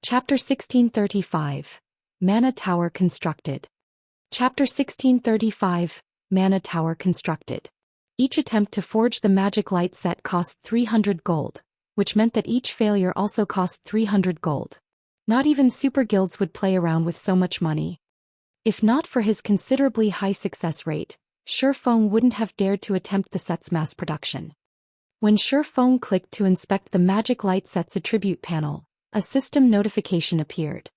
Chapter 1635. Mana Tower Constructed. Chapter 1635. Mana Tower Constructed. Each attempt to forge the magic light set cost 300 gold, which meant that each failure also cost 300 gold. Not even super guilds would play around with so much money. If not for his considerably high success rate, Shifeng wouldn't have dared to attempt the set's mass production. When Shifeng clicked to inspect the magic light set's attribute panel, a system notification appeared.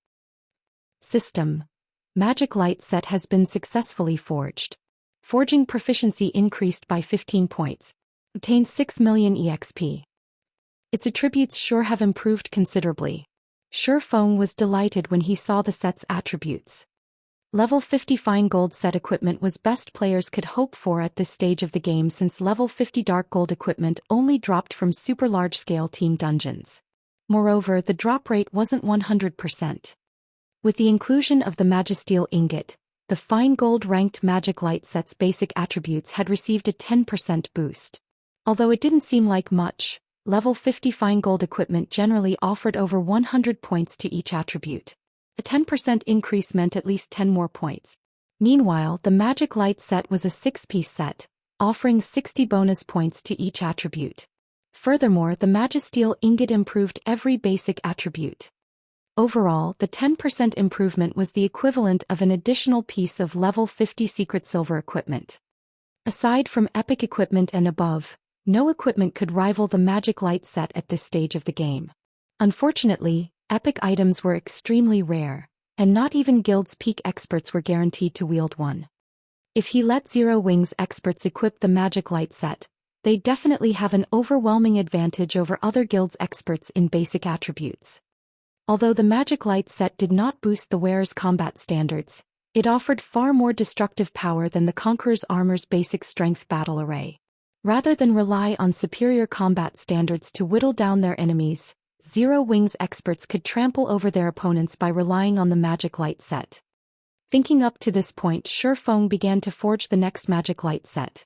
System. Magic light set has been successfully forged. Forging proficiency increased by 15 points. Obtained 6 million EXP. Its attributes sure have improved considerably. Shifeng was delighted when he saw the set's attributes. Level 50 fine gold set equipment was best players could hope for at this stage of the game, since level 50 dark gold equipment only dropped from super large-scale team dungeons. Moreover, the drop rate wasn't 100%. With the inclusion of the Magisteel ingot, the fine gold ranked magic light set's basic attributes had received a 10% boost. Although it didn't seem like much, level 50 fine gold equipment generally offered over 100 points to each attribute. A 10% increase meant at least 10 more points. Meanwhile, the magic light set was a 6-piece set, offering 60 bonus points to each attribute. Furthermore, the Magisteel ingot improved every basic attribute. Overall, the 10% improvement was the equivalent of an additional piece of level 50 secret silver equipment. Aside from epic equipment and above, no equipment could rival the magic light set at this stage of the game. Unfortunately, epic items were extremely rare, and not even guild's peak experts were guaranteed to wield one. If he let Zero Wings experts equip the magic light set, they definitely have an overwhelming advantage over other guilds' experts in basic attributes. Although the magic light set did not boost the wearer's combat standards, it offered far more destructive power than the Conqueror's armor's basic strength battle array. Rather than rely on superior combat standards to whittle down their enemies, Zero Wings experts could trample over their opponents by relying on the magic light set. Thinking up to this point, Shifeng began to forge the next magic light set.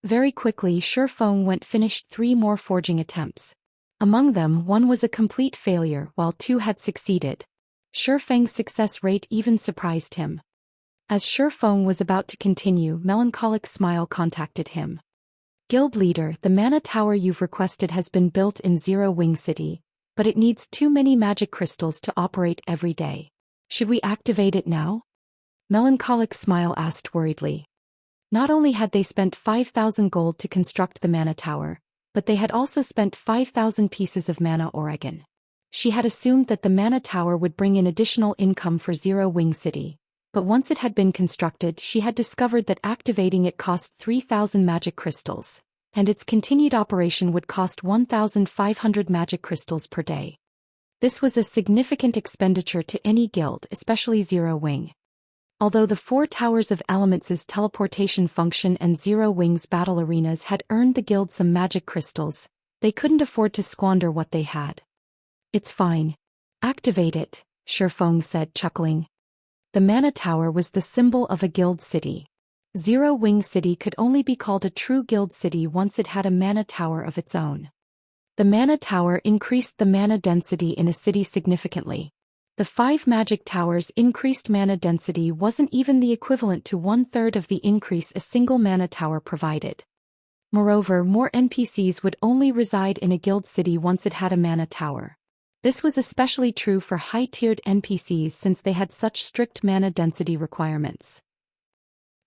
Very quickly, Shifeng finished 3 more forging attempts. Among them, 1 was a complete failure while 2 had succeeded. Shifeng's success rate even surprised him. As Shifeng was about to continue, Melancholic Smile contacted him. Guild leader, the mana tower you've requested has been built in Zero Wing City, but it needs too many magic crystals to operate every day. Should we activate it now? Melancholic Smile asked worriedly. Not only had they spent 5,000 gold to construct the mana tower, but they had also spent 5,000 pieces of mana Oregon. She had assumed that the mana tower would bring in additional income for Zero Wing City, but once it had been constructed, she had discovered that activating it cost 3,000 magic crystals, and its continued operation would cost 1,500 magic crystals per day. This was a significant expenditure to any guild, especially Zero Wing. Although the 4 Towers of Elements' teleportation function and Zero Wing's battle arenas had earned the guild some magic crystals, they couldn't afford to squander what they had. It's fine. Activate it, Shifeng said, chuckling. The mana tower was the symbol of a guild city. Zero Wing City could only be called a true guild city once it had a mana tower of its own. The mana tower increased the mana density in a city significantly. The 5 magic towers increased mana density wasn't even the equivalent to 1/3 of the increase a single mana tower provided. Moreover, more NPCs would only reside in a guild city once it had a mana tower. This was especially true for high-tiered NPCs since they had such strict mana density requirements.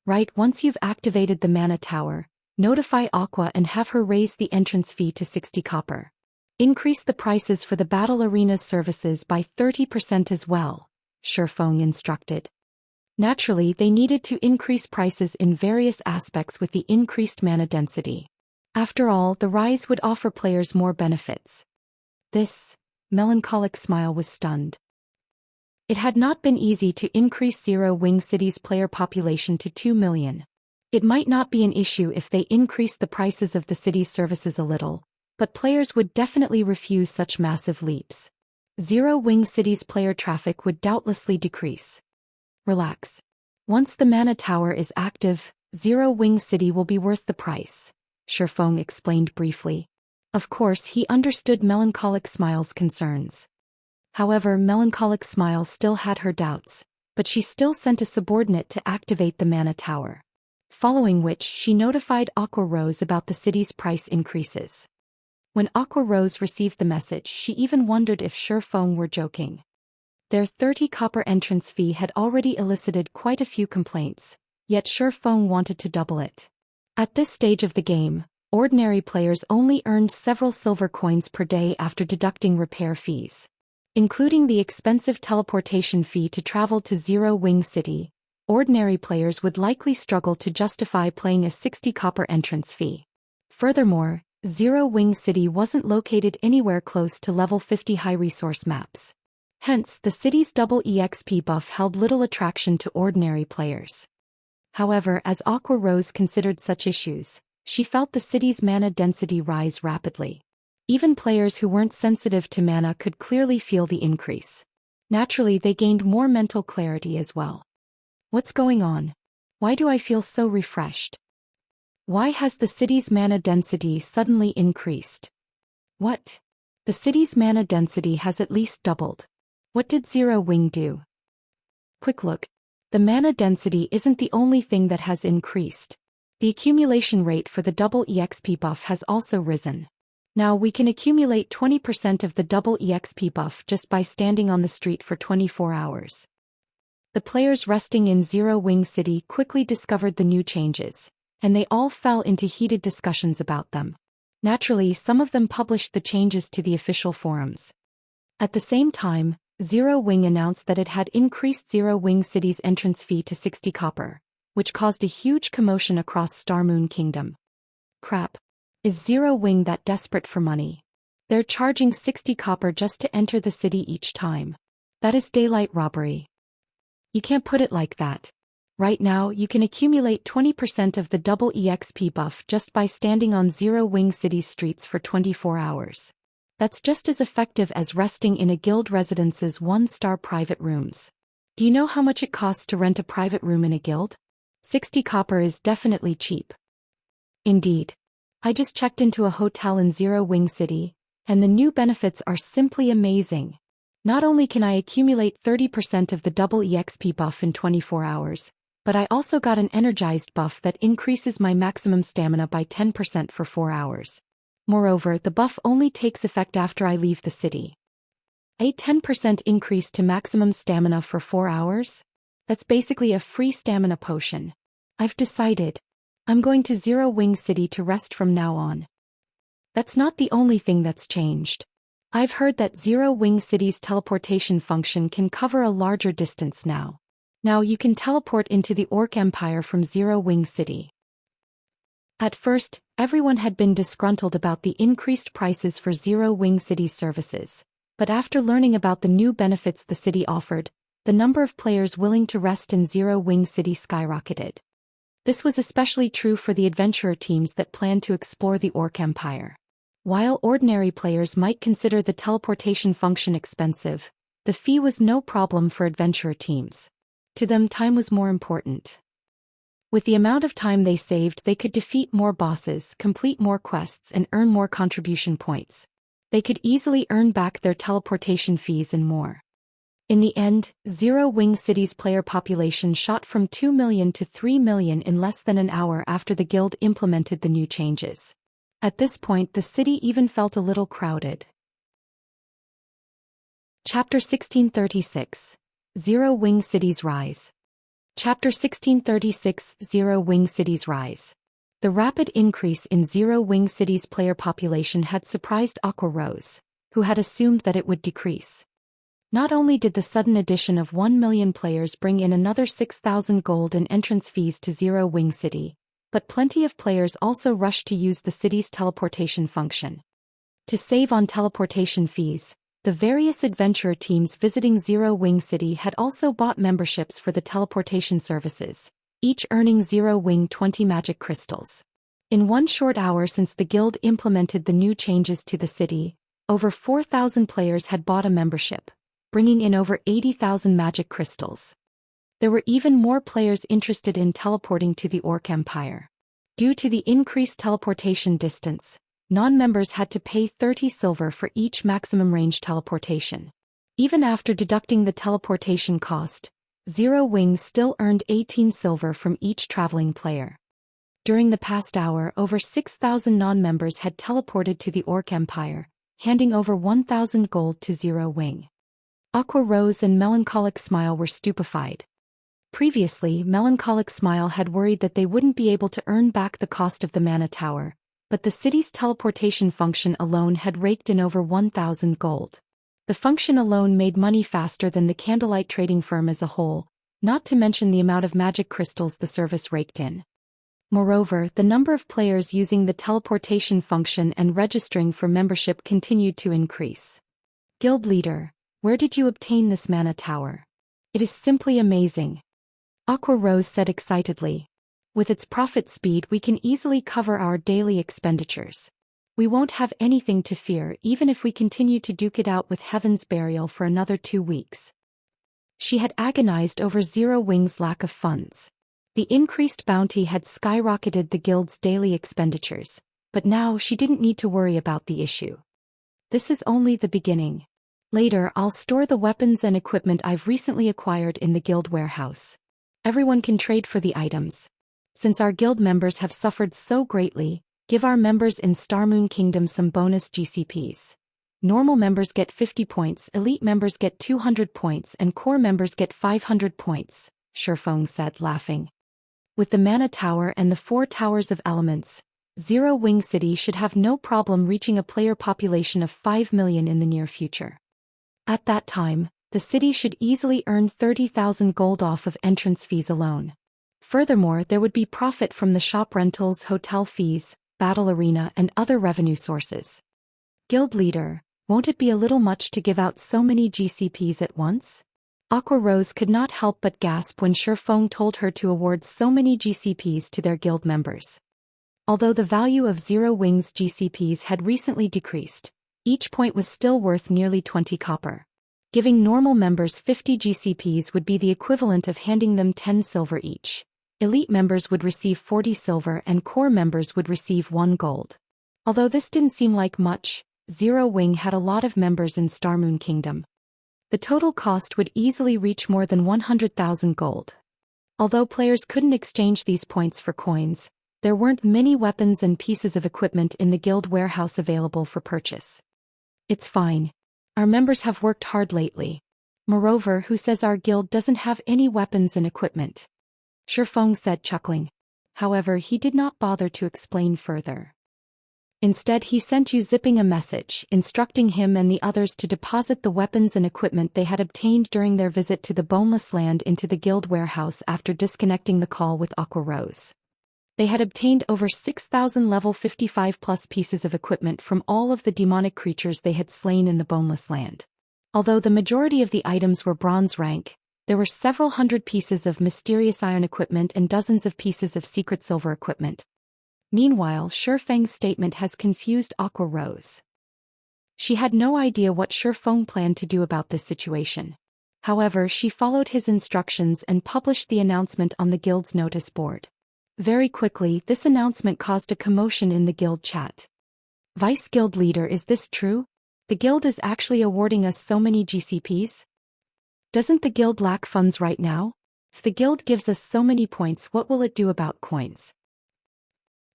Right, once you've activated the mana tower, notify Aqua and have her raise the entrance fee to 60 copper. Increase the prices for the battle arena's services by 30% as well, Shifeng instructed. Naturally, they needed to increase prices in various aspects with the increased mana density. After all, the rise would offer players more benefits. This, Melancholic Smile was stunned. It had not been easy to increase Zero Wing City's player population to 2 million. It might not be an issue if they increased the prices of the city's services a little, but players would definitely refuse such massive leaps. Zero Wing City's player traffic would doubtlessly decrease. Relax. Once the mana tower is active, Zero Wing City will be worth the price, Shifeng explained briefly. Of course, he understood Melancholic Smile's concerns. However, Melancholic Smile still had her doubts, but she still sent a subordinate to activate the Mana Tower. Following which she notified Aqua Rose about the city's price increases. When Aqua Rose received the message, she even wondered if Shifeng were joking. Their 30 copper entrance fee had already elicited quite a few complaints, yet Shifeng wanted to double it. At this stage of the game, ordinary players only earned several silver coins per day after deducting repair fees. Including the expensive teleportation fee to travel to Zero Wing City, ordinary players would likely struggle to justify paying a 60 copper entrance fee. Furthermore, Zero Wing City wasn't located anywhere close to level 50 high-resource maps. Hence, the city's double EXP buff held little attraction to ordinary players. However, as Aqua Rose considered such issues, she felt the city's mana density rise rapidly. Even players who weren't sensitive to mana could clearly feel the increase. Naturally, they gained more mental clarity as well. What's going on? Why do I feel so refreshed? Why has the city's mana density suddenly increased? What? The city's mana density has at least doubled. What did Zero Wing do? Quick look. The mana density isn't the only thing that has increased. The accumulation rate for the double EXP buff has also risen. Now we can accumulate 20% of the double EXP buff just by standing on the street for 24 hours. The players resting in Zero Wing City quickly discovered the new changes, and they all fell into heated discussions about them. Naturally, some of them published the changes to the official forums. At the same time, Zero Wing announced that it had increased Zero Wing City's entrance fee to 60 copper, which caused a huge commotion across Star Moon Kingdom. Crap. Is Zero Wing that desperate for money? They're charging 60 copper just to enter the city each time. That is daylight robbery. You can't put it like that. Right now, you can accumulate 20% of the double EXP buff just by standing on Zero Wing City's streets for 24 hours. That's just as effective as resting in a guild residence's 1-star private rooms. Do you know how much it costs to rent a private room in a guild? 60 copper is definitely cheap. Indeed. I just checked into a hotel in Zero Wing City, and the new benefits are simply amazing. Not only can I accumulate 30% of the double EXP buff in 24 hours, but I also got an energized buff that increases my maximum stamina by 10% for 4 hours. Moreover, the buff only takes effect after I leave the city. A 10% increase to maximum stamina for 4 hours? That's basically a free stamina potion. I've decided. I'm going to Zero Wing City to rest from now on. That's not the only thing that's changed. I've heard that Zero Wing City's teleportation function can cover a larger distance now. Now you can teleport into the Orc Empire from Zero Wing City. At first, everyone had been disgruntled about the increased prices for Zero Wing City's services, but after learning about the new benefits the city offered, the number of players willing to rest in Zero Wing City skyrocketed. This was especially true for the adventurer teams that planned to explore the Orc Empire. While ordinary players might consider the teleportation function expensive, the fee was no problem for adventurer teams. To them, time was more important. With the amount of time they saved, they could defeat more bosses, complete more quests, and earn more contribution points. They could easily earn back their teleportation fees and more. In the end, Zero Wing City's player population shot from 2 million to 3 million in less than an hour after the guild implemented the new changes. At this point, the city even felt a little crowded. Chapter 1636. Zero Wing City's Rise. Chapter 1636. Zero Wing City's Rise. The rapid increase in Zero Wing City's player population had surprised Aqua Rose, who had assumed that it would decrease. Not only did the sudden addition of 1 million players bring in another 6,000 gold in entrance fees to Zero Wing City, but plenty of players also rushed to use the city's teleportation function. To save on teleportation fees, the various adventurer teams visiting Zero Wing City had also bought memberships for the teleportation services, each earning Zero Wing 20 magic crystals. In 1 short hour since the guild implemented the new changes to the city, over 4,000 players had bought a membership, bringing in over 80,000 magic crystals. There were even more players interested in teleporting to the Orc Empire. Due to the increased teleportation distance, non-members had to pay 30 silver for each maximum range teleportation. Even after deducting the teleportation cost, Zero Wing still earned 18 silver from each traveling player. During the past hour, over 6,000 non-members had teleported to the Orc Empire, handing over 1,000 gold to Zero Wing. Aqua Rose and Melancholic Smile were stupefied. Previously, Melancholic Smile had worried that they wouldn't be able to earn back the cost of the Mana Tower, but the city's teleportation function alone had raked in over 1,000 gold. The function alone made money faster than the Candlelight trading firm as a whole, not to mention the amount of magic crystals the service raked in. Moreover, the number of players using the teleportation function and registering for membership continued to increase. Guild Leader, where did you obtain this Mana Tower? It is simply amazing. Aqua Rose said excitedly. With its profit speed, we can easily cover our daily expenditures. We won't have anything to fear even if we continue to duke it out with Heaven's Burial for another 2 weeks. She had agonized over Zero Wing's lack of funds. The increased bounty had skyrocketed the guild's daily expenditures, but now she didn't need to worry about the issue. This is only the beginning. Later, I'll store the weapons and equipment I've recently acquired in the guild warehouse. Everyone can trade for the items. Since our guild members have suffered so greatly, give our members in Starmoon Kingdom some bonus GCPs. Normal members get 50 points, elite members get 200 points, and core members get 500 points, Shifeng said, laughing. With the Mana Tower and the 4 Towers of Elements, Zero Wing City should have no problem reaching a player population of 5 million in the near future. At that time, the city should easily earn 30,000 gold off of entrance fees alone. Furthermore, there would be profit from the shop rentals, hotel fees, battle arena, and other revenue sources. Guild Leader, won't it be a little much to give out so many GCPs at once? Aqua Rose could not help but gasp when Shifeng told her to award so many GCPs to their guild members. Although the value of Zero Wing's GCPs had recently decreased, each point was still worth nearly 20 copper. Giving normal members 50 GCPs would be the equivalent of handing them 10 silver each. Elite members would receive 40 silver and core members would receive 1 gold. Although this didn't seem like much, Zero Wing had a lot of members in Starmoon Kingdom. The total cost would easily reach more than 100,000 gold. Although players couldn't exchange these points for coins, there weren't many weapons and pieces of equipment in the guild warehouse available for purchase. It's fine. Our members have worked hard lately. Moreover, who says our guild doesn't have any weapons and equipment? Shifeng said, chuckling. However, he did not bother to explain further. Instead, he sent Yu Zipping a message, instructing him and the others to deposit the weapons and equipment they had obtained during their visit to the Boneless Land into the guild warehouse after disconnecting the call with Aqua Rose. They had obtained over 6,000 level 55+ pieces of equipment from all of the demonic creatures they had slain in the Boneless Land. Although the majority of the items were bronze rank, there were several hundred pieces of mysterious iron equipment and dozens of pieces of secret silver equipment. Meanwhile, Shifeng's statement has confused Aqua Rose. She had no idea what Shifeng planned to do about this situation. However, she followed his instructions and published the announcement on the guild's notice board. Very quickly, this announcement caused a commotion in the guild chat. Vice Guild Leader, is this true? The guild is actually awarding us so many GCPs? Doesn't the guild lack funds right now? If the guild gives us so many points, what will it do about coins?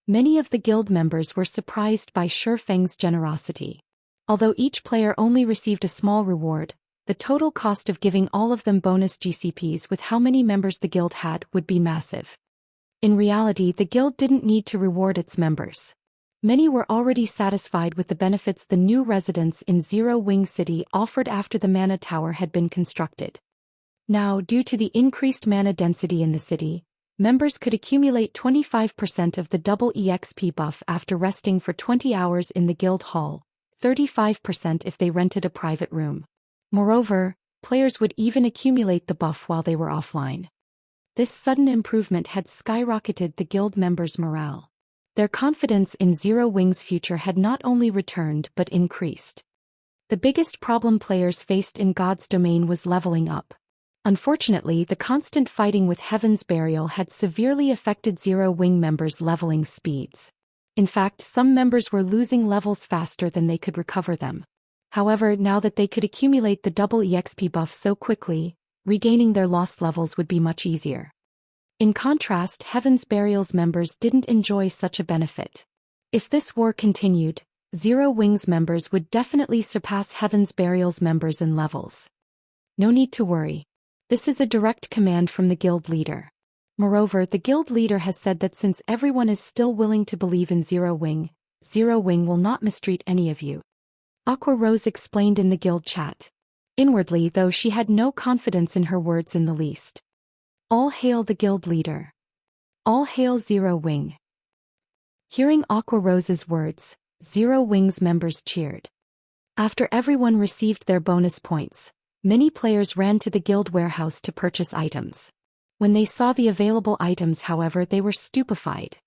Many of the guild members were surprised by Shifeng's generosity. Although each player only received a small reward, the total cost of giving all of them bonus GCPs with how many members the guild had would be massive. In reality, the guild didn't need to reward its members. Many were already satisfied with the benefits the new residents in Zero Wing City offered after the Mana Tower had been constructed. Now, due to the increased mana density in the city, members could accumulate 25% of the double EXP buff after resting for 20 hours in the guild hall, 35% if they rented a private room. Moreover, players would even accumulate the buff while they were offline. This sudden improvement had skyrocketed the guild members' morale. Their confidence in Zero Wing's future had not only returned but increased. The biggest problem players faced in God's domain was leveling up. Unfortunately, the constant fighting with Heaven's Burial had severely affected Zero Wing members' leveling speeds. In fact, some members were losing levels faster than they could recover them. However, now that they could accumulate the double EXP buff so quickly, regaining their lost levels would be much easier. In contrast, Heaven's Burial's members didn't enjoy such a benefit. If this war continued, Zero Wings members would definitely surpass Heaven's Burial's members in levels. No need to worry. This is a direct command from the guild leader. Moreover, the guild leader has said that since everyone is still willing to believe in Zero Wing will not mistreat any of you. Aqua Rose explained in the guild chat. Inwardly, though, she had no confidence in her words in the least. All hail the guild leader. All hail Zero Wing. Hearing Aqua Rose's words, Zero Wing's members cheered. After everyone received their bonus points, many players ran to the guild warehouse to purchase items. When they saw the available items, however, they were stupefied.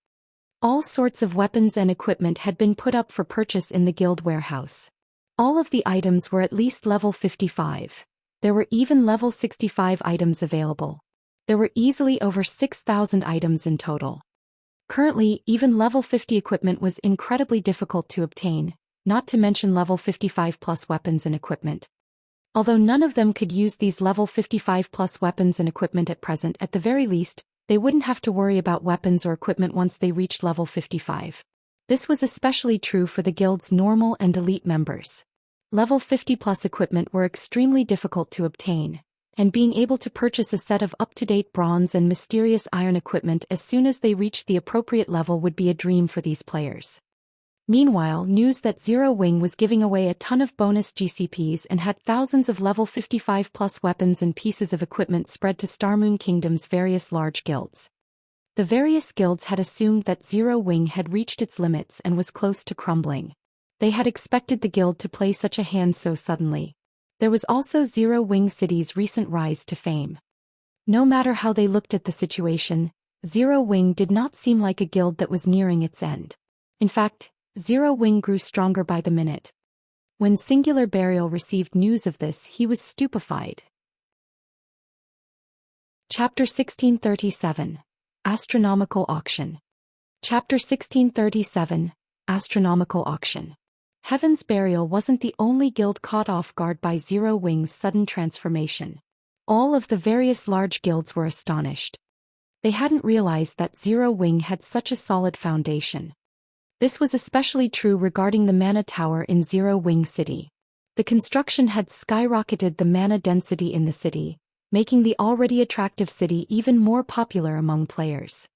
All sorts of weapons and equipment had been put up for purchase in the guild warehouse. All of the items were at least level 55. There were even level 65 items available. There were easily over 6,000 items in total. Currently, even level 50 equipment was incredibly difficult to obtain, not to mention level 55 plus weapons and equipment. Although none of them could use these level 55 plus weapons and equipment at present, at the very least, they wouldn't have to worry about weapons or equipment once they reached level 55. This was especially true for the guild's normal and elite members. Level 50 plus equipment were extremely difficult to obtain, and being able to purchase a set of up-to-date bronze and mysterious iron equipment as soon as they reached the appropriate level would be a dream for these players. Meanwhile, news that Zero Wing was giving away a ton of bonus GCPs and had thousands of level 55 plus weapons and pieces of equipment spread to Starmoon Kingdom's various large guilds. The various guilds had assumed that Zero Wing had reached its limits and was close to crumbling. They had expected the guild to play such a hand so suddenly. There was also Zero Wing City's recent rise to fame. No matter how they looked at the situation, Zero Wing did not seem like a guild that was nearing its end. In fact, Zero Wing grew stronger by the minute. When Singular Burial received news of this, he was stupefied. Chapter 1637. Astronomical Auction. Chapter 1637. Astronomical Auction. Heaven's Burial wasn't the only guild caught off guard by Zero Wing's sudden transformation. All of the various large guilds were astonished. They hadn't realized that Zero Wing had such a solid foundation. This was especially true regarding the mana tower in Zero Wing City. The construction had skyrocketed the mana density in the city, making the already attractive city even more popular among players.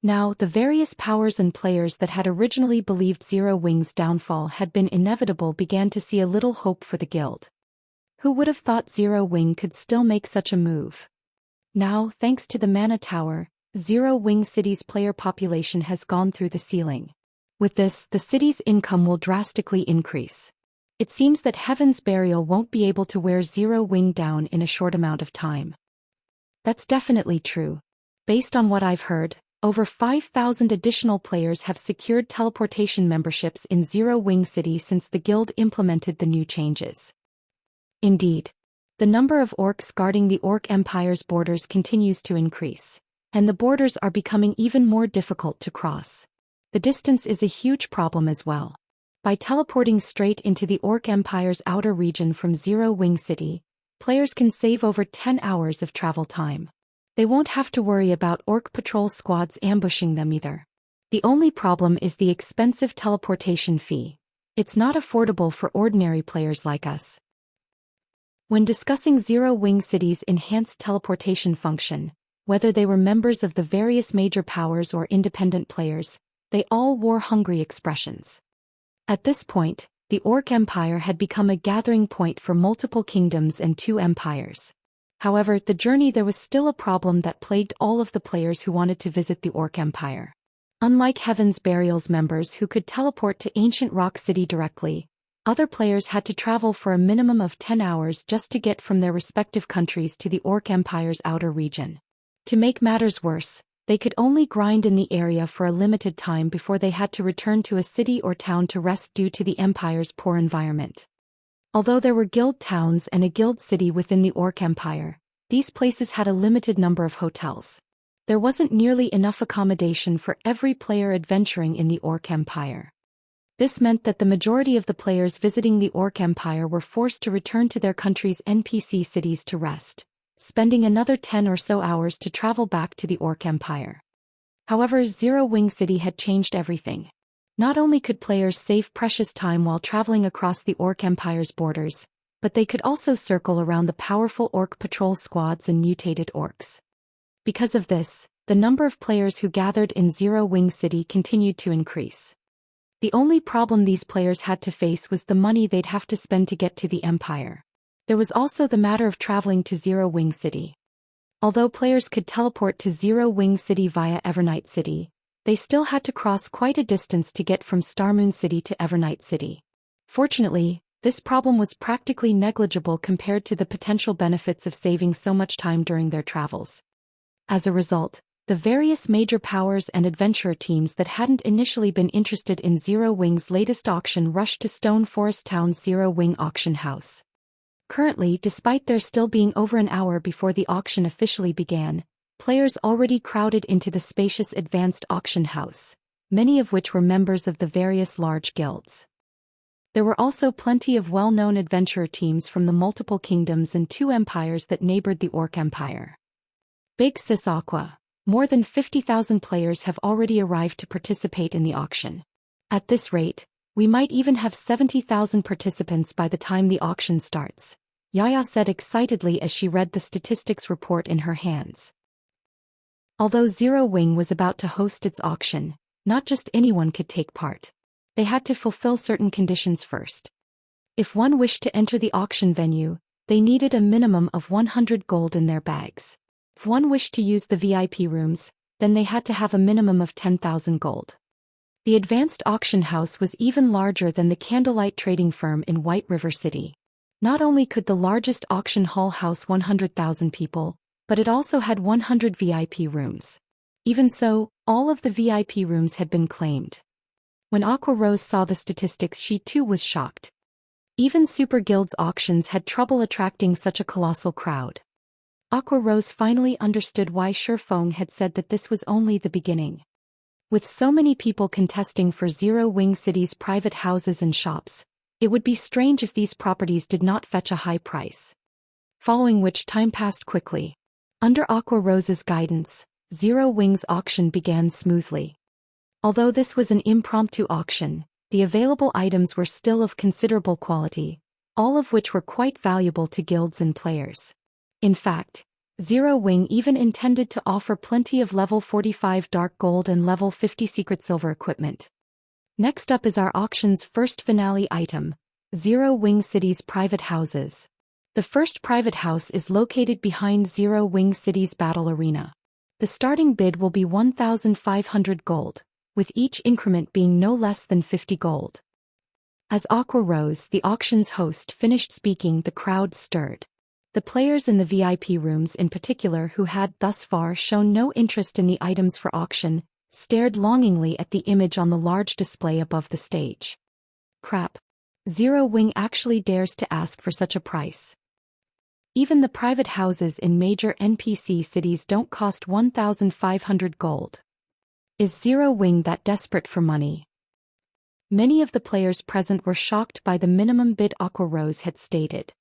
Now, the various powers and players that had originally believed Zero Wing's downfall had been inevitable began to see a little hope for the guild. Who would have thought Zero Wing could still make such a move? Now, thanks to the mana tower, Zero Wing City's player population has gone through the ceiling. With this, the city's income will drastically increase. It seems that Heaven's Burial won't be able to wear Zero Wing down in a short amount of time. That's definitely true. Based on what I've heard, over 5,000 additional players have secured teleportation memberships in Zero Wing City since the guild implemented the new changes. Indeed, the number of orcs guarding the Orc Empire's borders continues to increase, and the borders are becoming even more difficult to cross. The distance is a huge problem as well. By teleporting straight into the Orc Empire's outer region from Zero Wing City, players can save over 10 hours of travel time. They won't have to worry about Orc patrol squads ambushing them either. The only problem is the expensive teleportation fee. It's not affordable for ordinary players like us. When discussing Zero Wing City's enhanced teleportation function, whether they were members of the various major powers or independent players, they all wore hungry expressions. At this point, the Orc Empire had become a gathering point for multiple kingdoms and 2 empires. However, the journey there was still a problem that plagued all of the players who wanted to visit the Orc Empire. Unlike Heaven's Burial's members who could teleport to Ancient Rock City directly, other players had to travel for a minimum of 10 hours just to get from their respective countries to the Orc Empire's outer region. To make matters worse, they could only grind in the area for a limited time before they had to return to a city or town to rest due to the Empire's poor environment. Although there were guild towns and a guild city within the Orc Empire, these places had a limited number of hotels. There wasn't nearly enough accommodation for every player adventuring in the Orc Empire. This meant that the majority of the players visiting the Orc Empire were forced to return to their country's NPC cities to rest, spending another 10 or so hours to travel back to the Orc Empire. However, Zero Wing City had changed everything. Not only could players save precious time while traveling across the Orc Empire's borders, but they could also circle around the powerful Orc patrol squads and mutated orcs. Because of this, the number of players who gathered in Zero Wing City continued to increase. The only problem these players had to face was the money they'd have to spend to get to the Empire. There was also the matter of traveling to Zero Wing City. Although players could teleport to Zero Wing City via Evernight City, they still had to cross quite a distance to get from Starmoon City to Evernight City. Fortunately, this problem was practically negligible compared to the potential benefits of saving so much time during their travels. As a result, the various major powers and adventurer teams that hadn't initially been interested in Zero Wing's latest auction rushed to Stone Forest Town's Zero Wing auction house. Currently, despite there still being over an hour before the auction officially began, players already crowded into the spacious advanced auction house, many of which were members of the various large guilds. There were also plenty of well-known adventurer teams from the multiple kingdoms and 2 empires that neighbored the Orc Empire. Big Sis Aqua. More than 50,000 players have already arrived to participate in the auction. At this rate, we might even have 70,000 participants by the time the auction starts, Yaya said excitedly as she read the statistics report in her hands. Although Zero Wing was about to host its auction, not just anyone could take part. They had to fulfill certain conditions first. If one wished to enter the auction venue, they needed a minimum of 100 gold in their bags. If one wished to use the VIP rooms, then they had to have a minimum of 10,000 gold. The advanced auction house was even larger than the Candlelight trading firm in White River City. Not only could the largest auction hall house 100,000 people, but it also had 100 VIP rooms. Even so, all of the VIP rooms had been claimed. When Aqua Rose saw the statistics, she too was shocked. Even Super Guild's auctions had trouble attracting such a colossal crowd. Aqua Rose finally understood why Shifeng had said that this was only the beginning. With so many people contesting for Zero Wing City's private houses and shops, it would be strange if these properties did not fetch a high price. Following which, time passed quickly. Under Aqua Rose's guidance, Zero Wing's auction began smoothly. Although this was an impromptu auction, the available items were still of considerable quality, all of which were quite valuable to guilds and players. In fact, Zero Wing even intended to offer plenty of level 45 dark gold and level 50 secret silver equipment. Next up is our auction's first finale item, Zero Wing City's private houses. The first private house is located behind Zero Wing City's battle arena. The starting bid will be 1,500 gold, with each increment being no less than 50 gold. As Aqua Rose, the auction's host, finished speaking, the crowd stirred. The players in the VIP rooms in particular, who had thus far shown no interest in the items for auction, stared longingly at the image on the large display above the stage. Crap. Zero Wing actually dares to ask for such a price. Even the private houses in major NPC cities don't cost 1,500 gold. Is Zero Wing that desperate for money? Many of the players present were shocked by the minimum bid Aqua Rose had stated.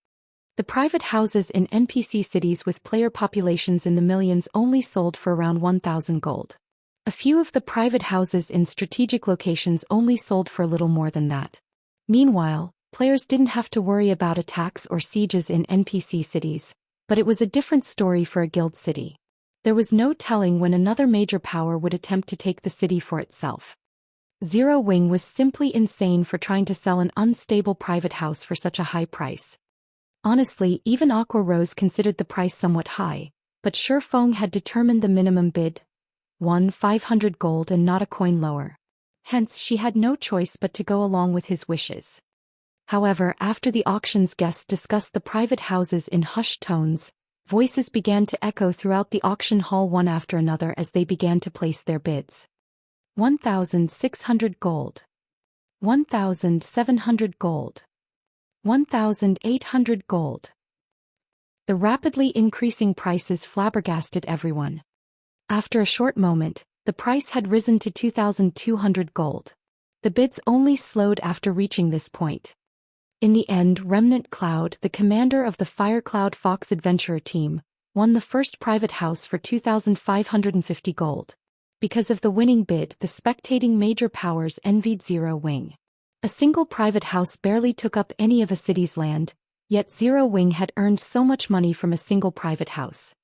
The private houses in NPC cities with player populations in the millions only sold for around 1,000 gold. A few of the private houses in strategic locations only sold for a little more than that. Meanwhile, players didn't have to worry about attacks or sieges in NPC cities, but it was a different story for a guild city. There was no telling when another major power would attempt to take the city for itself. Zero Wing was simply insane for trying to sell an unstable private house for such a high price. Honestly, even Aqua Rose considered the price somewhat high, but Shifeng had determined the minimum bid, 1,500 gold and not a coin lower. Hence, she had no choice but to go along with his wishes. However, after the auction's guests discussed the private houses in hushed tones, voices began to echo throughout the auction hall one after another as they began to place their bids. 1,600 gold. 1,700 gold. 1,800 gold. The rapidly increasing prices flabbergasted everyone. After a short moment, the price had risen to 2,200 gold. The bids only slowed after reaching this point. In the end, Remnant Cloud, the commander of the Firecloud Fox Adventurer team, won the first private house for 2,550 gold. Because of the winning bid, the spectating major powers envied Zero Wing. A single private house barely took up any of a city's land, yet Zero Wing had earned so much money from a single private house.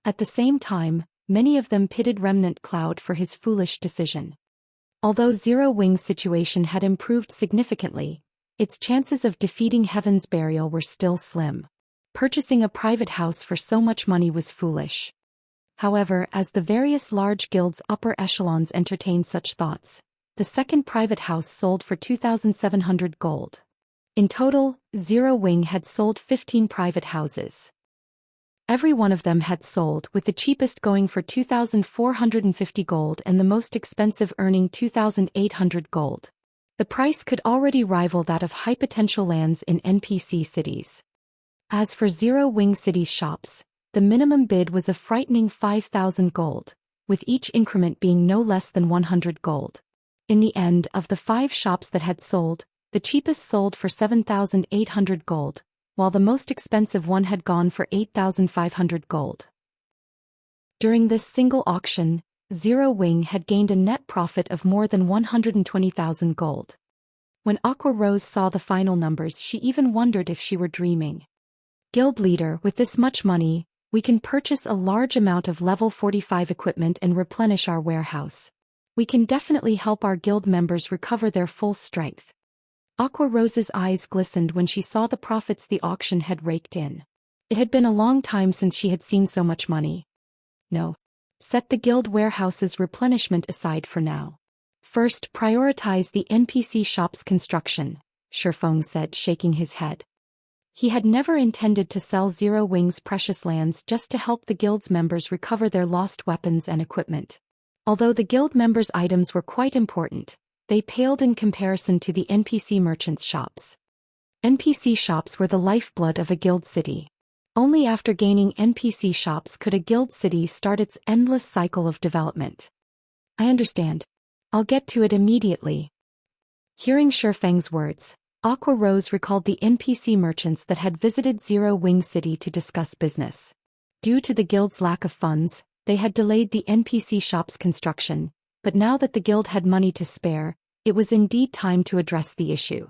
At the same time, many of them pitted Remnant Cloud for his foolish decision. Although Zero Wing's situation had improved significantly, its chances of defeating Heaven's Burial were still slim. Purchasing a private house for so much money was foolish. However, as the various large guilds' upper echelons entertained such thoughts, the second private house sold for 2,700 gold. In total, Zero Wing had sold 15 private houses. Every one of them had sold, with the cheapest going for 2,450 gold and the most expensive earning 2,800 gold. The price could already rival that of high-potential lands in NPC cities. As for Zero Wing City's shops, the minimum bid was a frightening 5,000 gold, with each increment being no less than 100 gold. In the end, of the 5 shops that had sold, the cheapest sold for 7,800 gold, while the most expensive one had gone for 8,500 gold. During this single auction, Zero Wing had gained a net profit of more than 120,000 gold. When Aqua Rose saw the final numbers, she even wondered if she were dreaming. Guild leader, with this much money, we can purchase a large amount of level 45 equipment and replenish our warehouse. We can definitely help our guild members recover their full strength. Aqua Rose's eyes glistened when she saw the profits the auction had raked in. It had been a long time since she had seen so much money. No. Set the guild warehouse's replenishment aside for now. First, prioritize the NPC shop's construction, Shifeng said, shaking his head. He had never intended to sell Zero Wing's precious lands just to help the guild's members recover their lost weapons and equipment. Although the guild members' items were quite important, they paled in comparison to the NPC merchants' shops. NPC shops were the lifeblood of a guild city. Only after gaining NPC shops could a guild city start its endless cycle of development. I understand. I'll get to it immediately. Hearing Shifeng's words, Aqua Rose recalled the NPC merchants that had visited Zero Wing City to discuss business. Due to the guild's lack of funds, they had delayed the NPC shop's construction, but now that the guild had money to spare, it was indeed time to address the issue.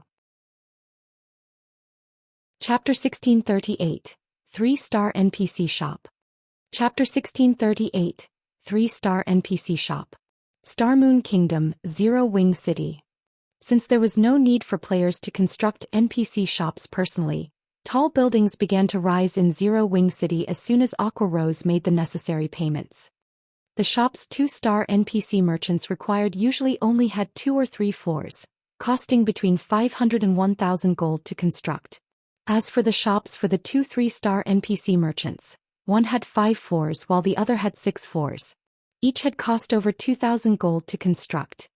Chapter 1638. 3-Star NPC Shop. Chapter 1638. 3-Star NPC Shop. Starmoon Kingdom, Zero Wing City. Since there was no need for players to construct NPC shops personally, tall buildings began to rise in Zero Wing City as soon as Aqua Rose made the necessary payments. The shop's 2-star NPC merchants required usually only had 2 or 3 floors, costing between 500 and 1,000 gold to construct. As for the shops for the 2 3-star NPC merchants, one had 5 floors while the other had 6 floors. Each had cost over 2,000 gold to construct.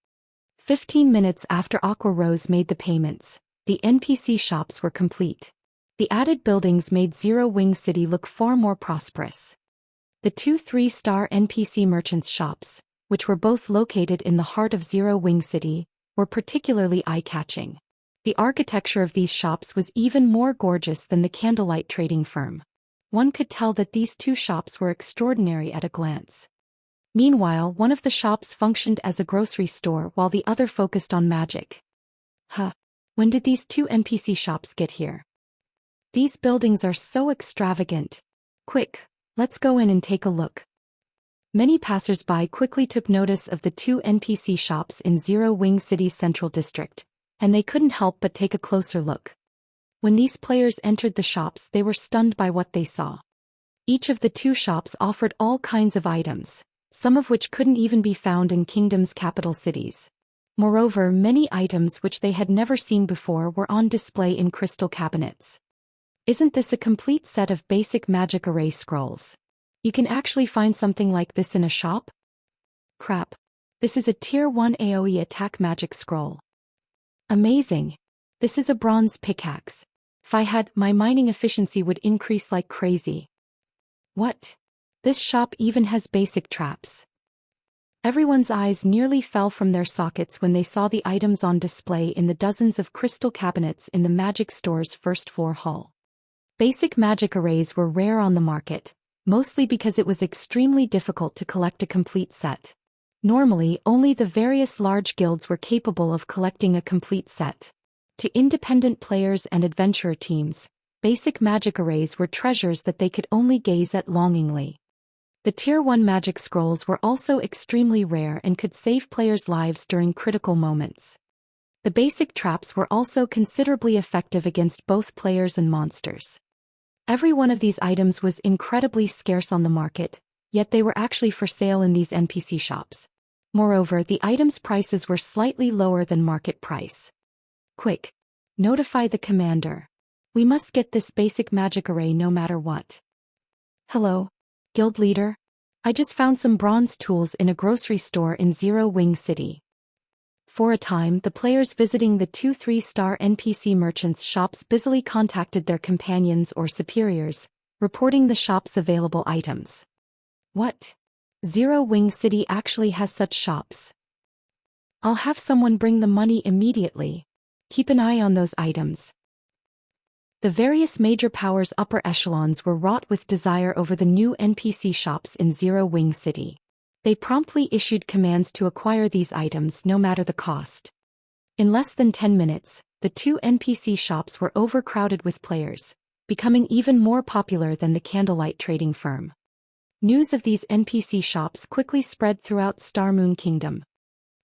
15 minutes after Aqua Rose made the payments, the NPC shops were complete. The added buildings made Zero Wing City look far more prosperous. The 2 3-star NPC merchants' shops, which were both located in the heart of Zero Wing City, were particularly eye-catching. The architecture of these shops was even more gorgeous than the candlelight trading firm. One could tell that these 2 shops were extraordinary at a glance. Meanwhile, one of the shops functioned as a grocery store while the other focused on magic. When did these 2 NPC shops get here? These buildings are so extravagant. Quick, let's go in and take a look. Many passers-by quickly took notice of the 2 NPC shops in Zero Wing City's central district, and they couldn't help but take a closer look. When these players entered the shops, they were stunned by what they saw. Each of the 2 shops offered all kinds of items, some of which couldn't even be found in Kingdom's capital cities. Moreover, many items which they had never seen before were on display in crystal cabinets. Isn't this a complete set of basic magic array scrolls? You can actually find something like this in a shop? Crap. This is a Tier 1 AoE attack magic scroll. Amazing. This is a bronze pickaxe. If I had, my mining efficiency would increase like crazy. What? This shop even has basic traps. Everyone's eyes nearly fell from their sockets when they saw the items on display in the dozens of crystal cabinets in the magic store's first-floor hall. Basic magic arrays were rare on the market, mostly because it was extremely difficult to collect a complete set. Normally, only the various large guilds were capable of collecting a complete set. To independent players and adventurer teams, basic magic arrays were treasures that they could only gaze at longingly. The Tier 1 magic scrolls were also extremely rare and could save players' lives during critical moments. The basic traps were also considerably effective against both players and monsters. Every one of these items was incredibly scarce on the market, yet they were actually for sale in these NPC shops. Moreover, the items' prices were slightly lower than market price. Quick! Notify the commander. We must get this basic magic array no matter what. Hello, guild leader? I just found some bronze tools in a grocery store in Zero Wing City. For a time, the players visiting the 2-3-star NPC merchants' shops busily contacted their companions or superiors, reporting the shop's available items. What? Zero Wing City actually has such shops. I'll have someone bring the money immediately. Keep an eye on those items. The various major powers' upper echelons were wrought with desire over the new NPC shops in Zero Wing City. They promptly issued commands to acquire these items no matter the cost. In less than 10 minutes, the two NPC shops were overcrowded with players, becoming even more popular than the candlelight trading firm. News of these NPC shops quickly spread throughout Star Moon Kingdom.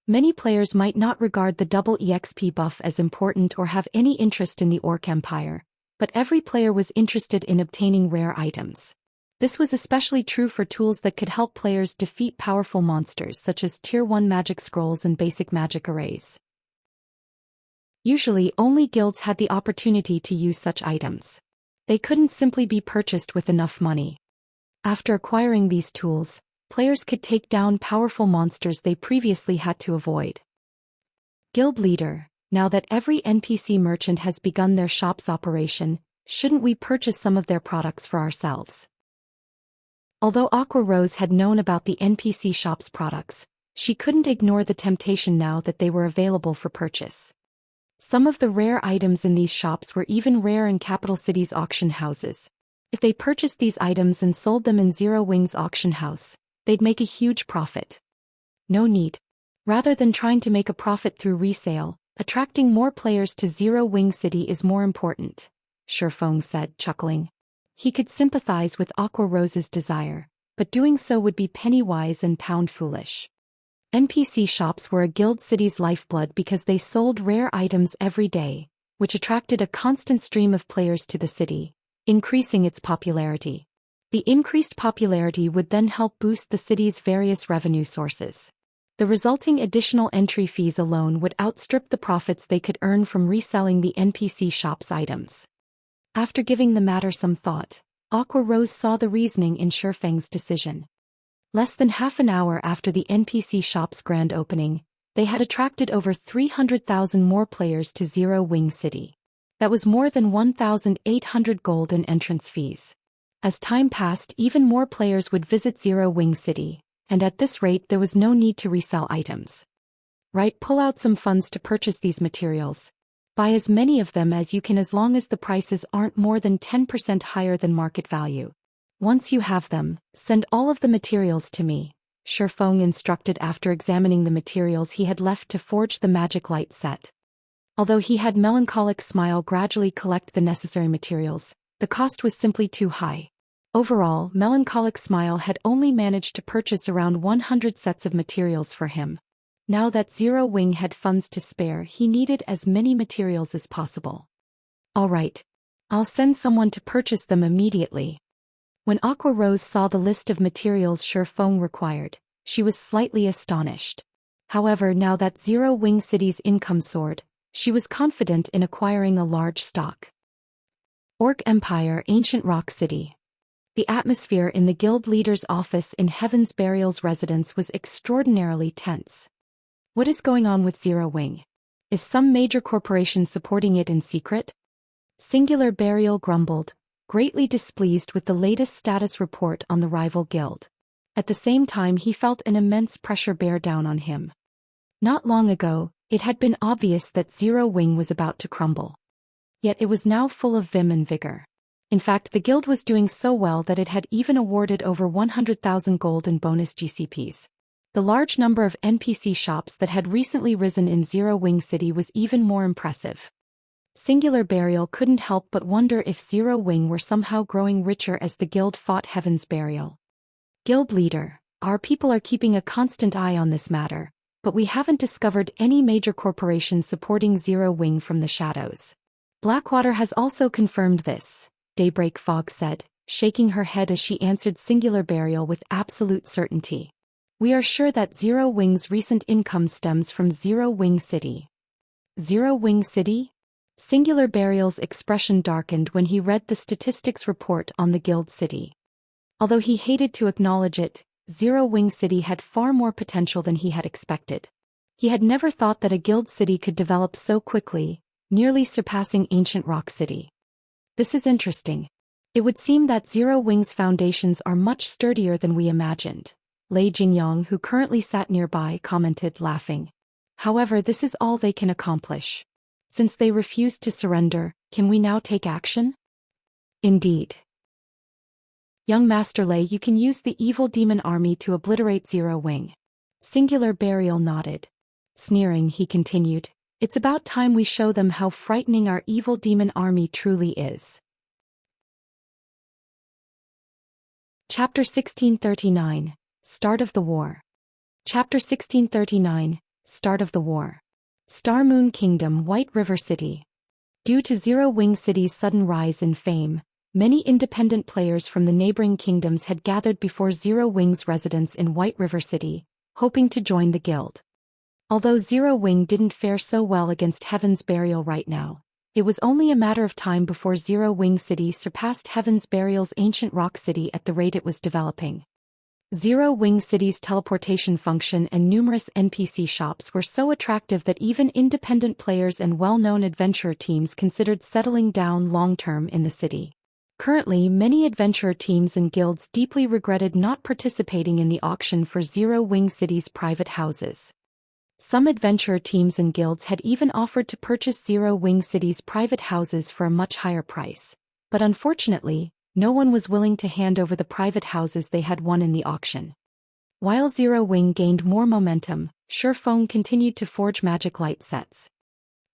Many players might not regard the double EXP buff as important or have any interest in the Orc Empire, but every player was interested in obtaining rare items. This was especially true for tools that could help players defeat powerful monsters such as Tier 1 magic scrolls and basic magic arrays. Usually, only guilds had the opportunity to use such items. They couldn't simply be purchased with enough money. After acquiring these tools, players could take down powerful monsters they previously had to avoid. Guild leader, now that every NPC merchant has begun their shop's operation, shouldn't we purchase some of their products for ourselves? Although Aqua Rose had known about the NPC shop's products, she couldn't ignore the temptation now that they were available for purchase. Some of the rare items in these shops were even rare in capital cities' auction houses. If they purchased these items and sold them in Zero Wing's auction house, they'd make a huge profit. No need. Rather than trying to make a profit through resale, attracting more players to Zero Wing City is more important, Shifeng said, chuckling. He could sympathize with Aqua Rose's desire, but doing so would be penny-wise and pound-foolish. NPC shops were a guild city's lifeblood because they sold rare items every day, which attracted a constant stream of players to the city, increasing its popularity. The increased popularity would then help boost the city's various revenue sources. The resulting additional entry fees alone would outstrip the profits they could earn from reselling the NPC shop's items. After giving the matter some thought, Aqua Rose saw the reasoning in Shifeng's decision. Less than half an hour after the NPC shop's grand opening, they had attracted over 300,000 more players to Zero Wing City. That was more than 1,800 gold in entrance fees. As time passed, even more players would visit Zero Wing City, and at this rate there was no need to resell items. Right, pull out some funds to purchase these materials. Buy as many of them as you can as long as the prices aren't more than 10% higher than market value. Once you have them, send all of the materials to me, Shifeng instructed after examining the materials he had left to forge the magic light set. Although he had Melancholic Smile gradually collect the necessary materials, the cost was simply too high. Overall, Melancholic Smile had only managed to purchase around 100 sets of materials for him. Now that Zero Wing had funds to spare, he needed as many materials as possible. All right. I'll send someone to purchase them immediately. When Aqua Rose saw the list of materials Shifeng required, she was slightly astonished. However, now that Zero Wing City's income soared, she was confident in acquiring a large stock. Orc Empire, Ancient Rock City. The atmosphere in the guild leader's office in Heaven's Burial's residence was extraordinarily tense. What is going on with Zero Wing? Is some major corporation supporting it in secret? Singular Burial grumbled, greatly displeased with the latest status report on the rival guild. At the same time he felt an immense pressure bear down on him. Not long ago, it had been obvious that Zero Wing was about to crumble. Yet it was now full of vim and vigor. In fact, the guild was doing so well that it had even awarded over 100,000 gold in bonus GCPs. The large number of NPC shops that had recently risen in Zero Wing City was even more impressive. Singular Burial couldn't help but wonder if Zero Wing were somehow growing richer as the guild fought Heaven's Burial. Guild leader, our people are keeping a constant eye on this matter, but we haven't discovered any major corporation supporting Zero Wing from the shadows. Blackwater has also confirmed this, Daybreak Fog said, shaking her head as she answered Singular Burial with absolute certainty. We are sure that Zero Wing's recent income stems from Zero Wing City. Zero Wing City? Singular Burial's expression darkened when he read the statistics report on the guild city. Although he hated to acknowledge it, Zero Wing City had far more potential than he had expected. He had never thought that a guild city could develop so quickly, nearly surpassing Ancient Rock City. This is interesting. It would seem that Zero Wing's foundations are much sturdier than we imagined. Lei Jingyang, who currently sat nearby, commented, laughing. However, this is all they can accomplish. Since they refused to surrender, can we now take action? Indeed. Young Master Lei, you can use the evil demon army to obliterate Zero Wing. Singular Burial nodded. Sneering, he continued, it's about time we show them how frightening our evil demon army truly is. Chapter 1639. Start of the War. Chapter 1639. Start of the War. Star Moon Kingdom, White River City. Due to Zero Wing City's sudden rise in fame, many independent players from the neighboring kingdoms had gathered before Zero Wing's residence in White River City, hoping to join the guild. Although Zero Wing didn't fare so well against Heaven's Burial right now, it was only a matter of time before Zero Wing City surpassed Heaven's Burial's Ancient Rock City at the rate it was developing. Zero Wing City's teleportation function and numerous NPC shops were so attractive that even independent players and well-known adventurer teams considered settling down long-term in the city. Currently, many adventurer teams and guilds deeply regretted not participating in the auction for Zero Wing City's private houses. Some adventurer teams and guilds had even offered to purchase Zero Wing City's private houses for a much higher price, but unfortunately, no one was willing to hand over the private houses they had won in the auction. While Zero Wing gained more momentum, Shifeng continued to forge magic light sets.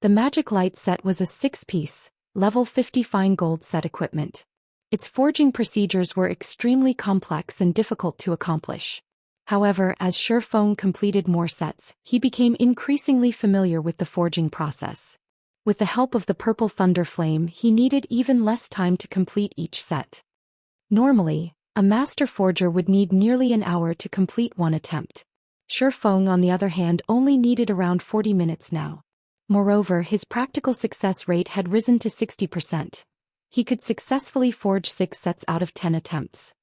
The magic light set was a 6-piece, level 50 fine gold set equipment. Its forging procedures were extremely complex and difficult to accomplish. However, as Shifeng completed more sets, he became increasingly familiar with the forging process. With the help of the Purple Thunder Flame, he needed even less time to complete each set. Normally, a master forger would need nearly an hour to complete one attempt. Shifeng, on the other hand, only needed around 40 minutes now. Moreover, his practical success rate had risen to 60%. He could successfully forge 6 sets out of 10 attempts.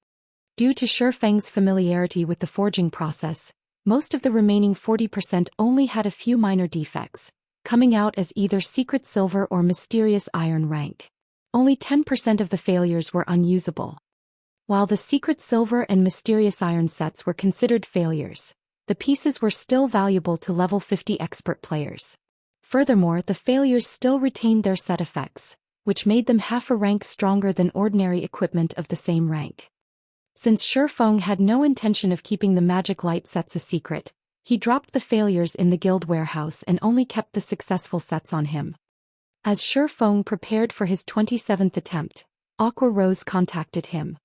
Due to Shifeng's familiarity with the forging process, most of the remaining 40% only had a few minor defects, coming out as either secret silver or mysterious iron rank. Only 10% of the failures were unusable. While the secret silver and mysterious iron sets were considered failures, the pieces were still valuable to level 50 expert players. Furthermore, the failures still retained their set effects, which made them half a rank stronger than ordinary equipment of the same rank. Since Shifeng had no intention of keeping the magic light sets a secret, he dropped the failures in the guild warehouse and only kept the successful sets on him. As Shifeng prepared for his 27th attempt, Aqua Rose contacted him.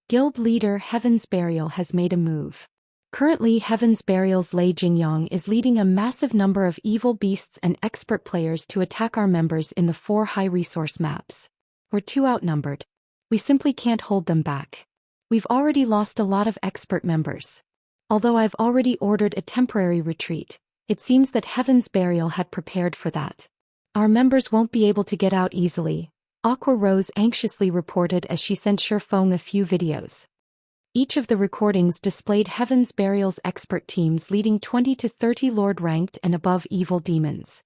Guild leader Heaven's Burial has made a move. Currently, Heaven's Burial's Lei Jingyang is leading a massive number of evil beasts and expert players to attack our members in the 4 high-resource maps. We're too outnumbered. We simply can't hold them back. We've already lost a lot of expert members. Although I've already ordered a temporary retreat, it seems that Heaven's Burial had prepared for that. Our members won't be able to get out easily, Aqua Rose anxiously reported as she sent Shifeng a few videos. Each of the recordings displayed Heaven's Burial's expert teams leading 20 to 30 Lord-ranked and above evil demons.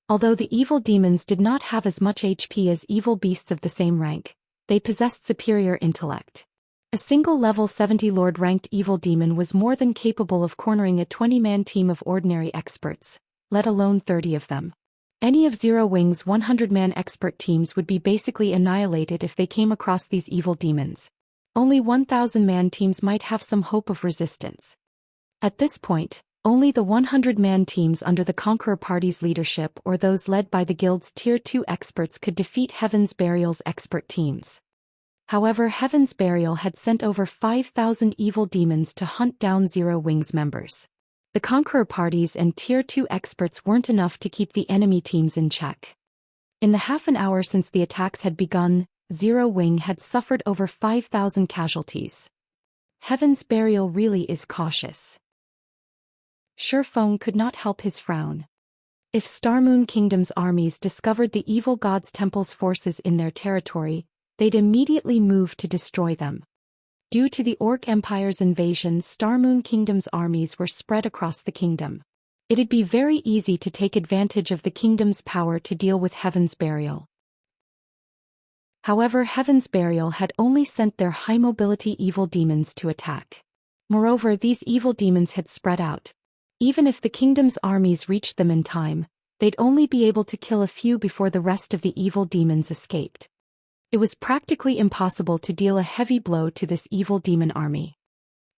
Although the evil demons did not have as much HP as evil beasts of the same rank, they possessed superior intellect. A single level 70 Lord-ranked evil demon was more than capable of cornering a 20-man team of ordinary experts, let alone 30 of them. Any of Zero Wing's 100-man expert teams would be basically annihilated if they came across these evil demons. Only 1,000-man teams might have some hope of resistance. At this point, only the 100-man teams under the Conqueror Party's leadership or those led by the guild's Tier 2 experts could defeat Heaven's Burial's expert teams. However, Heaven's Burial had sent over 5,000 evil demons to hunt down Zero Wing's members. The Conqueror Parties and Tier 2 experts weren't enough to keep the enemy teams in check. In the half an hour since the attacks had begun, Zero Wing had suffered over 5,000 casualties. Heaven's Burial really is cautious. Shurfeng could not help his frown. If Starmoon Kingdom's armies discovered the evil god's temple's forces in their territory, they'd immediately move to destroy them. Due to the Orc Empire's invasion, Starmoon Kingdom's armies were spread across the kingdom. It'd be very easy to take advantage of the kingdom's power to deal with Heaven's Burial. However, Heaven's Burial had only sent their high-mobility evil demons to attack. Moreover, these evil demons had spread out. Even if the kingdom's armies reached them in time, they'd only be able to kill a few before the rest of the evil demons escaped. It was practically impossible to deal a heavy blow to this evil demon army.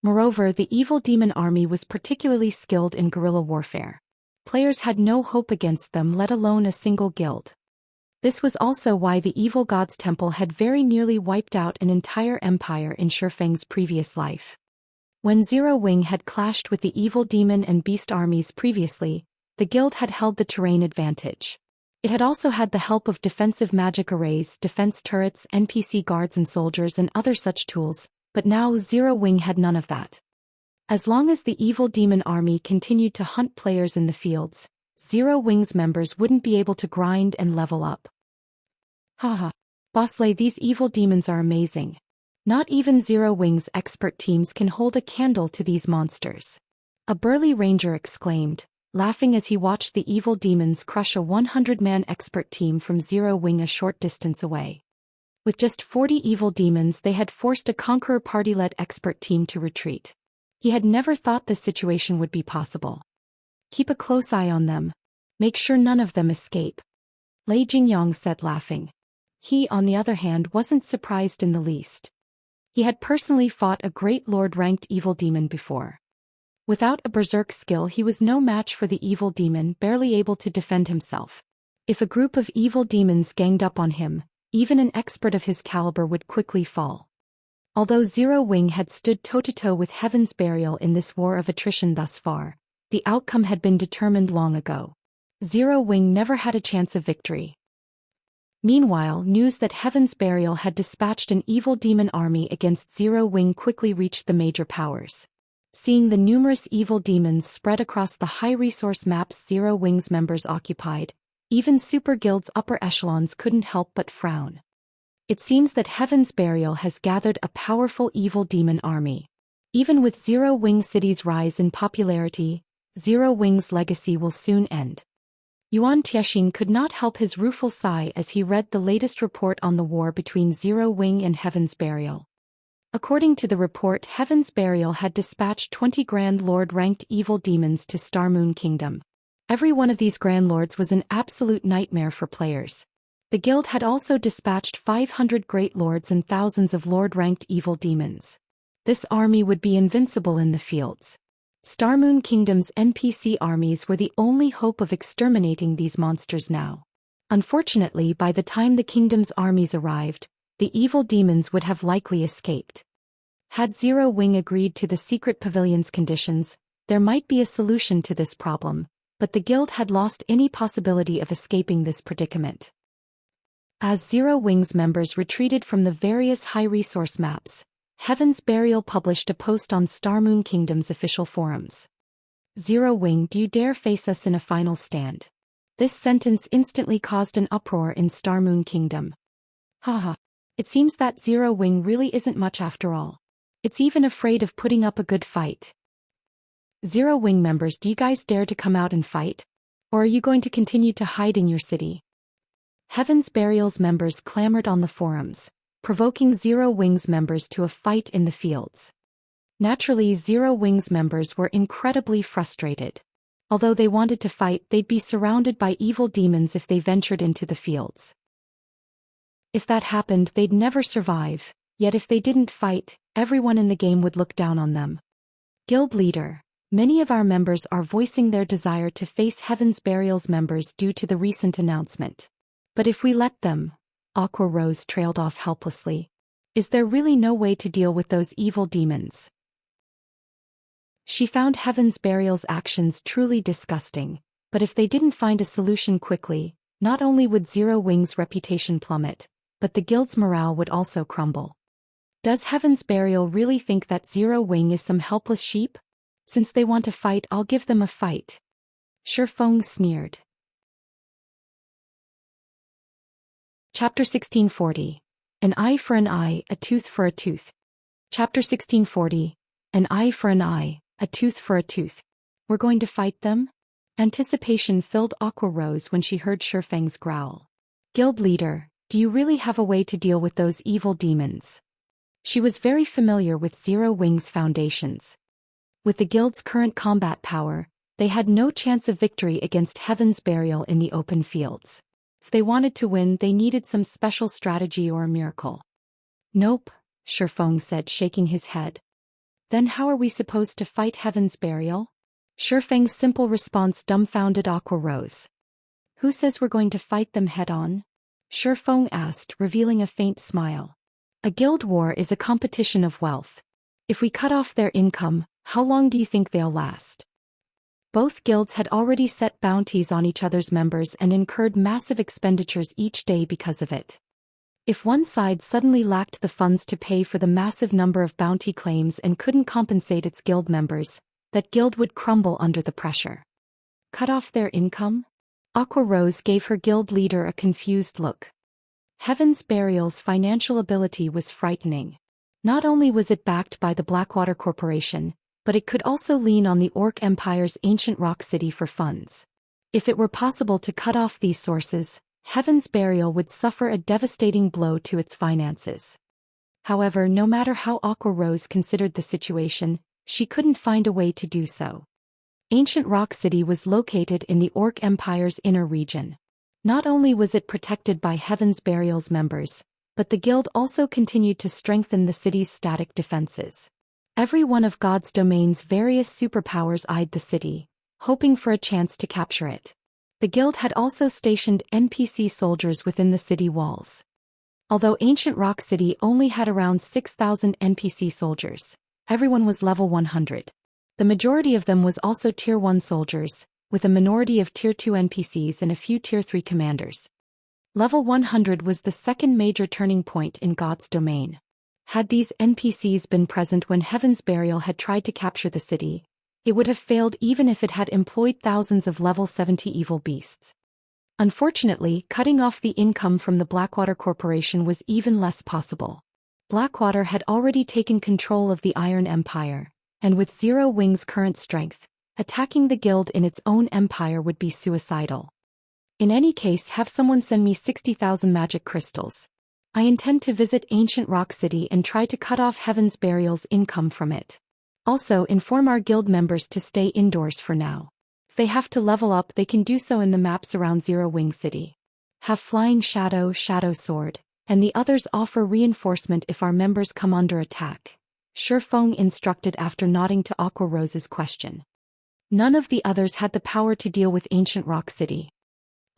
Moreover, the evil demon army was particularly skilled in guerrilla warfare. Players had no hope against them, let alone a single guild. This was also why the evil god's temple had very nearly wiped out an entire empire in Shurfeng's previous life. When Zero Wing had clashed with the evil demon and beast armies previously, the guild had held the terrain advantage. It had also had the help of defensive magic arrays, defense turrets, NPC guards and soldiers and other such tools, but now Zero Wing had none of that. As long as the evil demon army continued to hunt players in the fields, Zero Wing's members wouldn't be able to grind and level up. Haha. Bossley, these evil demons are amazing. Not even Zero Wing's expert teams can hold a candle to these monsters. A burly ranger exclaimed, laughing as he watched the evil demons crush a 100-man expert team from Zero Wing a short distance away. With just 40 evil demons, they had forced a Conqueror Party-led expert team to retreat. He had never thought this situation would be possible. Keep a close eye on them. Make sure none of them escape. Lei Jingyang said, laughing. He, on the other hand, wasn't surprised in the least. He had personally fought a great lord-ranked evil demon before. Without a berserk skill, he was no match for the evil demon, barely able to defend himself. If a group of evil demons ganged up on him, even an expert of his caliber would quickly fall. Although Zero Wing had stood toe-to-toe with Heaven's Burial in this war of attrition thus far, the outcome had been determined long ago. Zero Wing never had a chance of victory. Meanwhile, news that Heaven's Burial had dispatched an evil demon army against Zero Wing quickly reached the major powers. Seeing the numerous evil demons spread across the high-resource maps Zero Wing's members occupied, even Super Guild's upper echelons couldn't help but frown. It seems that Heaven's Burial has gathered a powerful evil demon army. Even with Zero Wing City's rise in popularity, Zero Wing's legacy will soon end. Yuan Tiexin could not help his rueful sigh as he read the latest report on the war between Zero Wing and Heaven's Burial. According to the report, Heaven's Burial had dispatched 20 Grand Lord-ranked evil demons to Starmoon Kingdom. Every one of these Grand Lords was an absolute nightmare for players. The guild had also dispatched 500 Great Lords and thousands of Lord-ranked evil demons. This army would be invincible in the fields. Starmoon Kingdom's NPC armies were the only hope of exterminating these monsters now. Unfortunately, by the time the kingdom's armies arrived, the evil demons would have likely escaped. Had Zero Wing agreed to the secret pavilion's conditions, there might be a solution to this problem, but the guild had lost any possibility of escaping this predicament. As Zero Wing's members retreated from the various high-resource maps, Heaven's Burial published a post on Starmoon Kingdom's official forums. Zero Wing, do you dare face us in a final stand? This sentence instantly caused an uproar in Starmoon Kingdom. Haha. It seems that Zero Wing really isn't much after all. It's even afraid of putting up a good fight. Zero Wing members, do you guys dare to come out and fight? Or are you going to continue to hide in your city? Heaven's Burial's members clamored on the forums, provoking Zero Wings members to a fight in the fields. Naturally, Zero Wings members were incredibly frustrated. Although they wanted to fight, they'd be surrounded by evil demons if they ventured into the fields. If that happened, they'd never survive, yet if they didn't fight, everyone in the game would look down on them. Guild leader. Many of our members are voicing their desire to face Heaven's Burial's members due to the recent announcement. But if we let them, Aqua Rose trailed off helplessly. Is there really no way to deal with those evil demons? She found Heaven's Burial's actions truly disgusting, but if they didn't find a solution quickly, not only would Zero Wing's reputation plummet, but the guild's morale would also crumble. Does Heaven's Burial really think that Zero Wing is some helpless sheep? Since they want to fight, I'll give them a fight. Shifeng sneered. Chapter 1640. An eye for an eye, a tooth for a tooth. Chapter 1640. An eye for an eye, a tooth for a tooth. We're going to fight them? Anticipation filled Aqua Rose when she heard Shifeng's growl. Guild leader, do you really have a way to deal with those evil demons? She was very familiar with Zero Wing's foundations. With the guild's current combat power, they had no chance of victory against Heaven's Burial in the open fields. If they wanted to win, they needed some special strategy or a miracle. Nope, Shifeng said, shaking his head. Then how are we supposed to fight Heaven's Burial? Shifeng's simple response dumbfounded Aqua Rose. Who says we're going to fight them head-on? Shifeng asked, revealing a faint smile. A guild war is a competition of wealth. If we cut off their income, how long do you think they'll last? Both guilds had already set bounties on each other's members and incurred massive expenditures each day because of it. If one side suddenly lacked the funds to pay for the massive number of bounty claims and couldn't compensate its guild members, that guild would crumble under the pressure. Cut off their income? Aqua Rose gave her guild leader a confused look. Heaven's Burial's financial ability was frightening. Not only was it backed by the Blackwater Corporation, but it could also lean on the Orc Empire's ancient rock city for funds. If it were possible to cut off these sources, Heaven's Burial would suffer a devastating blow to its finances. However, no matter how Aqua Rose considered the situation, she couldn't find a way to do so. Ancient Rock City was located in the Orc Empire's inner region. Not only was it protected by Heaven's Burial's members, but the guild also continued to strengthen the city's static defenses. Every one of God's domain's various superpowers eyed the city, hoping for a chance to capture it. The guild had also stationed NPC soldiers within the city walls. Although Ancient Rock City only had around 6,000 NPC soldiers, everyone was level 100. The majority of them was also Tier 1 soldiers, with a minority of Tier 2 NPCs and a few Tier 3 commanders. Level 100 was the second major turning point in God's domain. Had these NPCs been present when Heaven's Burial had tried to capture the city, it would have failed even if it had employed thousands of level 70 evil beasts. Unfortunately, cutting off the income from the Blackwater Corporation was even less possible. Blackwater had already taken control of the Iron Empire, and with Zero Wing's current strength, attacking the guild in its own empire would be suicidal. In any case, have someone send me 60,000 magic crystals. I intend to visit Ancient Rock City and try to cut off Heaven's Burial's income from it. Also, inform our guild members to stay indoors for now. If they have to level up, they can do so in the maps around Zero Wing City. Have Flying Shadow, Shadow Sword, and the others offer reinforcement if our members come under attack. Shifeng instructed after nodding to Aqua Rose's question. None of the others had the power to deal with Ancient Rock City.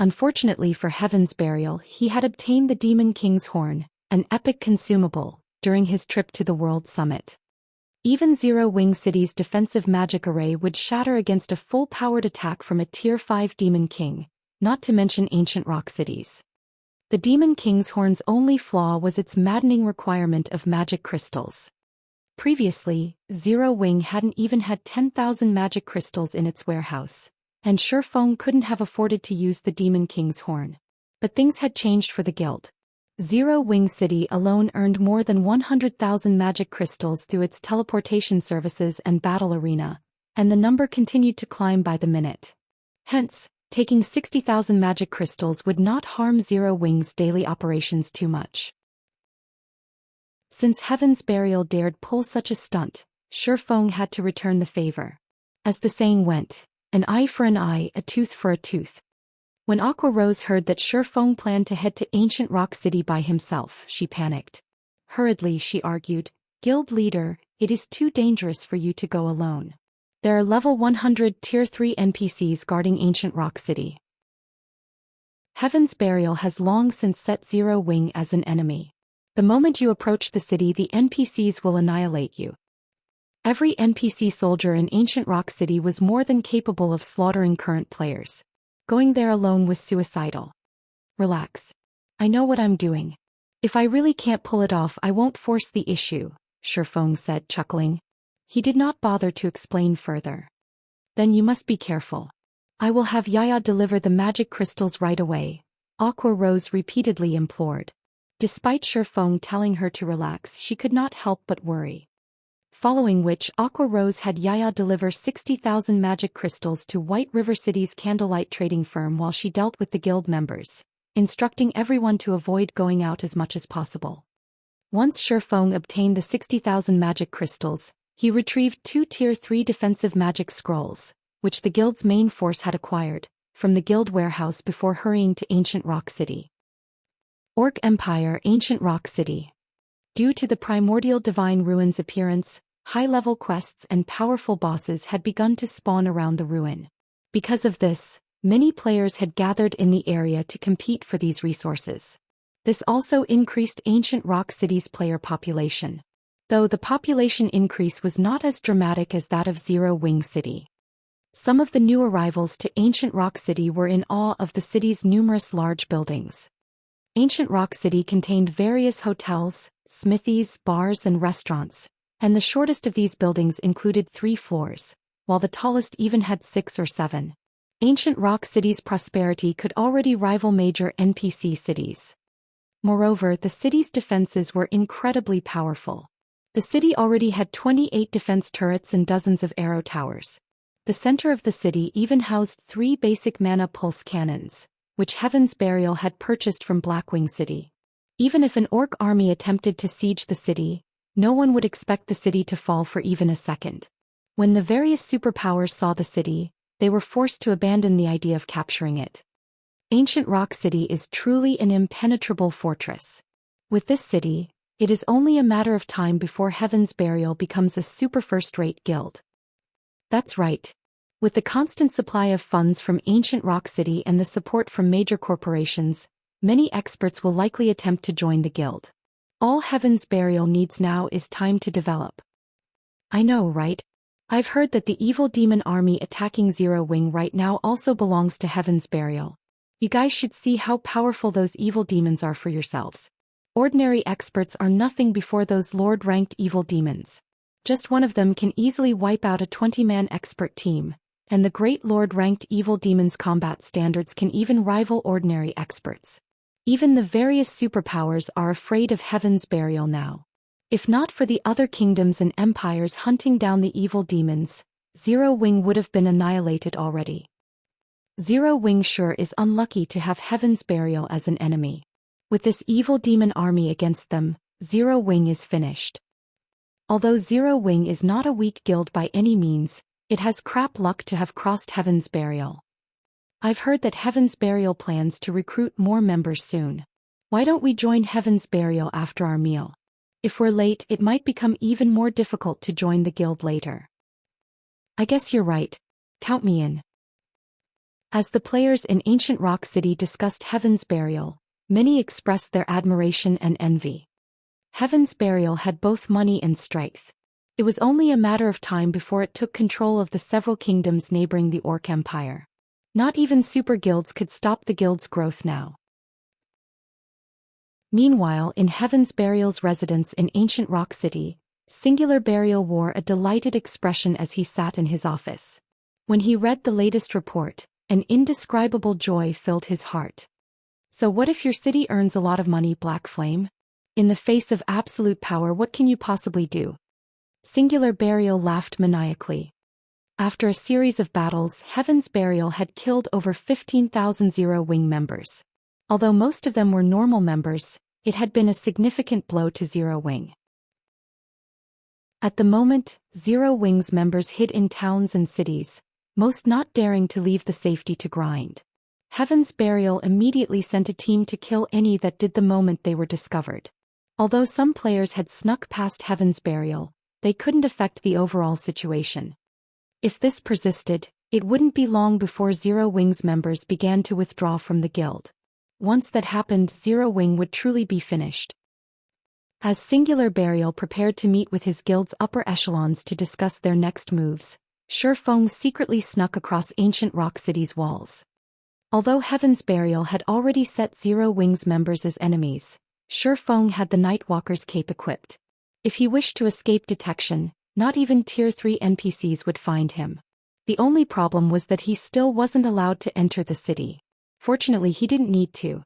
Unfortunately for Heaven's Burial, he had obtained the Demon King's Horn, an epic consumable, during his trip to the World Summit. Even Zero Wing City's defensive magic array would shatter against a full-powered attack from a Tier 5 Demon King, not to mention Ancient Rock Cities. The Demon King's Horn's only flaw was its maddening requirement of magic crystals. Previously, Zero Wing hadn't even had 10,000 magic crystals in its warehouse, and Shifeng couldn't have afforded to use the Demon King's Horn. But things had changed for the guild. Zero Wing City alone earned more than 100,000 magic crystals through its teleportation services and battle arena, and the number continued to climb by the minute. Hence, taking 60,000 magic crystals would not harm Zero Wing's daily operations too much. Since Heaven's Burial dared pull such a stunt, Shifeng had to return the favor. As the saying went, an eye for an eye, a tooth for a tooth. When Aqua Rose heard that Shifeng planned to head to Ancient Rock City by himself, she panicked. Hurriedly she argued, "Guild leader, it is too dangerous for you to go alone. There are level 100 Tier 3 NPCs guarding Ancient Rock City. Heaven's Burial has long since set Zero Wing as an enemy. The moment you approach the city, the NPCs will annihilate you." Every NPC soldier in Ancient Rock City was more than capable of slaughtering current players. Going there alone was suicidal. "Relax. I know what I'm doing. If I really can't pull it off, I won't force the issue," Shifeng said, chuckling. He did not bother to explain further. "Then you must be careful. I will have Yaya deliver the magic crystals right away," Aqua Rose repeatedly implored. Despite Shifeng telling her to relax, she could not help but worry. Following which, Aqua Rose had Yaya deliver 60,000 magic crystals to White River City's candlelight trading firm while she dealt with the guild members, instructing everyone to avoid going out as much as possible. Once Shifeng obtained the 60,000 magic crystals, he retrieved 2 Tier 3 defensive magic scrolls, which the guild's main force had acquired, from the guild warehouse before hurrying to Ancient Rock City. Orc Empire, Ancient Rock City. Due to the primordial divine ruin's appearance, high-level quests and powerful bosses had begun to spawn around the ruin. Because of this, many players had gathered in the area to compete for these resources. This also increased Ancient Rock City's player population, though the population increase was not as dramatic as that of Zero Wing City. Some of the new arrivals to Ancient Rock City were in awe of the city's numerous large buildings. Ancient Rock City contained various hotels, smithies, bars and restaurants, and the shortest of these buildings included 3 floors, while the tallest even had 6 or 7. Ancient Rock City's prosperity could already rival major NPC cities. Moreover, the city's defenses were incredibly powerful. The city already had 28 defense turrets and dozens of arrow towers. The center of the city even housed 3 basic mana pulse cannons, which Heaven's Burial had purchased from Blackwing City. Even if an orc army attempted to siege the city, no one would expect the city to fall for even a second. When the various superpowers saw the city, they were forced to abandon the idea of capturing it. Ancient Rock City is truly an impenetrable fortress. With this city, it is only a matter of time before Heaven's Burial becomes a super first-rate guild. That's right. With the constant supply of funds from Ancient Rock City and the support from major corporations, many experts will likely attempt to join the guild. All Heaven's Burial needs now is time to develop. I know, right? I've heard that the evil demon army attacking Zero Wing right now also belongs to Heaven's Burial. You guys should see how powerful those evil demons are for yourselves. Ordinary experts are nothing before those Lord-ranked evil demons. Just one of them can easily wipe out a 20-man expert team, and the great Lord-ranked evil demons' combat standards can even rival ordinary experts. Even the various superpowers are afraid of Heaven's Burial now. If not for the other kingdoms and empires hunting down the evil demons, Zero Wing would have been annihilated already. Zero Wing sure is unlucky to have Heaven's Burial as an enemy. With this evil demon army against them, Zero Wing is finished. Although Zero Wing is not a weak guild by any means, it has crap luck to have crossed Heaven's Burial. I've heard that Heaven's Burial plans to recruit more members soon. Why don't we join Heaven's Burial after our meal? If we're late, it might become even more difficult to join the guild later. I guess you're right. Count me in. As the players in Ancient Rock City discussed Heaven's Burial, many expressed their admiration and envy. Heaven's Burial had both money and strength. It was only a matter of time before it took control of the several kingdoms neighboring the Orc Empire. Not even super guilds could stop the guild's growth now. Meanwhile, in Heaven's Burial's residence in Ancient Rock City, Singular Burial wore a delighted expression as he sat in his office. When he read the latest report, an indescribable joy filled his heart. So what if your city earns a lot of money, Black Flame? In the face of absolute power, what can you possibly do? Singular Burial laughed maniacally. After a series of battles, Heaven's Burial had killed over 15,000 Zero Wing members. Although most of them were normal members, it had been a significant blow to Zero Wing. At the moment, Zero Wings members hid in towns and cities, most not daring to leave the safety to grind. Heaven's Burial immediately sent a team to kill any that did the moment they were discovered. Although some players had snuck past Heaven's Burial, they couldn't affect the overall situation. If this persisted, it wouldn't be long before Zero Wings members began to withdraw from the guild. Once that happened, Zero Wing would truly be finished. As Singular Burial prepared to meet with his guild's upper echelons to discuss their next moves, Shifeng secretly snuck across Ancient Rock City's walls. Although Heaven's Burial had already set Zero Wings members as enemies, Shifeng had the Nightwalker's cape equipped. If he wished to escape detection, not even Tier 3 NPCs would find him. The only problem was that he still wasn't allowed to enter the city. Fortunately, he didn't need to.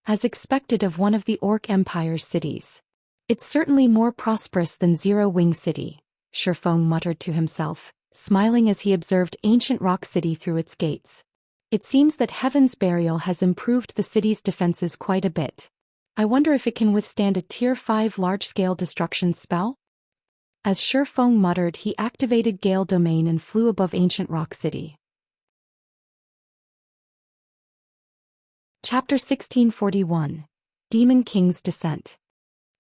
As expected of one of the Orc Empire's cities. It's certainly more prosperous than Zero Wing City, Shifeng muttered to himself, smiling as he observed Ancient Rock City through its gates. It seems that Heaven's Burial has improved the city's defenses quite a bit. I wonder if it can withstand a Tier 5 large-scale destruction spell? As Shifeng muttered, he activated Gale Domain and flew above Ancient Rock City. Chapter 1641, Demon King's Descent.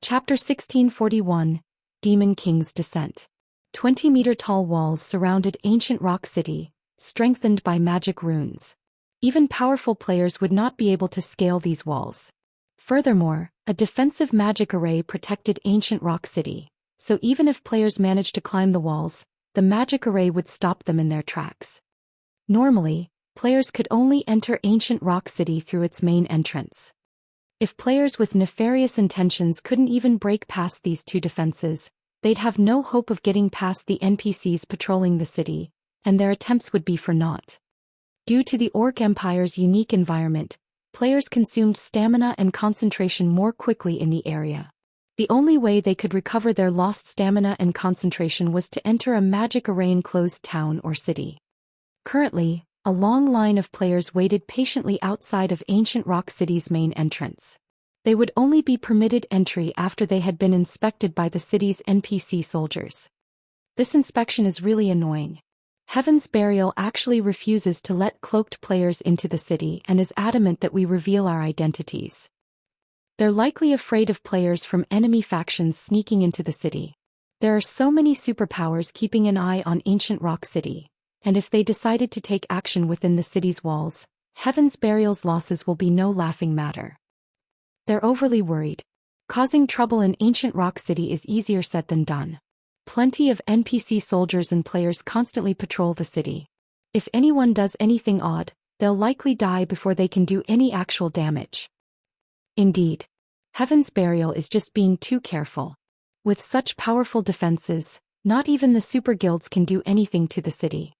Chapter 1641, Demon King's Descent. 20-meter-tall walls surrounded Ancient Rock City, strengthened by magic runes. Even powerful players would not be able to scale these walls. Furthermore, a defensive magic array protected Ancient Rock City, so even if players managed to climb the walls, the magic array would stop them in their tracks. Normally, players could only enter Ancient Rock City through its main entrance. If players with nefarious intentions couldn't even break past these two defenses, they'd have no hope of getting past the NPCs patrolling the city, and their attempts would be for naught. Due to the Orc Empire's unique environment, players consumed stamina and concentration more quickly in the area. The only way they could recover their lost stamina and concentration was to enter a magic array-enclosed town or city. Currently, a long line of players waited patiently outside of Ancient Rock City's main entrance. They would only be permitted entry after they had been inspected by the city's NPC soldiers. This inspection is really annoying. Heaven's Burial actually refuses to let cloaked players into the city and is adamant that we reveal our identities. They're likely afraid of players from enemy factions sneaking into the city. There are so many superpowers keeping an eye on Ancient Rock City, and if they decided to take action within the city's walls, Heaven's Burial's losses will be no laughing matter. They're overly worried. Causing trouble in Ancient Rock City is easier said than done. Plenty of NPC soldiers and players constantly patrol the city. If anyone does anything odd, they'll likely die before they can do any actual damage. Indeed, Heaven's Burial is just being too careful. With such powerful defenses, not even the super guilds can do anything to the city.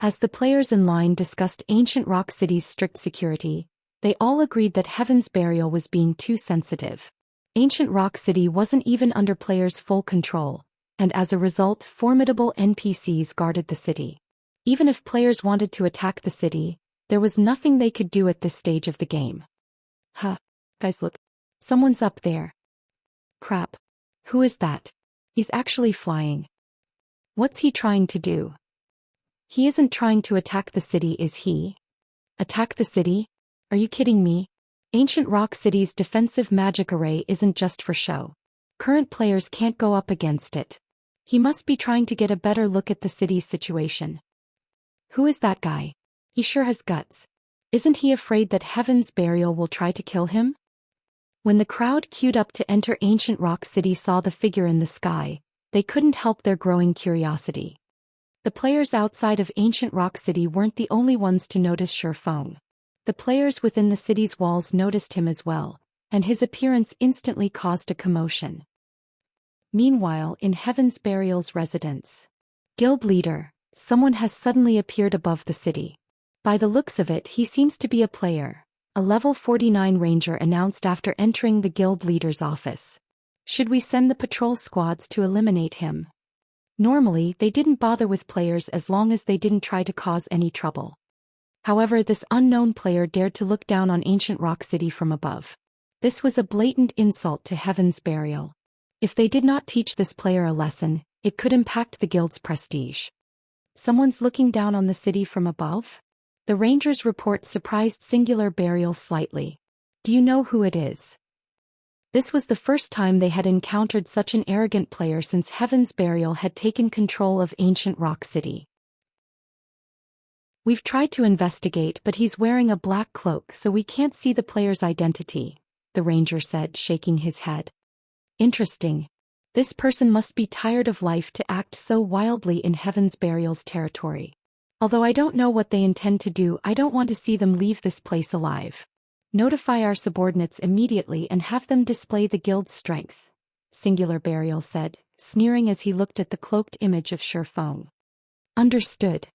As the players in line discussed Ancient Rock City's strict security, they all agreed that Heaven's Burial was being too sensitive. Ancient Rock City wasn't even under players' full control, and as a result, formidable NPCs guarded the city. Even if players wanted to attack the city, there was nothing they could do at this stage of the game. Huh. Guys, look. Someone's up there. Crap. Who is that? He's actually flying. What's he trying to do? He isn't trying to attack the city, is he? Attack the city? Are you kidding me? Ancient Rock City's defensive magic array isn't just for show. Current players can't go up against it. He must be trying to get a better look at the city's situation. Who is that guy? He sure has guts. Isn't he afraid that Heaven's Burial will try to kill him? When the crowd queued up to enter Ancient Rock City saw the figure in the sky, they couldn't help their growing curiosity. The players outside of Ancient Rock City weren't the only ones to notice Shifeng. The players within the city's walls noticed him as well, and his appearance instantly caused a commotion. Meanwhile, in Heaven's Burial's residence, guild leader, someone has suddenly appeared above the city. By the looks of it, he seems to be a player. A level 49 ranger announced after entering the guild leader's office. Should we send the patrol squads to eliminate him? Normally, they didn't bother with players as long as they didn't try to cause any trouble. However, this unknown player dared to look down on Ancient Rock City from above. This was a blatant insult to Heaven's Burial. If they did not teach this player a lesson, it could impact the guild's prestige. Someone's looking down on the city from above? The ranger's report surprised Singular Burial slightly. Do you know who it is? This was the first time they had encountered such an arrogant player since Heaven's Burial had taken control of ancient Rock City. We've tried to investigate, but he's wearing a black cloak, so we can't see the player's identity, the ranger said, shaking his head. Interesting. This person must be tired of life to act so wildly in Heaven's Burial's territory. Although I don't know what they intend to do, I don't want to see them leave this place alive. Notify our subordinates immediately and have them display the guild's strength, Singular Burial said, sneering as he looked at the cloaked image of Shifeng. Understood.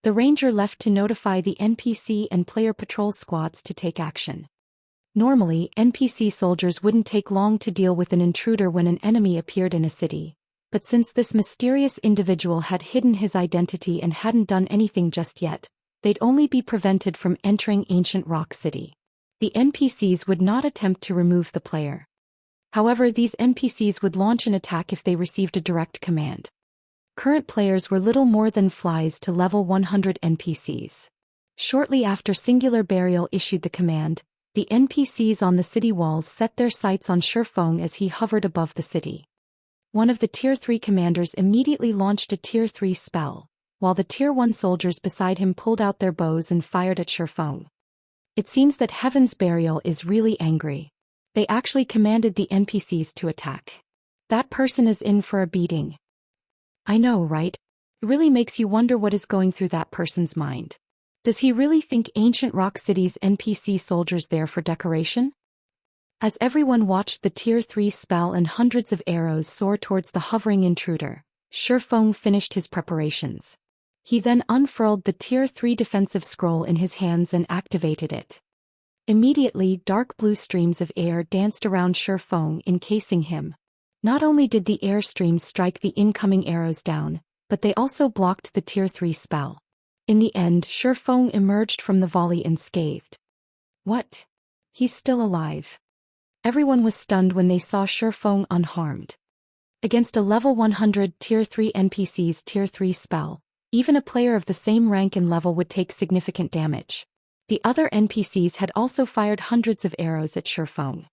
The ranger left to notify the NPC and player patrol squads to take action. Normally, NPC soldiers wouldn't take long to deal with an intruder when an enemy appeared in a city, but since this mysterious individual had hidden his identity and hadn't done anything just yet, they'd only be prevented from entering ancient Rock City. The NPCs would not attempt to remove the player. However, these NPCs would launch an attack if they received a direct command. Current players were little more than flies to level 100 NPCs. Shortly after Singular Burial issued the command, the NPCs on the city walls set their sights on Shifeng as he hovered above the city. One of the Tier 3 commanders immediately launched a Tier 3 spell, while the Tier 1 soldiers beside him pulled out their bows and fired at Shifeng. It seems that Heaven's Burial is really angry. They actually commanded the NPCs to attack. That person is in for a beating. I know, right? It really makes you wonder what is going through that person's mind. Does he really think ancient Rock City's NPC soldiers there for decoration? As everyone watched the Tier 3 spell and hundreds of arrows soar towards the hovering intruder, Shifeng finished his preparations. He then unfurled the Tier 3 defensive scroll in his hands and activated it. Immediately, dark blue streams of air danced around Shifeng, encasing him. Not only did the air streams strike the incoming arrows down, but they also blocked the Tier 3 spell. In the end, Shifeng emerged from the volley unscathed. What? He's still alive. Everyone was stunned when they saw Shifeng unharmed. Against a level 100 Tier 3 NPC's Tier 3 spell, even a player of the same rank and level would take significant damage. The other NPCs had also fired hundreds of arrows at Shifeng.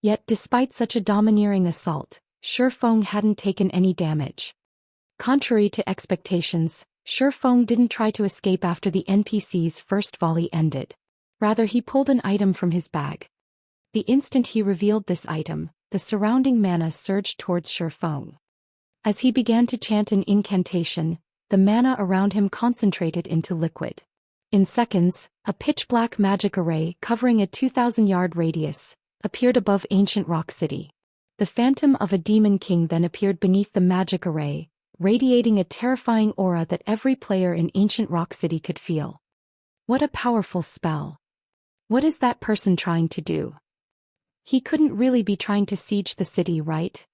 Yet despite such a domineering assault, Shifeng hadn't taken any damage. Contrary to expectations, Shifeng didn't try to escape after the NPC's first volley ended. Rather, he pulled an item from his bag. The instant he revealed this item, the surrounding mana surged towards Shifeng. As he began to chant an incantation, the mana around him concentrated into liquid. In seconds, a pitch-black magic array covering a 2,000-yard radius appeared above ancient Rock City. The phantom of a demon king then appeared beneath the magic array, radiating a terrifying aura that every player in ancient Rock City could feel. What a powerful spell. What is that person trying to do? He couldn't really be trying to siege the city, right?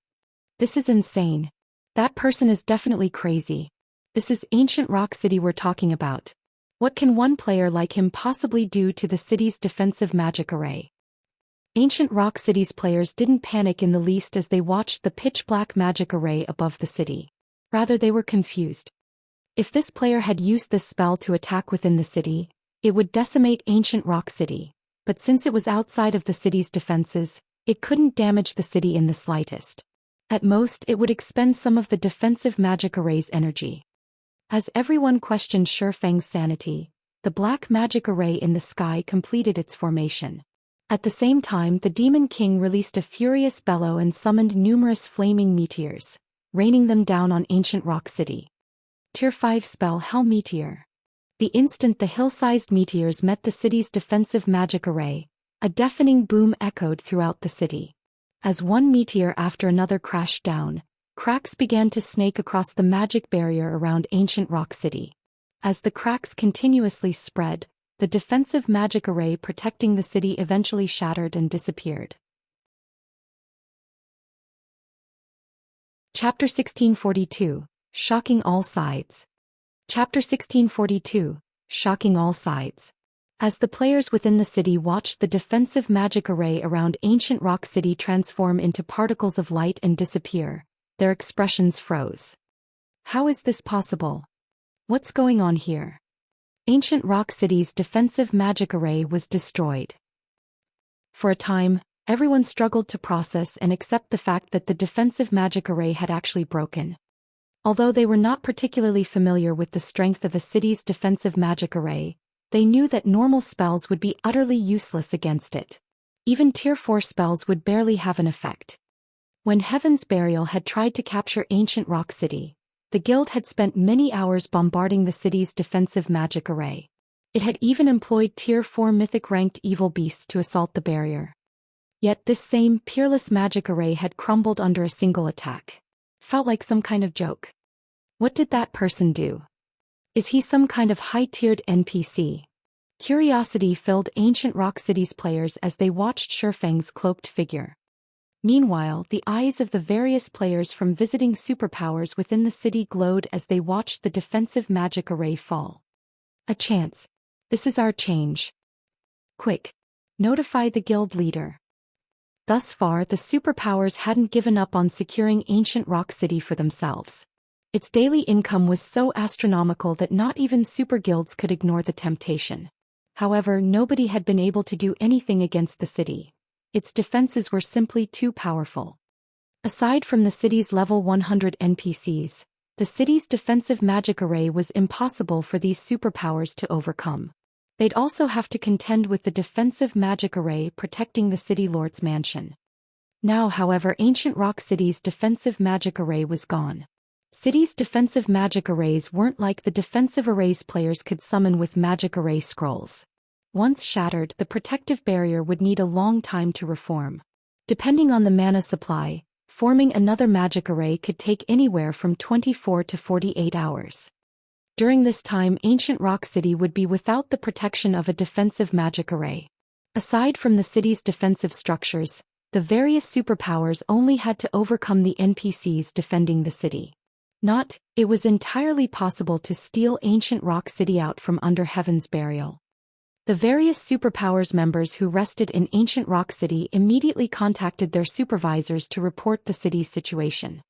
This is insane. That person is definitely crazy. This is ancient Rock City we're talking about. What can one player like him possibly do to the city's defensive magic array? Ancient Rock City's players didn't panic in the least as they watched the pitch-black magic array above the city. Rather, they were confused. If this player had used this spell to attack within the city, it would decimate ancient Rock City, but since it was outside of the city's defenses, it couldn't damage the city in the slightest. At most, it would expend some of the defensive magic array's energy. As everyone questioned Shifeng's sanity, the black magic array in the sky completed its formation. At the same time, the Demon King released a furious bellow and summoned numerous flaming meteors, raining them down on ancient Rock City. Tier 5 spell Hell Meteor. The instant the hill-sized meteors met the city's defensive magic array, a deafening boom echoed throughout the city. As one meteor after another crashed down, cracks began to snake across the magic barrier around ancient Rock City. As the cracks continuously spread, the defensive magic array protecting the city eventually shattered and disappeared. Chapter 1642, Shocking All Sides. Chapter 1642, Shocking All Sides. As the players within the city watched the defensive magic array around ancient rock city transform into particles of light and disappear, their expressions froze. How is this possible? What's going on here? Ancient rock city's defensive magic array was destroyed. For a time, everyone struggled to process and accept the fact that the defensive magic array had actually broken. Although they were not particularly familiar with the strength of a city's defensive magic array, they knew that normal spells would be utterly useless against it. Even Tier 4 spells would barely have an effect. When Heaven's Burial had tried to capture ancient rock city, the guild had spent many hours bombarding the city's defensive magic array. It had even employed Tier 4 mythic-ranked evil beasts to assault the barrier. Yet this same peerless magic array had crumbled under a single attack. Felt like some kind of joke. What did that person do? Is he some kind of high-tiered NPC? Curiosity filled Ancient Rock City's players as they watched Shifeng's cloaked figure. Meanwhile, the eyes of the various players from visiting superpowers within the city glowed as they watched the defensive magic array fall. A chance. This is our change. Quick. Notify the guild leader. Thus far, the superpowers hadn't given up on securing Ancient Rock City for themselves. Its daily income was so astronomical that not even super guilds could ignore the temptation. However, nobody had been able to do anything against the city. Its defenses were simply too powerful. Aside from the city's level 100 NPCs, the city's defensive magic array was impossible for these superpowers to overcome. They'd also have to contend with the defensive magic array protecting the city lord's mansion. Now, however, Ancient Rock City's defensive magic array was gone. City's defensive magic arrays weren't like the defensive arrays players could summon with magic array scrolls. Once shattered, the protective barrier would need a long time to reform. Depending on the mana supply, forming another magic array could take anywhere from 24 to 48 hours. During this time, Ancient Rock City would be without the protection of a defensive magic array. Aside from the city's defensive structures, the various superpowers only had to overcome the NPCs defending the city. It was entirely possible to steal Ancient Rock City out from under Heaven's Burial. The various superpowers members who rested in Ancient Rock City immediately contacted their supervisors to report the city's situation.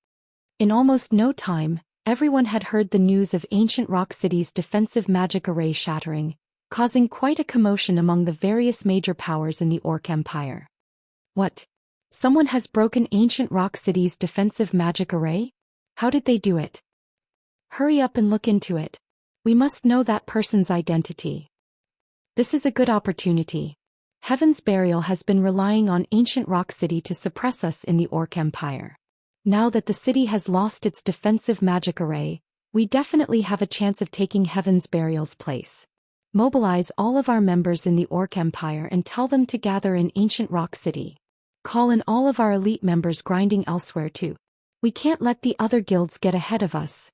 In almost no time, everyone had heard the news of Ancient Rock City's defensive magic array shattering, causing quite a commotion among the various major powers in the Orc Empire. What? Someone has broken Ancient Rock City's defensive magic array? How did they do it? Hurry up and look into it. We must know that person's identity. This is a good opportunity. Heaven's Burial has been relying on Ancient Rock City to suppress us in the Orc Empire. Now that the city has lost its defensive magic array, we definitely have a chance of taking Heaven's Burial's place. Mobilize all of our members in the Orc Empire and tell them to gather in Ancient Rock City. Call in all of our elite members grinding elsewhere too. We can't let the other guilds get ahead of us.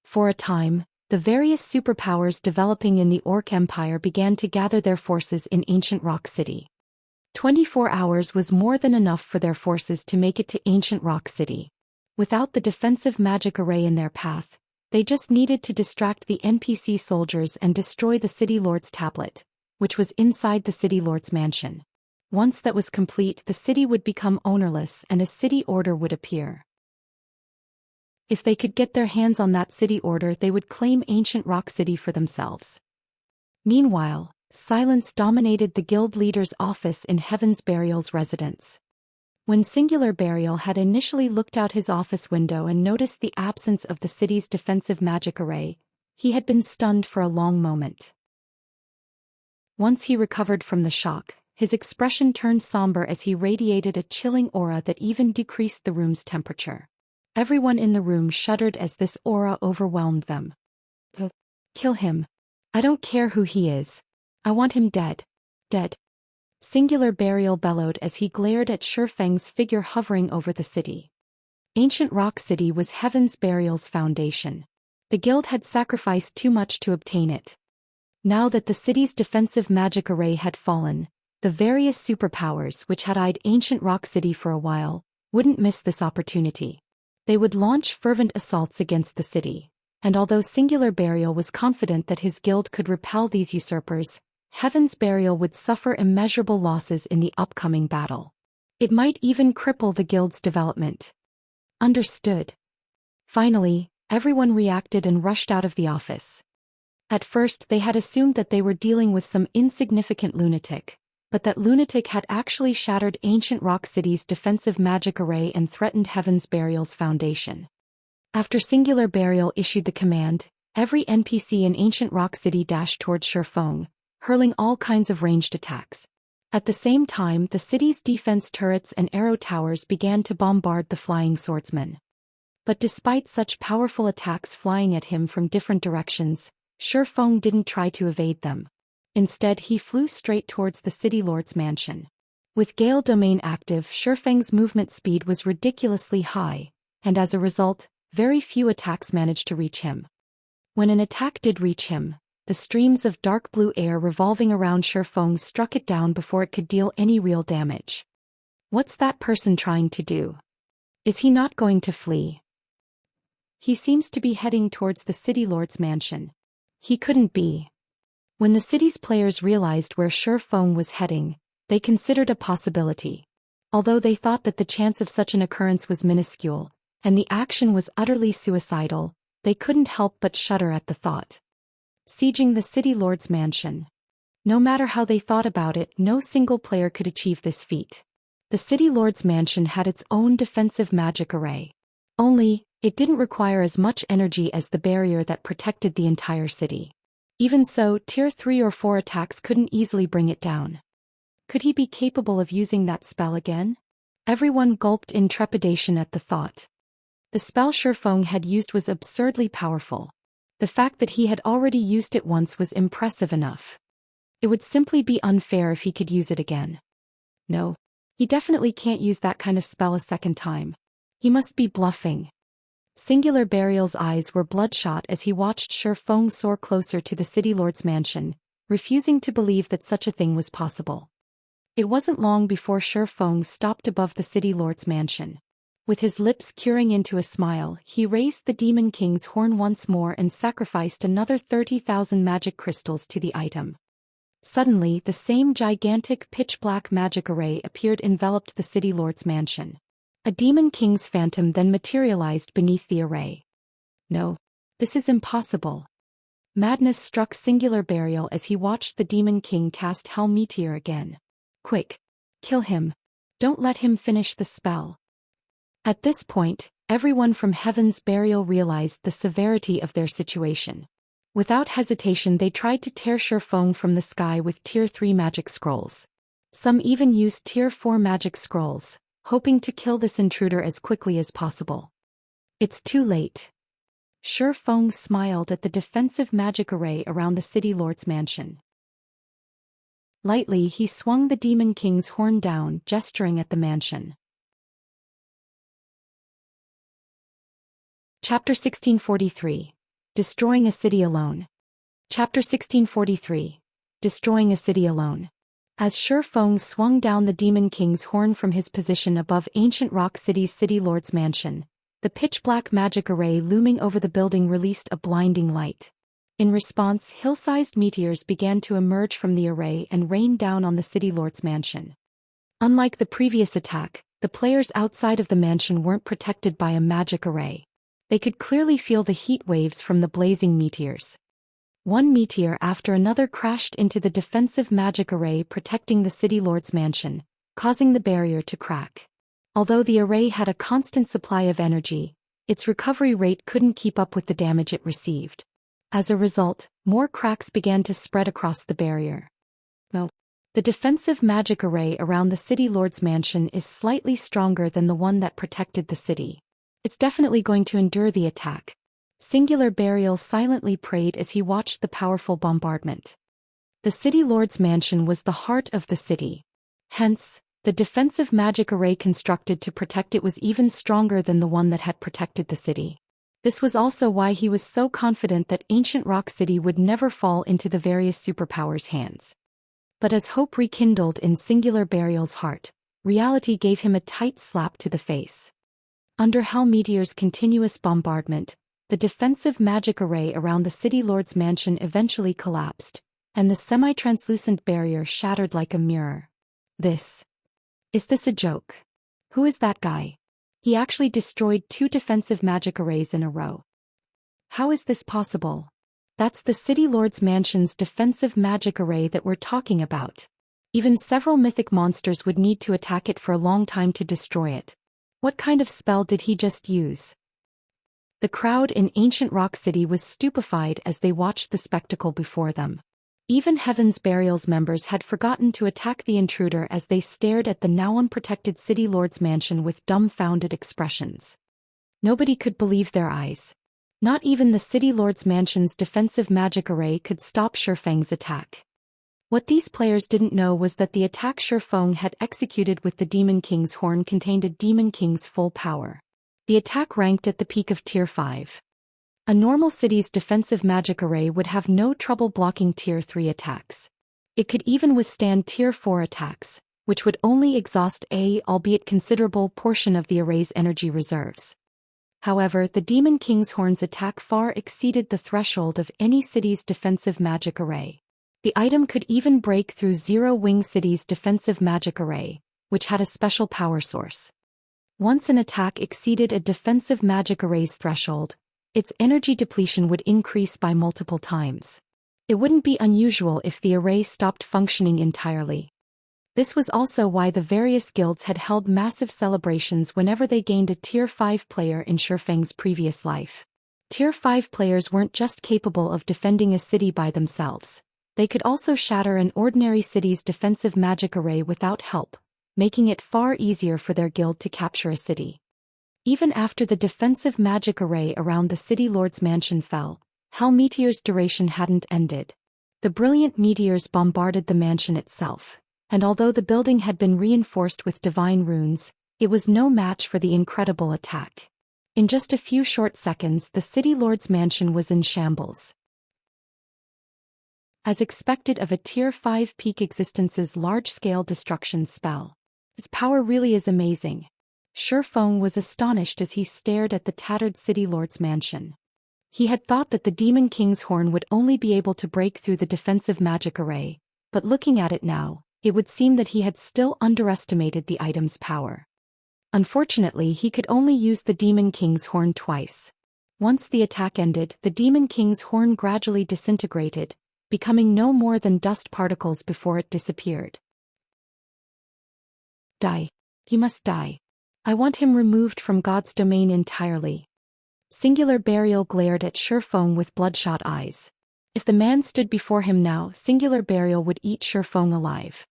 For a time, the various superpowers developing in the Orc Empire began to gather their forces in Ancient Rock City. 24 hours was more than enough for their forces to make it to Ancient Rock City. Without the defensive magic array in their path, they just needed to distract the NPC soldiers and destroy the City Lord's tablet, which was inside the City Lord's mansion. Once that was complete, the city would become ownerless and a city order would appear. If they could get their hands on that city order, they would claim Ancient Rock City for themselves. Meanwhile, silence dominated the guild leader's office in Heaven's Burial's residence. When Singular Burial had initially looked out his office window and noticed the absence of the city's defensive magic array, he had been stunned for a long moment. Once he recovered from the shock, his expression turned somber as he radiated a chilling aura that even decreased the room's temperature. Everyone in the room shuddered as this aura overwhelmed them. Kill him. I don't care who he is. I want him dead. Dead. Singular Burial bellowed as he glared at Shifeng's figure hovering over the city. Ancient Rock City was Heaven's Burial's foundation. The guild had sacrificed too much to obtain it. Now that the city's defensive magic array had fallen, the various superpowers which had eyed Ancient Rock City for a while wouldn't miss this opportunity. They would launch fervent assaults against the city, and although Singular Burial was confident that his guild could repel these usurpers, Heaven's Burial would suffer immeasurable losses in the upcoming battle. It might even cripple the guild's development. Understood. Finally, everyone reacted and rushed out of the office. At first they had assumed that they were dealing with some insignificant lunatic, but that lunatic had actually shattered Ancient Rock City's defensive magic array and threatened Heaven's Burial's foundation. After Singular Burial issued the command, every NPC in Ancient Rock City dashed towards Shifeng, hurling all kinds of ranged attacks. At the same time, the city's defense turrets and arrow towers began to bombard the flying swordsmen. But despite such powerful attacks flying at him from different directions, Shifeng didn't try to evade them. Instead, he flew straight towards the city lord's mansion. With Gale Domain active, Shifeng's movement speed was ridiculously high, and as a result, very few attacks managed to reach him. When an attack did reach him, the streams of dark blue air revolving around Shifeng struck it down before it could deal any real damage. What's that person trying to do? Is he not going to flee? He seems to be heading towards the city lord's mansion. He couldn't be. When the city's players realized where Shifeng was heading, they considered a possibility. Although they thought that the chance of such an occurrence was minuscule, and the action was utterly suicidal, they couldn't help but shudder at the thought. Sieging the city lord's mansion. No matter how they thought about it, no single player could achieve this feat. The city lord's mansion had its own defensive magic array. Only, it didn't require as much energy as the barrier that protected the entire city. Even so, tier 3 or 4 attacks couldn't easily bring it down. Could he be capable of using that spell again? Everyone gulped in trepidation at the thought. The spell Shifeng had used was absurdly powerful. The fact that he had already used it once was impressive enough. It would simply be unfair if he could use it again. No. He definitely can't use that kind of spell a second time. He must be bluffing. Singular Burial's eyes were bloodshot as he watched Shifeng soar closer to the city lord's mansion, refusing to believe that such a thing was possible. It wasn't long before Shifeng stopped above the city lord's mansion. With his lips curing into a smile, he raised the Demon King's horn once more and sacrificed another 30,000 magic crystals to the item. Suddenly, the same gigantic pitch-black magic array appeared enveloped the city lord's mansion. A Demon King's phantom then materialized beneath the array. No. This is impossible. Madness struck Singular Burial as he watched the Demon King cast Hell Meteor again. Quick! Kill him. Don't let him finish the spell. At this point, everyone from Heaven's Burial realized the severity of their situation. Without hesitation they tried to tear Shifeng from the sky with tier 3 magic scrolls. Some even used tier 4 magic scrolls, hoping to kill this intruder as quickly as possible. It's too late. Shifeng smiled at the defensive magic array around the city lord's mansion. Lightly he swung the Demon King's horn down, gesturing at the mansion. Chapter 1643. Destroying a City Alone. Chapter 1643. Destroying a City Alone. As Shifeng swung down the Demon King's horn from his position above Ancient Rock City's city lord's mansion, the pitch-black magic array looming over the building released a blinding light. In response, hill-sized meteors began to emerge from the array and rain down on the city lord's mansion. Unlike the previous attack, the players outside of the mansion weren't protected by a magic array. They could clearly feel the heat waves from the blazing meteors. One meteor after another crashed into the defensive magic array protecting the city lord's mansion, causing the barrier to crack. Although the array had a constant supply of energy, its recovery rate couldn't keep up with the damage it received. As a result, more cracks began to spread across the barrier. No. The defensive magic array around the city lord's mansion is slightly stronger than the one that protected the city. It's definitely going to endure the attack. Singular Burial silently prayed as he watched the powerful bombardment. The city lord's mansion was the heart of the city. Hence, the defensive magic array constructed to protect it was even stronger than the one that had protected the city. This was also why he was so confident that Ancient Rock City would never fall into the various superpowers' hands. But as hope rekindled in Singular Burial's heart, reality gave him a tight slap to the face. Under Hell Meteor's continuous bombardment, the defensive magic array around the city lord's mansion eventually collapsed, and the semi-translucent barrier shattered like a mirror. Is this a joke? Who is that guy? He actually destroyed 2 defensive magic arrays in a row. How is this possible? That's the City Lord's Mansion's defensive magic array that we're talking about. Even several mythic monsters would need to attack it for a long time to destroy it. What kind of spell did he just use? The crowd in Ancient Rock City was stupefied as they watched the spectacle before them. Even Heaven's Burial's members had forgotten to attack the intruder as they stared at the now unprotected City Lord's Mansion with dumbfounded expressions. Nobody could believe their eyes. Not even the City Lord's Mansion's defensive magic array could stop Shifeng's attack. What these players didn't know was that the attack Shifeng had executed with the Demon King's horn contained a Demon King's full power. The attack ranked at the peak of Tier 5. A normal city's defensive magic array would have no trouble blocking Tier 3 attacks. It could even withstand Tier 4 attacks, which would only exhaust albeit considerable portion of the array's energy reserves. However, the Demon King's horn's attack far exceeded the threshold of any city's defensive magic array. The item could even break through Zero Wing City's defensive magic array, which had a special power source. Once an attack exceeded a defensive magic array's threshold, its energy depletion would increase by multiple times. It wouldn't be unusual if the array stopped functioning entirely. This was also why the various guilds had held massive celebrations whenever they gained a Tier 5 player in Shifeng's previous life. Tier 5 players weren't just capable of defending a city by themselves. They could also shatter an ordinary city's defensive magic array without help, making it far easier for their guild to capture a city. Even after the defensive magic array around the City Lord's Mansion fell, Hell Meteor's duration hadn't ended. The brilliant meteors bombarded the mansion itself, and although the building had been reinforced with divine runes, it was no match for the incredible attack. In just a few short seconds, the City Lord's Mansion was in shambles. As expected of a Tier 5 peak existence's large-scale destruction spell, his power really is amazing. Shifeng was astonished as he stared at the tattered City Lord's Mansion. He had thought that the Demon King's horn would only be able to break through the defensive magic array, but looking at it now, it would seem that he had still underestimated the item's power. Unfortunately, he could only use the Demon King's horn twice. Once the attack ended, the Demon King's horn gradually disintegrated, becoming no more than dust particles before it disappeared. Die. He must die. I want him removed from God's domain entirely. Singular Burial glared at Shifeng with bloodshot eyes. If the man stood before him now, Singular Burial would eat Shifeng alive.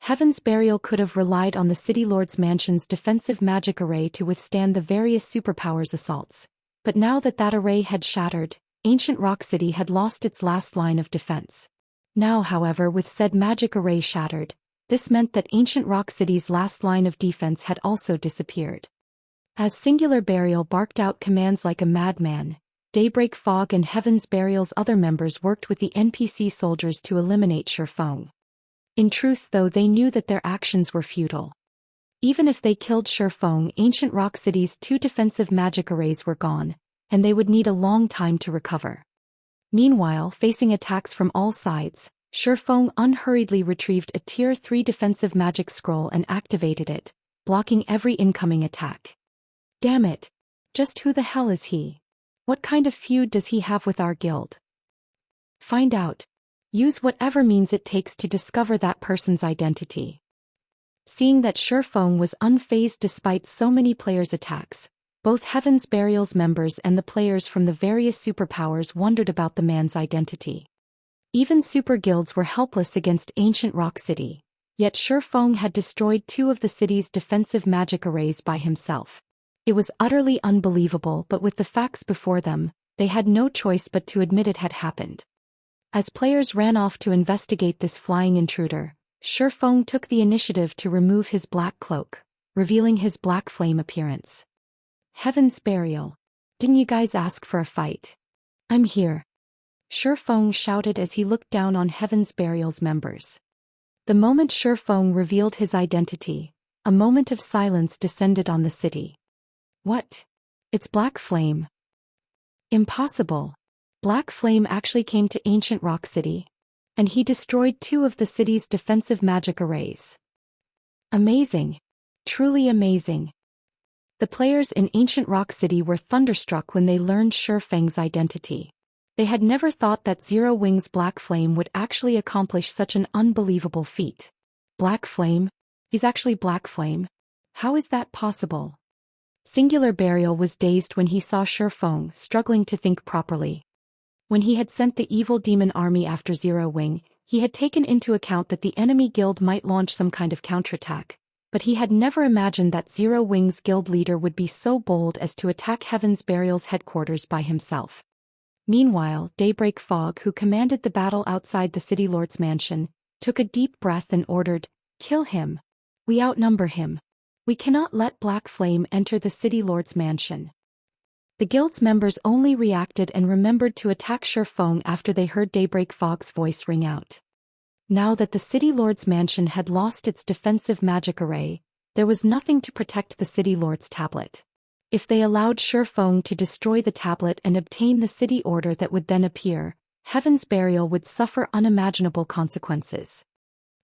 Heaven's Burial could have relied on the City Lord's Mansion's defensive magic array to withstand the various superpowers' assaults. But now that that array had shattered, Ancient Rock City had lost its last line of defense. Now, however, with said magic array shattered, this meant that Ancient Rock City's last line of defense had also disappeared. As Singular Burial barked out commands like a madman, Daybreak Fog and Heaven's Burial's other members worked with the NPC soldiers to eliminate Shifeng. In truth, though, they knew that their actions were futile. Even if they killed Shifeng, Ancient Rock City's 2 defensive magic arrays were gone, and they would need a long time to recover. Meanwhile, facing attacks from all sides, Shifeng unhurriedly retrieved a Tier 3 defensive magic scroll and activated it, blocking every incoming attack. Damn it! Just who the hell is he? What kind of feud does he have with our guild? Find out. Use whatever means it takes to discover that person's identity. Seeing that Shifeng was unfazed despite so many players' attacks, both Heaven's Burial's members and the players from the various superpowers wondered about the man's identity. Even super guilds were helpless against Ancient Rock City, yet Shifeng had destroyed 2 of the city's defensive magic arrays by himself. It was utterly unbelievable, but with the facts before them, they had no choice but to admit it had happened. As players ran off to investigate this flying intruder, Shifeng took the initiative to remove his black cloak, revealing his black flame appearance. Heaven's Burial. Didn't you guys ask for a fight? I'm here. Shifeng shouted as he looked down on Heaven's Burial's members. The moment Shifeng revealed his identity, a moment of silence descended on the city. What? It's Black Flame. Impossible. Black Flame actually came to Ancient Rock City. And he destroyed 2 of the city's defensive magic arrays. Amazing. Truly amazing. The players in Ancient Rock City were thunderstruck when they learned Shi Feng's identity. They had never thought that Zero Wing's Black Flame would actually accomplish such an unbelievable feat. Black Flame? He's actually Black Flame? How is that possible? Singular Burial was dazed when he saw Shi Feng struggling to think properly. When he had sent the evil demon army after Zero Wing, he had taken into account that the enemy guild might launch some kind of counterattack, but he had never imagined that Zero Wing's guild leader would be so bold as to attack Heaven's Burial's headquarters by himself. Meanwhile, Daybreak Fog, who commanded the battle outside the City Lord's mansion, took a deep breath and ordered, "Kill him. We outnumber him. We cannot let Black Flame enter the City Lord's mansion." The guild's members only reacted and remembered to attack Shi Feng after they heard Daybreak Fog's voice ring out. Now that the City Lord's mansion had lost its defensive magic array, there was nothing to protect the City Lord's tablet. If they allowed Shi Feng to destroy the tablet and obtain the city order that would then appear, Heaven's Burial would suffer unimaginable consequences.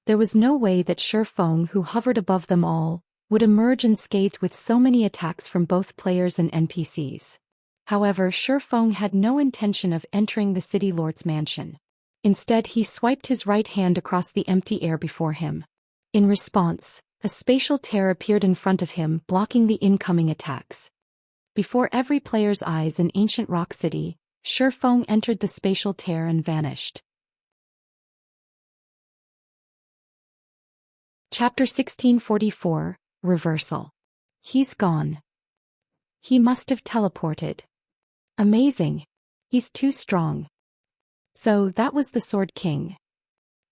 There was no way that Shi Feng, who hovered above them all, would emerge unscathed with so many attacks from both players and NPCs. However, Shi Feng had no intention of entering the City Lord's mansion. Instead, he swiped his right hand across the empty air before him. In response, a spatial tear appeared in front of him, blocking the incoming attacks. Before every player's eyes in Ancient Rock City, Shi Feng entered the spatial tear and vanished. Chapter 1644, Reversal. He's gone. He must have teleported. Amazing. He's too strong. So that was the Sword King.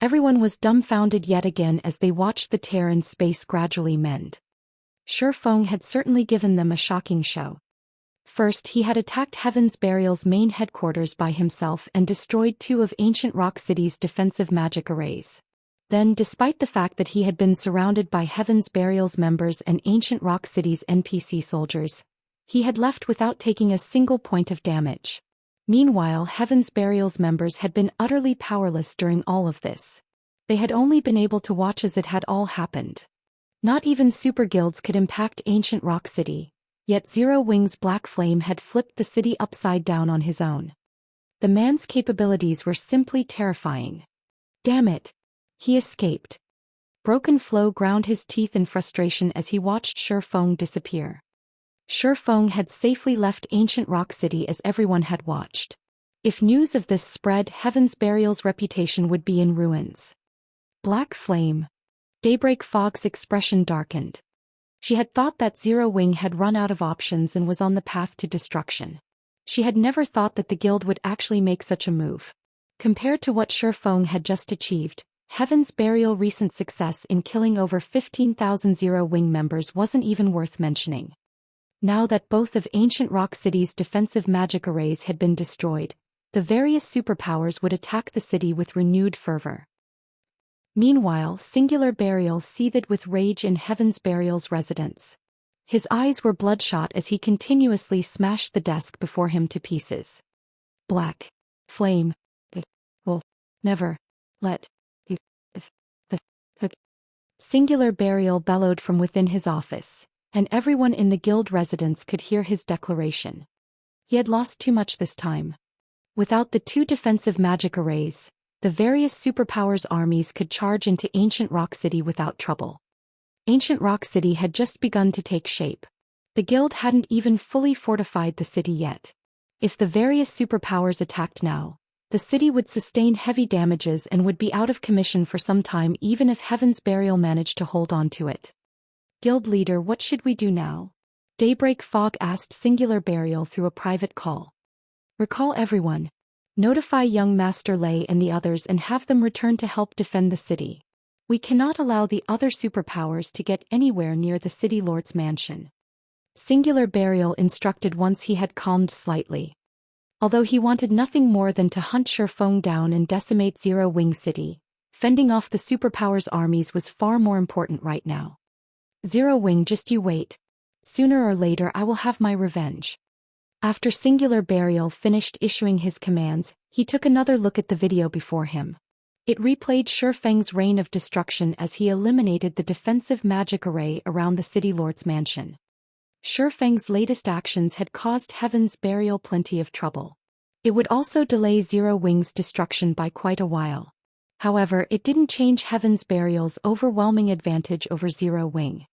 Everyone was dumbfounded yet again as they watched the tear in space gradually mend. Shi Feng had certainly given them a shocking show. First, he had attacked Heaven's Burial's main headquarters by himself and destroyed 2 of Ancient Rock City's defensive magic arrays. Then, despite the fact that he had been surrounded by Heaven's Burial's members and Ancient Rock City's NPC soldiers, he had left without taking a single point of damage. Meanwhile, Heaven's Burial's members had been utterly powerless during all of this. They had only been able to watch as it had all happened. Not even super guilds could impact Ancient Rock City, yet Zero Wing's Black Flame had flipped the city upside down on his own. The man's capabilities were simply terrifying. Damn it! He escaped. Broken Flow ground his teeth in frustration as he watched Shi Feng disappear. Shi Feng had safely left Ancient Rock City as everyone had watched. If news of this spread, Heaven's Burial's reputation would be in ruins. Black Flame. Daybreak Fog's expression darkened. She had thought that Zero Wing had run out of options and was on the path to destruction. She had never thought that the guild would actually make such a move. Compared to what Shi Feng had just achieved, Heaven's Burial's recent success in killing over 15,000 Zero Wing members wasn't even worth mentioning. Now that both of Ancient Rock City's defensive magic arrays had been destroyed, the various superpowers would attack the city with renewed fervor. Meanwhile, Singular Burial seethed with rage in Heaven's Burial's residence. His eyes were bloodshot as he continuously smashed the desk before him to pieces. Black Flame. It will never let you. The Singular Burial bellowed from within his office, and everyone in the guild residence could hear his declaration. He had lost too much this time. Without the 2 defensive magic arrays, the various superpowers' armies could charge into Ancient Rock City without trouble. Ancient Rock City had just begun to take shape. The guild hadn't even fully fortified the city yet. If the various superpowers attacked now, the city would sustain heavy damages and would be out of commission for some time even if Heaven's Burial managed to hold on to it. Guild leader, what should we do now? Daybreak Fog asked Singular Burial through a private call. Recall everyone. Notify young Master Lei and the others and have them return to help defend the city. We cannot allow the other superpowers to get anywhere near the City Lord's mansion. Singular Burial instructed once he had calmed slightly. Although he wanted nothing more than to hunt Shi Feng down and decimate Zero Wing City, fending off the superpowers' armies was far more important right now. Zero Wing, just you wait. Sooner or later I will have my revenge. After Singular Burial finished issuing his commands, he took another look at the video before him. It replayed Shi Feng's reign of destruction as he eliminated the defensive magic array around the city lord's mansion. Shi Feng's latest actions had caused Heaven's Burial plenty of trouble. It would also delay Zero Wing's destruction by quite a while. However, it didn't change Heaven's Burial's overwhelming advantage over Zero Wing.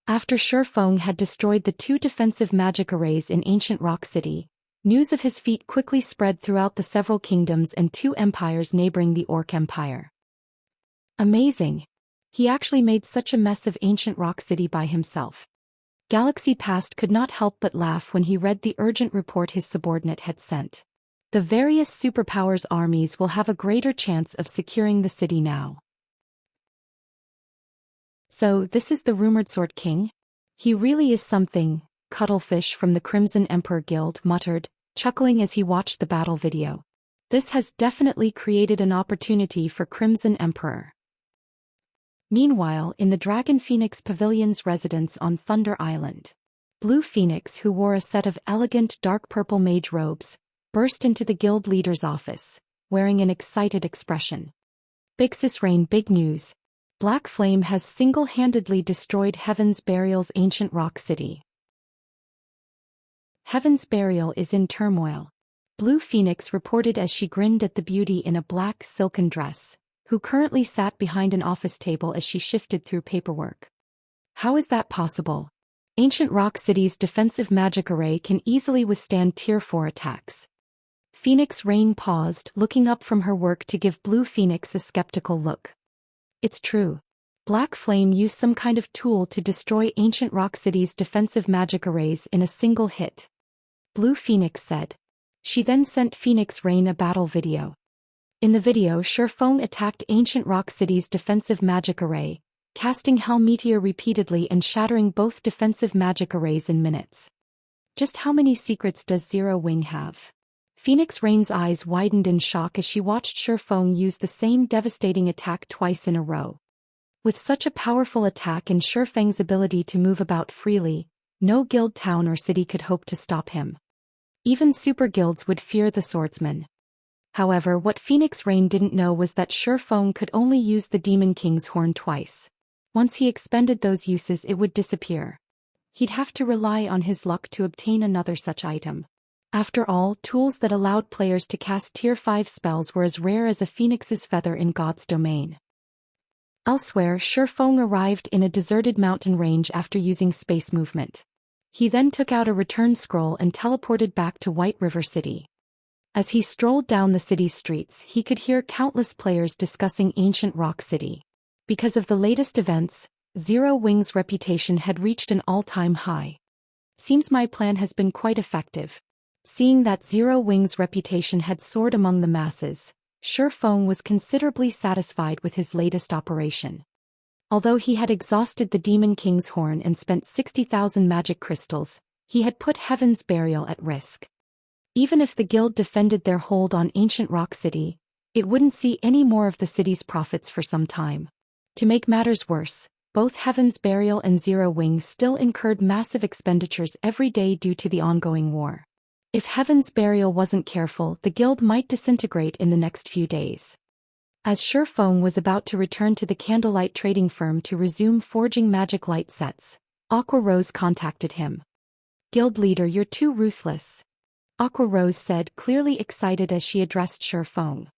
After Shi Feng had destroyed the 2 defensive magic arrays in ancient Rock City, news of his feat quickly spread throughout the several kingdoms and 2 empires neighboring the Orc Empire. Amazing! He actually made such a mess of ancient Rock City by himself. Galaxy Past could not help but laugh when he read the urgent report his subordinate had sent. The various superpowers' armies will have a greater chance of securing the city now. So, this is the rumored Sword King? He really is something, Cuttlefish from the Crimson Emperor Guild muttered, chuckling as he watched the battle video. This has definitely created an opportunity for Crimson Emperor. Meanwhile, in the Dragon Phoenix Pavilion's residence on Thunder Island, Blue Phoenix, who wore a set of elegant dark purple mage robes, burst into the guild leader's office, wearing an excited expression. Big Sis Rain, big news. Black Flame has single-handedly destroyed Heaven's Burial's ancient rock city. Heaven's Burial is in turmoil. Blue Phoenix reported as she grinned at the beauty in a black silken dress, who currently sat behind an office table as she shifted through paperwork. How is that possible? Ancient Rock City's defensive magic array can easily withstand Tier 4 attacks. Phoenix Rain paused, looking up from her work to give Blue Phoenix a skeptical look. It's true. Black Flame used some kind of tool to destroy Ancient Rock City's defensive magic arrays in a single hit. Blue Phoenix said. She then sent Phoenix Rain a battle video. In the video, Shi Feng attacked Ancient Rock City's defensive magic array, casting Hell Meteor repeatedly and shattering both defensive magic arrays in minutes. Just how many secrets does Zero Wing have? Phoenix Rain's eyes widened in shock as she watched Shi Feng use the same devastating attack twice in a row. With such a powerful attack and Shi Feng's ability to move about freely, no guild town or city could hope to stop him. Even super guilds would fear the swordsman. However, what Phoenix Rain didn't know was that Shi Feng could only use the Demon King's horn twice. Once he expended those uses, it would disappear. He'd have to rely on his luck to obtain another such item. After all, tools that allowed players to cast Tier 5 spells were as rare as a phoenix's feather in God's domain. Elsewhere, Shi Feng arrived in a deserted mountain range after using space movement. He then took out a return scroll and teleported back to White River City. As he strolled down the city's streets, he could hear countless players discussing Ancient Rock City. Because of the latest events, Zero Wing's reputation had reached an all-time high. Seems my plan has been quite effective. Seeing that Zero Wing's reputation had soared among the masses, Shi Feng was considerably satisfied with his latest operation. Although he had exhausted the Demon King's horn and spent 60,000 magic crystals, he had put Heaven's Burial at risk. Even if the guild defended their hold on Ancient Rock City, it wouldn't see any more of the city's profits for some time. To make matters worse, both Heaven's Burial and Zero Wing still incurred massive expenditures every day due to the ongoing war. If Heaven's Burial wasn't careful, the guild might disintegrate in the next few days. As Shi Feng was about to return to the candlelight trading firm to resume forging magic light sets, Aqua Rose contacted him. "Guild leader, you're too ruthless," Aqua Rose said, clearly excited as she addressed Shi Feng.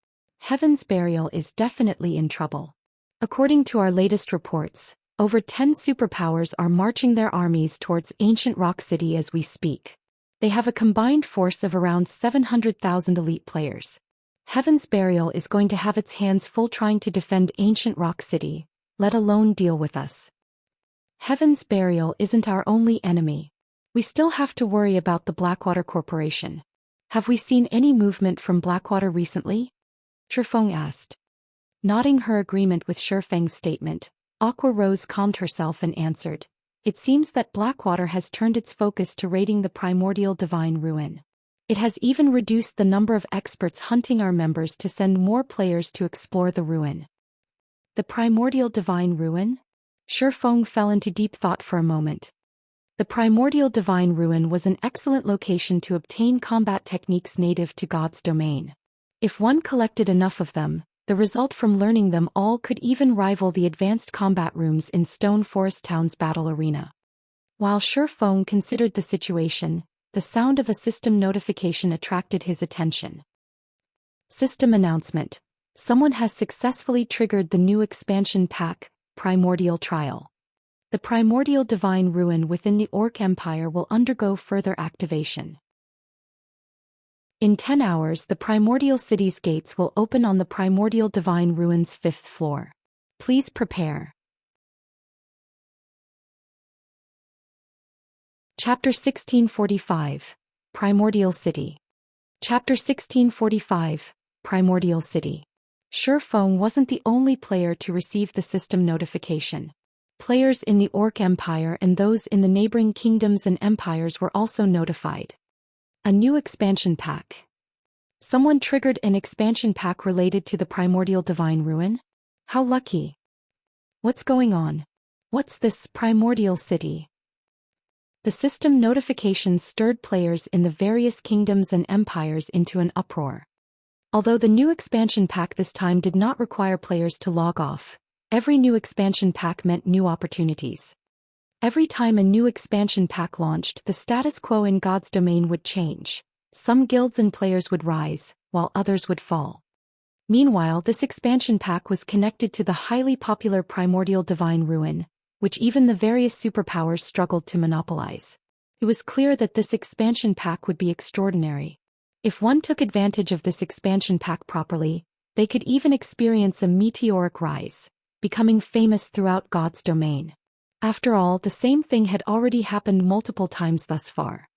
"Heaven's Burial is definitely in trouble. According to our latest reports, over 10 superpowers are marching their armies towards Ancient Rock City as we speak. They have a combined force of around 700,000 elite players. Heaven's Burial is going to have its hands full trying to defend Ancient Rock City, let alone deal with us. Heaven's Burial isn't our only enemy. We still have to worry about the Blackwater Corporation. Have we seen any movement from Blackwater recently?" Shi Feng asked. Nodding her agreement with Shi Feng's statement, Aqua Rose calmed herself and answered, "It seems that Blackwater has turned its focus to raiding the primordial divine ruin. It has even reduced the number of experts hunting our members to send more players to explore the ruin." The primordial divine ruin? Shi Feng fell into deep thought for a moment. The primordial divine ruin was an excellent location to obtain combat techniques native to God's domain. If one collected enough of them, The result from learning them all could even rival the advanced combat rooms in Stone Forest Town's battle arena. While Shi Feng considered the situation, the sound of a system notification attracted his attention. System announcement. Someone has successfully triggered the new expansion pack, Primordial Trial. The primordial divine ruin within the Orc Empire will undergo further activation. In 10 hours, the primordial city's gates will open on the primordial divine ruin's 5th floor. Please prepare. Chapter 1645. Primordial City. Chapter 1645. Primordial City. Shi Feng wasn't the only player to receive the system notification. Players in the Orc Empire and those in the neighboring kingdoms and empires were also notified. A new expansion pack. Someone triggered an expansion pack related to the primordial divine ruin? How lucky. What's going on? What's this primordial city? The system notifications stirred players in the various kingdoms and empires into an uproar. Although the new expansion pack this time did not require players to log off, every new expansion pack meant new opportunities. Every time a new expansion pack launched, the status quo in God's domain would change. Some guilds and players would rise, while others would fall. Meanwhile, this expansion pack was connected to the highly popular primordial divine ruin, which even the various superpowers struggled to monopolize. It was clear that this expansion pack would be extraordinary. If one took advantage of this expansion pack properly, they could even experience a meteoric rise, becoming famous throughout God's domain. After all, the same thing had already happened multiple times thus far.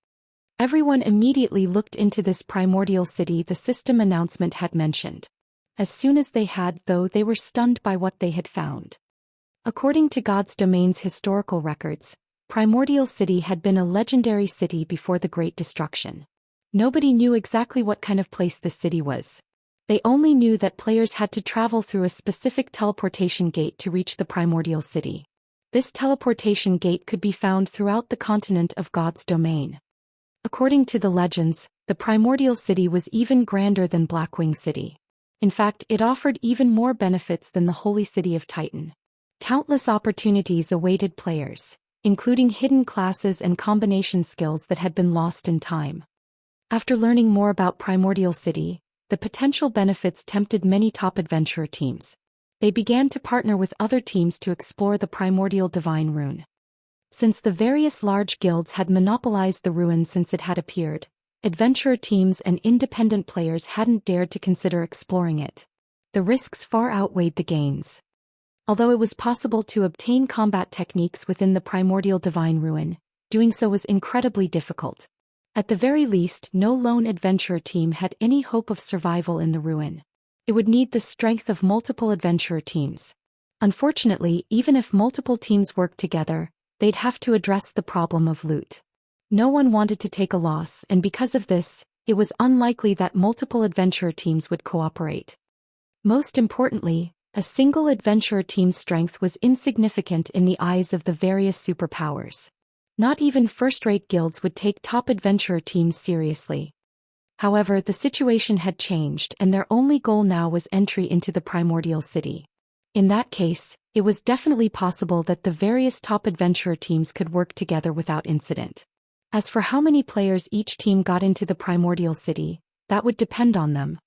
Everyone immediately looked into this primordial city the system announcement had mentioned. As soon as they had, though, they were stunned by what they had found. According to God's domain's historical records, Primordial City had been a legendary city before the Great Destruction. Nobody knew exactly what kind of place this city was. They only knew that players had to travel through a specific teleportation gate to reach the Primordial City. This teleportation gate could be found throughout the continent of God's domain. According to the legends, the Primordial City was even grander than Blackwing City. In fact, it offered even more benefits than the Holy City of Titan. Countless opportunities awaited players, including hidden classes and combination skills that had been lost in time. After learning more about Primordial City, the potential benefits tempted many top adventurer teams. They began to partner with other teams to explore the primordial divine ruin. Since the various large guilds had monopolized the ruin since it had appeared, adventurer teams and independent players hadn't dared to consider exploring it. The risks far outweighed the gains. Although it was possible to obtain combat techniques within the primordial divine ruin, doing so was incredibly difficult. At the very least, no lone adventurer team had any hope of survival in the ruin. It would need the strength of multiple adventurer teams. Unfortunately, even if multiple teams worked together, they'd have to address the problem of loot. No one wanted to take a loss, and because of this, it was unlikely that multiple adventurer teams would cooperate. Most importantly, a single adventurer team's strength was insignificant in the eyes of the various superpowers. Not even first-rate guilds would take top adventurer teams seriously. However, the situation had changed, and their only goal now was entry into the Primordial City. In that case, it was definitely possible that the various top adventurer teams could work together without incident. As for how many players each team got into the Primordial City, that would depend on them.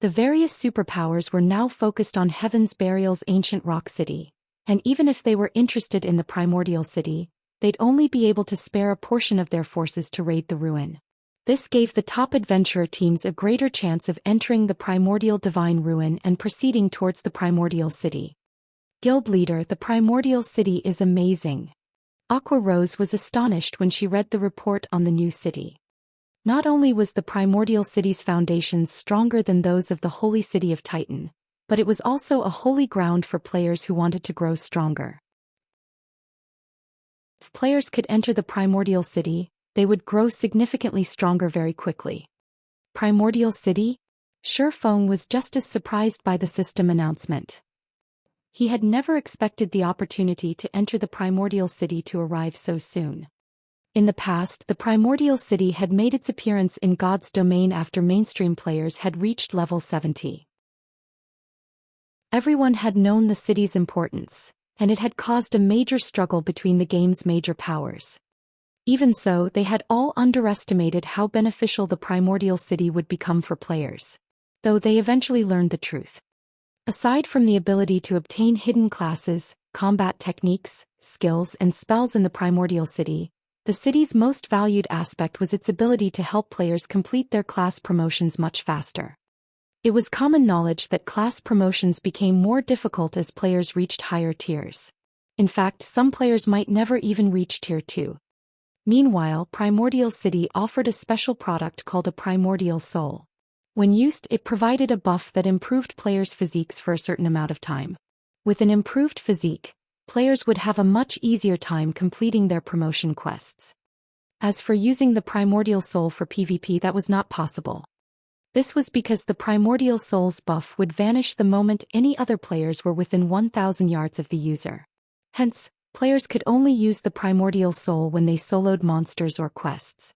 The various superpowers were now focused on Heaven's Burial's ancient rock city, and even if they were interested in the Primordial City, they'd only be able to spare a portion of their forces to raid the ruin. This gave the top adventurer teams a greater chance of entering the primordial divine ruin and proceeding towards the Primordial City. Guild leader, the Primordial City is amazing. Aqua Rose was astonished when she read the report on the new city. Not only was the Primordial City's foundations stronger than those of the Holy City of Titan, but it was also a holy ground for players who wanted to grow stronger. If players could enter the Primordial City, they would grow significantly stronger very quickly. Primordial City? Shi Feng was just as surprised by the system announcement. He had never expected the opportunity to enter the Primordial City to arrive so soon. In the past, the Primordial City had made its appearance in God's domain after mainstream players had reached level 70. Everyone had known the city's importance, and it had caused a major struggle between the game's major powers. Even so, they had all underestimated how beneficial the primordial city would become for players. Though they eventually learned the truth. Aside from the ability to obtain hidden classes, combat techniques, skills, and spells in the primordial city, the city's most valued aspect was its ability to help players complete their class promotions much faster. It was common knowledge that class promotions became more difficult as players reached higher tiers. In fact, some players might never even reach Tier 2. Meanwhile, Primordial City offered a special product called a Primordial Soul. When used, it provided a buff that improved players' physiques for a certain amount of time. With an improved physique, players would have a much easier time completing their promotion quests. As for using the Primordial Soul for PvP, that was not possible. This was because the Primordial Soul's buff would vanish the moment any other players were within 1,000 yards of the user. Hence, players could only use the Primordial Soul when they soloed monsters or quests.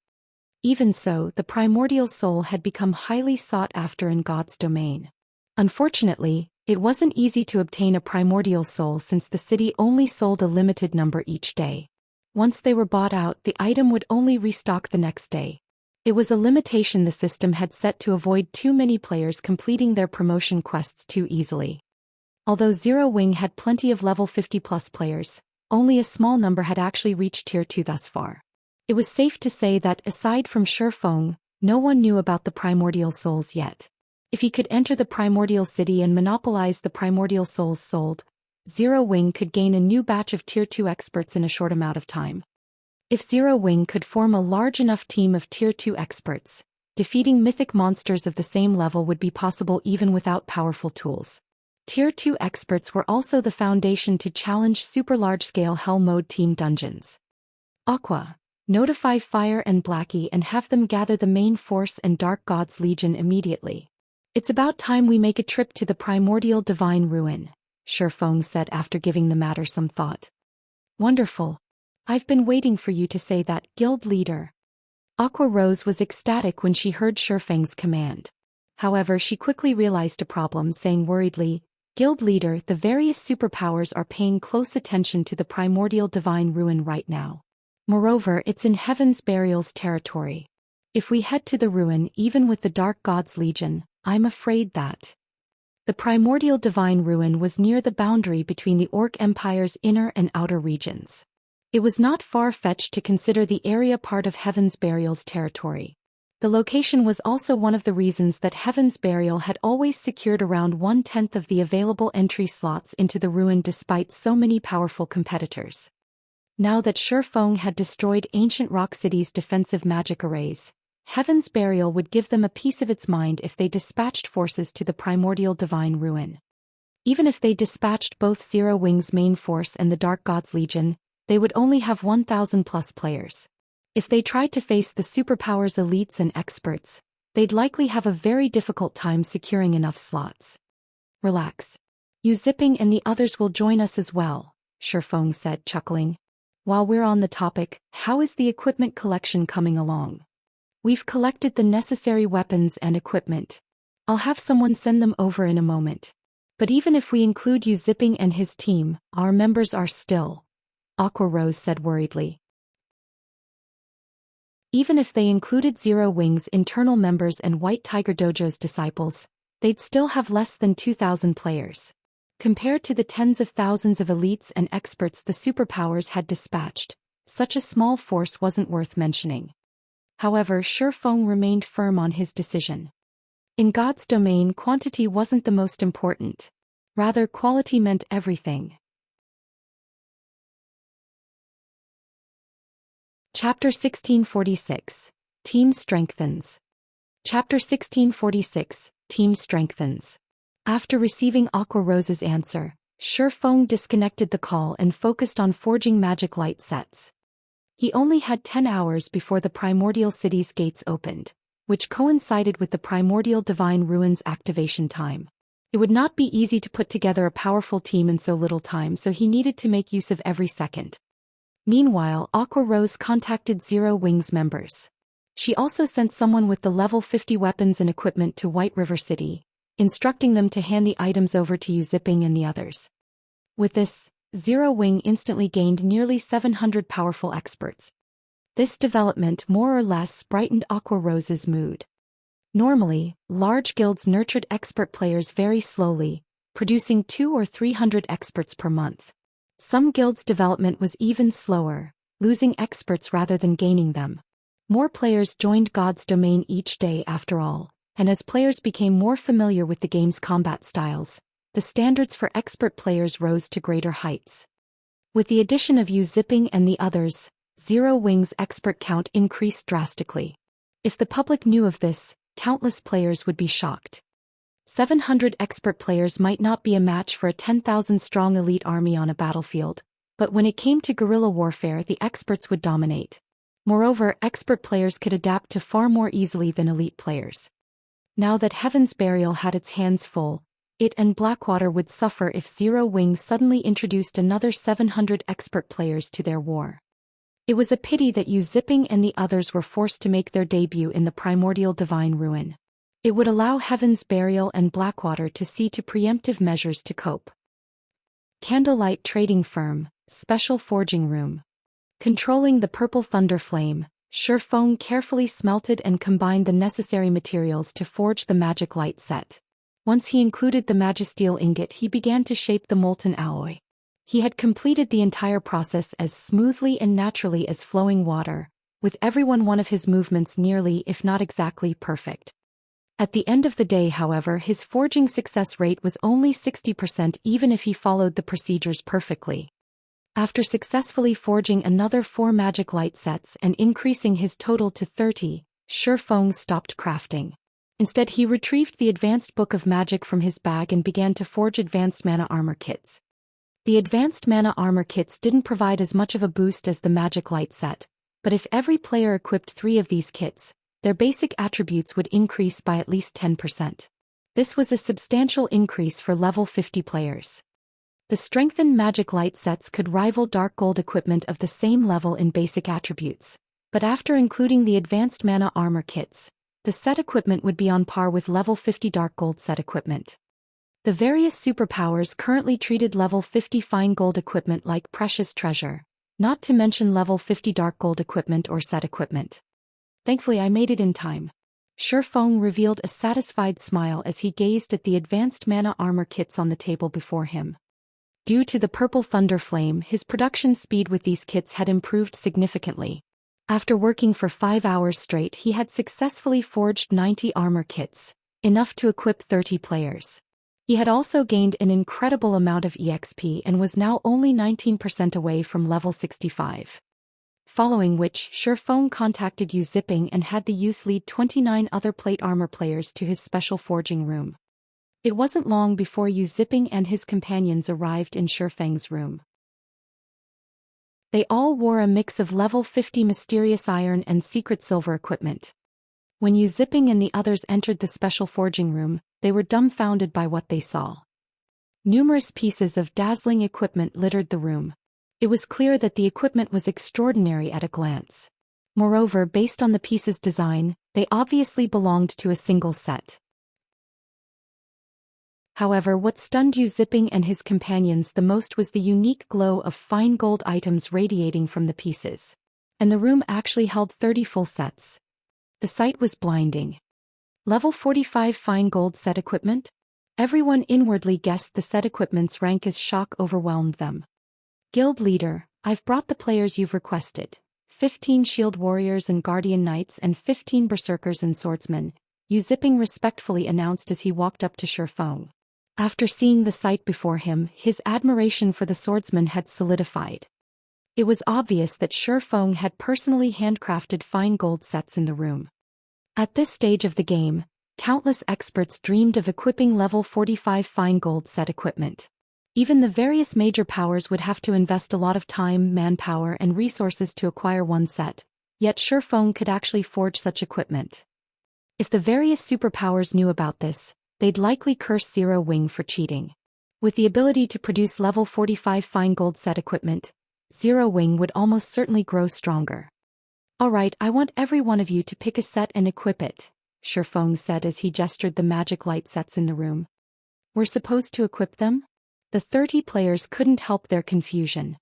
Even so, the Primordial Soul had become highly sought after in God's domain. Unfortunately, it wasn't easy to obtain a Primordial Soul since the city only sold a limited number each day. Once they were bought out, the item would only restock the next day. It was a limitation the system had set to avoid too many players completing their promotion quests too easily. Although Zero Wing had plenty of level 50+ players, only a small number had actually reached Tier 2 thus far. It was safe to say that, aside from Shifeng, no one knew about the Primordial Souls yet. If he could enter the Primordial City and monopolize the Primordial Souls sold, Zero Wing could gain a new batch of Tier 2 experts in a short amount of time. If Zero Wing could form a large enough team of Tier 2 experts, defeating mythic monsters of the same level would be possible even without powerful tools. Tier 2 experts were also the foundation to challenge super large-scale Hell Mode team dungeons. Aqua. Notify Fire and Blackie and have them gather the main force and Dark God's Legion immediately. It's about time we make a trip to the Primordial Divine Ruin, Shifeng said after giving the matter some thought. Wonderful. I've been waiting for you to say that, guild leader. Aqua Rose was ecstatic when she heard Shifeng's command. However, she quickly realized a problem, saying worriedly, Guild leader, the various superpowers are paying close attention to the Primordial Divine Ruin right now. Moreover, it's in Heaven's Burial's territory. If we head to the ruin even with the Dark God's Legion, I'm afraid that the Primordial Divine Ruin was near the boundary between the Orc Empire's inner and outer regions. It was not far-fetched to consider the area part of Heaven's Burial's territory. The location was also one of the reasons that Heaven's Burial had always secured around 1/10 of the available entry slots into the ruin despite so many powerful competitors. Now that Shifeng had destroyed ancient Rock City's defensive magic arrays, Heaven's Burial would give them a piece of its mind if they dispatched forces to the Primordial Divine Ruin. Even if they dispatched both Zero Wing's main force and the Dark God's Legion, they would only have 1,000+ players. If they tried to face the superpowers elites and experts, they'd likely have a very difficult time securing enough slots. Relax. You Zipping and the others will join us as well, Shifeng said, chuckling. While we're on the topic, how is the equipment collection coming along? We've collected the necessary weapons and equipment. I'll have someone send them over in a moment. But even if we include you Zipping and his team, our members are still, Aqua Rose said worriedly. Even if they included Zero Wing's internal members and White Tiger Dojo's disciples, they'd still have less than 2,000 players. Compared to the tens of thousands of elites and experts the superpowers had dispatched, such a small force wasn't worth mentioning. However, Shifeng remained firm on his decision. In God's domain, quantity wasn't the most important. Rather, quality meant everything. Chapter 1646. Team Strengthens. Chapter 1646. Team Strengthens. After receiving Aqua Rose's answer, Shifeng disconnected the call and focused on forging magic light sets. He only had 10 hours before the Primordial City's gates opened, which coincided with the Primordial Divine Ruin's activation time. It would not be easy to put together a powerful team in so little time, so he needed to make use of every second. Meanwhile, Aqua Rose contacted Zero Wing's members. She also sent someone with the level 50 weapons and equipment to White River City, instructing them to hand the items over to Yu Ziping and the others. With this, Zero Wing instantly gained nearly 700 powerful experts. This development more or less brightened Aqua Rose's mood. Normally, large guilds nurtured expert players very slowly, producing 200 or 300 experts per month. Some guilds' development was even slower, losing experts rather than gaining them. More players joined God's domain each day after all, and as players became more familiar with the game's combat styles, the standards for expert players rose to greater heights. With the addition of Yu Ziping and the others, Zero Wing's expert count increased drastically. If the public knew of this, countless players would be shocked. 700 expert players might not be a match for a 10,000-strong elite army on a battlefield, but when it came to guerrilla warfare, the experts would dominate. Moreover, expert players could adapt to far more easily than elite players. Now that Heaven's Burial had its hands full, it and Blackwater would suffer if Zero Wing suddenly introduced another 700 expert players to their war. It was a pity that Yu Ziping and the others were forced to make their debut in the primordial divine ruin. It would allow Heaven's Burial and Blackwater to see to preemptive measures to cope. Candlelight Trading Firm, Special Forging Room. Controlling the purple thunder flame, Shifeng carefully smelted and combined the necessary materials to forge the magic light set. Once he included the magisteel ingot, he began to shape the molten alloy. He had completed the entire process as smoothly and naturally as flowing water, with every one of his movements nearly if not exactly perfect. At the end of the day, however, his forging success rate was only 60% even if he followed the procedures perfectly. After successfully forging another 4 magic light sets and increasing his total to 30, Shifeng stopped crafting. Instead, he retrieved the Advanced Book of Magic from his bag and began to forge Advanced Mana Armor Kits. The Advanced Mana Armor Kits didn't provide as much of a boost as the Magic Light set, but if every player equipped 3 of these kits, their basic attributes would increase by at least 10%. This was a substantial increase for level 50 players. The strengthened Magic Light sets could rival Dark Gold equipment of the same level in basic attributes, but after including the Advanced Mana Armor Kits, the set equipment would be on par with level 50 Dark Gold set equipment. The various superpowers currently treated level 50 fine gold equipment like precious treasure, not to mention level 50 dark gold equipment or set equipment. Thankfully, I made it in time. Shifeng revealed a satisfied smile as he gazed at the Advanced Mana Armor Kits on the table before him. Due to the purple thunder flame, his production speed with these kits had improved significantly. After working for 5 hours straight, he had successfully forged 90 armor kits, enough to equip 30 players. He had also gained an incredible amount of EXP and was now only 19% away from level 65. Following which, Shifeng contacted Yu Ziping and had the youth lead 29 other plate armor players to his special forging room. It wasn't long before Yu Ziping and his companions arrived in Shifeng's room. They all wore a mix of level 50 mysterious iron and secret silver equipment. When Yu Ziping and the others entered the special forging room, they were dumbfounded by what they saw. Numerous pieces of dazzling equipment littered the room. It was clear that the equipment was extraordinary at a glance. Moreover, based on the piece's design, they obviously belonged to a single set. However, what stunned Yu Ziping and his companions the most was the unique glow of fine gold items radiating from the pieces. And the room actually held 30 full sets. The sight was blinding. Level 45 fine gold set equipment? Everyone inwardly guessed the set equipment's rank as shock overwhelmed them. Guild leader, I've brought the players you've requested. 15 shield warriors and guardian knights and 15 berserkers and swordsmen, Yu Ziping respectfully announced as he walked up to Shifeng. After seeing the sight before him, his admiration for the swordsman had solidified. It was obvious that Shifeng had personally handcrafted fine gold sets in the room. At this stage of the game, countless experts dreamed of equipping level 45 fine gold set equipment. Even the various major powers would have to invest a lot of time, manpower, and resources to acquire one set, yet Shifeng could actually forge such equipment. If the various superpowers knew about this, they'd likely curse Zero Wing for cheating. With the ability to produce level 45 fine gold set equipment, Zero Wing would almost certainly grow stronger. Alright, I want every one of you to pick a set and equip it. Shifeng said as he gestured the magic light sets in the room. We're supposed to equip them? The 30 players couldn't help their confusion.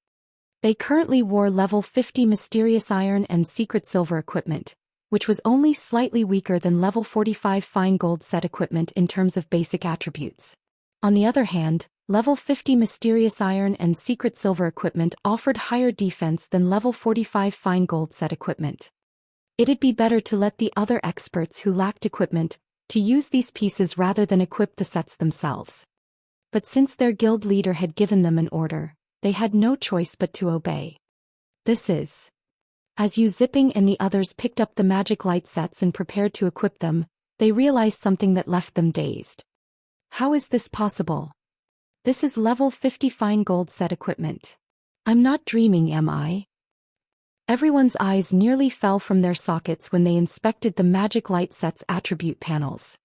They currently wore level 50 mysterious iron and secret silver equipment, which was only slightly weaker than level 45 fine gold set equipment in terms of basic attributes. On the other hand, level 50 mysterious iron and secret silver equipment offered higher defense than level 45 fine gold set equipment. It'd be better to let the other experts who lacked equipment to use these pieces rather than equip the sets themselves. But since their guild leader had given them an order, they had no choice but to obey. This is. As Yu Zipping and the others picked up the magic light sets and prepared to equip them, they realized something that left them dazed. How is this possible? This is level 50 fine gold set equipment. I'm not dreaming, am I? Everyone's eyes nearly fell from their sockets when they inspected the magic light set's attribute panels.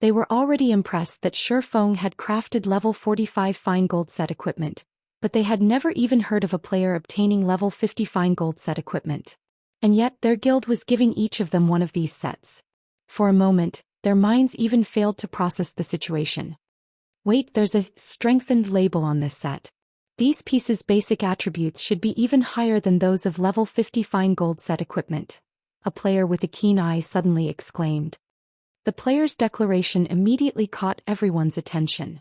They were already impressed that Shifeng had crafted level 45 fine gold set equipment, but they had never even heard of a player obtaining level 50 fine gold set equipment. And yet their guild was giving each of them one of these sets. For a moment, their minds even failed to process the situation. Wait, there's a strengthened label on this set. These pieces' basic attributes should be even higher than those of level 50 fine gold set equipment. A player with a keen eye suddenly exclaimed. The player's declaration immediately caught everyone's attention.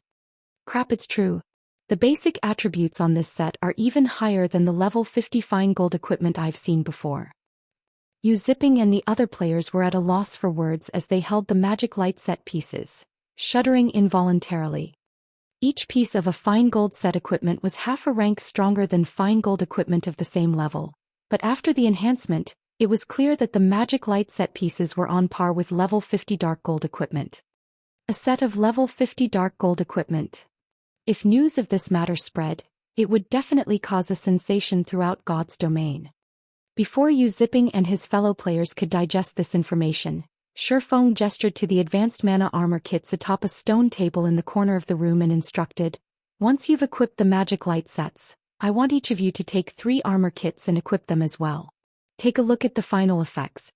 Crap, it's true. The basic attributes on this set are even higher than the level 50 fine gold equipment I've seen before. Yu Zipping and the other players were at a loss for words as they held the magic light set pieces, shuddering involuntarily. Each piece of a fine gold set equipment was half a rank stronger than fine gold equipment of the same level, but after the enhancement, it was clear that the magic light set pieces were on par with level 50 dark gold equipment. A set of level 50 dark gold equipment. If news of this matter spread, it would definitely cause a sensation throughout God's domain. Before Yu Zipping and his fellow players could digest this information, Shifeng gestured to the advanced mana armor kits atop a stone table in the corner of the room and instructed, once you've equipped the magic light sets, I want each of you to take 3 armor kits and equip them as well. Take a look at the final effects.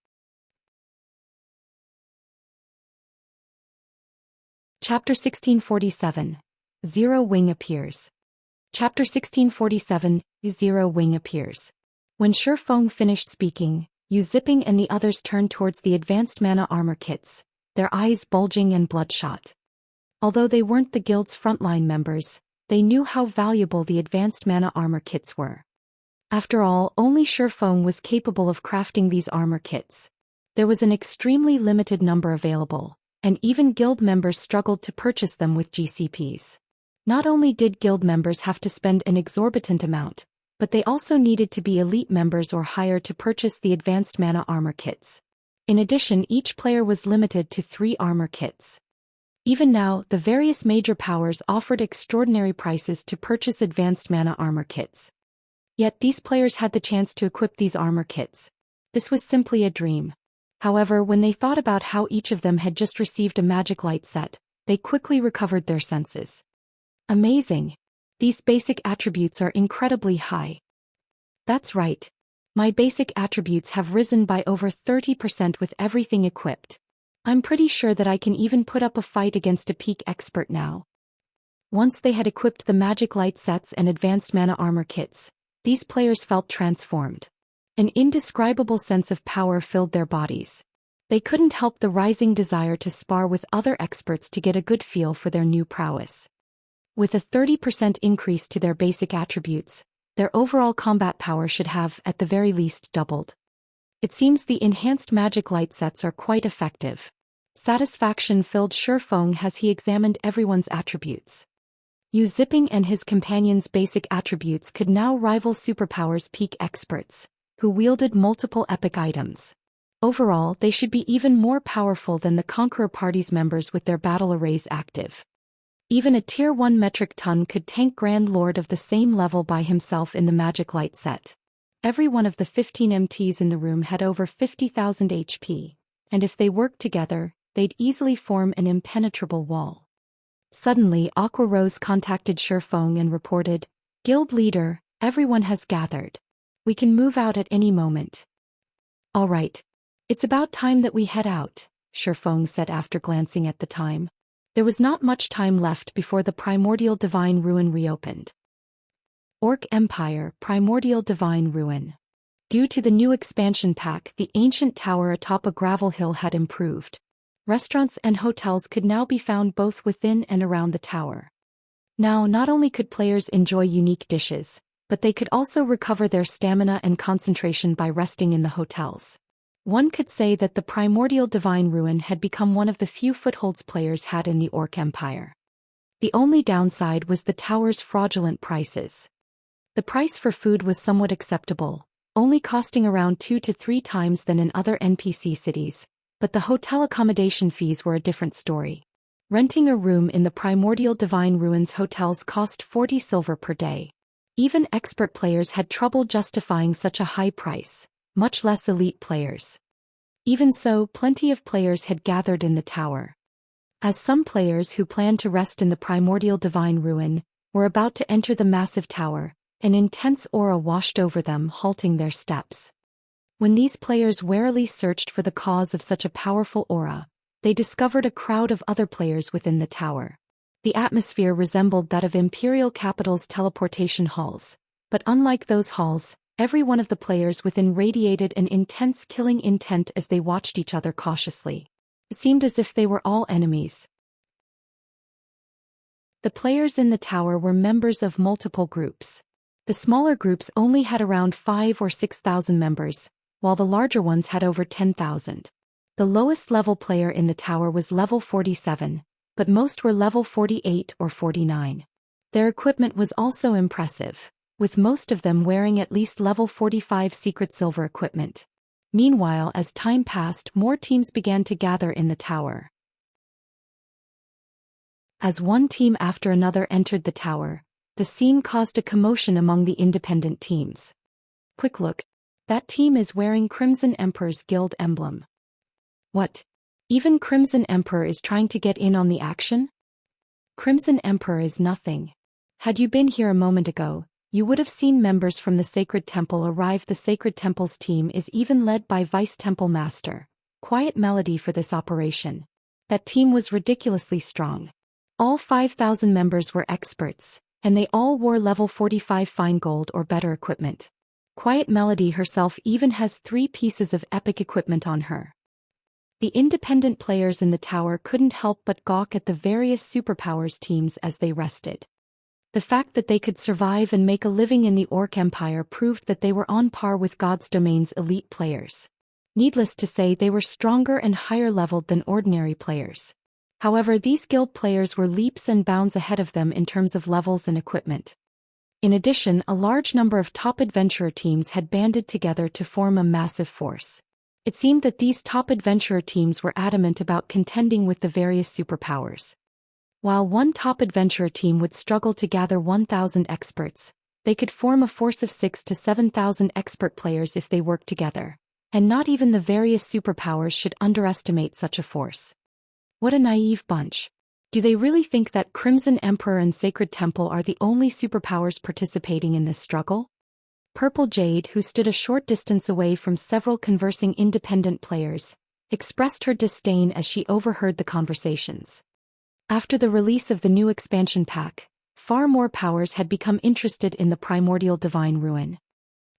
Chapter 1647. Zero Wing appears. Chapter 1647, Zero Wing appears. When Shifeng finished speaking, Yu Zipping and the others turned towards the advanced mana armor kits, their eyes bulging and bloodshot. Although they weren't the guild's frontline members, they knew how valuable the advanced mana armor kits were. After all, only Shifeng was capable of crafting these armor kits. There was an extremely limited number available, and even guild members struggled to purchase them with GCPs. Not only did guild members have to spend an exorbitant amount, but they also needed to be elite members or higher to purchase the advanced mana armor kits. In addition, each player was limited to 3 armor kits. Even now, the various major powers offered extraordinary prices to purchase advanced mana armor kits. Yet these players had the chance to equip these armor kits. This was simply a dream. However, when they thought about how each of them had just received a magic light set, they quickly recovered their senses. Amazing! These basic attributes are incredibly high. That's right. My basic attributes have risen by over 30% with everything equipped. I'm pretty sure that I can even put up a fight against a peak expert now. Once they had equipped the magic light sets and advanced mana armor kits, these players felt transformed. An indescribable sense of power filled their bodies. They couldn't help the rising desire to spar with other experts to get a good feel for their new prowess. With a 30% increase to their basic attributes, their overall combat power should have, at the very least, doubled. It seems the enhanced magic light sets are quite effective. Satisfaction filled Shifeng as he examined everyone's attributes. Yu Zipping and his companions' basic attributes could now rival Superpower's peak experts, who wielded multiple epic items. Overall, they should be even more powerful than the Conqueror Party's members with their battle arrays active. Even a Tier 1 metric ton could tank Grand Lord of the same level by himself in the magic light set. Every one of the 15 MTs in the room had over 50,000 HP, and if they worked together, they'd easily form an impenetrable wall. Suddenly, Aqua Rose contacted Shifeng and reported, "Guild leader, everyone has gathered. We can move out at any moment." "All right. It's about time that we head out," Shifeng said after glancing at the time. There was not much time left before the Primordial Divine Ruin reopened. Orc Empire, Primordial Divine Ruin. Due to the new expansion pack, the ancient tower atop a gravel hill had improved. Restaurants and hotels could now be found both within and around the tower. Now, not only could players enjoy unique dishes, but they could also recover their stamina and concentration by resting in the hotels. One could say that the Primordial Divine Ruin had become one of the few footholds players had in the Orc Empire. The only downside was the tower's fraudulent prices. The price for food was somewhat acceptable, only costing around 2 to 3 times than in other NPC cities, but the hotel accommodation fees were a different story. Renting a room in the Primordial Divine Ruins hotels cost 40 silver per day. Even expert players had trouble justifying such a high price, much less elite players. Even so, plenty of players had gathered in the tower. As some players who planned to rest in the Primordial Divine Ruin were about to enter the massive tower, an intense aura washed over them, halting their steps. When these players warily searched for the cause of such a powerful aura, they discovered a crowd of other players within the tower. The atmosphere resembled that of Imperial Capital's teleportation halls, but unlike those halls, every one of the players within radiated an intense killing intent as they watched each other cautiously. It seemed as if they were all enemies. The players in the tower were members of multiple groups. The smaller groups only had around 5,000 or 6,000 members, while the larger ones had over 10,000. The lowest level player in the tower was level 47, but most were level 48 or 49. Their equipment was also impressive, with most of them wearing at least level 45 secret silver equipment. Meanwhile, as time passed, more teams began to gather in the tower. As one team after another entered the tower, the scene caused a commotion among the independent teams. Quick look. That team is wearing Crimson Emperor's guild emblem. What? Even Crimson Emperor is trying to get in on the action? Crimson Emperor is nothing. Had you been here a moment ago, you would have seen members from the Sacred Temple arrive. The Sacred Temple's team is even led by Vice Temple Master Quiet Melody for this operation. That team was ridiculously strong. All 5,000 members were experts, and they all wore level 45 fine gold or better equipment. Quiet Melody herself even has 3 pieces of epic equipment on her. The independent players in the tower couldn't help but gawk at the various superpowers teams as they rested. The fact that they could survive and make a living in the Orc Empire proved that they were on par with God's Domain's elite players. Needless to say, they were stronger and higher leveled than ordinary players. However, these guild players were leaps and bounds ahead of them in terms of levels and equipment. In addition, a large number of top adventurer teams had banded together to form a massive force. It seemed that these top adventurer teams were adamant about contending with the various superpowers. While one top adventurer team would struggle to gather 1,000 experts, they could form a force of 6,000 to 7,000 expert players if they worked together, and not even the various superpowers should underestimate such a force. What a naive bunch. Do they really think that Crimson Emperor and Sacred Temple are the only superpowers participating in this struggle? Purple Jade, who stood a short distance away from several conversing independent players, expressed her disdain as she overheard the conversations. After the release of the new expansion pack, far more powers had become interested in the Primordial Divine Ruin.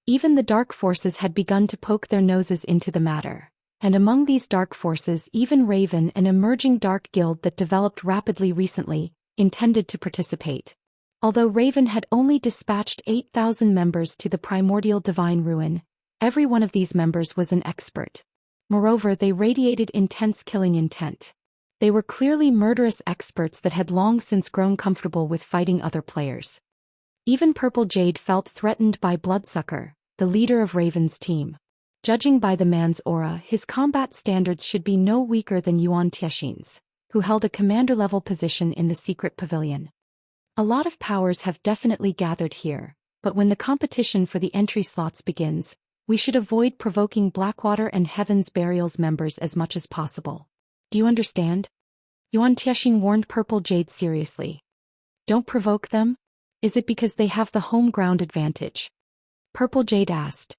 Even the dark forces had begun to poke their noses into the matter. And among these dark forces, even Raven, an emerging dark guild that developed rapidly recently, intended to participate. Although Raven had only dispatched 8,000 members to the Primordial Divine Ruin, every one of these members was an expert. Moreover, they radiated intense killing intent. They were clearly murderous experts that had long since grown comfortable with fighting other players. Even Purple Jade felt threatened by Bloodsucker, the leader of Raven's team. Judging by the man's aura, his combat standards should be no weaker than Yuan Tiexin's, who held a commander-level position in the secret pavilion. A lot of powers have definitely gathered here, but when the competition for the entry slots begins, we should avoid provoking Blackwater and Heaven's Burial's members as much as possible. Do you understand? Yuan Tiexin warned Purple Jade seriously. Don't provoke them? Is it because they have the home ground advantage? Purple Jade asked.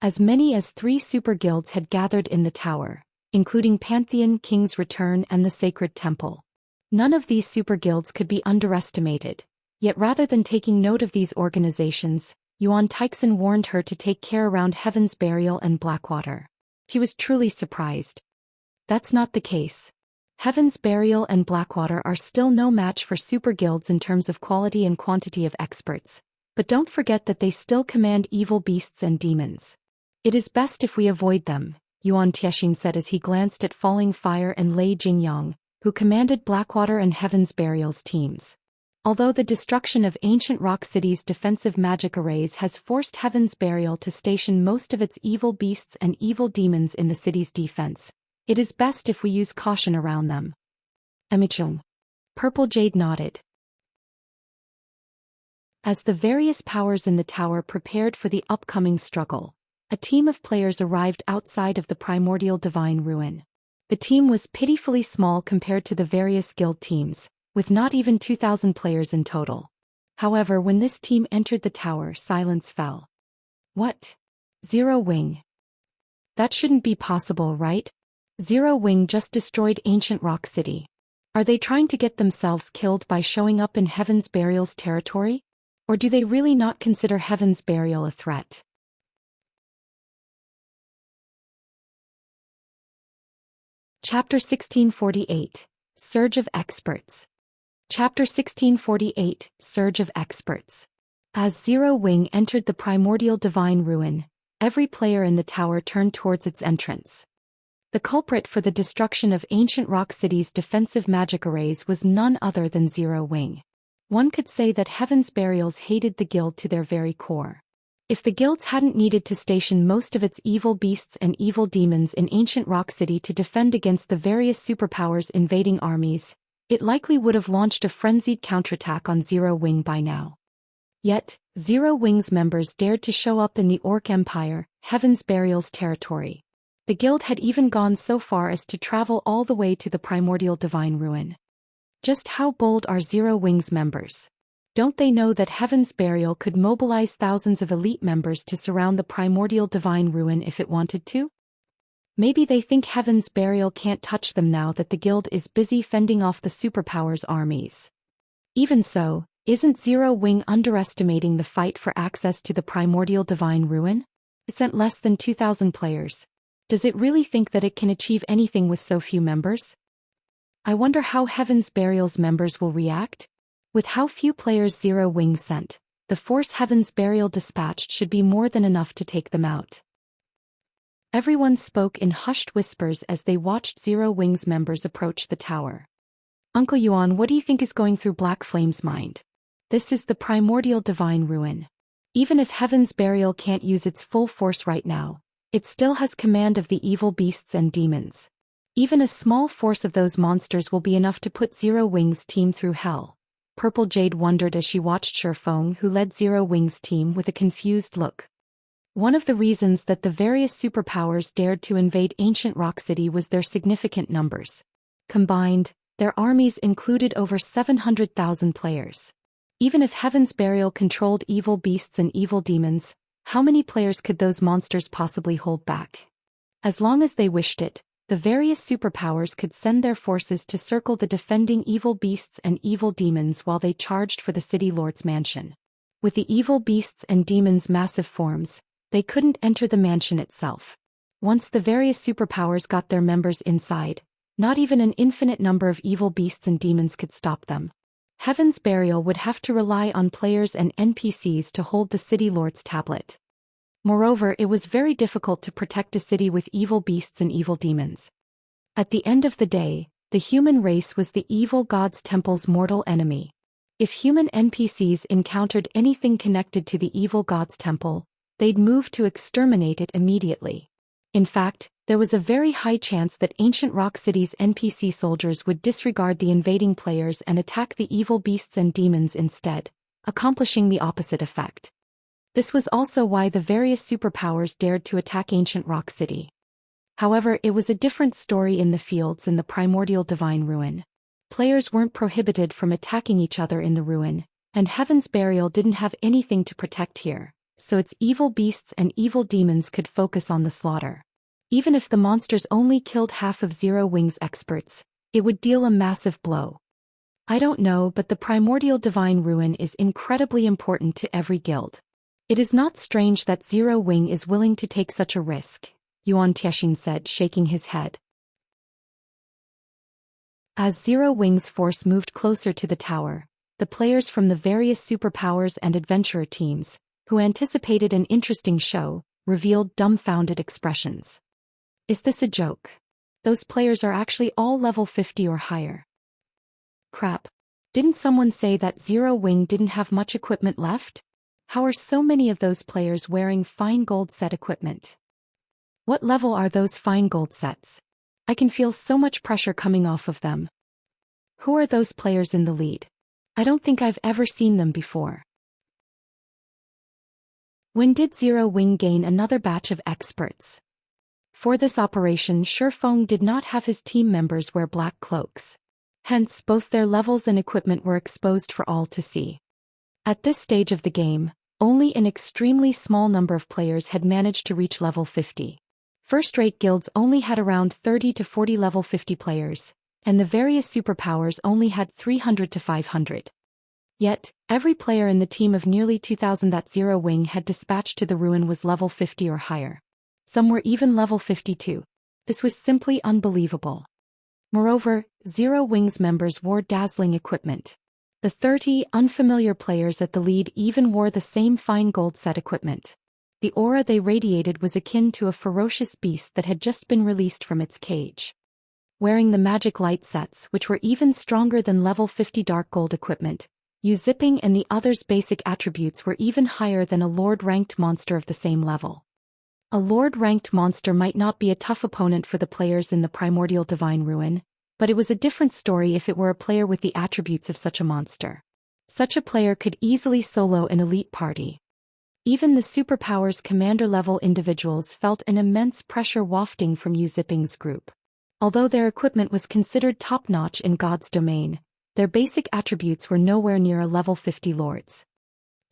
As many as 3 super guilds had gathered in the tower, including Pantheon, King's Return, and the Sacred Temple. None of these super guilds could be underestimated. Yet rather than taking note of these organizations, Yuan Teixan warned her to take care around Heaven's Burial and Blackwater. He was truly surprised. That's not the case. Heaven's Burial and Blackwater are still no match for super guilds in terms of quality and quantity of experts, but don't forget that they still command evil beasts and demons. It is best if we avoid them, Yuan Teixan said as he glanced at Falling Fire and Lei Jingyang, who commanded Blackwater and Heaven's Burial's teams. Although the destruction of Ancient Rock City's defensive magic arrays has forced Heaven's Burial to station most of its evil beasts and evil demons in the city's defense, it is best if we use caution around them. Emichung. Purple Jade nodded. As the various powers in the tower prepared for the upcoming struggle, a team of players arrived outside of the primordial divine ruin. The team was pitifully small compared to the various guild teams, with not even 2,000 players in total. However, when this team entered the tower, silence fell. What? Zero Wing. That shouldn't be possible, right? Zero Wing just destroyed Ancient Rock City. Are they trying to get themselves killed by showing up in Heaven's Burial's territory? Or do they really not consider Heaven's Burial a threat? Chapter 1648. Surge of Experts. Chapter 1648. Surge of Experts. As Zero Wing entered the primordial divine ruin, every player in the tower turned towards its entrance. The culprit for the destruction of Ancient Rock City's defensive magic arrays was none other than Zero Wing. One could say that Heaven's Burials hated the guild to their very core. If the guilds hadn't needed to station most of its evil beasts and evil demons in Ancient Rock City to defend against the various superpowers invading armies, it likely would have launched a frenzied counterattack on Zero Wing by now. Yet, Zero Wing's members dared to show up in the Orc Empire, Heaven's Burial's territory. The guild had even gone so far as to travel all the way to the primordial divine ruin. Just how bold are Zero Wing's members? Don't they know that Heaven's Burial could mobilize thousands of elite members to surround the primordial divine ruin if it wanted to? Maybe they think Heaven's Burial can't touch them now that the guild is busy fending off the superpowers' armies. Even so, isn't Zero Wing underestimating the fight for access to the primordial divine ruin? It sent less than 2,000 players. Does it really think that it can achieve anything with so few members? I wonder how Heaven's Burial's members will react? With how few players Zero Wing sent, the force Heaven's Burial dispatched should be more than enough to take them out. Everyone spoke in hushed whispers as they watched Zero Wing's members approach the tower. Uncle Yuan, what do you think is going through Black Flame's mind? This is the primordial divine ruin. Even if Heaven's Burial can't use its full force right now, it still has command of the evil beasts and demons. Even a small force of those monsters will be enough to put Zero Wing's team through hell. Purple Jade wondered as she watched Shifeng, who led Zero Wing's team, with a confused look. One of the reasons that the various superpowers dared to invade Ancient Rock City was their significant numbers. Combined, their armies included over 700,000 players. Even if Heaven's Burial controlled evil beasts and evil demons, how many players could those monsters possibly hold back? As long as they wished it, the various superpowers could send their forces to circle the defending evil beasts and evil demons while they charged for the city lord's mansion. With the evil beasts and demons' massive forms, they couldn't enter the mansion itself. Once the various superpowers got their members inside, not even an infinite number of evil beasts and demons could stop them. Heaven's Burial would have to rely on players and NPCs to hold the city lord's tablet. Moreover, it was very difficult to protect a city with evil beasts and evil demons. At the end of the day, the human race was the evil god's temple's mortal enemy. If human NPCs encountered anything connected to the evil god's temple, they'd move to exterminate it immediately. In fact, there was a very high chance that Ancient Rock City's NPC soldiers would disregard the invading players and attack the evil beasts and demons instead, accomplishing the opposite effect. This was also why the various superpowers dared to attack Ancient Rock City. However, it was a different story in the fields and the primordial divine ruin. Players weren't prohibited from attacking each other in the ruin, and Heaven's Burial didn't have anything to protect here, so its evil beasts and evil demons could focus on the slaughter. Even if the monsters only killed half of Zero Wing's experts, it would deal a massive blow. I don't know, but the primordial divine ruin is incredibly important to every guild. It is not strange that Zero Wing is willing to take such a risk, Yuan Tiexin said, shaking his head. As Zero Wing's force moved closer to the tower, the players from the various superpowers and adventurer teams, who anticipated an interesting show, revealed dumbfounded expressions. Is this a joke? Those players are actually all level 50 or higher. Crap. Didn't someone say that Zero Wing didn't have much equipment left? How are so many of those players wearing fine gold set equipment? What level are those fine gold sets? I can feel so much pressure coming off of them. Who are those players in the lead? I don't think I've ever seen them before. When did Zero Wing gain another batch of experts? For this operation, Shifeng did not have his team members wear black cloaks. Hence, both their levels and equipment were exposed for all to see. At this stage of the game, only an extremely small number of players had managed to reach level 50. First-rate guilds only had around 30 to 40 level 50 players, and the various superpowers only had 300 to 500. Yet, every player in the team of nearly 2,000 that Zero Wing had dispatched to the ruin was level 50 or higher. Some were even level 52. This was simply unbelievable. Moreover, Zero Wing's members wore dazzling equipment. The 30 unfamiliar players at the lead even wore the same fine gold set equipment. The aura they radiated was akin to a ferocious beast that had just been released from its cage. Wearing the magic light sets, which were even stronger than level 50 dark gold equipment, Zipping and the others' basic attributes were even higher than a Lord-ranked monster of the same level. A Lord-ranked monster might not be a tough opponent for the players in the primordial divine ruin, but it was a different story if it were a player with the attributes of such a monster. Such a player could easily solo an elite party. Even the superpowers commander-level individuals felt an immense pressure wafting from Zipping's group. Although their equipment was considered top-notch in God's domain, their basic attributes were nowhere near a level 50 lords.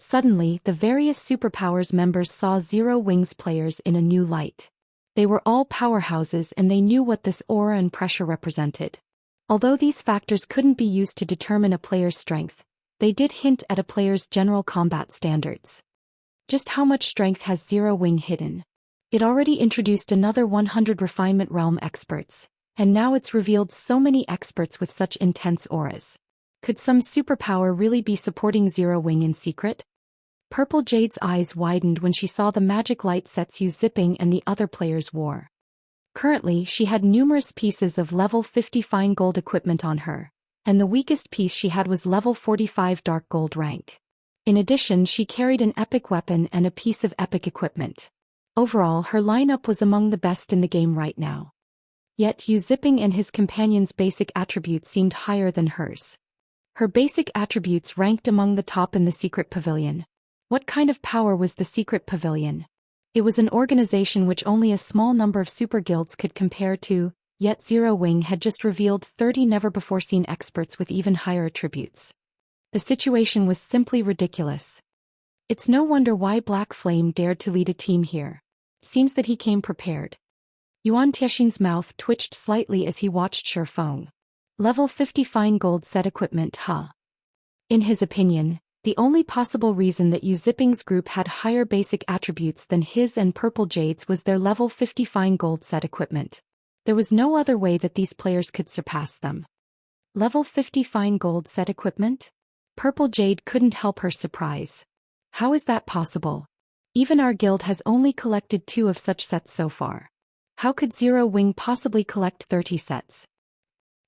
Suddenly, the various superpowers members saw Zero Wing's players in a new light. They were all powerhouses and they knew what this aura and pressure represented. Although these factors couldn't be used to determine a player's strength, they did hint at a player's general combat standards. Just how much strength has Zero Wing hidden? It already introduced another 100 refinement realm experts, and now it's revealed so many experts with such intense auras. Could some superpower really be supporting Zero Wing in secret? Purple Jade's eyes widened when she saw the magic light sets Zipping and the other players wore. Currently, she had numerous pieces of level 50 fine gold equipment on her, and the weakest piece she had was level 45 dark gold rank. In addition, she carried an epic weapon and a piece of epic equipment. Overall, her lineup was among the best in the game right now. Yet Zipping and his companions' basic attributes seemed higher than hers. Her basic attributes ranked among the top in the secret pavilion. What kind of power was the secret pavilion? It was an organization which only a small number of super guilds could compare to, yet Zero Wing had just revealed 30 never-before-seen experts with even higher attributes. The situation was simply ridiculous. It's no wonder why Black Flame dared to lead a team here. Seems that he came prepared. Yuan Tiexin's mouth twitched slightly as he watched Shifeng. Level 50 fine gold set equipment, huh? In his opinion, the only possible reason that Zipping's group had higher basic attributes than his and Purple Jade's was their level 50 fine gold set equipment. There was no other way that these players could surpass them. Level 50 fine gold set equipment? Purple Jade couldn't help her surprise. How is that possible? Even our guild has only collected 2 of such sets so far. How could Zero Wing possibly collect 30 sets?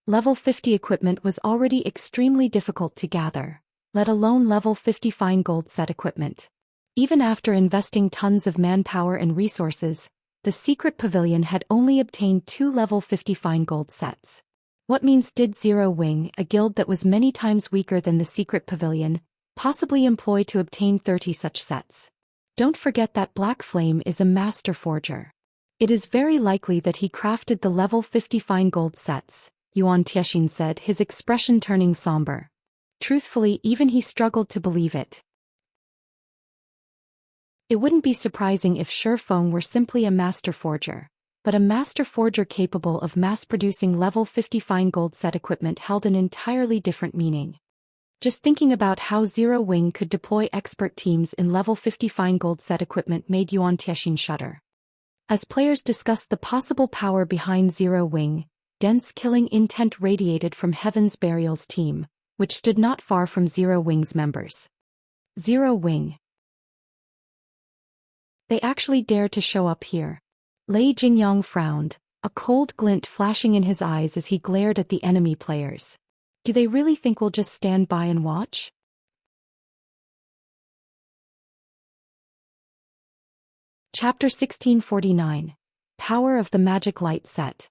Level 50 equipment was already extremely difficult to gather, let alone level 50 fine gold set equipment. Even after investing tons of manpower and resources, the secret pavilion had only obtained 2 level 50 fine gold sets. What means did Zero Wing, a guild that was many times weaker than the secret pavilion, possibly employ to obtain 30 such sets? Don't forget that Black Flame is a master forger. It is very likely that he crafted the level 50 fine gold sets, Yuan Tiexin said, his expression turning somber. Truthfully, even he struggled to believe it. It wouldn't be surprising if Shifeng were simply a master forger. but a master forger capable of mass-producing level 50 fine gold set equipment held an entirely different meaning. Just thinking about how Zero Wing could deploy expert teams in level 50 fine gold set equipment made Yuan Tianxin shudder. As players discussed the possible power behind Zero Wing, dense killing intent radiated from Heaven's Burial's team, which stood not far from Zero Wing's members. Zero Wing. They actually dared to show up here. Lei Jingyang frowned, a cold glint flashing in his eyes as he glared at the enemy players. Do they really think we'll just stand by and watch? Chapter 1649. Power of the Magic Light Set.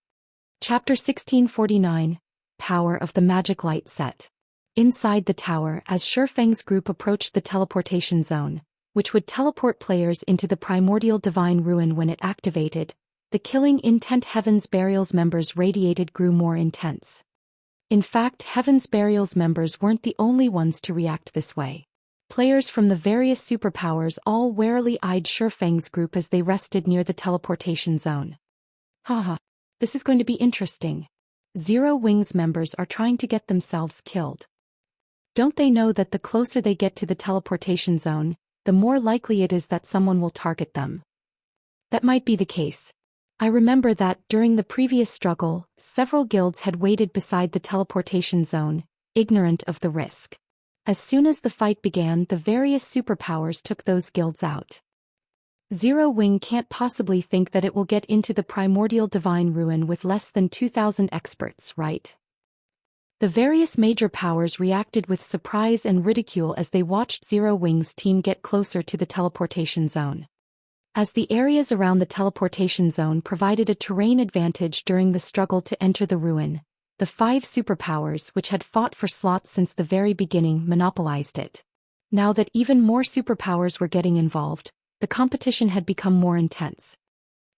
Chapter 1649. Power of the Magic Light Set. Inside the tower, as Shifeng's group approached the teleportation zone, which would teleport players into the primordial divine ruin when it activated, the killing intent Heaven's Burial's members radiated grew more intense. In fact, Heaven's Burial's members weren't the only ones to react this way. Players from the various superpowers all warily eyed Shifeng's group as they rested near the teleportation zone. Haha. This is going to be interesting. Zero Wing's members are trying to get themselves killed. Don't they know that the closer they get to the teleportation zone, the more likely it is that someone will target them? That might be the case. I remember that, during the previous struggle, several guilds had waited beside the teleportation zone, ignorant of the risk. As soon as the fight began, the various superpowers took those guilds out. Zero Wing can't possibly think that it will get into the primordial divine ruin with less than 2,000 experts, right? The various major powers reacted with surprise and ridicule as they watched Zero Wing's team get closer to the teleportation zone. As the areas around the teleportation zone provided a terrain advantage during the struggle to enter the ruin, the 5 superpowers which had fought for slots since the very beginning monopolized it. Now that even more superpowers were getting involved, the competition had become more intense.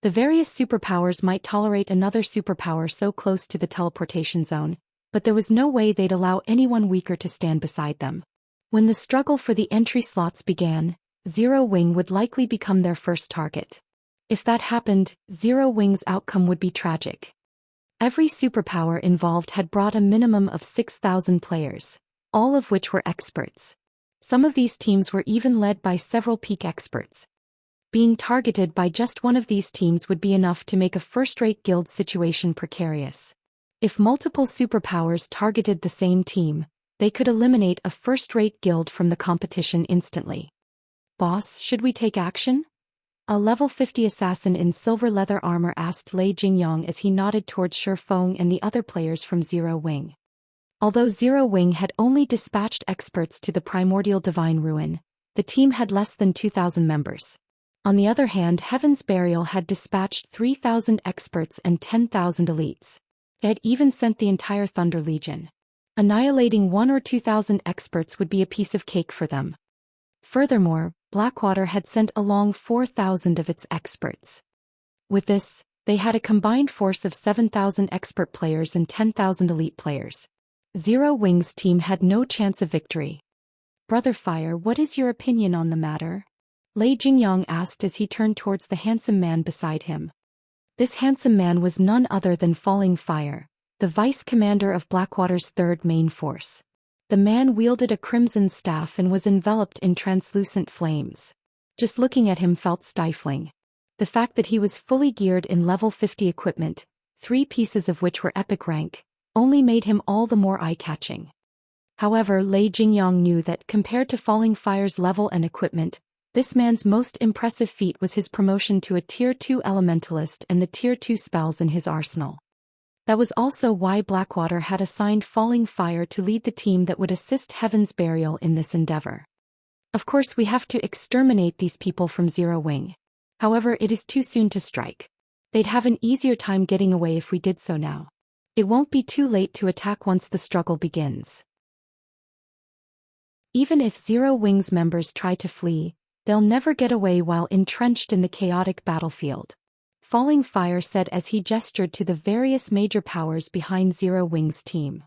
The various superpowers might tolerate another superpower so close to the teleportation zone, but there was no way they'd allow anyone weaker to stand beside them. When the struggle for the entry slots began, Zero Wing would likely become their first target. If that happened, Zero Wing's outcome would be tragic. Every superpower involved had brought a minimum of 6,000 players, all of which were experts. Some of these teams were even led by several peak experts. Being targeted by just one of these teams would be enough to make a first-rate guild situation precarious. If multiple superpowers targeted the same team, they could eliminate a first-rate guild from the competition instantly. Boss, should we take action? A level 50 assassin in silver leather armor asked Lei Jingyang as he nodded towards Shifeng and the other players from Zero Wing. Although Zero Wing had only dispatched experts to the primordial divine ruin, the team had less than 2,000 members. On the other hand, Heaven's Burial had dispatched 3,000 experts and 10,000 elites. They had even sent the entire Thunder Legion. Annihilating 1 or 2,000 experts would be a piece of cake for them. Furthermore, Blackwater had sent along 4,000 of its experts. With this, they had a combined force of 7,000 expert players and 10,000 elite players. Zero Wing's team had no chance of victory. Brother Fire, what is your opinion on the matter? Lei Jingyang asked as he turned towards the handsome man beside him. This handsome man was none other than Falling Fire, the vice-commander of Blackwater's 3rd main force. The man wielded a crimson staff and was enveloped in translucent flames. Just looking at him felt stifling. The fact that he was fully geared in level 50 equipment, 3 pieces of which were epic rank, only made him all the more eye-catching. However, Lei Jingyang knew that compared to Falling Fire's level and equipment, this man's most impressive feat was his promotion to a Tier 2 Elementalist and the Tier 2 spells in his arsenal. That was also why Blackwater had assigned Falling Fire to lead the team that would assist Heaven's Burial in this endeavor. Of course, we have to exterminate these people from Zero Wing. However, it is too soon to strike. They'd have an easier time getting away if we did so now. It won't be too late to attack once the struggle begins. Even if Zero Wing's members try to flee, they'll never get away while entrenched in the chaotic battlefield. Falling Fire said as he gestured to the various major powers behind Zero Wing's team.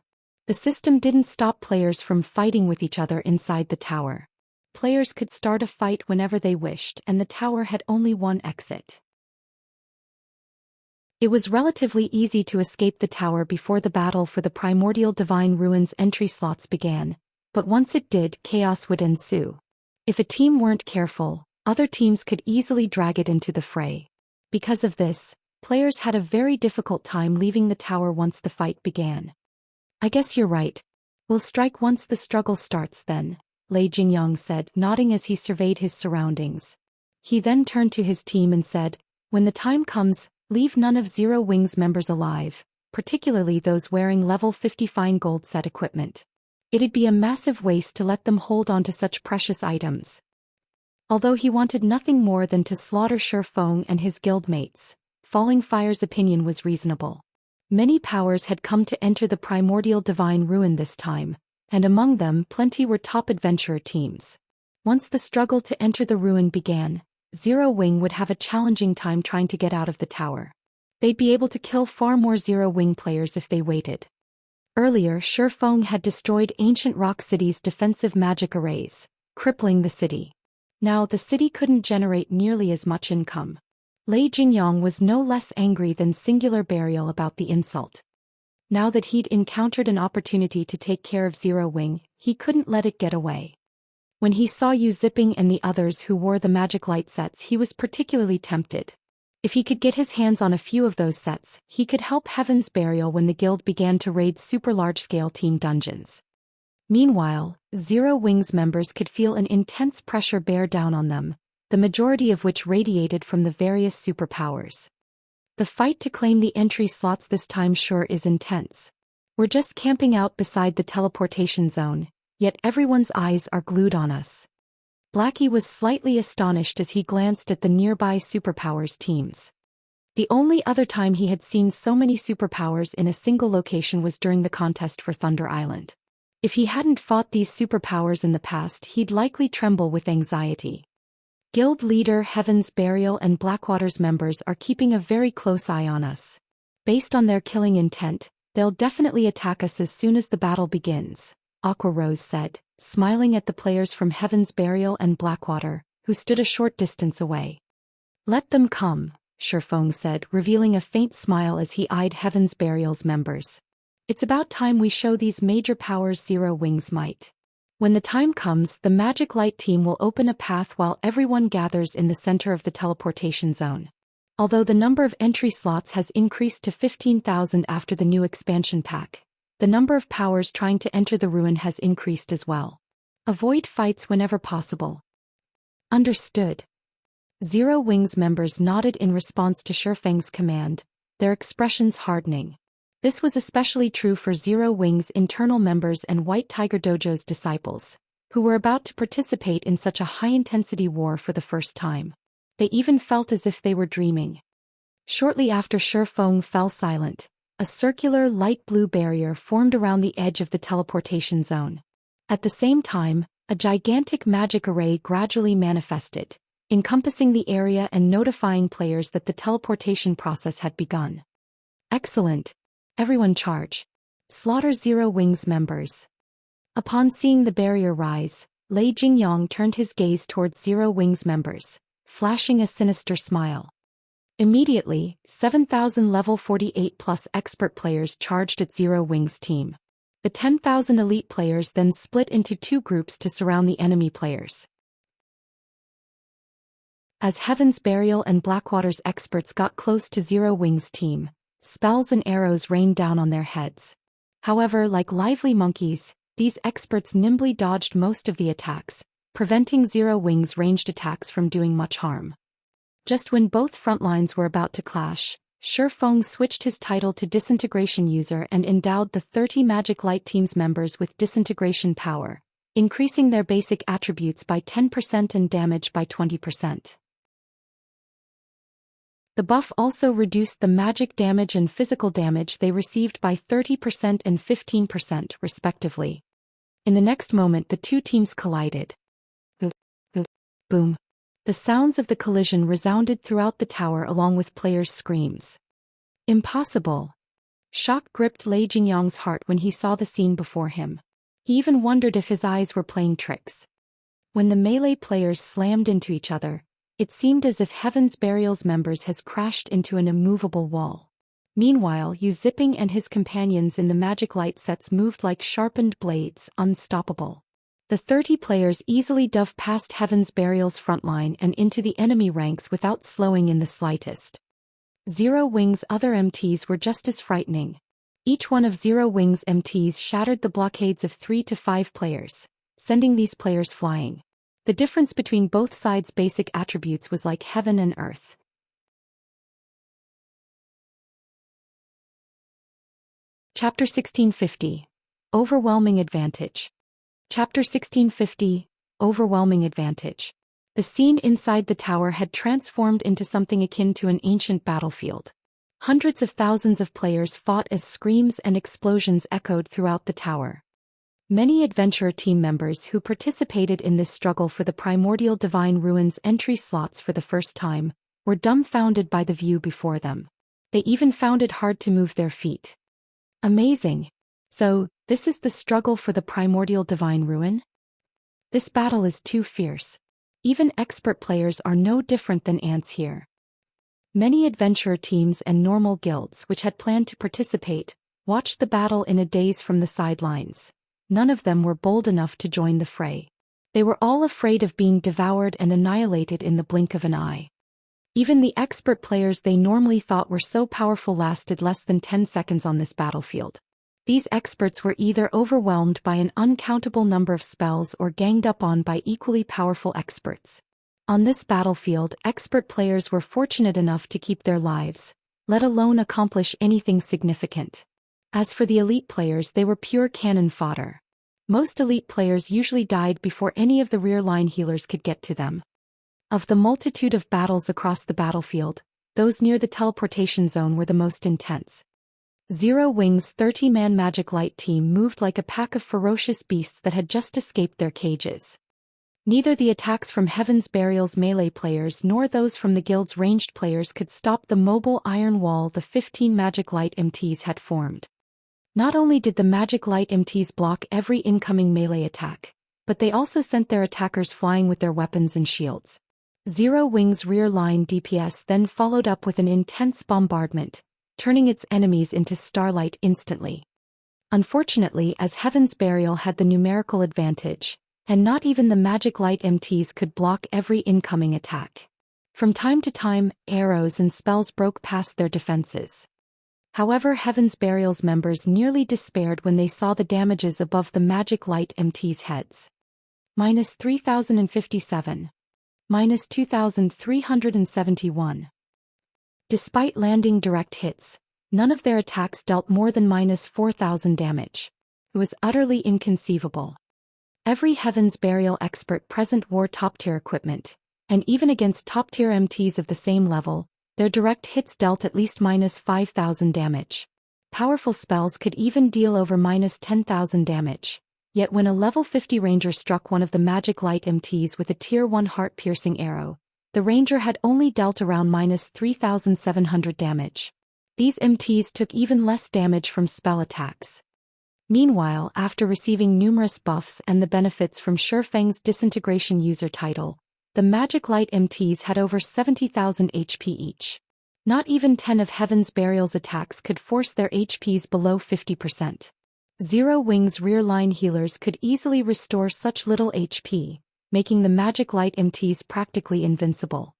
The system didn't stop players from fighting with each other inside the tower. Players could start a fight whenever they wished, and the tower had only one exit. It was relatively easy to escape the tower before the battle for the primordial divine ruins entry slots began, but once it did, chaos would ensue. If a team weren't careful, other teams could easily drag it into the fray. Because of this, players had a very difficult time leaving the tower once the fight began. I guess you're right. We'll strike once the struggle starts then, Lei Jingyang said, nodding as he surveyed his surroundings. He then turned to his team and said, "When the time comes, leave none of Zero Wings members alive, particularly those wearing level 50 fine gold set equipment. It'd be a massive waste to let them hold on to such precious items." Although he wanted nothing more than to slaughter Shi Feng and his guildmates, Falling Fire's opinion was reasonable. Many powers had come to enter the primordial divine ruin this time, and among them plenty were top adventurer teams. Once the struggle to enter the ruin began, Zero Wing would have a challenging time trying to get out of the tower. They'd be able to kill far more Zero Wing players if they waited. Earlier, Shi Feng had destroyed ancient Rock City's defensive magic arrays, crippling the city. Now the city couldn't generate nearly as much income. Lei Jingyang was no less angry than Singular Burial about the insult. Now that he'd encountered an opportunity to take care of Zero Wing, he couldn't let it get away. When he saw Yu Zipping and the others who wore the magic light sets, he was particularly tempted. If he could get his hands on a few of those sets, he could help Heaven's Burial when the guild began to raid super large-scale team dungeons. Meanwhile, Zero Wing's members could feel an intense pressure bear down on them, the majority of which radiated from the various superpowers. The fight to claim the entry slots this time sure is intense. We're just camping out beside the teleportation zone, yet everyone's eyes are glued on us. Blackie was slightly astonished as he glanced at the nearby superpowers teams. The only other time he had seen so many superpowers in a single location was during the contest for Thunder Island. If he hadn't fought these superpowers in the past, he'd likely tremble with anxiety. Guild leader Heaven's Burial and Blackwater's members are keeping a very close eye on us. Based on their killing intent, they'll definitely attack us as soon as the battle begins, Aqua Rose said, smiling at the players from Heaven's Burial and Blackwater, who stood a short distance away. "Let them come," Shi Feng said, revealing a faint smile as he eyed Heaven's Burial's members. "It's about time we show these major powers Zero Wing's might. When the time comes, the Magic Light team will open a path while everyone gathers in the center of the teleportation zone." Although the number of entry slots has increased to 15,000 after the new expansion pack, the number of powers trying to enter the ruin has increased as well. Avoid fights whenever possible. Understood. Zero Wing's members nodded in response to Shi Feng's command, their expressions hardening. This was especially true for Zero Wing's internal members and White Tiger Dojo's disciples, who were about to participate in such a high-intensity war for the first time. They even felt as if they were dreaming. Shortly after Shi Feng fell silent, a circular light blue barrier formed around the edge of the teleportation zone. At the same time, a gigantic magic array gradually manifested, encompassing the area and notifying players that the teleportation process had begun. "Excellent. Everyone charge. Slaughter Zero Wing's members." Upon seeing the barrier rise, Lei Jingyang turned his gaze towards Zero Wing's members, flashing a sinister smile. Immediately, 7,000 level 48+ expert players charged at Zero Wing's team. The 10,000 elite players then split into two groups to surround the enemy players. As Heaven's Burial and Blackwater's experts got close to Zero Wing's team, spells and arrows rained down on their heads. However, like lively monkeys, these experts nimbly dodged most of the attacks, preventing Zero Wing's ranged attacks from doing much harm. Just when both front lines were about to clash, Shi Feng switched his title to Disintegration User and endowed the 30 Magic Light Team's members with disintegration power, increasing their basic attributes by 10% and damage by 20%. The buff also reduced the magic damage and physical damage they received by 30% and 15%, respectively. In the next moment, the two teams collided. Boom. The sounds of the collision resounded throughout the tower along with players' screams. Impossible. Shock gripped Lei Jingyang's heart when he saw the scene before him. He even wondered if his eyes were playing tricks. When the melee players slammed into each other, it seemed as if Heaven's Burial's members has crashed into an immovable wall. Meanwhile, Yu Zipping and his companions in the magic light sets moved like sharpened blades, unstoppable. The 30 players easily dove past Heaven's Burial's front line and into the enemy ranks without slowing in the slightest. Zero Wing's other MTs were just as frightening. Each one of Zero Wing's MTs shattered the blockades of 3 to 5 players, sending these players flying. The difference between both sides' basic attributes was like heaven and earth. Chapter 1650. Overwhelming Advantage. Chapter 1650. Overwhelming Advantage. The scene inside the tower had transformed into something akin to an ancient battlefield. Hundreds of thousands of players fought as screams and explosions echoed throughout the tower. Many adventurer team members who participated in this struggle for the primordial divine ruins entry slots for the first time were dumbfounded by the view before them. They even found it hard to move their feet. Amazing. So, this is the struggle for the primordial divine ruin? This battle is too fierce. Even expert players are no different than ants here. Many adventurer teams and normal guilds which had planned to participate watched the battle in a daze from the sidelines. None of them were bold enough to join the fray. They were all afraid of being devoured and annihilated in the blink of an eye. Even the expert players they normally thought were so powerful lasted less than 10 seconds on this battlefield. These experts were either overwhelmed by an uncountable number of spells or ganged up on by equally powerful experts. On this battlefield, expert players were fortunate enough to keep their lives, let alone accomplish anything significant. As for the elite players, they were pure cannon fodder. Most elite players usually died before any of the rear-line healers could get to them. Of the multitude of battles across the battlefield, those near the teleportation zone were the most intense. Zero Wing's 30-man magic light team moved like a pack of ferocious beasts that had just escaped their cages. Neither the attacks from Heaven's Burial's melee players nor those from the guild's ranged players could stop the mobile iron wall the 15 magic light MTs had formed. Not only did the magic light MTs block every incoming melee attack, but they also sent their attackers flying with their weapons and shields. Zero Wing's rear line DPS then followed up with an intense bombardment, turning its enemies into starlight instantly. Unfortunately, as Heaven's Burial had the numerical advantage, and not even the magic light MTs could block every incoming attack. From time to time, arrows and spells broke past their defenses. However, Heaven's Burial's members nearly despaired when they saw the damages above the magic light MT's heads. Minus 3,057. Minus 2,371. Despite landing direct hits, none of their attacks dealt more than minus 4,000 damage. It was utterly inconceivable. Every Heaven's Burial expert present wore top-tier equipment, and even against top-tier MTs of the same level, their direct hits dealt at least minus 5,000 damage. Powerful spells could even deal over minus 10,000 damage. Yet when a level 50 ranger struck one of the magic light MTs with a tier 1 heart-piercing arrow, the ranger had only dealt around minus 3,700 damage. These MTs took even less damage from spell attacks. Meanwhile, after receiving numerous buffs and the benefits from Shifeng's disintegration user title, the magic light MTs had over 70,000 HP each. Not even 10 of Heaven's Burial's attacks could force their HPs below 50%. Zero Wing's rear-line healers could easily restore such little HP, making the magic light MTs practically invincible.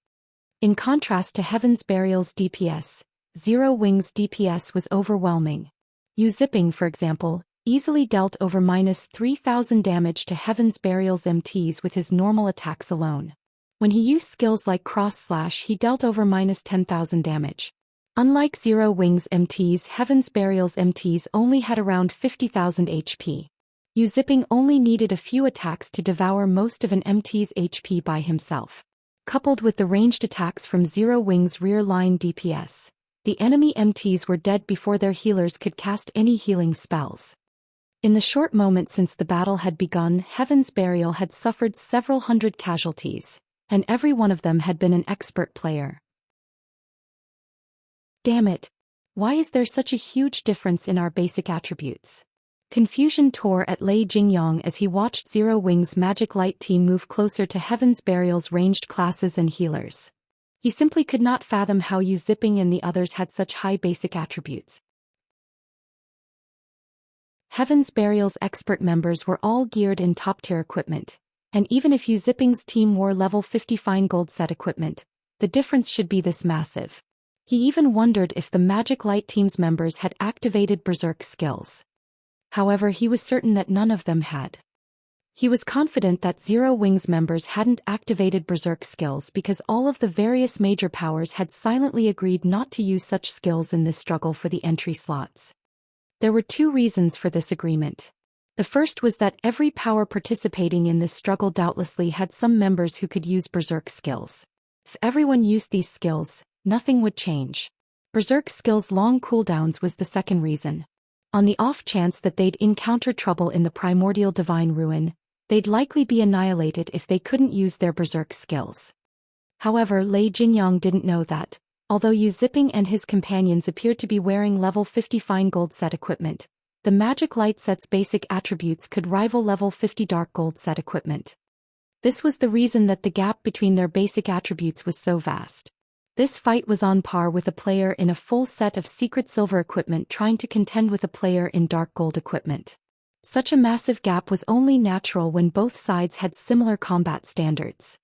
In contrast to Heaven's Burial's DPS, Zero Wing's DPS was overwhelming. Yu Zipping, for example, easily dealt over minus 3,000 damage to Heaven's Burial's MTs with his normal attacks alone. When he used skills like cross-slash, he dealt over minus 10,000 damage. Unlike Zero Wing's MTs, Heaven's Burial's MTs only had around 50,000 HP. Yu Zipping only needed a few attacks to devour most of an MT's HP by himself. Coupled with the ranged attacks from Zero Wing's rear-line DPS, the enemy MTs were dead before their healers could cast any healing spells. In the short moment since the battle had begun, Heaven's Burial had suffered several hundred casualties, and every one of them had been an expert player. Damn it! Why is there such a huge difference in our basic attributes? Confusion tore at Lei Jingyang as he watched Zero Wing's magic light team move closer to Heaven's Burial's ranged classes and healers. He simply could not fathom how Yu Ziping and the others had such high basic attributes. Heaven's Burial's expert members were all geared in top-tier equipment, and even if Yu Ziping's team wore level 50 fine gold set equipment, the difference should be this massive. He even wondered if the Magic Light team's members had activated Berserk skills. However, he was certain that none of them had. He was confident that Zero Wing's members hadn't activated Berserk skills because all of the various major powers had silently agreed not to use such skills in this struggle for the entry slots. There were two reasons for this agreement. The first was that every power participating in this struggle doubtlessly had some members who could use Berserk skills. If everyone used these skills, nothing would change. Berserk skills' long cooldowns was the second reason. On the off chance that they'd encounter trouble in the primordial divine ruin, they'd likely be annihilated if they couldn't use their Berserk skills. However, Lei Jingyang didn't know that, although Yu Ziping and his companions appeared to be wearing level 50 fine gold set equipment, the Magic Light set's basic attributes could rival level 50 dark gold set equipment. This was the reason that the gap between their basic attributes was so vast. This fight was on par with a player in a full set of secret silver equipment trying to contend with a player in dark gold equipment. Such a massive gap was only natural when both sides had similar combat standards.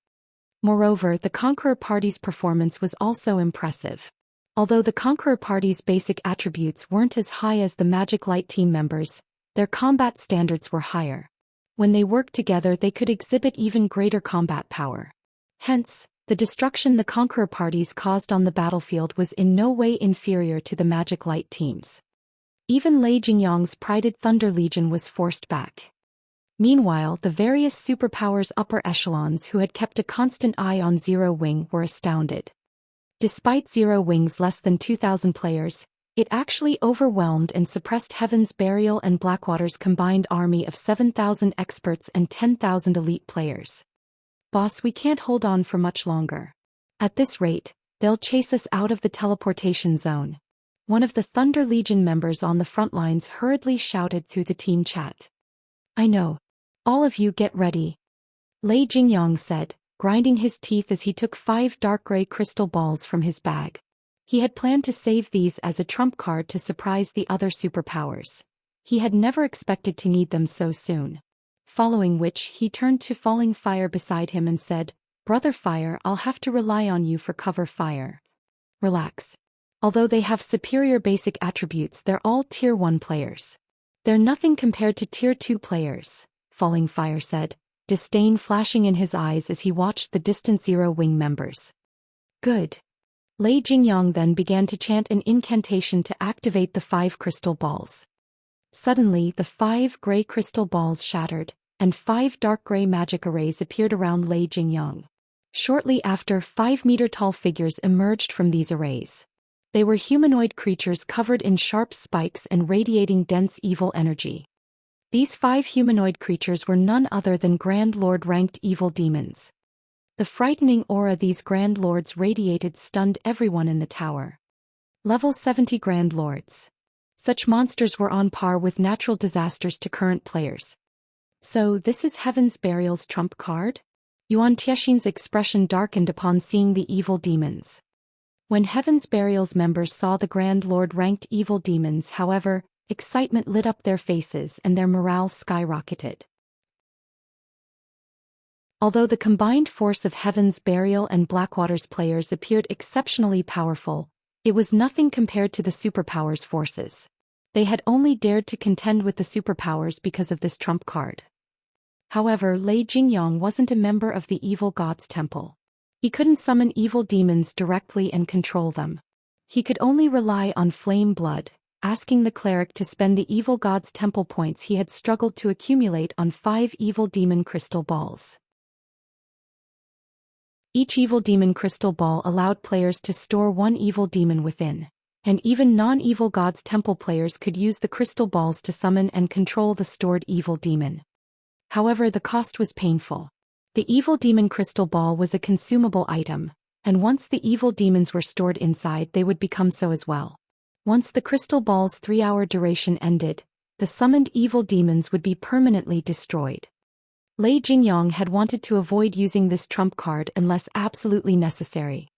Moreover, the Conqueror Party's performance was also impressive. Although the Conqueror Party's basic attributes weren't as high as the Magic Light team members, their combat standards were higher. When they worked together, they could exhibit even greater combat power. Hence, the destruction the Conqueror Parties caused on the battlefield was in no way inferior to the Magic Light teams. Even Lei Jingyang's prided Thunder Legion was forced back. Meanwhile, the various superpowers upper echelons who had kept a constant eye on Zero Wing were astounded. Despite Zero Wing's less than 2,000 players, it actually overwhelmed and suppressed Heaven's Burial and Blackwater's combined army of 7,000 experts and 10,000 elite players. Boss, we can't hold on for much longer. At this rate, they'll chase us out of the teleportation zone. One of the Thunder Legion members on the front lines hurriedly shouted through the team chat. I know. All of you get ready. Lei Jingyang said, grinding his teeth as he took 5 dark gray crystal balls from his bag. He had planned to save these as a trump card to surprise the other superpowers. He had never expected to need them so soon. Following which, he turned to Falling Fire beside him and said, Brother Fire, I'll have to rely on you for cover fire. Relax. Although they have superior basic attributes, they're all Tier 1 players. They're nothing compared to Tier 2 players, Falling Fire said, disdain flashing in his eyes as he watched the distant Zero Wing members. Good. Lei Jingyang then began to chant an incantation to activate the 5 crystal balls. Suddenly, the 5 gray crystal balls shattered, and 5 dark gray magic arrays appeared around Lei Jingyang. Shortly after, 5-meter-tall figures emerged from these arrays. They were humanoid creatures covered in sharp spikes and radiating dense evil energy. These 5 humanoid creatures were none other than Grand Lord-ranked evil demons. The frightening aura these Grand Lords radiated stunned everyone in the tower. Level 70 Grand Lords. Such monsters were on par with natural disasters to current players. So this is Heaven's Burial's trump card? Yuan Tiexin's expression darkened upon seeing the evil demons. When Heaven's Burial's members saw the Grand Lord-ranked evil demons, however, excitement lit up their faces and their morale skyrocketed. Although the combined force of Heaven's Burial and Blackwater's players appeared exceptionally powerful, it was nothing compared to the superpowers' forces. They had only dared to contend with the superpowers because of this trump card. However, Lei Jingyang wasn't a member of the evil god's temple. He couldn't summon evil demons directly and control them. He could only rely on flame blood, asking the cleric to spend the evil god's temple points he had struggled to accumulate on 5 evil demon crystal balls. Each evil demon crystal ball allowed players to store 1 evil demon within, and even non-evil god's temple players could use the crystal balls to summon and control the stored evil demon. However, the cost was painful. The evil demon crystal ball was a consumable item, and once the evil demons were stored inside, they would become so as well. Once the crystal ball's 3-hour duration ended, the summoned evil demons would be permanently destroyed. Lei Jingyang had wanted to avoid using this trump card unless absolutely necessary.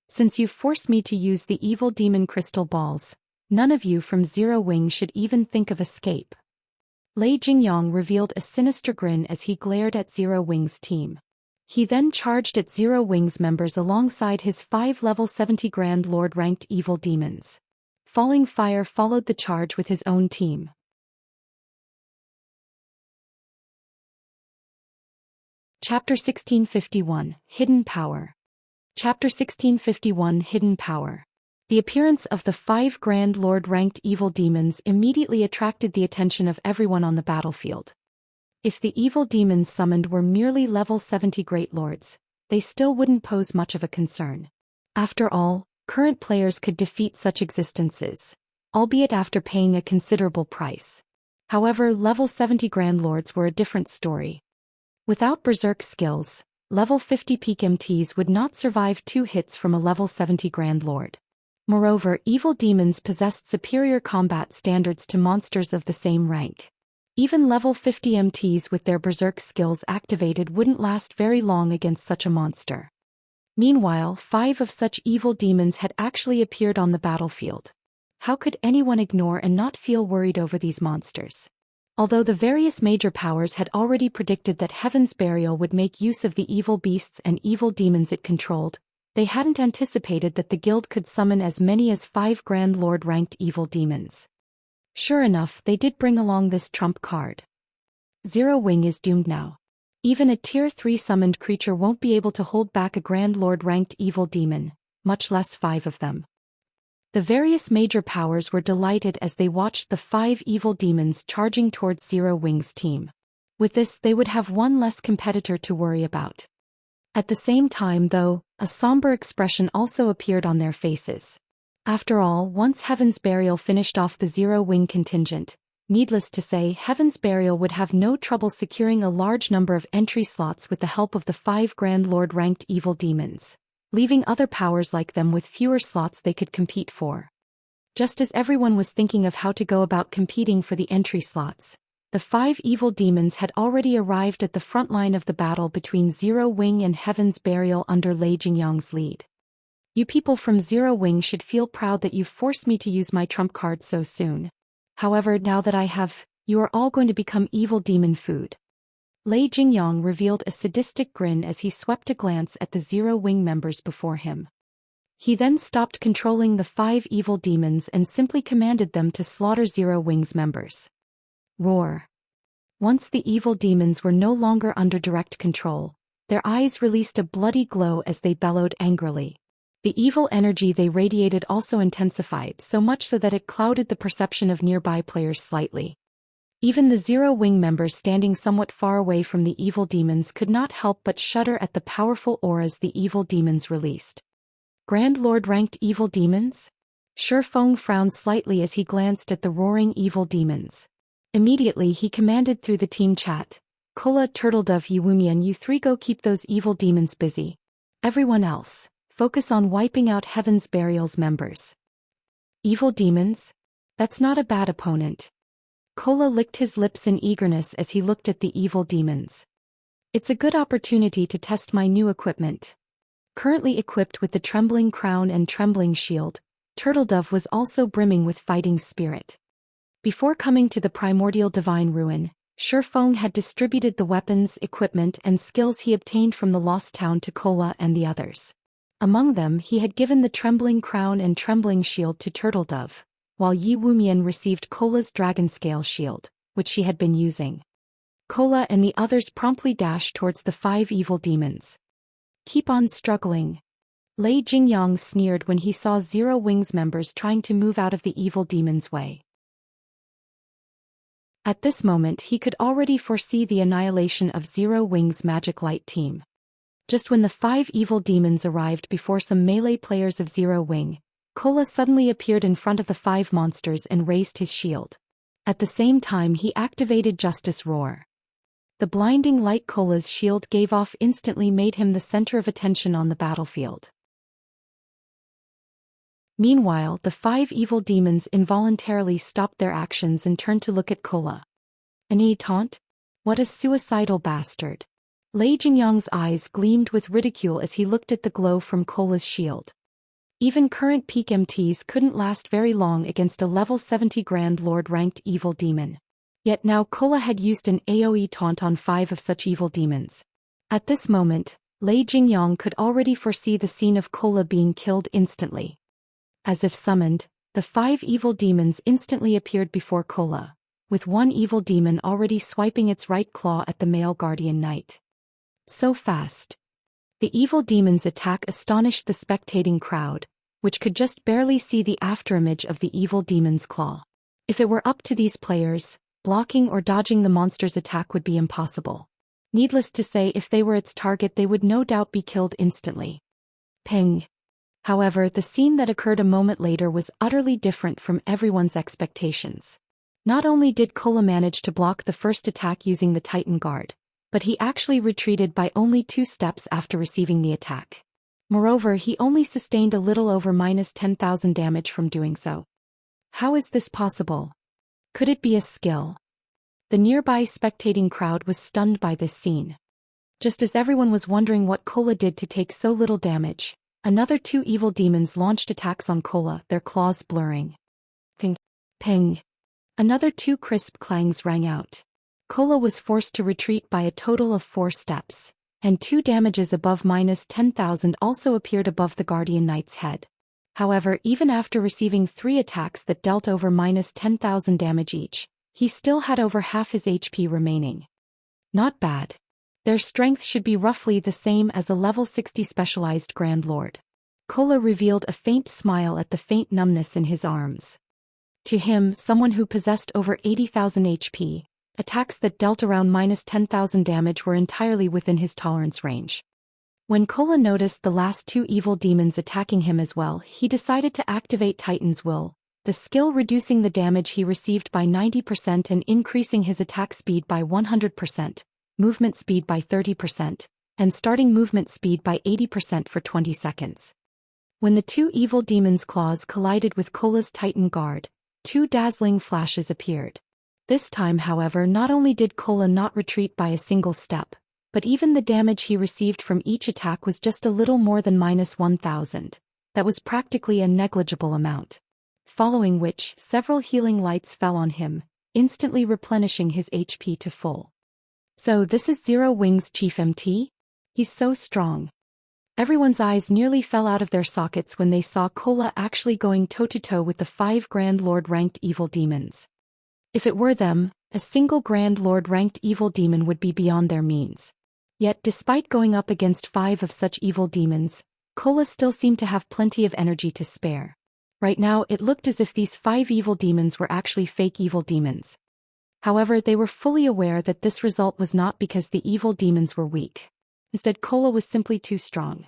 Since you forced me to use the evil demon crystal balls, none of you from Zero Wing should even think of escape. Lei Jingyang revealed a sinister grin as he glared at Zero Wing's team. He then charged at Zero Wing's members alongside his 5 level 70 Grand Lord ranked evil demons. Falling Fire followed the charge with his own team. Chapter 1651, Hidden Power. Chapter 1651, Hidden Power. The appearance of the 5 Grand Lord ranked evil demons immediately attracted the attention of everyone on the battlefield. If the evil demons summoned were merely level 70 Great Lords, they still wouldn't pose much of a concern. After all, current players could defeat such existences, albeit after paying a considerable price. However, level 70 Grand Lords were a different story. Without berserk skills, level 50 peak MTs would not survive 2 hits from a level 70 Grand Lord. Moreover, evil demons possessed superior combat standards to monsters of the same rank. Even level 50 MTs with their berserk skills activated wouldn't last very long against such a monster. Meanwhile, 5 of such evil demons had actually appeared on the battlefield. How could anyone ignore and not feel worried over these monsters? Although the various major powers had already predicted that Heaven's Burial would make use of the evil beasts and evil demons it controlled, they hadn't anticipated that the guild could summon as many as 5 Grand Lord ranked evil demons. Sure enough, they did bring along this trump card. Zero Wing is doomed now. Even a tier 3 summoned creature won't be able to hold back a Grand Lord ranked evil demon, much less 5 of them. The various major powers were delighted as they watched the 5 evil demons charging towards Zero Wing's team. With this, they would have one less competitor to worry about. At the same time, though, a somber expression also appeared on their faces. After all, once Heaven's Burial finished off the Zero Wing contingent, needless to say, Heaven's Burial would have no trouble securing a large number of entry slots with the help of the 5 Grand Lord ranked evil demons, leaving other powers like them with fewer slots they could compete for. Just as everyone was thinking of how to go about competing for the entry slots, the 5 evil demons had already arrived at the front line of the battle between Zero Wing and Heaven's Burial under Lei Jingyang's lead. You people from Zero Wing should feel proud that you forced me to use my trump card so soon. However, now that I have, you are all going to become evil demon food. Lei Jingyang revealed a sadistic grin as he swept a glance at the Zero Wing members before him. He then stopped controlling the 5 evil demons and simply commanded them to slaughter Zero Wing's members. Roar. Once the evil demons were no longer under direct control, their eyes released a bloody glow as they bellowed angrily. The evil energy they radiated also intensified so much so that it clouded the perception of nearby players slightly. Even the Zero Wing members standing somewhat far away from the evil demons could not help but shudder at the powerful auras the evil demons released. Grand Lord ranked evil demons? Shifeng frowned slightly as he glanced at the roaring evil demons. Immediately he commanded through the team chat, "Kola, Turtledove, Wumian, you 3 go keep those evil demons busy. Everyone else, focus on wiping out Heaven's Burial's members." Evil demons? That's not a bad opponent. Kola licked his lips in eagerness as he looked at the evil demons. It's a good opportunity to test my new equipment. Currently equipped with the Trembling Crown and Trembling Shield, Turtledove was also brimming with fighting spirit. Before coming to the primordial divine ruin, Shifeng had distributed the weapons, equipment, and skills he obtained from the Lost Town to Kola and the others. Among them, he had given the Trembling Crown and Trembling Shield to Turtledove, while Yi Wumian received Kola's Dragonscale Shield, which she had been using. Kola and the others promptly dashed towards the 5 evil demons. Keep on struggling. Lei Jingyang sneered when he saw Zero Wing's members trying to move out of the evil demon's way. At this moment he could already foresee the annihilation of Zero Wing's Magic Light team. Just when the 5 evil demons arrived before some melee players of Zero Wing, Kola suddenly appeared in front of the 5 monsters and raised his shield. At the same time he activated Justice Roar. The blinding light Kola's shield gave off instantly made him the center of attention on the battlefield. Meanwhile, the 5 evil demons involuntarily stopped their actions and turned to look at Kola. An taunt? What a suicidal bastard. Lei Jingyang's eyes gleamed with ridicule as he looked at the glow from Kola's shield. Even current peak MTs couldn't last very long against a level 70 Grand Lord ranked evil demon. Yet now Kola had used an AoE taunt on 5 of such evil demons. At this moment, Lei Jingyang could already foresee the scene of Kola being killed instantly. As if summoned, the 5 evil demons instantly appeared before Kola, with one evil demon already swiping its right claw at the male guardian knight. So fast. The evil demon's attack astonished the spectating crowd, which could just barely see the afterimage of the evil demon's claw. If it were up to these players, blocking or dodging the monster's attack would be impossible. Needless to say, if they were its target, they would no doubt be killed instantly. Ping. However, the scene that occurred a moment later was utterly different from everyone's expectations. Not only did Kola manage to block the first attack using the Titan Guard, but he actually retreated by only 2 steps after receiving the attack. Moreover, he only sustained a little over -10,000 damage from doing so. How is this possible? Could it be a skill? The nearby spectating crowd was stunned by this scene. Just as everyone was wondering what Kola did to take so little damage, another 2 evil demons launched attacks on Kola, their claws blurring. Ping. Ping. Another 2 crisp clangs rang out. Kola was forced to retreat by a total of 4 steps, and 2 damages above -10,000 also appeared above the Guardian Knight's head. However, even after receiving 3 attacks that dealt over -10,000 damage each, he still had over half his HP remaining. Not bad. Their strength should be roughly the same as a level 60 specialized Grand Lord. Kola revealed a faint smile at the faint numbness in his arms. To him, someone who possessed over 80,000 HP, attacks that dealt around -10,000 damage were entirely within his tolerance range. When Kola noticed the last 2 evil demons attacking him as well, he decided to activate Titan's Will, the skill reducing the damage he received by 90% and increasing his attack speed by 100%, movement speed by 30%, and starting movement speed by 80% for 20 seconds. When the 2 evil demons' claws collided with Kola's Titan Guard, 2 dazzling flashes appeared. This time, however, not only did Kola not retreat by a single step, but even the damage he received from each attack was just a little more than -1,000. That was practically a negligible amount. Following which, several healing lights fell on him, instantly replenishing his HP to full. So this is Zero Wings Chief MT? He's so strong. Everyone's eyes nearly fell out of their sockets when they saw Kola actually going toe-to-toe with the 5 Grand Lord ranked evil demons. If it were them, a single Grand Lord ranked evil demon would be beyond their means. Yet despite going up against 5 of such evil demons, Kola still seemed to have plenty of energy to spare. Right now it looked as if these 5 evil demons were actually fake evil demons. However, they were fully aware that this result was not because the evil demons were weak. Instead, Kola was simply too strong.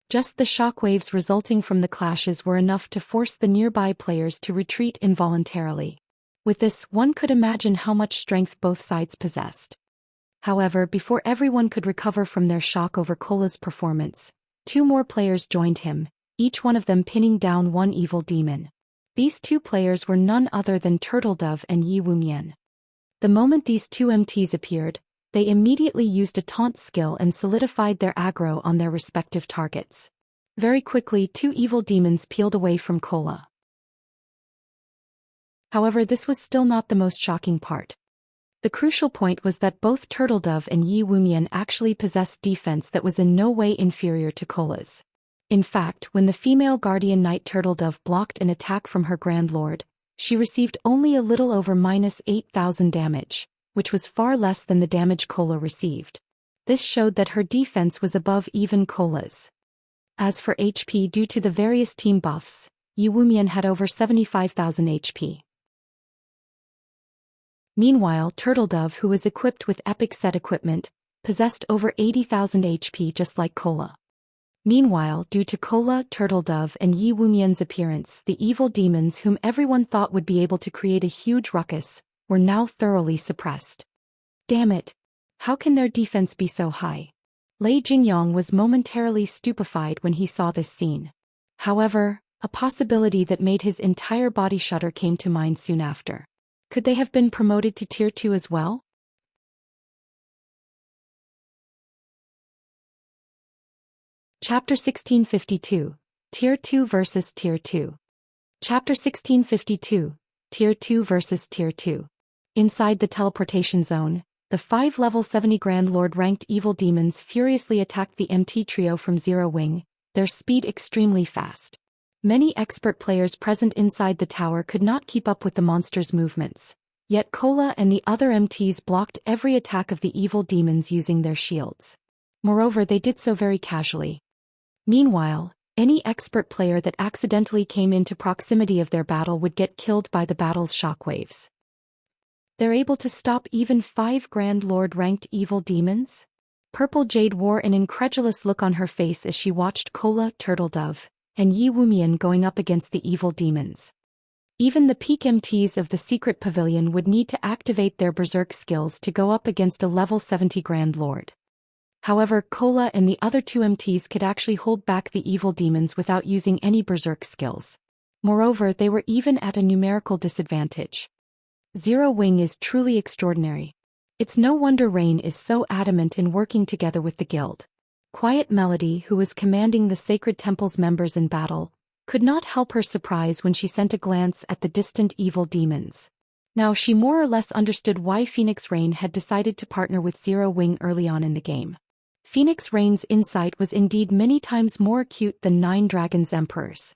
Just the shockwaves resulting from the clashes were enough to force the nearby players to retreat involuntarily. With this, one could imagine how much strength both sides possessed. However, before everyone could recover from their shock over Kola's performance, 2 more players joined him, each one of them pinning down 1 evil demon. These 2 players were none other than Turtledove and Yi Wumian. The moment these 2 MTs appeared, they immediately used a taunt skill and solidified their aggro on their respective targets. Very quickly, 2 evil demons peeled away from Kola. However, this was still not the most shocking part. The crucial point was that both Turtledove and Yi Wumian actually possessed defense that was in no way inferior to Kola's. In fact, when the female guardian knight Turtledove blocked an attack from her Grand Lord, she received only a little over -8,000 damage, which was far less than the damage Kola received. This showed that her defense was above even Kola's. As for HP, due to the various team buffs, Yi Wumian had over 75,000 HP. Meanwhile, Turtledove, who was equipped with epic set equipment, possessed over 80,000 HP just like Kola. Meanwhile, due to Kola, Turtledove, and Yi Wumian's appearance, the evil demons whom everyone thought would be able to create a huge ruckus, were now thoroughly suppressed. Damn it! How can their defense be so high? Lei Jingyang was momentarily stupefied when he saw this scene. However, a possibility that made his entire body shudder came to mind soon after. Could they have been promoted to Tier 2 as well? Chapter 1652. Tier 2 vs Tier 2. Chapter 1652, Tier 2 vs Tier 2. Inside the teleportation zone, the 5 level 70 Grand Lord ranked evil demons furiously attacked the MT trio from Zero Wing, their speed extremely fast. Many expert players present inside the tower could not keep up with the monster's movements, yet Cola and the other MTs blocked every attack of the evil demons using their shields. Moreover, they did so very casually. Meanwhile, any expert player that accidentally came into proximity of their battle would get killed by the battle's shockwaves. They're able to stop even 5 Grand Lord ranked evil demons? Purple Jade wore an incredulous look on her face as she watched Cola, Turtledove, and Yi Wumian going up against the evil demons. Even the peak MTs of the secret pavilion would need to activate their berserk skills to go up against a level 70 Grand Lord. However, Cola and the other 2 MTs could actually hold back the evil demons without using any berserk skills. Moreover, they were even at a numerical disadvantage. Zero Wing is truly extraordinary. It's no wonder Rain is so adamant in working together with the guild. Quiet Melody, who was commanding the Sacred Temple's members in battle, could not help her surprise when she sent a glance at the distant evil demons. Now she more or less understood why Phoenix Rain had decided to partner with Zero Wing early on in the game. Phoenix Rain's insight was indeed many times more acute than 9 Dragons Emperors.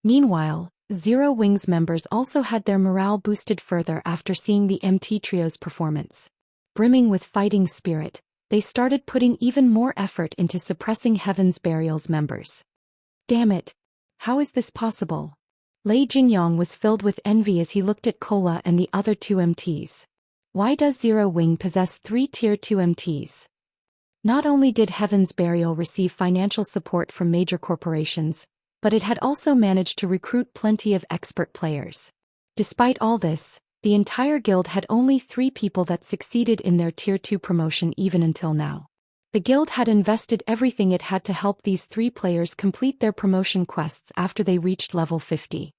Meanwhile, Zero Wing's members also had their morale boosted further after seeing the MT Trio's performance. Brimming with fighting spirit, they started putting even more effort into suppressing Heaven's Burial's members. Damn it! How is this possible? Lei Jingyong was filled with envy as he looked at Cola and the other 2 MTs. Why does Zero Wing possess 3 Tier 2 MTs? Not only did Heaven's Burial receive financial support from major corporations, but it had also managed to recruit plenty of expert players. Despite all this, the entire guild had only 3 people that succeeded in their Tier 2 promotion even until now. The guild had invested everything it had to help these 3 players complete their promotion quests after they reached level 50.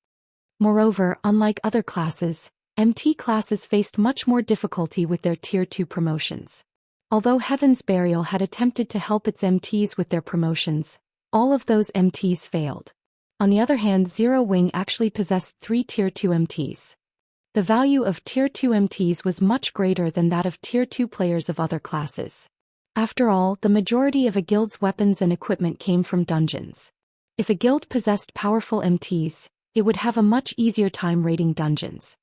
Moreover, unlike other classes, MT classes faced much more difficulty with their Tier 2 promotions. Although Heaven's Burial had attempted to help its MTs with their promotions, all of those MTs failed. On the other hand, Zero Wing actually possessed 3 Tier 2 MTs. The value of Tier 2 MTs was much greater than that of Tier 2 players of other classes. After all, the majority of a guild's weapons and equipment came from dungeons. If a guild possessed powerful MTs, it would have a much easier time raiding dungeons.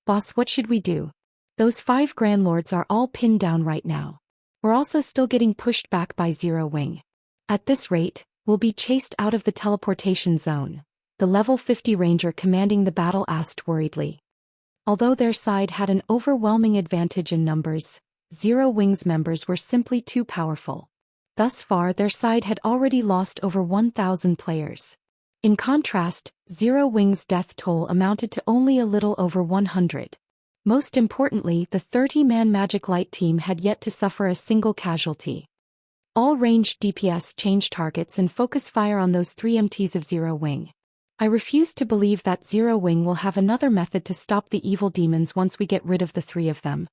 Boss, what should we do? Those 5 Grand Lords are all pinned down right now. We're also still getting pushed back by Zero Wing. At this rate, we'll be chased out of the teleportation zone, the level 50 ranger commanding the battle asked worriedly. Although their side had an overwhelming advantage in numbers, Zero Wing's members were simply too powerful. Thus far, their side had already lost over 1,000 players. In contrast, Zero Wing's death toll amounted to only a little over 100. Most importantly, the 30-man Magic Light team had yet to suffer a single casualty. All ranged DPS change targets and focus fire on those 3 MTs of Zero Wing. I refuse to believe that Zero Wing will have another method to stop the evil demons once we get rid of the 3 of them.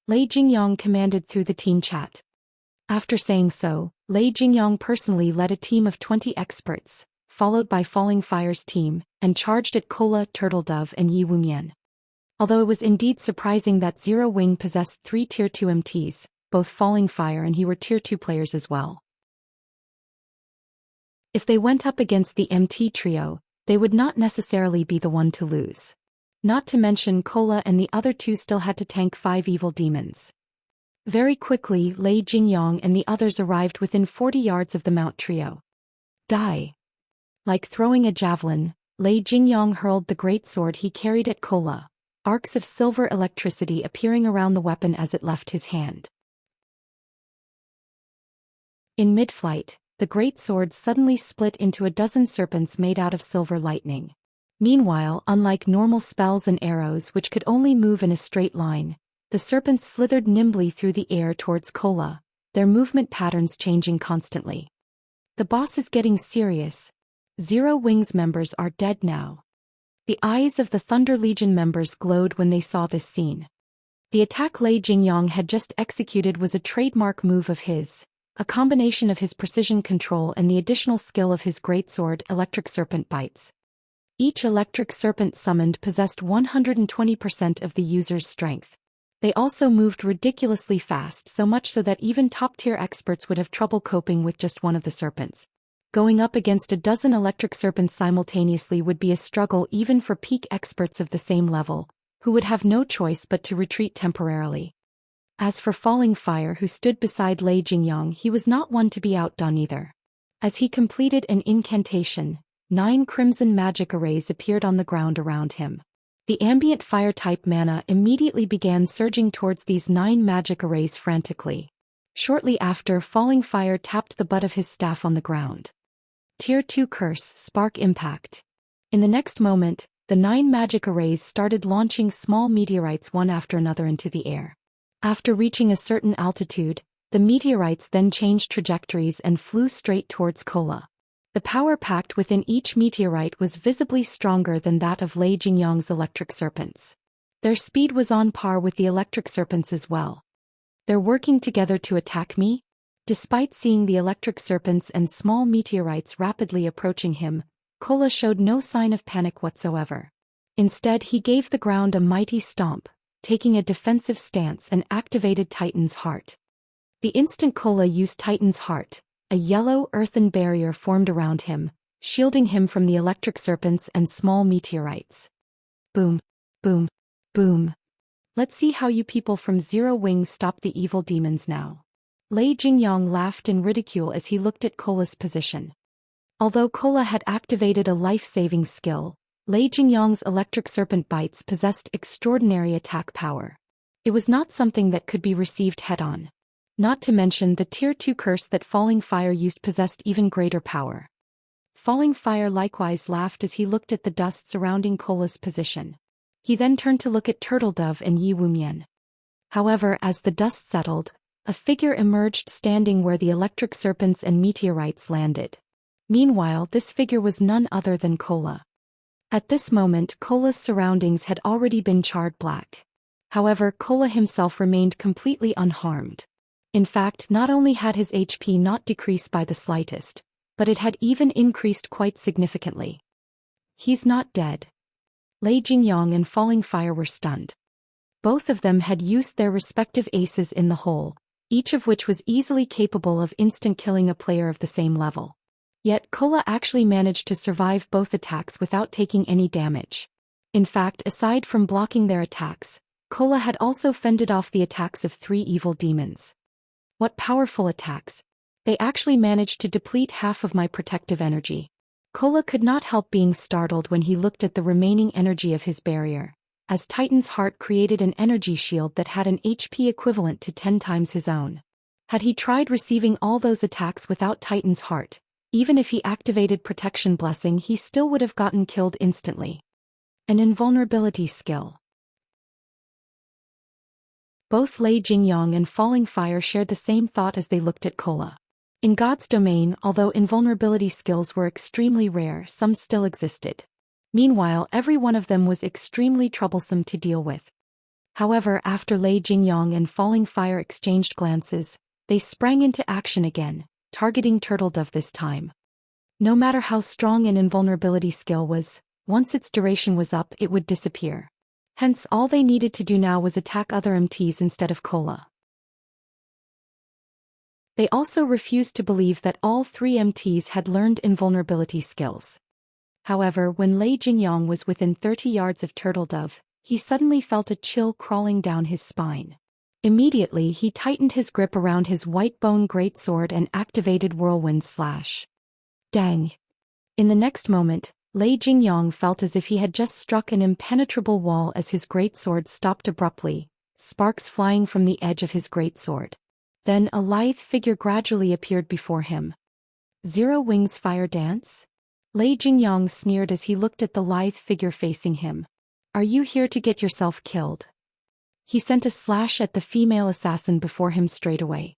Lei Jingyong commanded through the team chat. After saying so, Lei Jingyong personally led a team of 20 experts, followed by Falling Fire's team, and charged at Cola, Turtledove and Yi Wumian. Although it was indeed surprising that Zero Wing possessed 3 Tier 2 MTs, both Falling Fire and he were Tier 2 players as well. If they went up against the MT trio, they would not necessarily be the one to lose. Not to mention Cola and the other 2 still had to tank 5 evil demons. Very quickly, Lei Jingyong and the others arrived within 40 yards of the Mount trio. Die! Like throwing a javelin, Lei Jingyong hurled the great sword he carried at Cola, arcs of silver electricity appearing around the weapon as it left his hand. In mid-flight, the great sword suddenly split into a dozen serpents made out of silver lightning. Meanwhile, unlike normal spells and arrows which could only move in a straight line, the serpents slithered nimbly through the air towards Cola, their movement patterns changing constantly. The boss is getting serious. Zero Wing's members are dead now. The eyes of the Thunder Legion members glowed when they saw this scene. The attack Lei Jingyong had just executed was a trademark move of his, a combination of his precision control and the additional skill of his greatsword electric serpent bites. Each electric serpent summoned possessed 120% of the user's strength. They also moved ridiculously fast, so much so that even top-tier experts would have trouble coping with just one of the serpents. Going up against a dozen electric serpents simultaneously would be a struggle even for peak experts of the same level, who would have no choice but to retreat temporarily. As for Falling Fire, who stood beside Lei Jingyang, he was not one to be outdone either. As he completed an incantation, 9 crimson magic arrays appeared on the ground around him. The ambient fire-type mana immediately began surging towards these 9 magic arrays frantically. Shortly after, Falling Fire tapped the butt of his staff on the ground. Tier 2 Curse, Spark Impact. In the next moment, the 9 magic arrays started launching small meteorites one after another into the air. After reaching a certain altitude, the meteorites then changed trajectories and flew straight towards Kola. The power packed within each meteorite was visibly stronger than that of Lei Jingyang's electric serpents. Their speed was on par with the electric serpents as well. They're working together to attack me? Despite seeing the electric serpents and small meteorites rapidly approaching him, Kola showed no sign of panic whatsoever. Instead, he gave the ground a mighty stomp, taking a defensive stance, and activated Titan's Heart. The instant Kola used Titan's Heart, a yellow earthen barrier formed around him, shielding him from the electric serpents and small meteorites. Boom, boom, boom. Let's see how you people from Zero Wing stop the evil demons now. Lei Jingyang laughed in ridicule as he looked at Kola's position. Although Kola had activated a life-saving skill, Lei Jingyang's electric serpent bites possessed extraordinary attack power. It was not something that could be received head-on. Not to mention the Tier 2 curse that Falling Fire used possessed even greater power. Falling Fire likewise laughed as he looked at the dust surrounding Kola's position. He then turned to look at Turtle Dove and Yi Wumian. However, as the dust settled, a figure emerged standing where the electric serpents and meteorites landed. Meanwhile, this figure was none other than Kola. At this moment, Kola's surroundings had already been charred black. However, Kola himself remained completely unharmed. In fact, not only had his HP not decreased by the slightest, but it had even increased quite significantly. He's not dead. Lei Jingyang and Falling Fire were stunned. Both of them had used their respective aces in the hole, each of which was easily capable of instant killing a player of the same level. Yet Kola actually managed to survive both attacks without taking any damage. In fact, aside from blocking their attacks, Kola had also fended off the attacks of 3 evil demons. What powerful attacks! They actually managed to deplete half of my protective energy. Kola could not help being startled when he looked at the remaining energy of his barrier, as Titan's Heart created an energy shield that had an HP equivalent to 10 times his own. Had he tried receiving all those attacks without Titan's Heart, even if he activated Protection Blessing, he still would have gotten killed instantly. An invulnerability skill. Both Lei Jingyang and Falling Fire shared the same thought as they looked at Kola. In God's domain, although invulnerability skills were extremely rare, some still existed. Meanwhile, every one of them was extremely troublesome to deal with. However, after Lei Jingyang and Falling Fire exchanged glances, they sprang into action again, targeting Turtle Dove this time. No matter how strong an invulnerability skill was, once its duration was up, it would disappear. Hence, all they needed to do now was attack other MTs instead of Kola. They also refused to believe that all 3 MTs had learned invulnerability skills. However, when Lei Jingyang was within 30 yards of Turtle Dove, he suddenly felt a chill crawling down his spine. Immediately, he tightened his grip around his white bone greatsword and activated Whirlwind Slash. Dang! In the next moment, Lei Jingyang felt as if he had just struck an impenetrable wall as his greatsword stopped abruptly, sparks flying from the edge of his greatsword. Then a lithe figure gradually appeared before him. Zero Wings Fire Dance? Lei Jingyang sneered as he looked at the lithe figure facing him. Are you here to get yourself killed? He sent a slash at the female assassin before him straight away.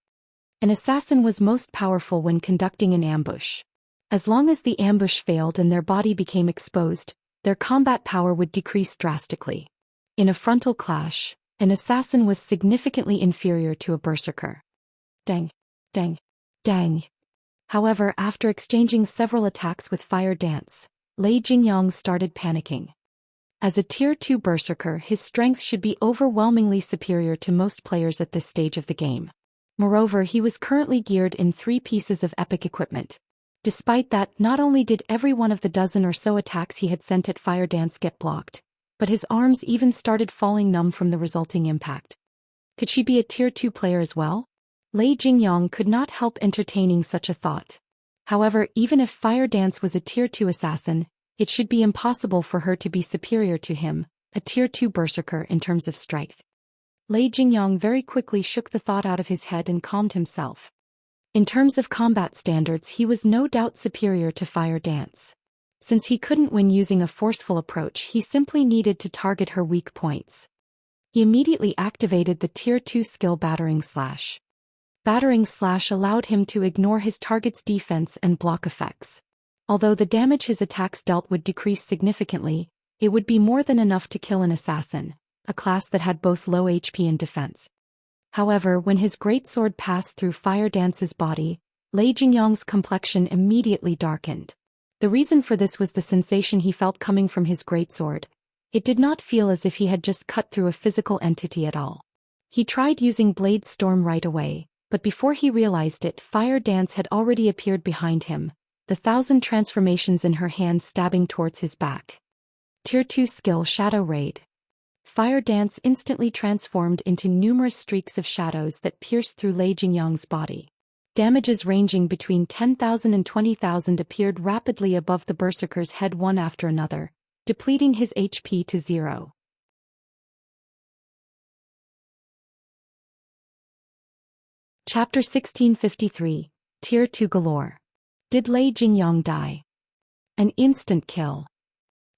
An assassin was most powerful when conducting an ambush. As long as the ambush failed and their body became exposed, their combat power would decrease drastically. In a frontal clash, an assassin was significantly inferior to a berserker. Dang! Dang! Dang. However, after exchanging several attacks with Fire Dance, Lei Jingyang started panicking. As a Tier 2 Berserker, his strength should be overwhelmingly superior to most players at this stage of the game. Moreover, he was currently geared in 3 pieces of epic equipment. Despite that, not only did every one of the dozen or so attacks he had sent at Fire Dance get blocked, but his arms even started falling numb from the resulting impact. Could she be a Tier 2 player as well? Lei Jingyang could not help entertaining such a thought. However, even if Fire Dance was a Tier 2 assassin, it should be impossible for her to be superior to him, a Tier 2 Berserker in terms of strength. Lei Jingyang very quickly shook the thought out of his head and calmed himself. In terms of combat standards, he was no doubt superior to Fire Dance. Since he couldn't win using a forceful approach, he simply needed to target her weak points. He immediately activated the Tier 2 skill Battering Slash. Battering Slash allowed him to ignore his target's defense and block effects. Although the damage his attacks dealt would decrease significantly, it would be more than enough to kill an assassin, a class that had both low HP and defense. However, when his greatsword passed through Fire Dance's body, Lei Jingyang's complexion immediately darkened. The reason for this was the sensation he felt coming from his greatsword. It did not feel as if he had just cut through a physical entity at all. He tried using Blade Storm right away, but before he realized it, Fire Dance had already appeared behind him, the 1,000 transformations in her hand stabbing towards his back. Tier 2 skill Shadow Raid. Fire Dance instantly transformed into numerous streaks of shadows that pierced through Lei Jingyang's body. Damages ranging between 10,000 and 20,000 appeared rapidly above the Berserker's head one after another, depleting his HP to 0. Chapter 1653, Tier 2 Galore. Did Lei Jingyang die? An instant kill.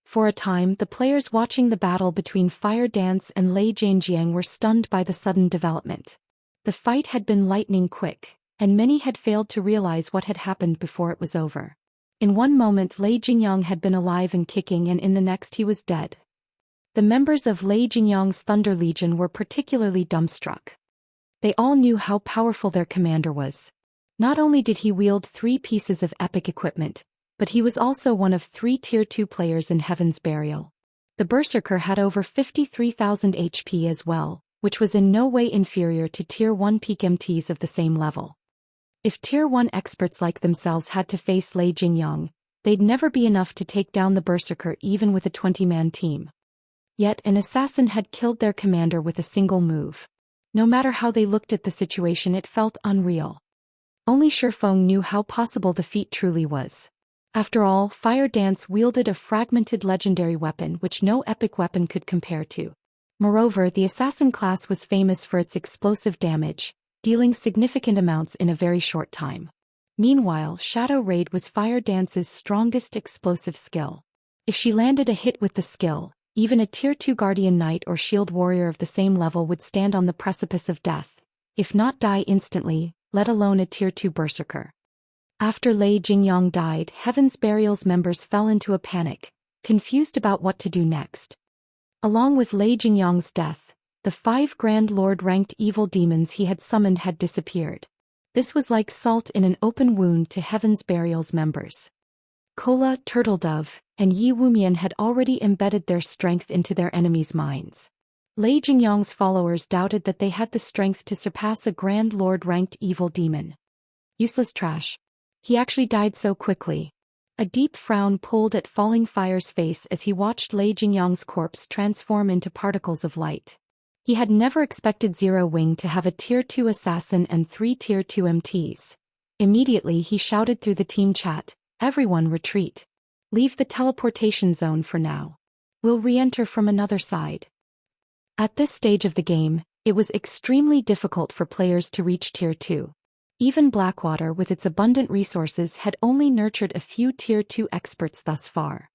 For a time, the players watching the battle between Fire Dance and Lei Jingyang were stunned by the sudden development. The fight had been lightning quick, and many had failed to realize what had happened before it was over. In one moment Lei Jingyang had been alive and kicking, and in the next he was dead. The members of Lei Jingyang's Thunder Legion were particularly dumbstruck. They all knew how powerful their commander was. Not only did he wield 3 pieces of epic equipment, but he was also one of 3 Tier 2 players in Heaven's Burial. The Berserker had over 53,000 HP as well, which was in no way inferior to Tier 1 peak MTs of the same level. If Tier 1 experts like themselves had to face Lei Jingyang, they'd never be enough to take down the Berserker even with a 20-man team. Yet an assassin had killed their commander with a single move. No matter how they looked at the situation, it felt unreal. Only Shifeng knew how possible the feat truly was. After all, Fire Dance wielded a fragmented legendary weapon which no epic weapon could compare to. Moreover, the assassin class was famous for its explosive damage, dealing significant amounts in a very short time. Meanwhile, Shadow Raid was Fire Dance's strongest explosive skill. If she landed a hit with the skill, even a Tier 2 Guardian Knight or Shield Warrior of the same level would stand on the precipice of death, if not die instantly, let alone a Tier 2 Berserker. After Lei Jingyang died, Heaven's Burial's members fell into a panic, confused about what to do next. Along with Lei Jingyang's death, the 5 Grand Lord-ranked evil demons he had summoned had disappeared. This was like salt in an open wound to Heaven's Burial's members. Kola, Turtledove, and Yi Wumian had already embedded their strength into their enemies' minds. Lei Jingyang's followers doubted that they had the strength to surpass a Grand Lord-ranked evil demon. Useless trash. He actually died so quickly. A deep frown pulled at Falling Fire's face as he watched Lei Jingyang's corpse transform into particles of light. He had never expected Zero Wing to have a Tier 2 assassin and 3 Tier 2 MTs. Immediately he shouted through the team chat, "Everyone retreat. Leave the teleportation zone for now. We'll re-enter from another side." At this stage of the game, it was extremely difficult for players to reach Tier 2. Even Blackwater with its abundant resources had only nurtured a few Tier 2 experts thus far.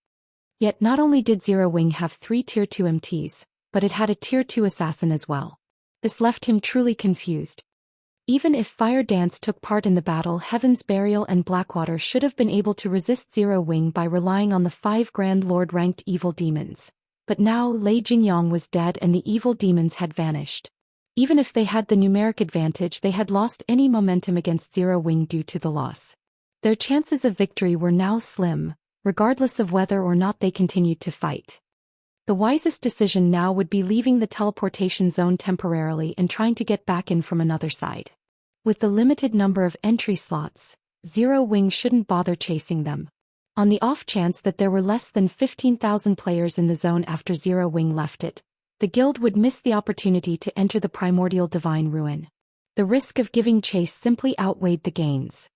Yet not only did Zero Wing have 3 Tier 2 MTs, but it had a Tier 2 assassin as well. This left him truly confused. Even if Fire Dance took part in the battle, Heaven's Burial and Blackwater should have been able to resist Zero Wing by relying on the 5 Grand Lord-ranked evil demons. But now Lei Jingyang was dead and the evil demons had vanished. Even if they had the numeric advantage, they had lost any momentum against Zero Wing due to the loss. Their chances of victory were now slim, regardless of whether or not they continued to fight. The wisest decision now would be leaving the teleportation zone temporarily and trying to get back in from another side. With the limited number of entry slots, Zero Wing shouldn't bother chasing them. On the off chance that there were less than 15,000 players in the zone after Zero Wing left it, the guild would miss the opportunity to enter the primordial divine ruin. The risk of giving chase simply outweighed the gains.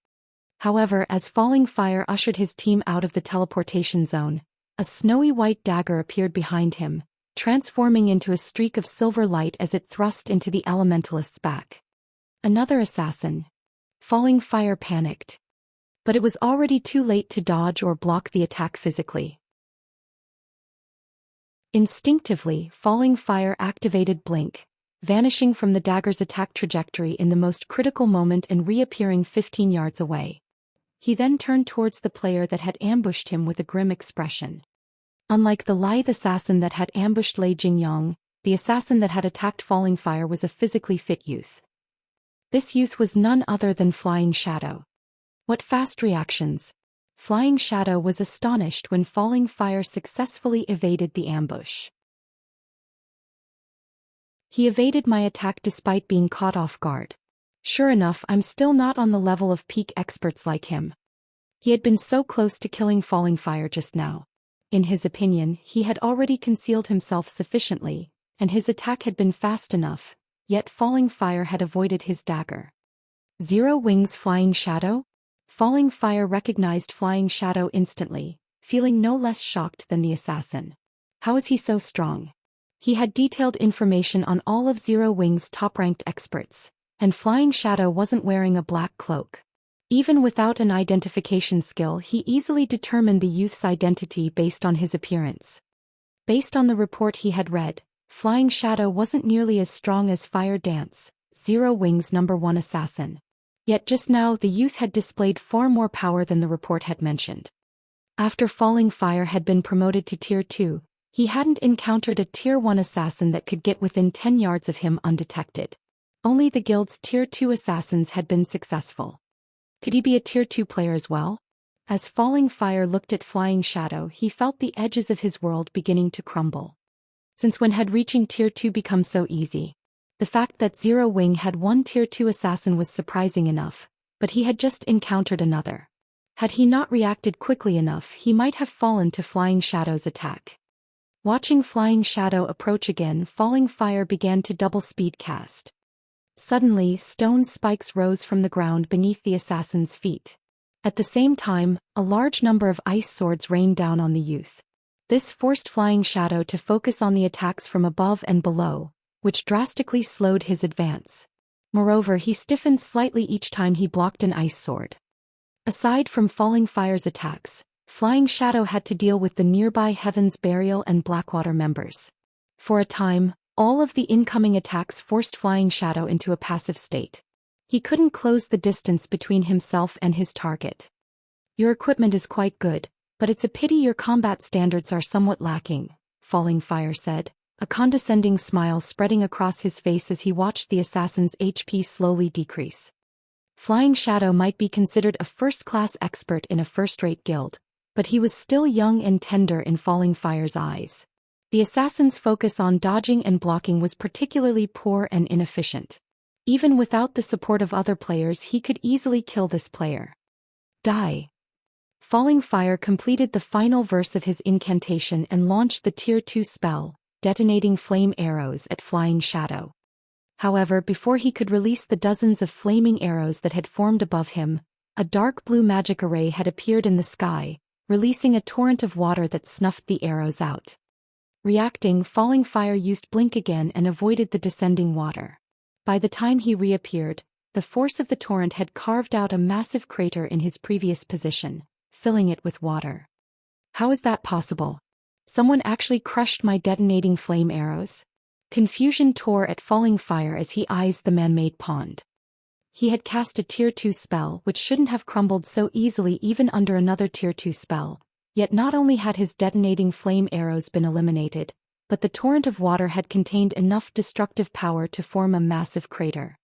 However, as Falling Fire ushered his team out of the teleportation zone, a snowy white dagger appeared behind him, transforming into a streak of silver light as it thrust into the elementalist's back. Another assassin. Falling Fire panicked. But it was already too late to dodge or block the attack physically. Instinctively, Falling Fire activated Blink, vanishing from the dagger's attack trajectory in the most critical moment and reappearing 15 yards away. He then turned towards the player that had ambushed him with a grim expression. Unlike the lithe assassin that had ambushed Lei Jingyang, the assassin that had attacked Falling Fire was a physically fit youth. This youth was none other than Flying Shadow. What fast reactions! Flying Shadow was astonished when Falling Fire successfully evaded the ambush. He evaded my attack despite being caught off guard. Sure enough, I'm still not on the level of peak experts like him. He had been so close to killing Falling Fire just now. In his opinion, he had already concealed himself sufficiently, and his attack had been fast enough, yet Falling Fire had avoided his dagger. Zero Wing's Flying Shadow? Falling Fire recognized Flying Shadow instantly, feeling no less shocked than the assassin. How is he so strong? He had detailed information on all of Zero Wing's top-ranked experts, and Flying Shadow wasn't wearing a black cloak. Even without an identification skill, he easily determined the youth's identity based on his appearance. Based on the report he had read, Flying Shadow wasn't nearly as strong as Fire Dance, Zero Wing's #1 assassin. Yet just now the youth had displayed far more power than the report had mentioned. After Falling Fire had been promoted to Tier 2, he hadn't encountered a Tier 1 assassin that could get within 10 yards of him undetected. Only the guild's Tier 2 assassins had been successful. Could he be a Tier 2 player as well? As Falling Fire looked at Flying Shadow, he felt the edges of his world beginning to crumble. Since when had reaching Tier 2 become so easy? The fact that Zero Wing had one Tier 2 assassin was surprising enough, but he had just encountered another. Had he not reacted quickly enough, he might have fallen to Flying Shadow's attack. Watching Flying Shadow approach again, Falling Fire began to double speed cast. Suddenly, stone spikes rose from the ground beneath the assassin's feet. At the same time, a large number of ice swords rained down on the youth. This forced Flying Shadow to focus on the attacks from above and below, which drastically slowed his advance. Moreover, he stiffened slightly each time he blocked an ice sword. Aside from Falling Fire's attacks, Flying Shadow had to deal with the nearby Heaven's Burial and Blackwater members. For a time, all of the incoming attacks forced Flying Shadow into a passive state. He couldn't close the distance between himself and his target. Your equipment is quite good, but it's a pity your combat standards are somewhat lacking, Falling Fire said, a condescending smile spreading across his face as he watched the assassin's HP slowly decrease. Flying Shadow might be considered a first-class expert in a first-rate guild, but he was still young and tender in Falling Fire's eyes. The assassin's focus on dodging and blocking was particularly poor and inefficient. Even without the support of other players, he could easily kill this player. Die. Falling Fire completed the final verse of his incantation and launched the Tier 2 spell, detonating flame arrows at Flying Shadow. However, before he could release the dozens of flaming arrows that had formed above him, a dark blue magic array had appeared in the sky, releasing a torrent of water that snuffed the arrows out. Reacting, Falling Fire used Blink again and avoided the descending water. By the time he reappeared, the force of the torrent had carved out a massive crater in his previous position, filling it with water. How is that possible? Someone actually crushed my detonating flame arrows? Confusion tore at Falling Fire as he eyes the man-made pond. He had cast a Tier 2 spell which shouldn't have crumbled so easily even under another Tier 2 spell, yet not only had his detonating flame arrows been eliminated, but the torrent of water had contained enough destructive power to form a massive crater.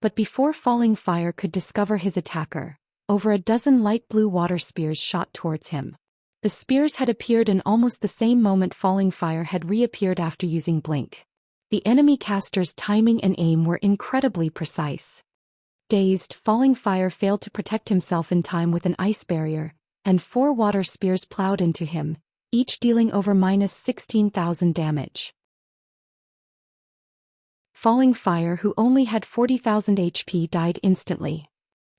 But before Falling Fire could discover his attacker, over a dozen light blue water spears shot towards him. The spears had appeared in almost the same moment Falling Fire had reappeared after using Blink. The enemy caster's timing and aim were incredibly precise. Dazed, Falling Fire failed to protect himself in time with an ice barrier, and 4 water spears plowed into him, each dealing over -16,000 damage. Falling Fire, who only had 40,000 HP, died instantly.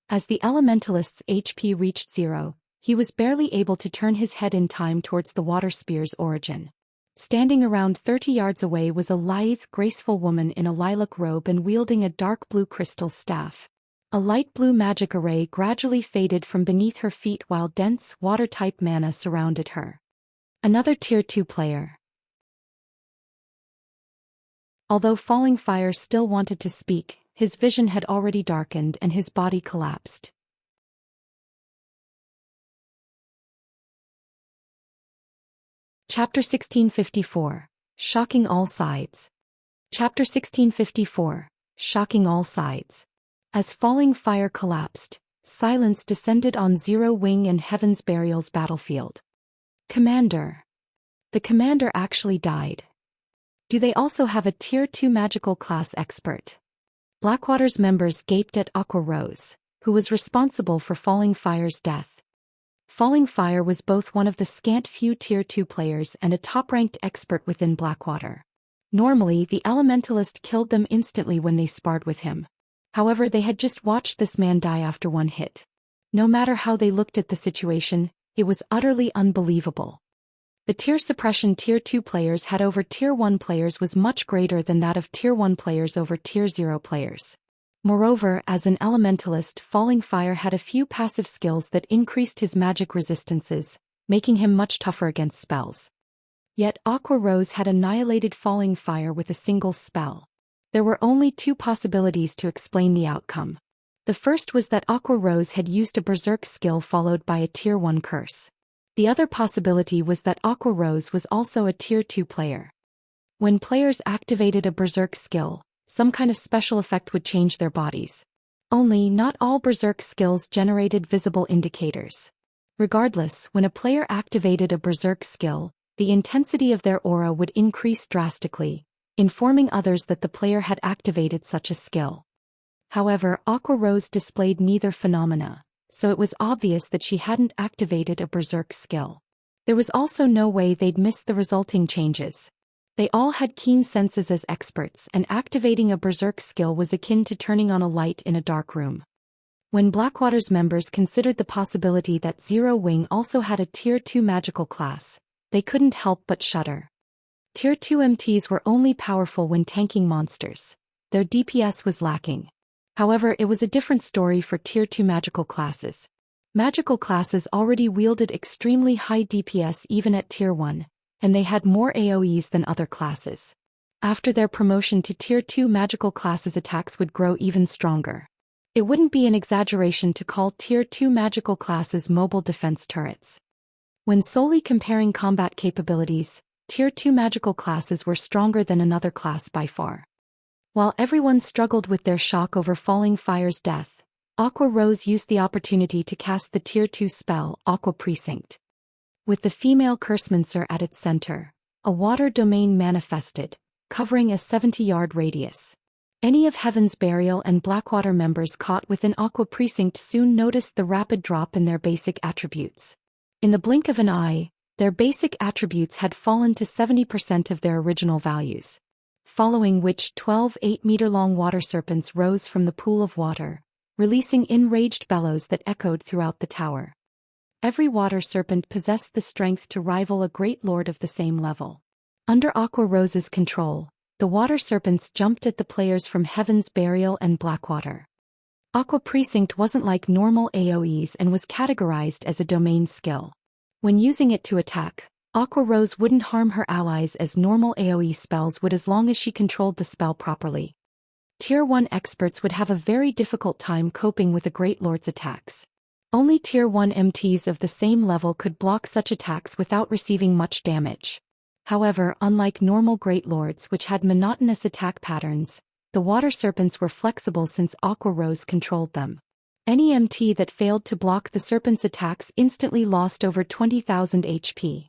As the elementalist's HP reached 0, he was barely able to turn his head in time towards the water spear's origin. Standing around 30 yards away was a lithe, graceful woman in a lilac robe and wielding a dark blue crystal staff. A light blue magic array gradually faded from beneath her feet while dense, water-type mana surrounded her. Another Tier 2 player. Although Falling Fire still wanted to speak, his vision had already darkened and his body collapsed. Chapter 1654. Shocking All Sides. Chapter 1654. Shocking All Sides. As Falling Fire collapsed, silence descended on Zero Wing and Heaven's Burial's battlefield. Commander. The commander actually died. Do they also have a Tier 2 magical class expert? Blackwater's members gaped at Aqua Rose, who was responsible for Falling Fire's death. Falling Fire was both one of the scant few Tier 2 players and a top-ranked expert within Blackwater. Normally, the Elementalist killed them instantly when they sparred with him. However, they had just watched this man die after one hit. No matter how they looked at the situation, it was utterly unbelievable. The tier suppression Tier 2 players had over Tier 1 players was much greater than that of Tier 1 players over Tier 0 players. Moreover, as an elementalist, Falling Fire had a few passive skills that increased his magic resistances, making him much tougher against spells. Yet Aqua Rose had annihilated Falling Fire with a single spell. There were only 2 possibilities to explain the outcome. The first was that Aqua Rose had used a Berserk skill followed by a Tier 1 curse. The other possibility was that Aqua Rose was also a Tier 2 player. When players activated a Berserk skill, some kind of special effect would change their bodies. Only, not all Berserk skills generated visible indicators. Regardless, when a player activated a Berserk skill, the intensity of their aura would increase drastically, informing others that the player had activated such a skill. However, Aqua Rose displayed neither phenomena, so it was obvious that she hadn't activated a Berserk skill. There was also no way they'd miss the resulting changes. They all had keen senses as experts, and activating a Berserk skill was akin to turning on a light in a dark room. When Blackwater's members considered the possibility that Zero Wing also had a Tier 2 magical class, they couldn't help but shudder. Tier 2 MTs were only powerful when tanking monsters. Their DPS was lacking. However, it was a different story for Tier 2 magical classes. Magical classes already wielded extremely high DPS even at Tier 1. And they had more AoEs than other classes. After their promotion to Tier 2 magical classes, attacks would grow even stronger. It wouldn't be an exaggeration to call Tier 2 magical classes mobile defense turrets. When solely comparing combat capabilities, Tier 2 magical classes were stronger than another class by far. While everyone struggled with their shock over Falling Fire's death, Aqua Rose used the opportunity to cast the Tier 2 spell, Aqua Precinct. With the female Cursemancer at its center, a water domain manifested, covering a 70-yard radius. Any of Heaven's Burial and Blackwater members caught within Aqua Precinct soon noticed the rapid drop in their basic attributes. In the blink of an eye, their basic attributes had fallen to 70% of their original values. Following which 12 8-meter-long water serpents rose from the pool of water, releasing enraged bellows that echoed throughout the tower. Every water serpent possessed the strength to rival a great lord of the same level. Under Aqua Rose's control, the water serpents jumped at the players from Heaven's Burial and Blackwater. Aqua Precinct wasn't like normal AoEs and was categorized as a domain skill. When using it to attack, Aqua Rose wouldn't harm her allies as normal AoE spells would as long as she controlled the spell properly. Tier 1 experts would have a very difficult time coping with a Great Lord's attacks. Only Tier 1 MTs of the same level could block such attacks without receiving much damage. However, unlike normal Great Lords which had monotonous attack patterns, the water serpents were flexible since Aqua Rose controlled them. Any MT that failed to block the serpent's attacks instantly lost over 20,000 HP.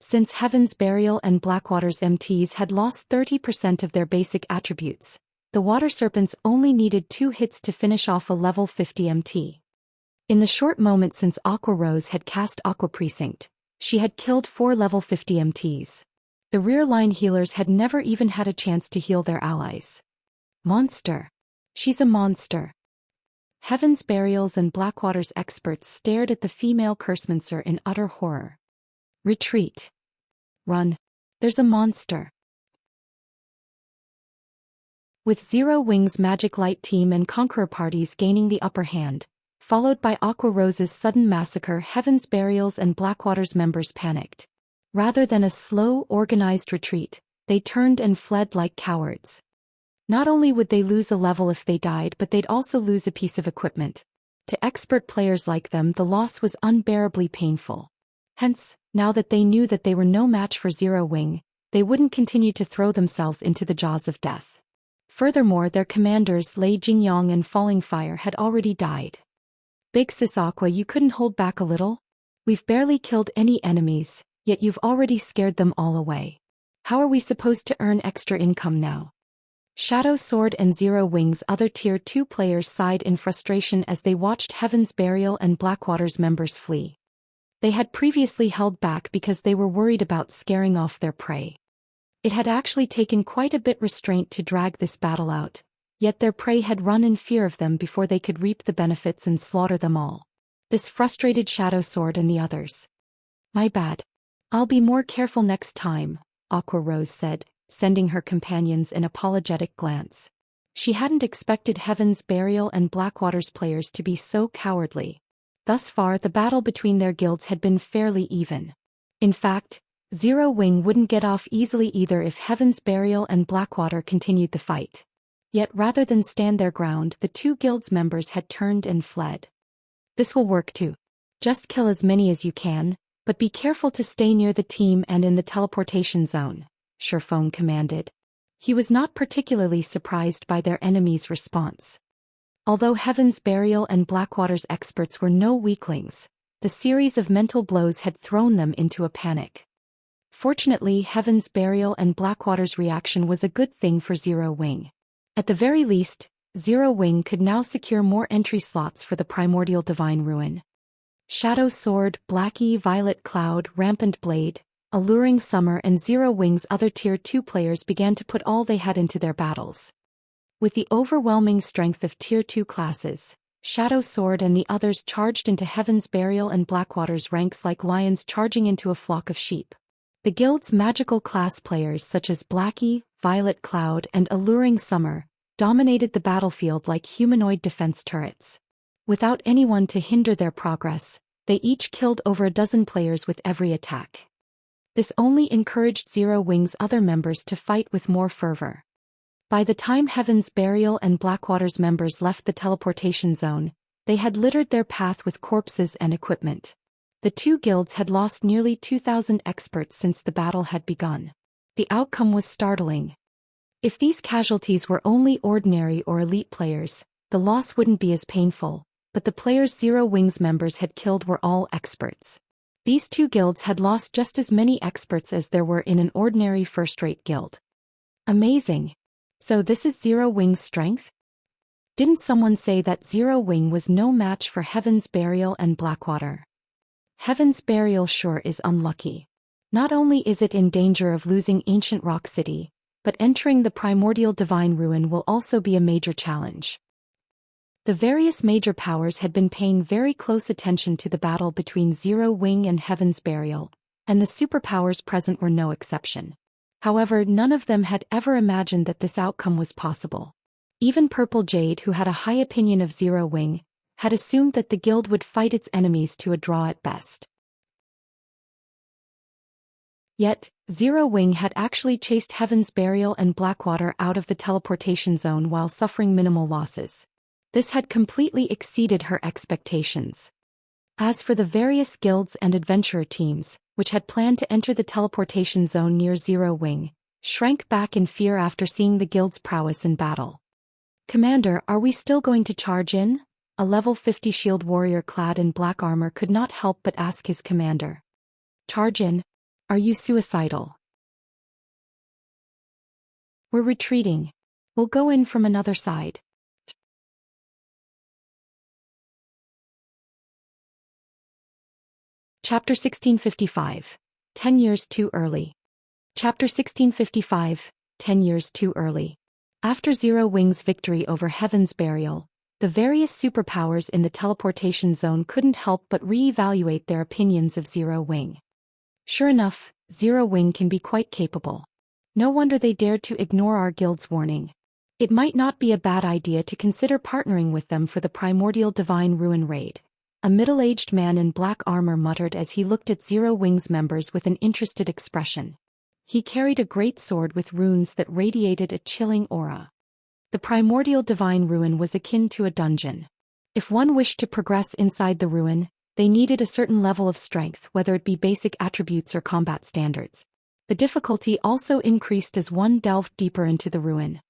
Since Heaven's Burial and Blackwater's MTs had lost 30% of their basic attributes, the water serpents only needed 2 hits to finish off a level 50 MT. In the short moment since Aqua Rose had cast Aqua Precinct, she had killed 4 level 50 MTs. The rear line healers had never even had a chance to heal their allies. Monster. She's a monster. Heaven's Burials and Blackwater's experts stared at the female Cursemancer in utter horror. Retreat. Run. There's a monster. With Zero Wing's Magic Light team and Conqueror parties gaining the upper hand, followed by Aqua Rose's sudden massacre, Heaven's Burials and Blackwater's members panicked. Rather than a slow, organized retreat, they turned and fled like cowards. Not only would they lose a level if they died, but they'd also lose a piece of equipment. To expert players like them, the loss was unbearably painful. Hence, now that they knew that they were no match for Zero Wing, they wouldn't continue to throw themselves into the jaws of death. Furthermore, their commanders Lei Jingyang and Falling Fire had already died. Big Sis Aqua, you couldn't hold back a little? We've barely killed any enemies, yet you've already scared them all away. How are we supposed to earn extra income now? Shadow Sword and Zero Wing's other Tier 2 players sighed in frustration as they watched Heaven's Burial and Blackwater's members flee. They had previously held back because they were worried about scaring off their prey. It had actually taken quite a bit restraint to drag this battle out, yet their prey had run in fear of them before they could reap the benefits and slaughter them all. This frustrated Shadow Sword and the others. My bad. I'll be more careful next time, Aqua Rose said, sending her companions an apologetic glance. She hadn't expected Heaven's Burial and Blackwater's players to be so cowardly. Thus far, the battle between their guilds had been fairly even. In fact, Zero Wing wouldn't get off easily either if Heaven's Burial and Blackwater continued the fight. Yet rather than stand their ground, the 2 guilds members had turned and fled. This will work too. Just kill as many as you can, but be careful to stay near the team and in the teleportation zone, Sherphone commanded. He was not particularly surprised by their enemy's response. Although Heaven's Burial and Blackwater's experts were no weaklings, the series of mental blows had thrown them into a panic. Fortunately, Heaven's Burial and Blackwater's reaction was a good thing for Zero Wing. At the very least, Zero Wing could now secure more entry slots for the Primordial Divine Ruin. Shadow Sword, Blackie, Violet Cloud, Rampant Blade, Alluring Summer and Zero Wing's other Tier 2 players began to put all they had into their battles. With the overwhelming strength of Tier 2 classes, Shadow Sword and the others charged into Heaven's Burial and Blackwater's ranks like lions charging into a flock of sheep. The guild's magical class players such as Blackie, Violet Cloud and Alluring Summer dominated the battlefield like humanoid defense turrets. Without anyone to hinder their progress, they each killed over a dozen players with every attack. This only encouraged Zero Wing's other members to fight with more fervor. By the time Heaven's Burial and Blackwater's members left the teleportation zone, they had littered their path with corpses and equipment. The 2 guilds had lost nearly 2,000 experts since the battle had begun. The outcome was startling. If these casualties were only ordinary or elite players, the loss wouldn't be as painful, but the players Zero Wing's members had killed were all experts. These 2 guilds had lost just as many experts as there were in an ordinary first-rate guild. Amazing. So this is Zero Wing's strength? Didn't someone say that Zero Wing was no match for Heaven's Burial and Blackwater? Heaven's Burial sure is unlucky. Not only is it in danger of losing Ancient Rock City, but entering the Primordial Divine Ruin will also be a major challenge. The various major powers had been paying very close attention to the battle between Zero Wing and Heaven's Burial, and the superpowers present were no exception. However, none of them had ever imagined that this outcome was possible. Even Purple Jade, who had a high opinion of Zero Wing, had assumed that the guild would fight its enemies to a draw at best. Yet, Zero Wing had actually chased Heaven's Burial and Blackwater out of the teleportation zone while suffering minimal losses. This had completely exceeded her expectations. As for the various guilds and adventurer teams, which had planned to enter the teleportation zone near Zero Wing, shrank back in fear after seeing the guild's prowess in battle. "Commander, are we still going to charge in?" A level 50 shield warrior clad in black armor could not help but ask his commander. "Charge in? Are you suicidal?" "We're retreating. We'll go in from another side." Chapter 1655. 10 years too early. Chapter 1655. 10 years too early. After Zero Wing's victory over Heaven's Burial, the various superpowers in the teleportation zone couldn't help but re-evaluate their opinions of Zero Wing. Sure enough, Zero Wing can be quite capable. No wonder they dared to ignore our guild's warning. It might not be a bad idea to consider partnering with them for the primordial divine ruin raid. A middle-aged man in black armor muttered as he looked at Zero Wing's members with an interested expression. He carried a great sword with runes that radiated a chilling aura. The primordial divine ruin was akin to a dungeon. If one wished to progress inside the ruin, they needed a certain level of strength, whether it be basic attributes or combat standards. The difficulty also increased as one delved deeper into the ruin.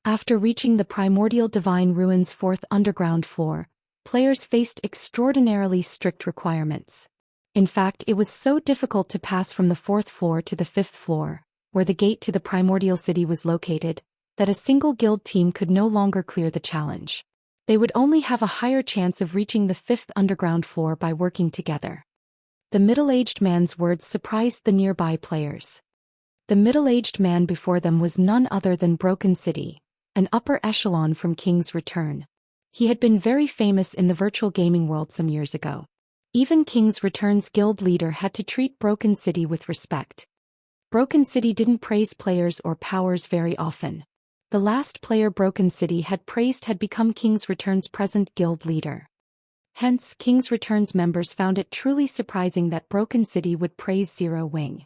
After reaching the primordial divine ruin's 4th underground floor, players faced extraordinarily strict requirements. In fact, it was so difficult to pass from the 4th floor to the 5th floor, where the gate to the primordial city was located, that a single guild team could no longer clear the challenge. They would only have a higher chance of reaching the 5th underground floor by working together. The middle-aged man's words surprised the nearby players. The middle-aged man before them was none other than Broken City, an upper echelon from King's Return. He had been very famous in the virtual gaming world some years ago. Even King's Return's guild leader had to treat Broken City with respect. Broken City didn't praise players or powers very often. The last player Broken City had praised had become King's Return's present guild leader. Hence, King's Return's members found it truly surprising that Broken City would praise Zero Wing.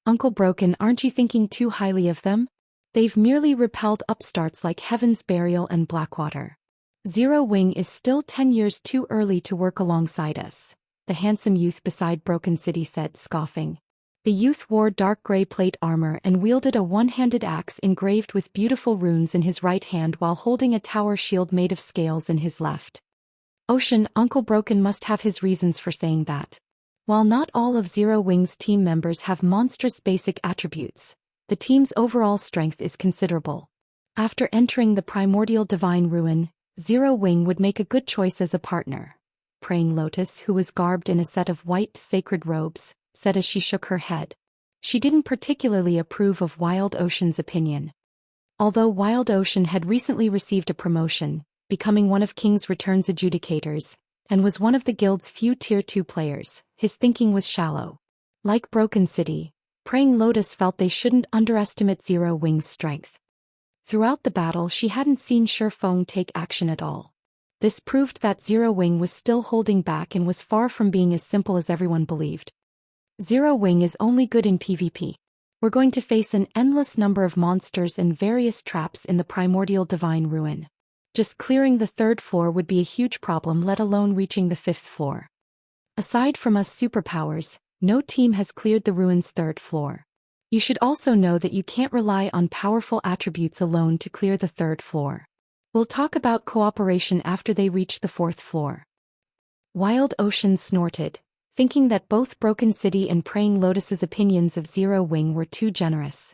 "Uncle Broken, aren't you thinking too highly of them? They've merely repelled upstarts like Heaven's Burial and Blackwater. Zero Wing is still 10 years too early to work alongside us," the handsome youth beside Broken City said, scoffing. The youth wore dark gray plate armor and wielded a one-handed axe engraved with beautiful runes in his right hand while holding a tower shield made of scales in his left. "Ocean, Uncle Broken must have his reasons for saying that. While not all of Zero Wing's team members have monstrous basic attributes, the team's overall strength is considerable. After entering the primordial divine ruin, Zero Wing would make a good choice as a partner," Praying Lotus, who was garbed in a set of white sacred robes, said as she shook her head. She didn't particularly approve of Wild Ocean's opinion. Although Wild Ocean had recently received a promotion, becoming one of King's Return's adjudicators, and was one of the guild's few Tier 2 players, his thinking was shallow. Like Broken City, Praying Lotus felt they shouldn't underestimate Zero Wing's strength. Throughout the battle, she hadn't seen Shi Feng take action at all. This proved that Zero Wing was still holding back and was far from being as simple as everyone believed. "Zero Wing is only good in PvP. We're going to face an endless number of monsters and various traps in the primordial divine ruin. Just clearing the 3rd floor would be a huge problem, let alone reaching the 5th floor. Aside from us superpowers, no team has cleared the ruin's 3rd floor. You should also know that you can't rely on powerful attributes alone to clear the 3rd floor. We'll talk about cooperation after they reach the 4th floor." Wild Ocean snorted, thinking that both Broken City and Praying Lotus's opinions of Zero Wing were too generous.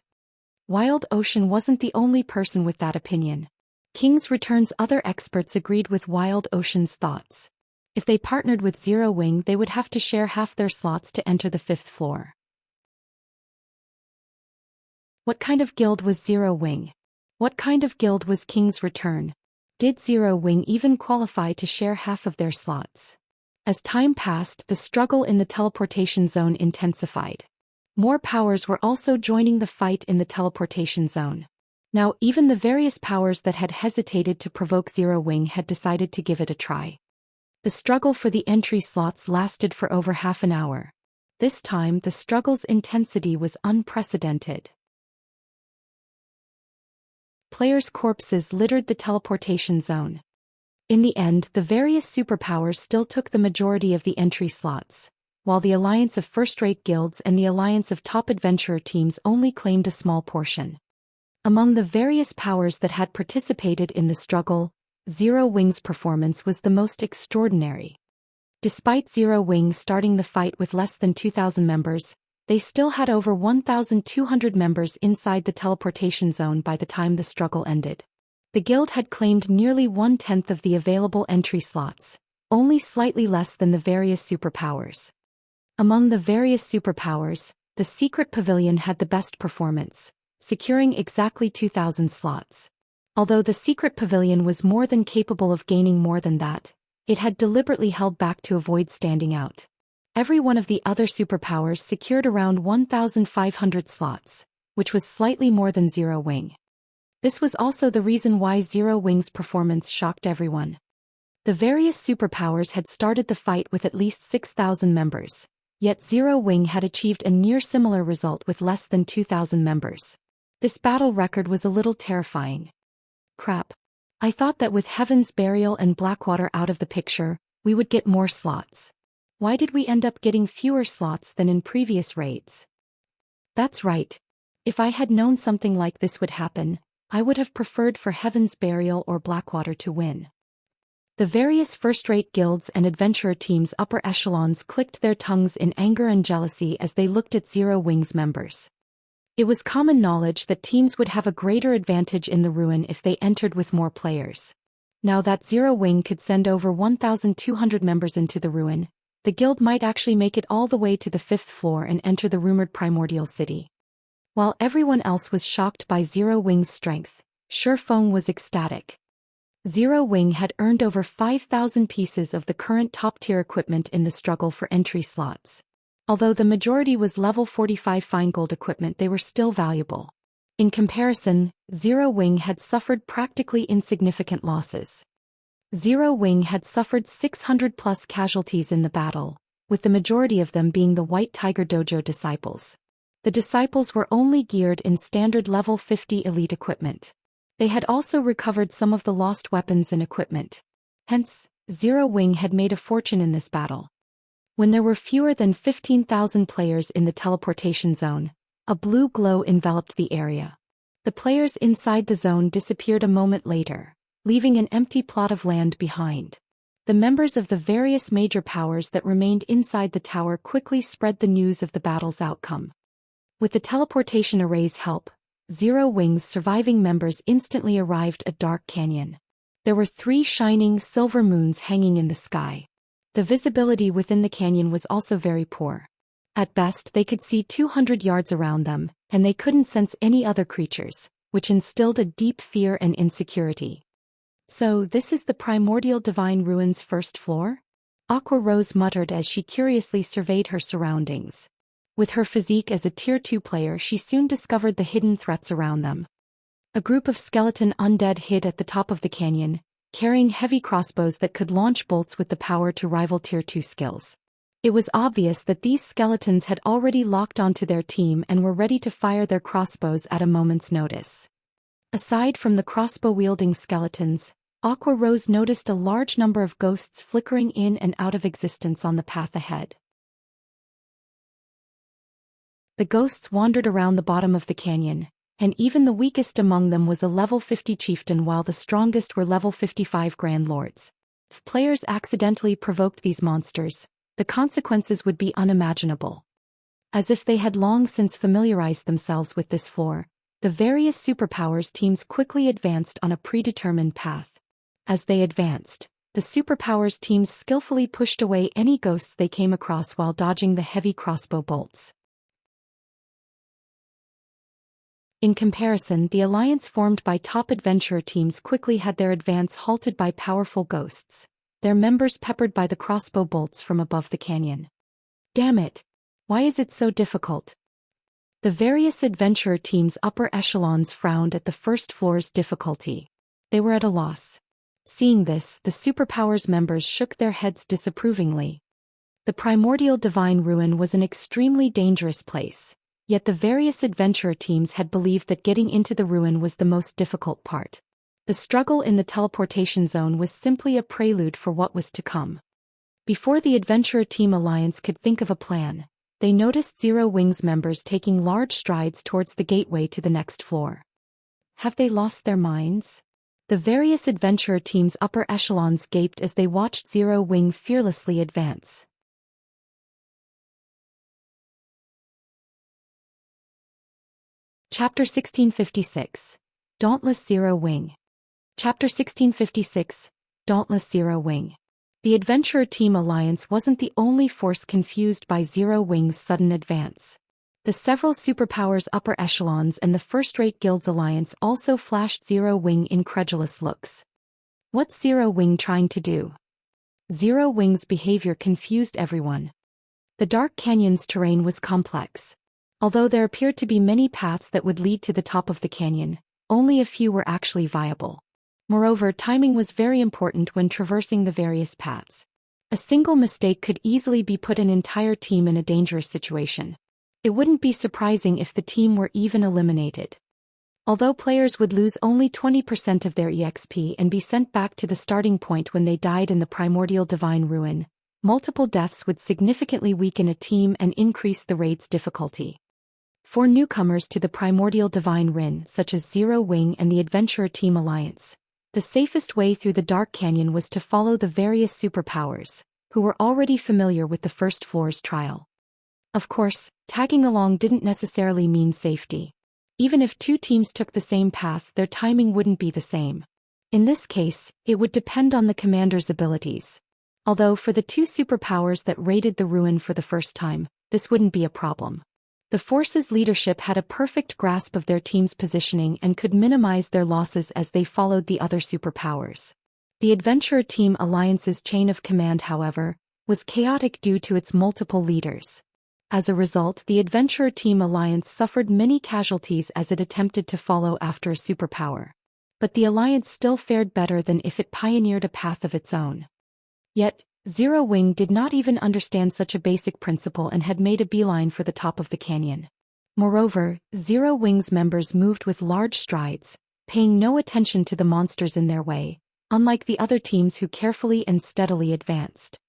Wild Ocean wasn't the only person with that opinion. King's Return's other experts agreed with Wild Ocean's thoughts. If they partnered with Zero Wing, they would have to share half their slots to enter the 5th floor. What kind of guild was Zero Wing? What kind of guild was King's Return? Did Zero Wing even qualify to share half of their slots? As time passed, the struggle in the teleportation zone intensified. More powers were also joining the fight in the teleportation zone. Now, even the various powers that had hesitated to provoke Zero Wing had decided to give it a try. The struggle for the entry slots lasted for over half an hour. This time, the struggle's intensity was unprecedented. Players' corpses littered the teleportation zone. In the end, the various superpowers still took the majority of the entry slots, while the alliance of first-rate guilds and the alliance of top adventurer teams only claimed a small portion. Among the various powers that had participated in the struggle, Zero Wing's performance was the most extraordinary. Despite Zero Wing starting the fight with less than 2,000 members, they still had over 1,200 members inside the teleportation zone by the time the struggle ended. The guild had claimed nearly 1/10 of the available entry slots, only slightly less than the various superpowers. Among the various superpowers, the Secret Pavilion had the best performance, securing exactly 2,000 slots. Although the Secret Pavilion was more than capable of gaining more than that, it had deliberately held back to avoid standing out. Every one of the other superpowers secured around 1,500 slots, which was slightly more than Zero Wing. This was also the reason why Zero Wing's performance shocked everyone. The various superpowers had started the fight with at least 6,000 members, yet Zero Wing had achieved a near similar result with less than 2,000 members. This battle record was a little terrifying. Crap. I thought that with Heaven's Burial and Blackwater out of the picture, we would get more slots. Why did we end up getting fewer slots than in previous raids? That's right. If I had known something like this would happen, I would have preferred for Heaven's Burial or Blackwater to win. The various first-rate guilds and adventurer teams' upper echelons clicked their tongues in anger and jealousy as they looked at Zero Wing's members. It was common knowledge that teams would have a greater advantage in the ruin if they entered with more players. Now that Zero Wing could send over 1,200 members into the ruin, the guild might actually make it all the way to the 5th floor and enter the rumored primordial city. While everyone else was shocked by Zero Wing's strength, Shifeng was ecstatic. Zero Wing had earned over 5,000 pieces of the current top-tier equipment in the struggle for entry slots. Although the majority was level 45 fine gold equipment, they were still valuable. In comparison, Zero Wing had suffered practically insignificant losses. Zero Wing had suffered 600+ casualties in the battle, with the majority of them being the White Tiger Dojo disciples. The disciples were only geared in standard level 50 elite equipment. They had also recovered some of the lost weapons and equipment. Hence, Zero Wing had made a fortune in this battle. When there were fewer than 15,000 players in the teleportation zone, a blue glow enveloped the area. The players inside the zone disappeared a moment later, leaving an empty plot of land behind. The members of the various major powers that remained inside the tower quickly spread the news of the battle's outcome. With the teleportation array's help, Zero Wing's surviving members instantly arrived at Dark Canyon. There were 3 shining silver moons hanging in the sky. The visibility within the canyon was also very poor. At best they could see 200 yards around them, and they couldn't sense any other creatures, which instilled a deep fear and insecurity. So this is the primordial divine ruins 1st floor? Aqua Rose muttered as she curiously surveyed her surroundings. With her physique as a Tier 2 player, she soon discovered the hidden threats around them. A group of skeleton undead hid at the top of the canyon, carrying heavy crossbows that could launch bolts with the power to rival Tier 2 skills. It was obvious that these skeletons had already locked onto their team and were ready to fire their crossbows at a moment's notice. Aside from the crossbow-wielding skeletons, Aqua Rose noticed a large number of ghosts flickering in and out of existence on the path ahead. The ghosts wandered around the bottom of the canyon, and even the weakest among them was a level 50 chieftain while the strongest were level 55 grand lords. If players accidentally provoked these monsters, the consequences would be unimaginable. As if they had long since familiarized themselves with this floor, the various superpowers teams quickly advanced on a predetermined path. As they advanced, the superpowers teams skillfully pushed away any ghosts they came across while dodging the heavy crossbow bolts. In comparison, the alliance formed by top adventurer teams quickly had their advance halted by powerful ghosts, their members peppered by the crossbow bolts from above the canyon. Damn it! Why is it so difficult? The various adventurer teams' upper echelons frowned at the 1st floor's difficulty. They were at a loss. Seeing this, the superpowers members shook their heads disapprovingly. The primordial divine ruin was an extremely dangerous place. Yet the various adventurer teams had believed that getting into the ruin was the most difficult part. The struggle in the teleportation zone was simply a prelude for what was to come. Before the Adventurer Team Alliance could think of a plan, they noticed Zero Wings members taking large strides towards the gateway to the next floor. Have they lost their minds? The various adventurer teams' upper echelons gaped as they watched Zero Wing fearlessly advance. Chapter 1656. Dauntless Zero Wing. Chapter 1656. Dauntless Zero Wing. The Adventurer Team Alliance wasn't the only force confused by Zero Wing's sudden advance. The several superpowers upper echelons and the first-rate guilds alliance also flashed Zero Wing incredulous looks. What's Zero Wing trying to do? Zero Wing's behavior confused everyone. The Dark Canyon's terrain was complex. Although there appeared to be many paths that would lead to the top of the canyon, only a few were actually viable. Moreover, timing was very important when traversing the various paths. A single mistake could easily be put an entire team in a dangerous situation. It wouldn't be surprising if the team were even eliminated. Although players would lose only 20% of their EXP and be sent back to the starting point when they died in the primordial divine ruin, multiple deaths would significantly weaken a team and increase the raid's difficulty. For newcomers to the primordial divine ruin, such as Zero Wing and the Adventurer Team Alliance, the safest way through the Dark Canyon was to follow the various superpowers, who were already familiar with the first floor's trial. Of course, tagging along didn't necessarily mean safety. Even if two teams took the same path, their timing wouldn't be the same. In this case, it would depend on the commander's abilities. Although for the two superpowers that raided the ruin for the first time, this wouldn't be a problem. The force's leadership had a perfect grasp of their team's positioning and could minimize their losses as they followed the other superpowers. The Adventurer Team Alliance's chain of command, however, was chaotic due to its multiple leaders. As a result, the Adventurer Team Alliance suffered many casualties as it attempted to follow after a superpower. But the Alliance still fared better than if it pioneered a path of its own. Yet, Zero Wing did not even understand such a basic principle and had made a beeline for the top of the canyon. Moreover, Zero Wing's members moved with large strides, paying no attention to the monsters in their way, unlike the other teams who carefully and steadily advanced.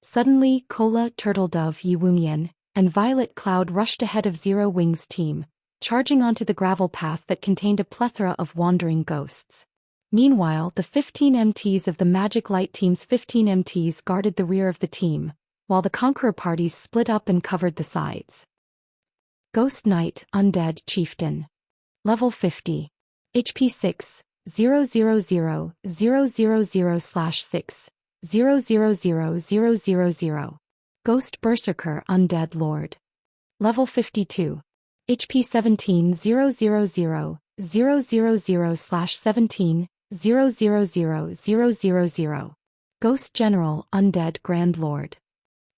Suddenly, Cola, Turtledove, Yiwumian, and Violet Cloud rushed ahead of Zero Wing's team, charging onto the gravel path that contained a plethora of wandering ghosts. Meanwhile, the 15 MTs of the Magic Light Team's 15 MTs guarded the rear of the team, while the Conqueror parties split up and covered the sides. Ghost Knight, Undead Chieftain. Level 50. HP 6, 000/6, 000/000. Ghost Berserker, Undead Lord. Level 52. HP 17, 000/17, 000/000. Ghost General, Undead Grand Lord.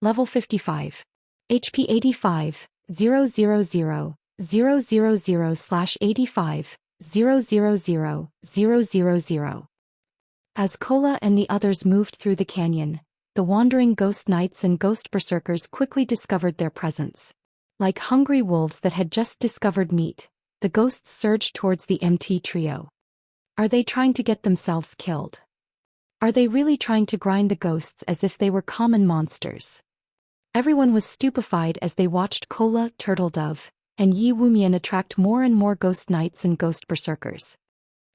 Level 55. HP 85, 000/000/85, 000/000. As Cola and the others moved through the canyon, the wandering Ghost Knights and Ghost Berserkers quickly discovered their presence. Like hungry wolves that had just discovered meat, the ghosts surged towards the MT trio. Are they trying to get themselves killed? Are they really trying to grind the ghosts as if they were common monsters? Everyone was stupefied as they watched Cola, Turtledove, and Yiwumian attract more and more Ghost Knights and Ghost Berserkers.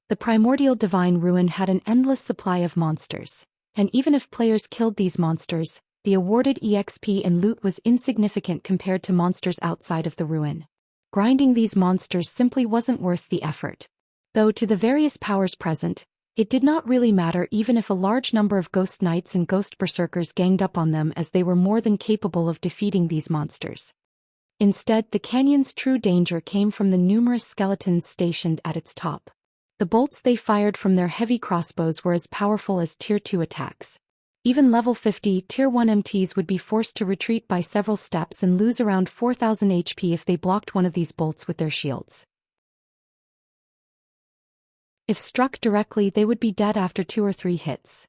The primordial divine ruin had an endless supply of monsters, and even if players killed these monsters, the awarded EXP and loot was insignificant compared to monsters outside of the ruin. Grinding these monsters simply wasn't worth the effort. Though to the various powers present, it did not really matter even if a large number of Ghost Knights and Ghost Berserkers ganged up on them, as they were more than capable of defeating these monsters. Instead, the canyon's true danger came from the numerous skeletons stationed at its top. The bolts they fired from their heavy crossbows were as powerful as Tier 2 attacks. Even level 50 Tier 1 MTs would be forced to retreat by several steps and lose around 4,000 HP if they blocked one of these bolts with their shields. If struck directly, they would be dead after 2 or 3 hits.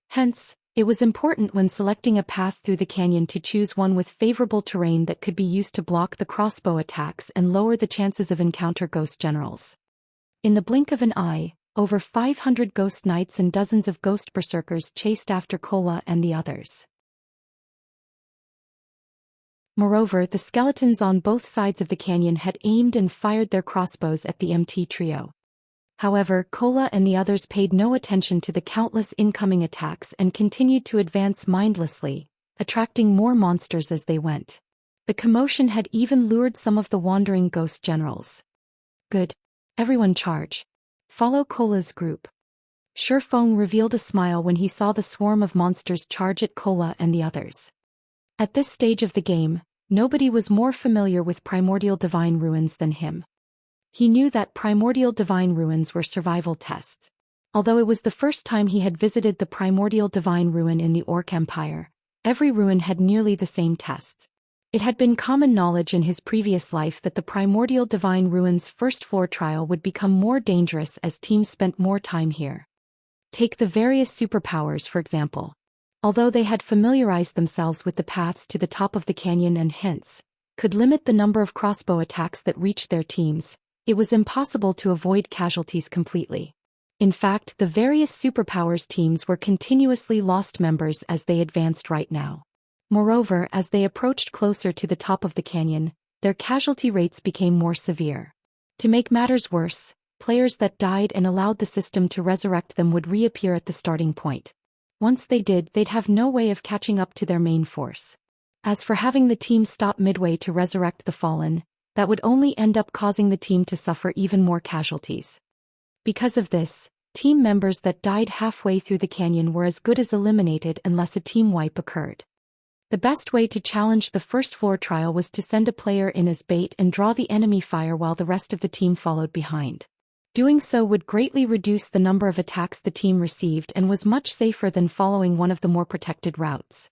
Hence, it was important when selecting a path through the canyon to choose one with favorable terrain that could be used to block the crossbow attacks and lower the chances of encounter ghost generals. In the blink of an eye, over 500 Ghost Knights and dozens of Ghost Berserkers chased after Cola and the others. Moreover, the skeletons on both sides of the canyon had aimed and fired their crossbows at the MT trio. However, Cola and the others paid no attention to the countless incoming attacks and continued to advance mindlessly, attracting more monsters as they went. The commotion had even lured some of the wandering ghost generals. Good. Everyone charge. Follow Cola's group. Shifeng revealed a smile when he saw the swarm of monsters charge at Cola and the others. At this stage of the game, nobody was more familiar with primordial divine ruins than him. He knew that primordial divine ruins were survival tests. Although it was the first time he had visited the primordial divine ruin in the Orc Empire, every ruin had nearly the same tests. It had been common knowledge in his previous life that the primordial divine ruin's first floor trial would become more dangerous as teams spent more time here. Take the various superpowers for example. Although they had familiarized themselves with the paths to the top of the canyon and hence could limit the number of crossbow attacks that reached their teams, it was impossible to avoid casualties completely. In fact, the various superpowers teams were continuously lost members as they advanced right now. Moreover, as they approached closer to the top of the canyon, their casualty rates became more severe. To make matters worse, players that died and allowed the system to resurrect them would reappear at the starting point. Once they did, they'd have no way of catching up to their main force. As for having the team stop midway to resurrect the fallen, that would only end up causing the team to suffer even more casualties. Because of this, team members that died halfway through the canyon were as good as eliminated unless a team wipe occurred. The best way to challenge the first floor trial was to send a player in as bait and draw the enemy fire while the rest of the team followed behind. Doing so would greatly reduce the number of attacks the team received and was much safer than following one of the more protected routes.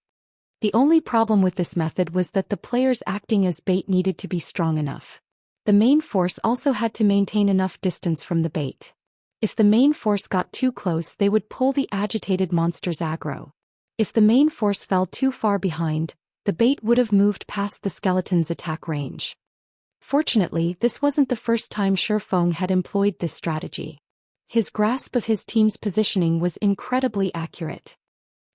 The only problem with this method was that the players acting as bait needed to be strong enough. The main force also had to maintain enough distance from the bait. If the main force got too close, they would pull the agitated monsters aggro. If the main force fell too far behind, the bait would have moved past the skeleton's attack range. Fortunately, this wasn't the first time Shifeng had employed this strategy. His grasp of his team's positioning was incredibly accurate.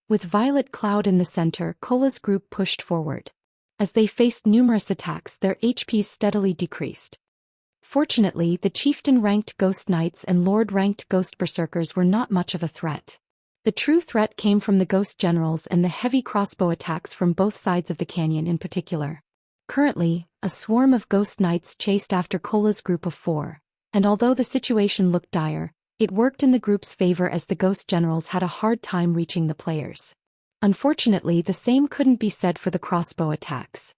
With Violet Cloud in the center, Cola's group pushed forward. As they faced numerous attacks, their HPs steadily decreased. Fortunately, the chieftain-ranked Ghost Knights and Lord-ranked Ghost Berserkers were not much of a threat. The true threat came from the Ghost Generals and the heavy crossbow attacks from both sides of the canyon in particular. Currently, a swarm of Ghost Knights chased after Cola's group of 4, and although the situation looked dire, it worked in the group's favor as the Ghost Generals had a hard time reaching the players. Unfortunately, the same couldn't be said for the crossbow attacks.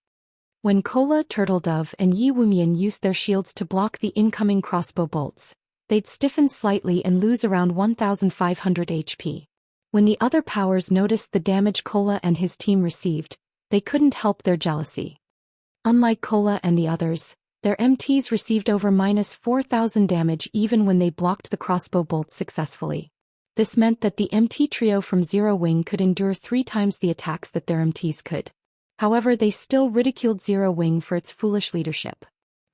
When Cola, Turtledove, and Yi Wumian used their shields to block the incoming crossbow bolts, they'd stiffen slightly and lose around 1,500 HP. When the other powers noticed the damage Cola and his team received, they couldn't help their jealousy. Unlike Cola and the others, their MTs received over -4,000 damage even when they blocked the crossbow bolts successfully. This meant that the MT trio from Zero Wing could endure 3 times the attacks that their MTs could. However, they still ridiculed Zero Wing for its foolish leadership.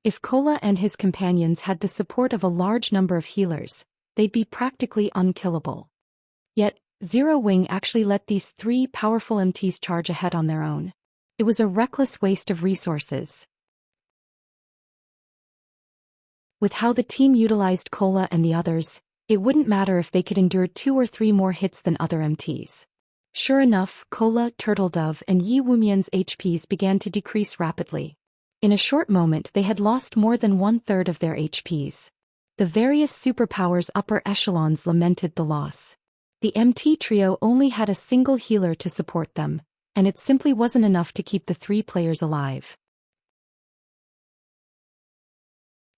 If Cola and his companions had the support of a large number of healers, they'd be practically unkillable. Yet, Zero Wing actually let these 3 powerful MTs charge ahead on their own. It was a reckless waste of resources. With how the team utilized Cola and the others, it wouldn't matter if they could endure 2 or 3 more hits than other MTs. Sure enough, Cola, Turtledove, and Yi Wumian's HPs began to decrease rapidly. In a short moment they had lost more than 1/3 of their HPs. The various superpowers' upper echelons lamented the loss. The MT trio only had a single healer to support them, and it simply wasn't enough to keep the 3 players alive.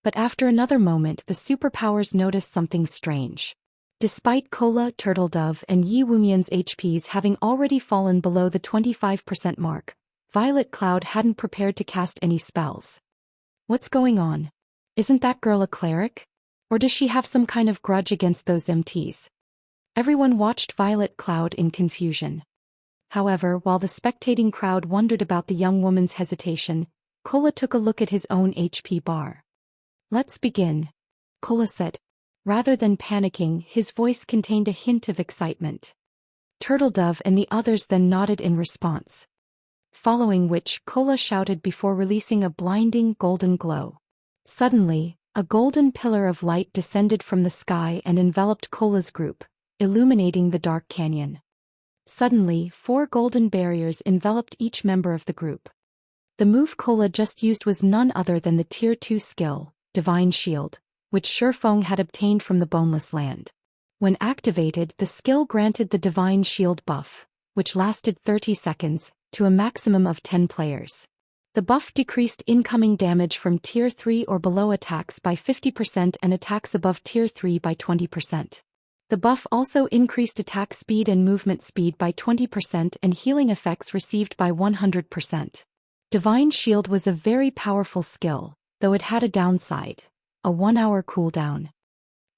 But after another moment the superpowers noticed something strange. Despite Cola, Turtledove, and Yi Wumian's HPs having already fallen below the 25% mark, Violet Cloud hadn't prepared to cast any spells. What's going on? Isn't that girl a cleric? Or does she have some kind of grudge against those MTs? Everyone watched Violet Cloud in confusion. However, while the spectating crowd wondered about the young woman's hesitation, Cola took a look at his own HP bar. "Let's begin," Cola said. Rather than panicking, his voice contained a hint of excitement. Turtledove and the others then nodded in response. following which Kola shouted before releasing a blinding golden glow. Suddenly, a golden pillar of light descended from the sky and enveloped Kola's group, illuminating the dark canyon. Suddenly, 4 golden barriers enveloped each member of the group. The move Kola just used was none other than the Tier 2 skill, Divine Shield, which Shifeng had obtained from the Boneless Land. When activated, the skill granted the Divine Shield buff, which lasted 30 seconds, to a maximum of 10 players. The buff decreased incoming damage from Tier 3 or below attacks by 50% and attacks above Tier 3 by 20%. The buff also increased attack speed and movement speed by 20% and healing effects received by 100%. Divine Shield was a very powerful skill, though it had a downside: a 1-hour cooldown.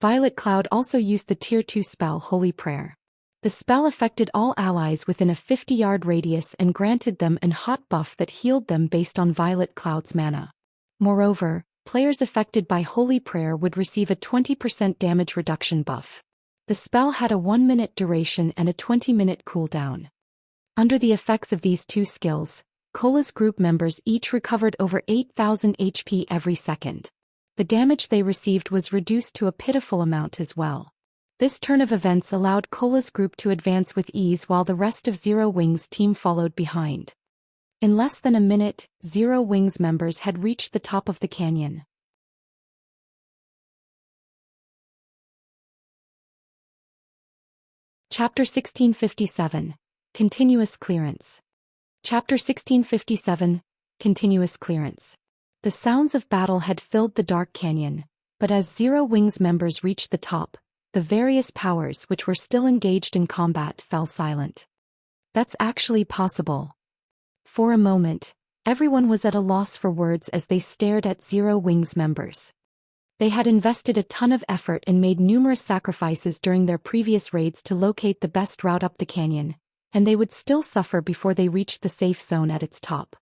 Violet Cloud also used the Tier 2 spell Holy Prayer. The spell affected all allies within a 50-yard radius and granted them an hot buff that healed them based on Violet Cloud's mana. Moreover, players affected by Holy Prayer would receive a 20% damage reduction buff. The spell had a 1-minute duration and a 20-minute cooldown. Under the effects of these two skills, Kola's group members each recovered over 8,000 HP every second. The damage they received was reduced to a pitiful amount as well. This turn of events allowed Kola's group to advance with ease while the rest of Zero Wings' team followed behind. In less than a minute, Zero Wings members had reached the top of the canyon. Chapter 1657. Continuous Clearance. Chapter 1657. Continuous Clearance. The sounds of battle had filled the dark canyon, but as Zero Wings members reached the top, the various powers which were still engaged in combat fell silent. That's actually possible. For a moment, everyone was at a loss for words as they stared at Zero Wings members. They had invested a ton of effort and made numerous sacrifices during their previous raids to locate the best route up the canyon, and they would still suffer before they reached the safe zone at its top.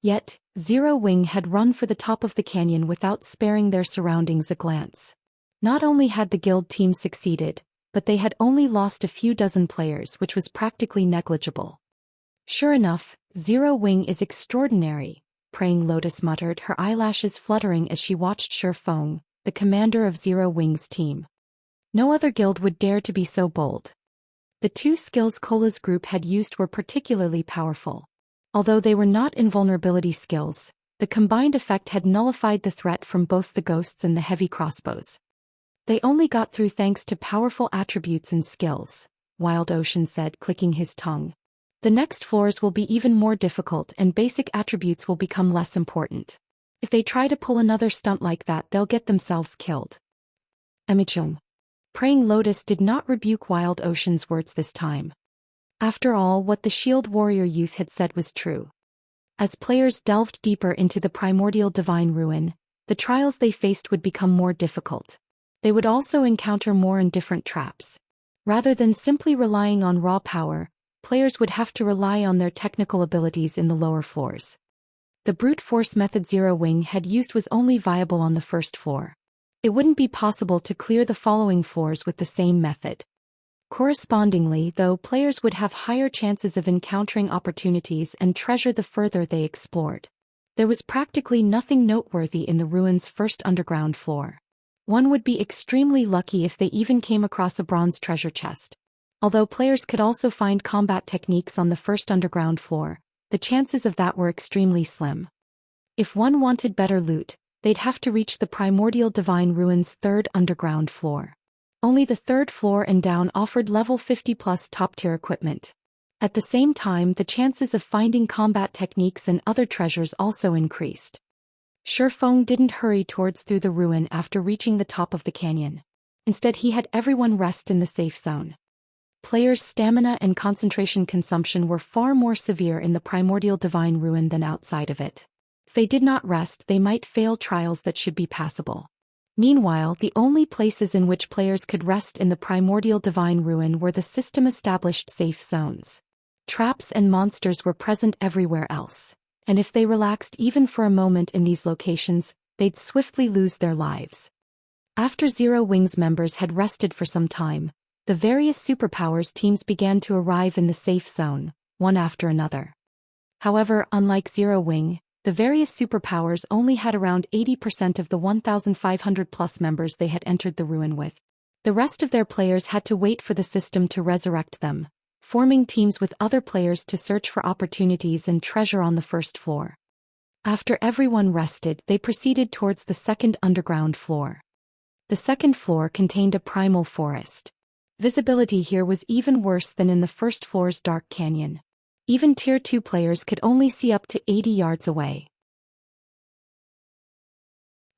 Yet, Zero Wing had run for the top of the canyon without sparing their surroundings a glance. Not only had the guild team succeeded, but they had only lost a few dozen players, which was practically negligible. Sure enough, Zero Wing is extraordinary, Praying Lotus muttered, her eyelashes fluttering as she watched Shifeng, the commander of Zero Wing's team. No other guild would dare to be so bold. The two skills Kola's group had used were particularly powerful. Although they were not invulnerability skills, the combined effect had nullified the threat from both the ghosts and the heavy crossbows. They only got through thanks to powerful attributes and skills, Wild Ocean said, clicking his tongue. The next floors will be even more difficult and basic attributes will become less important. If they try to pull another stunt like that, they'll get themselves killed. Amichung. Praying Lotus did not rebuke Wild Ocean's words this time. After all, what the Shield Warrior youth had said was true. As players delved deeper into the primordial divine ruin, the trials they faced would become more difficult. They would also encounter more and different traps. Rather than simply relying on raw power, players would have to rely on their technical abilities in the lower floors. The brute force method Zero Wing had used was only viable on the first floor. It wouldn't be possible to clear the following floors with the same method. Correspondingly, though, players would have higher chances of encountering opportunities and treasure the further they explored. There was practically nothing noteworthy in the ruins' first underground floor. One would be extremely lucky if they even came across a bronze treasure chest. Although players could also find combat techniques on the first underground floor, the chances of that were extremely slim. If one wanted better loot, they'd have to reach the primordial divine ruins' third underground floor. Only the third floor and down offered level 50+ top-tier equipment. At the same time, the chances of finding combat techniques and other treasures also increased. Shifeng didn't hurry through the ruin after reaching the top of the canyon. Instead, he had everyone rest in the safe zone. Players' stamina and concentration consumption were far more severe in the primordial divine ruin than outside of it. If they did not rest, they might fail trials that should be passable. Meanwhile, the only places in which players could rest in the primordial divine ruin were the system-established safe zones. Traps and monsters were present everywhere else, and if they relaxed even for a moment in these locations, they'd swiftly lose their lives. After Zero Wings members had rested for some time, the various superpowers teams began to arrive in the safe zone, one after another. However, unlike Zero Wing, the various superpowers only had around 80% of the 1,500+ members they had entered the ruin with. The rest of their players had to wait for the system to resurrect them, forming teams with other players to search for opportunities and treasure on the first floor. After everyone rested, they proceeded towards the second underground floor. The second floor contained a primal forest. Visibility here was even worse than in the first floor's dark canyon. Even Tier 2 players could only see up to 80 yards away.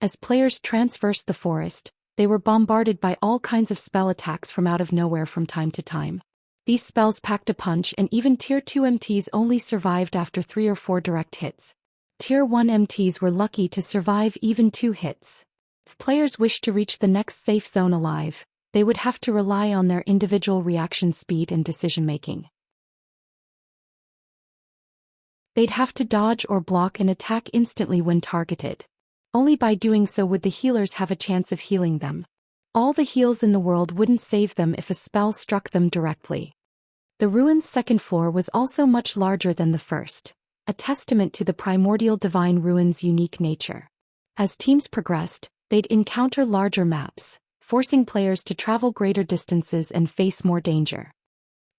As players traversed the forest, they were bombarded by all kinds of spell attacks from out of nowhere from time to time. These spells packed a punch, and even Tier 2 MTs only survived after 3 or 4 direct hits. Tier 1 MTs were lucky to survive even 2 hits. If players wished to reach the next safe zone alive, they would have to rely on their individual reaction speed and decision-making. They'd have to dodge or block an attack instantly when targeted. Only by doing so would the healers have a chance of healing them. All the heals in the world wouldn't save them if a spell struck them directly. The ruin's second floor was also much larger than the first, a testament to the primordial divine ruin's unique nature. As teams progressed, they'd encounter larger maps, forcing players to travel greater distances and face more danger.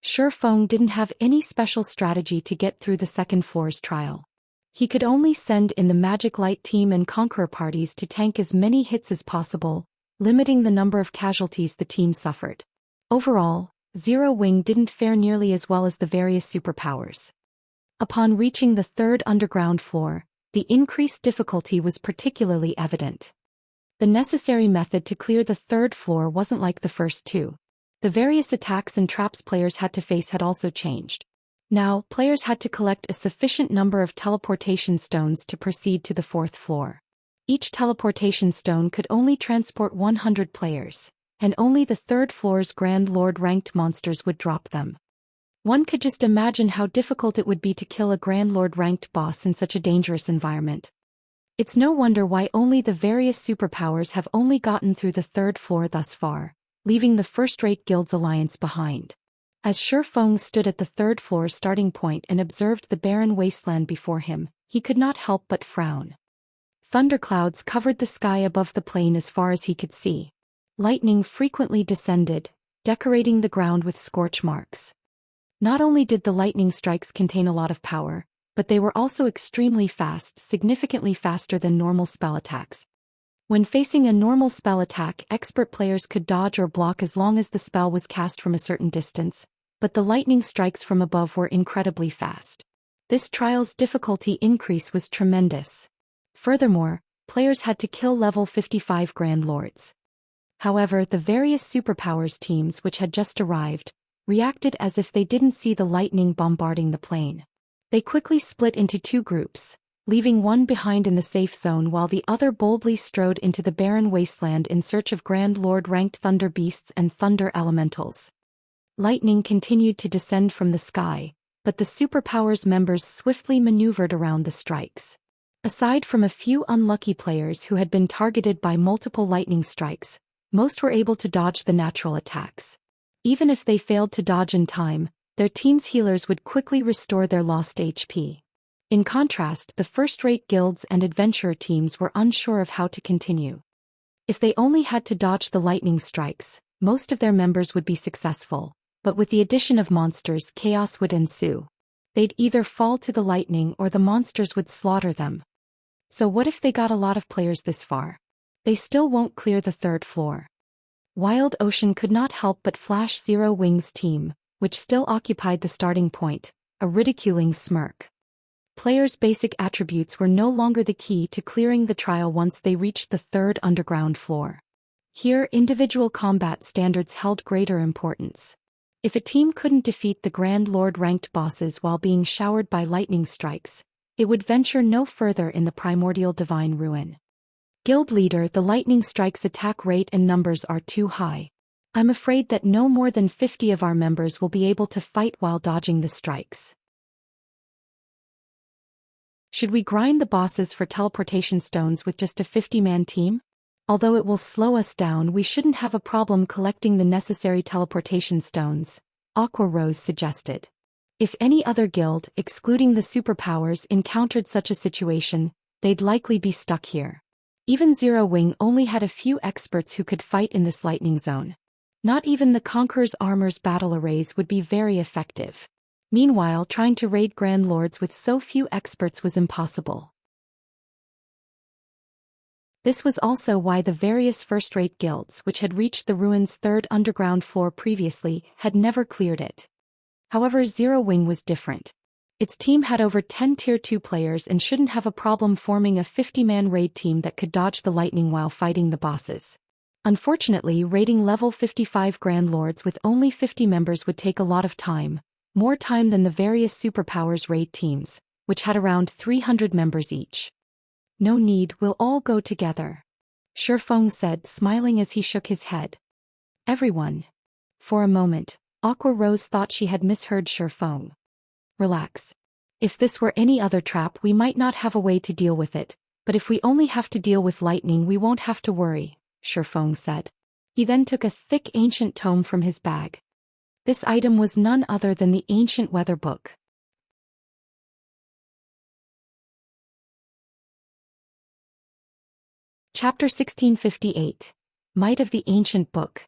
Shifeng didn't have any special strategy to get through the second floor's trial. He could only send in the Magic Light team and Conqueror parties to tank as many hits as possible, limiting the number of casualties the team suffered. Overall, Zero Wing didn't fare nearly as well as the various superpowers. Upon reaching the third underground floor, the increased difficulty was particularly evident. The necessary method to clear the third floor wasn't like the first two. The various attacks and traps players had to face had also changed. Now, players had to collect a sufficient number of teleportation stones to proceed to the fourth floor. Each teleportation stone could only transport 100 players, and only the third floor's Grand Lord ranked monsters would drop them. One could just imagine how difficult it would be to kill a Grand Lord ranked boss in such a dangerous environment. It's no wonder why only the various superpowers have only gotten through the third floor thus far, leaving the first-rate guild's alliance behind. As Shifeng stood at the third floor starting point and observed the barren wasteland before him, he could not help but frown. Thunderclouds covered the sky above the plain as far as he could see. Lightning frequently descended, decorating the ground with scorch marks. Not only did the lightning strikes contain a lot of power, but they were also extremely fast, significantly faster than normal spell attacks. When facing a normal spell attack, expert players could dodge or block as long as the spell was cast from a certain distance, but the lightning strikes from above were incredibly fast. This trial's difficulty increase was tremendous. Furthermore, players had to kill level 55 Grand Lords. However, the various superpowers teams which had just arrived reacted as if they didn't see the lightning bombarding the plane. They quickly split into 2 groups, leaving one behind in the safe zone while the other boldly strode into the barren wasteland in search of Grand Lord-ranked thunder beasts and thunder elementals. Lightning continued to descend from the sky, but the superpowers members swiftly maneuvered around the strikes. Aside from a few unlucky players who had been targeted by multiple lightning strikes, most were able to dodge the natural attacks. Even if they failed to dodge in time, their team's healers would quickly restore their lost HP. In contrast, the first-rate guilds and adventurer teams were unsure of how to continue. If they only had to dodge the lightning strikes, most of their members would be successful, but with the addition of monsters, chaos would ensue. They'd either fall to the lightning or the monsters would slaughter them. So what if they got a lot of players this far? They still won't clear the third floor. Wild Ocean could not help but flash Zero Wing's team, which still occupied the starting point, a ridiculing smirk. Players' basic attributes were no longer the key to clearing the trial once they reached the third underground floor. Here, individual combat standards held greater importance. If a team couldn't defeat the Grand Lord-ranked bosses while being showered by lightning strikes, it would venture no further in the primordial divine ruin. Guild leader, the lightning strikes attack rate and numbers are too high. I'm afraid that no more than 50 of our members will be able to fight while dodging the strikes. Should we grind the bosses for teleportation stones with just a 50-man team? Although it will slow us down, we shouldn't have a problem collecting the necessary teleportation stones, Aqua Rose suggested. If any other guild, excluding the superpowers, encountered such a situation, they'd likely be stuck here. Even Zero Wing only had a few experts who could fight in this lightning zone. Not even the Conqueror's armor's battle arrays would be very effective. Meanwhile, trying to raid Grand Lords with so few experts was impossible. This was also why the various first-rate guilds which had reached the ruins' third underground floor previously had never cleared it. However, Zero Wing was different. Its team had over 10 Tier 2 players and shouldn't have a problem forming a 50-man raid team that could dodge the lightning while fighting the bosses. Unfortunately, raiding level 55 Grand Lords with only 50 members would take a lot of time, more time than the various superpowers raid teams, which had around 300 members each. No need, we'll all go together, Shifeng said, smiling as he shook his head. Everyone. For a moment, Aqua Rose thought she had misheard Shifeng. Relax. If this were any other trap, we might not have a way to deal with it, but if we only have to deal with lightning, we won't have to worry, Shifeng said. He then took a thick ancient tome from his bag. This item was none other than the ancient weather book. Chapter 1658. Might of the Ancient Book.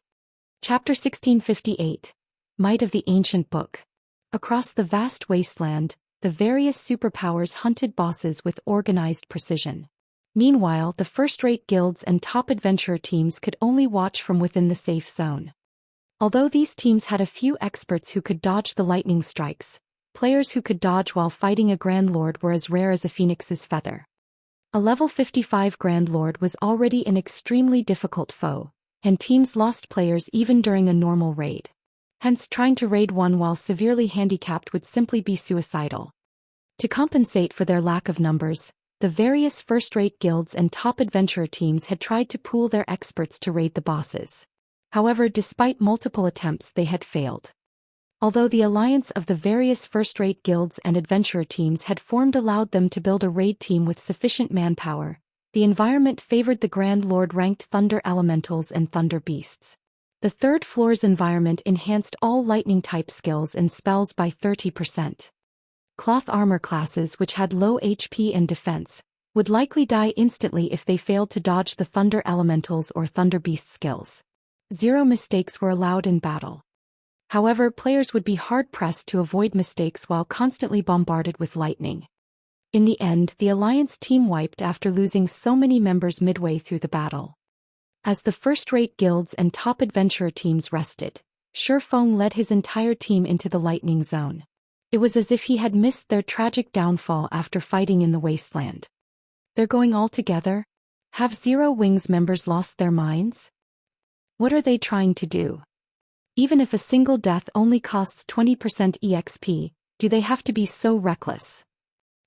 Chapter 1658. Might of the Ancient Book. Across the vast wasteland, the various superpowers hunted bosses with organized precision. Meanwhile, the first-rate guilds and top adventurer teams could only watch from within the safe zone. Although these teams had a few experts who could dodge the lightning strikes, players who could dodge while fighting a Grand Lord were as rare as a phoenix's feather. A level 55 Grand Lord was already an extremely difficult foe, and teams lost players even during a normal raid. Hence, trying to raid one while severely handicapped would simply be suicidal. To compensate for their lack of numbers, the various first-rate guilds and top adventurer teams had tried to pool their experts to raid the bosses. However, despite multiple attempts, they had failed. Although the alliance of the various first-rate guilds and adventurer teams had formed allowed them to build a raid team with sufficient manpower, the environment favored the Grand Lord-ranked Thunder Elementals and Thunder Beasts. The third floor's environment enhanced all lightning-type skills and spells by 30%. Cloth armor classes which had low HP and defense would likely die instantly if they failed to dodge the Thunder Elementals or Thunder Beast skills. 0 mistakes were allowed in battle. However, players would be hard-pressed to avoid mistakes while constantly bombarded with lightning. In the end, the Alliance team wiped after losing so many members midway through the battle. As the first-rate guilds and top adventurer teams rested, Shifeng led his entire team into the lightning zone. It was as if he had missed their tragic downfall after fighting in the wasteland. They're going all together? Have Zero Wing's members lost their minds? What are they trying to do? Even if a single death only costs 20% EXP, do they have to be so reckless?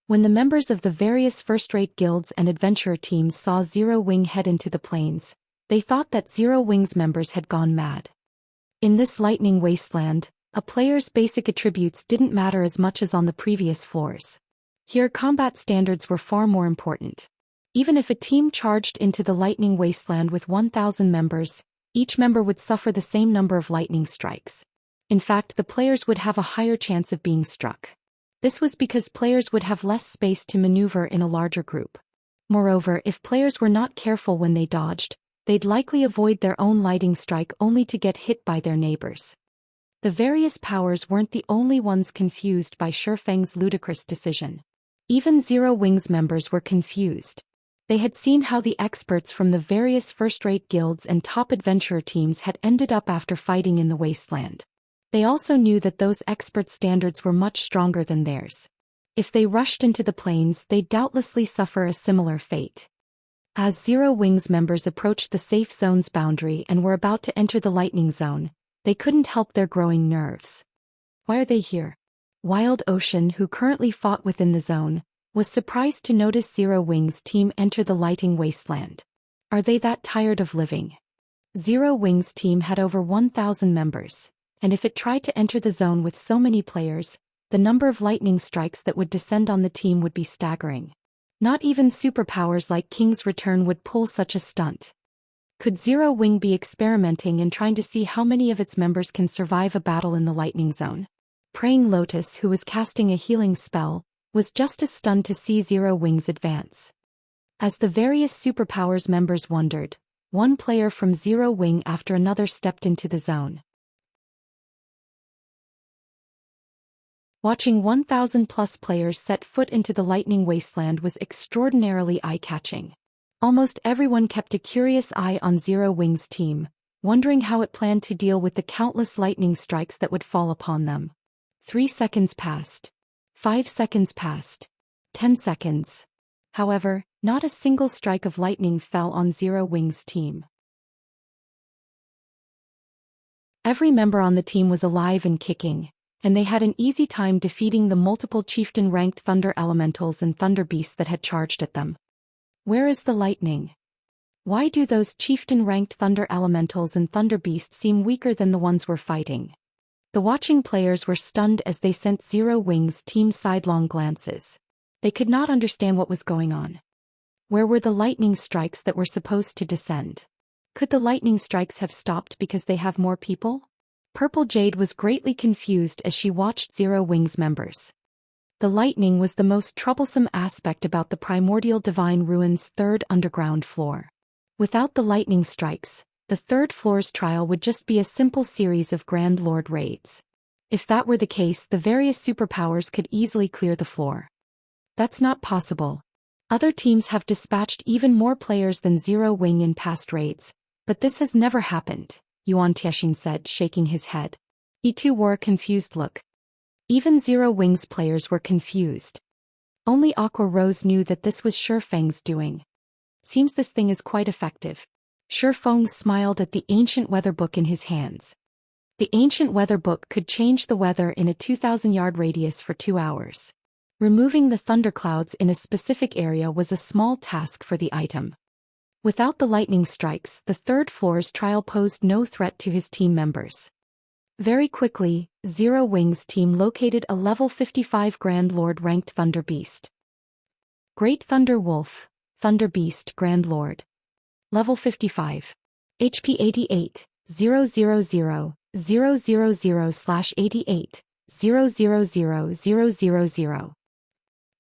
When the members of the various first-rate guilds and adventurer teams saw Zero Wing head into the plains, they thought that Zero Wing's members had gone mad. In this lightning wasteland, a player's basic attributes didn't matter as much as on the previous floors. Here, combat standards were far more important. Even if a team charged into the lightning wasteland with 1,000 members, each member would suffer the same number of lightning strikes. In fact, the players would have a higher chance of being struck. This was because players would have less space to maneuver in a larger group. Moreover, if players were not careful when they dodged, they'd likely avoid their own lightning strike only to get hit by their neighbors. The various powers weren't the only ones confused by Shifeng's ludicrous decision. Even Zero Wing's members were confused. They had seen how the experts from the various first-rate guilds and top adventurer teams had ended up after fighting in the wasteland. They also knew that those expert standards were much stronger than theirs. If they rushed into the plains, they'd doubtlessly suffer a similar fate. As Zero Wing's members approached the safe zone's boundary and were about to enter the lightning zone, they couldn't help their growing nerves. Why are they here? Wild Ocean, who currently fought within the zone, was surprised to notice Zero Wing's team enter the lightning wasteland. Are they that tired of living? Zero Wing's team had over 1,000 members, and if it tried to enter the zone with so many players, the number of lightning strikes that would descend on the team would be staggering. Not even superpowers like King's Return would pull such a stunt. Could Zero Wing be experimenting and trying to see how many of its members can survive a battle in the lightning zone? Praying Lotus, who was casting a healing spell, was just as stunned to see Zero Wings advance. As the various Superpowers members wondered, one player from Zero Wing after another stepped into the zone. Watching 1,000+ players set foot into the lightning wasteland was extraordinarily eye-catching. Almost everyone kept a curious eye on Zero Wing's team, wondering how it planned to deal with the countless lightning strikes that would fall upon them. 3 seconds passed. 5 seconds passed. 10 seconds. However, not a single strike of lightning fell on Zero Wing's team. Every member on the team was alive and kicking, and they had an easy time defeating the multiple chieftain-ranked thunder elementals and thunder beasts that had charged at them. Where is the lightning? Why do those chieftain-ranked thunder elementals and thunder beasts seem weaker than the ones we're fighting? The watching players were stunned as they sent Zero Wing's team sidelong glances. They could not understand what was going on. Where were the lightning strikes that were supposed to descend? Could the lightning strikes have stopped because they have more people? Purple Jade was greatly confused as she watched Zero Wing's members. The lightning was the most troublesome aspect about the Primordial Divine Ruins' third underground floor. Without the lightning strikes, the third floor's trial would just be a simple series of Grand Lord raids. If that were the case, the various superpowers could easily clear the floor. That's not possible. Other teams have dispatched even more players than Zero Wing in past raids, but this has never happened, Yuan Tiexin said, shaking his head. He too wore a confused look. Even Zero Wing's players were confused. Only Aqua Rose knew that this was Shifeng's doing. Seems this thing is quite effective. Shifeng smiled at the ancient weather book in his hands. The ancient weather book could change the weather in a 2,000-yard radius for 2 hours. Removing the thunderclouds in a specific area was a small task for the item. Without the lightning strikes, the third floor's trial posed no threat to his team members. Very quickly, Zero Wing's team located a level 55 Grand Lord ranked Thunder Beast. Great Thunder Wolf, Thunder Beast Grand Lord. Level 55. HP 88, 000, 000/88, 000,000.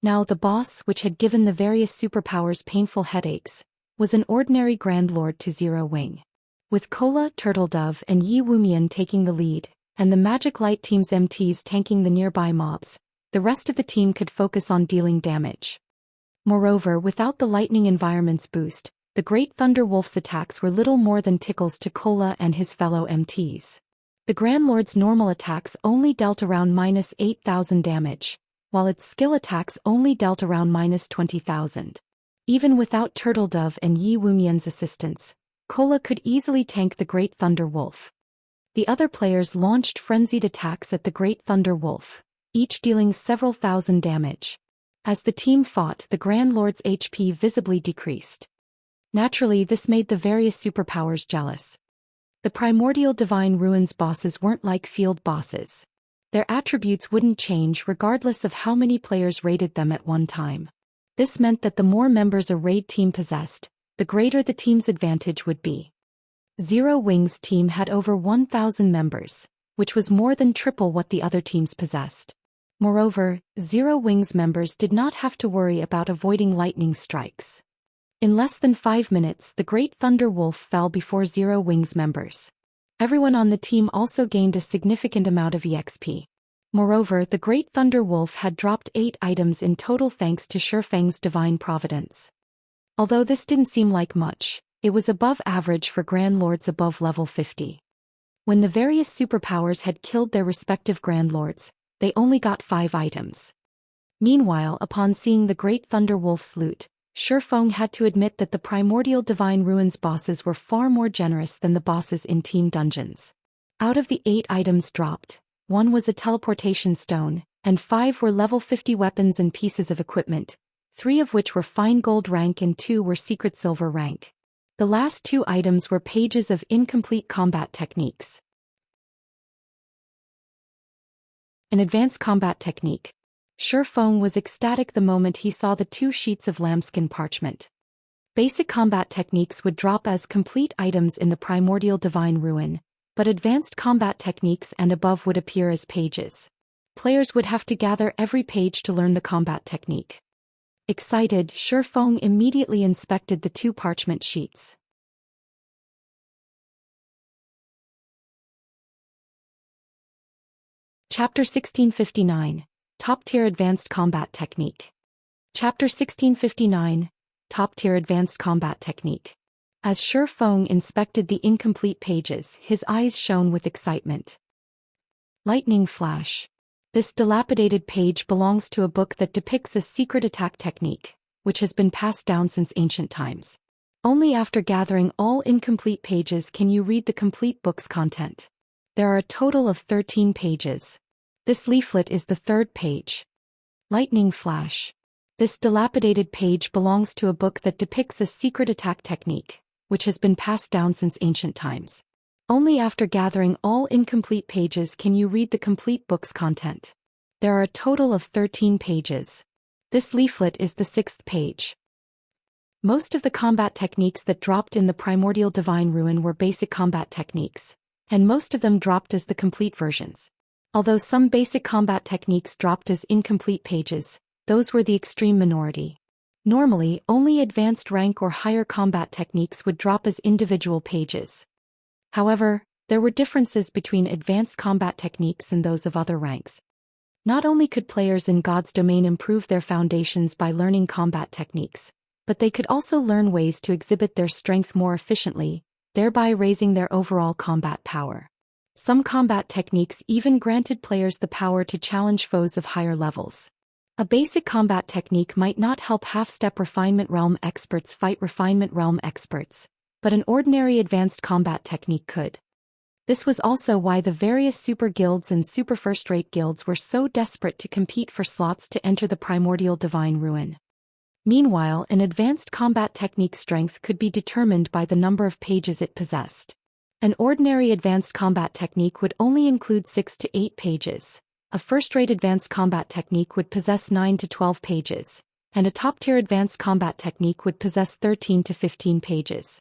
Now the boss, which had given the various superpowers painful headaches, was an ordinary Grand Lord to Zero Wing. With Cola, Turtledove and Yi Wumian taking the lead, and the Magic Light Team's MTs tanking the nearby mobs, the rest of the team could focus on dealing damage. Moreover, without the Lightning Environment's boost, the Great Thunder Wolf's attacks were little more than tickles to Cola and his fellow MTs. The Grand Lord's normal attacks only dealt around -8,000 damage, while its skill attacks only dealt around -20,000. Even without Turtledove and Yi Wumian's assistance, Cola could easily tank the Great Thunder Wolf. The other players launched frenzied attacks at the Great Thunder Wolf, each dealing several thousand damage. As the team fought, the Grand Lord's HP visibly decreased. Naturally, this made the various superpowers jealous. The Primordial Divine Ruins bosses weren't like field bosses. Their attributes wouldn't change regardless of how many players raided them at one time. This meant that the more members a raid team possessed, the greater the team's advantage would be. Zero Wing's team had over 1,000 members, which was more than triple what the other teams possessed. Moreover, Zero Wing's members did not have to worry about avoiding lightning strikes. In less than 5 minutes, the Great Thunder Wolf fell before Zero Wing's members. Everyone on the team also gained a significant amount of EXP. Moreover, the Great Thunder Wolf had dropped 8 items in total thanks to Shifeng's divine providence. Although this didn't seem like much, it was above average for Grand Lords above level 50. When the various superpowers had killed their respective Grand Lords, they only got 5 items. Meanwhile, upon seeing the Great Thunder Wolf's loot, Shifeng had to admit that the Primordial Divine Ruins bosses were far more generous than the bosses in Team Dungeons. Out of the 8 items dropped, 1 was a teleportation stone, and 5 were level 50 weapons and pieces of equipment, 3 of which were fine gold rank and 2 were secret silver rank. The last 2 items were pages of incomplete combat techniques. An advanced combat technique. Shifeng was ecstatic the moment he saw the 2 sheets of lambskin parchment. Basic combat techniques would drop as complete items in the Primordial Divine Ruin, but advanced combat techniques and above would appear as pages. Players would have to gather every page to learn the combat technique. Excited, Shi Feng immediately inspected the 2 parchment sheets. Chapter 1659, Top-Tier Advanced Combat Technique. Chapter 1659, Top-Tier Advanced Combat Technique. As Shi Feng inspected the incomplete pages, his eyes shone with excitement. Lightning Flash. This dilapidated page belongs to a book that depicts a secret attack technique, which has been passed down since ancient times. Only after gathering all incomplete pages can you read the complete book's content. There are a total of 13 pages. This leaflet is the 3rd page. Lightning Flash. This dilapidated page belongs to a book that depicts a secret attack technique, which has been passed down since ancient times. Only after gathering all incomplete pages can you read the complete book's content. There are a total of 13 pages. This leaflet is the 6th page. Most of the combat techniques that dropped in the Primordial Divine Ruin were basic combat techniques, and most of them dropped as the complete versions. Although some basic combat techniques dropped as incomplete pages, those were the extreme minority. Normally, only advanced rank or higher combat techniques would drop as individual pages. However, there were differences between advanced combat techniques and those of other ranks. Not only could players in God's domain improve their foundations by learning combat techniques, but they could also learn ways to exhibit their strength more efficiently, thereby raising their overall combat power. Some combat techniques even granted players the power to challenge foes of higher levels. A basic combat technique might not help half-step Refinement Realm experts fight Refinement Realm experts, but an ordinary advanced combat technique could. This was also why the various super guilds and super first-rate guilds were so desperate to compete for slots to enter the Primordial Divine Ruin. Meanwhile, an advanced combat technique's strength could be determined by the number of pages it possessed. An ordinary advanced combat technique would only include 6 to 8 pages. A first-rate advanced combat technique would possess 9 to 12 pages, and a top-tier advanced combat technique would possess 13 to 15 pages.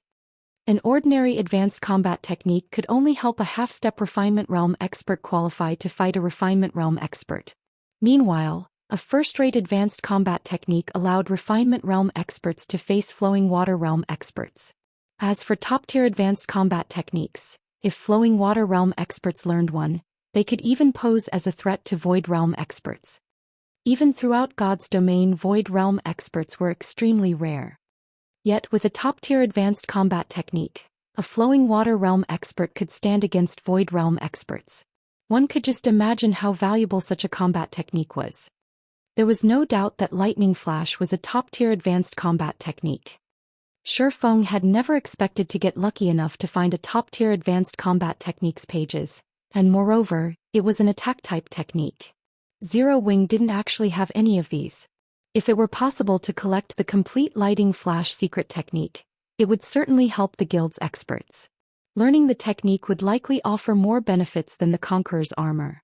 An ordinary advanced combat technique could only help a half-step Refinement Realm expert qualify to fight a Refinement Realm expert. Meanwhile, a first-rate advanced combat technique allowed Refinement Realm experts to face Flowing Water Realm experts. As for top-tier advanced combat techniques, if Flowing Water Realm experts learned one, they could even pose as a threat to Void Realm experts. Even throughout God's domain, Void Realm experts were extremely rare. Yet with a top-tier advanced combat technique, a Flowing Water Realm expert could stand against Void Realm experts. One could just imagine how valuable such a combat technique was. There was no doubt that Lightning Flash was a top-tier advanced combat technique. Shi Feng had never expected to get lucky enough to find a top-tier advanced combat techniques pages, and moreover, it was an attack-type technique. Zero Wing didn't actually have any of these. If it were possible to collect the complete Lightning Flash secret technique, it would certainly help the guild's experts. Learning the technique would likely offer more benefits than the Conqueror's armor.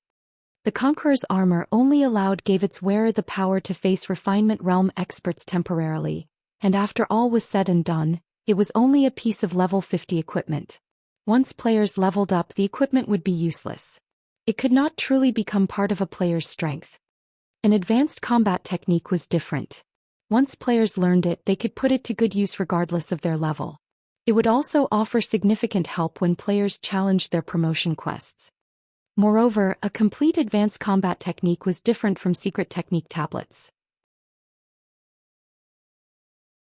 The Conqueror's armor only gave its wearer the power to face Refinement Realm experts temporarily, and after all was said and done, it was only a piece of level 50 equipment. Once players leveled up, the equipment would be useless. It could not truly become part of a player's strength. An advanced combat technique was different. Once players learned it, they could put it to good use regardless of their level. It would also offer significant help when players challenged their promotion quests. Moreover, a complete advanced combat technique was different from secret technique tablets.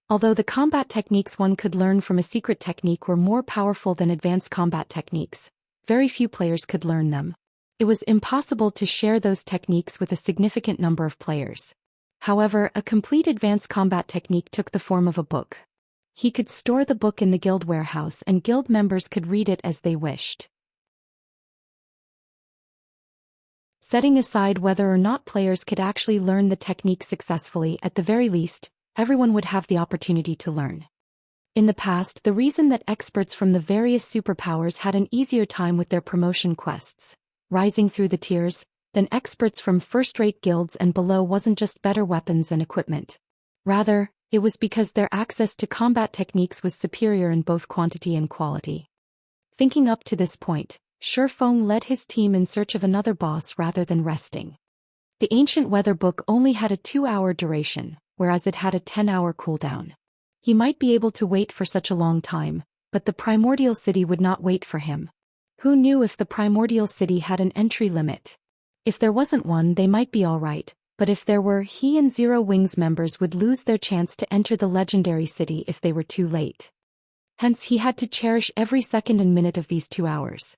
Although the combat techniques one could learn from a secret technique were more powerful than advanced combat techniques, very few players could learn them. It was impossible to share those techniques with a significant number of players. However, a complete advanced combat technique took the form of a book. He could store the book in the guild warehouse and guild members could read it as they wished. Setting aside whether or not players could actually learn the technique successfully, at the very least, everyone would have the opportunity to learn. In the past, the reason that experts from the various superpowers had an easier time with their promotion quests, rising through the tiers, than experts from first-rate guilds and below wasn't just better weapons and equipment. Rather, it was because their access to combat techniques was superior in both quantity and quality. Thinking up to this point, Shi Feng led his team in search of another boss rather than resting. The ancient weather book only had a 2-hour duration, whereas it had a 10-hour cooldown. He might be able to wait for such a long time, but the primordial city would not wait for him. Who knew if the primordial city had an entry limit? If there wasn't one, they might be alright, but if there were, he and Zero Wings members would lose their chance to enter the legendary city if they were too late. Hence he had to cherish every second and minute of these 2 hours.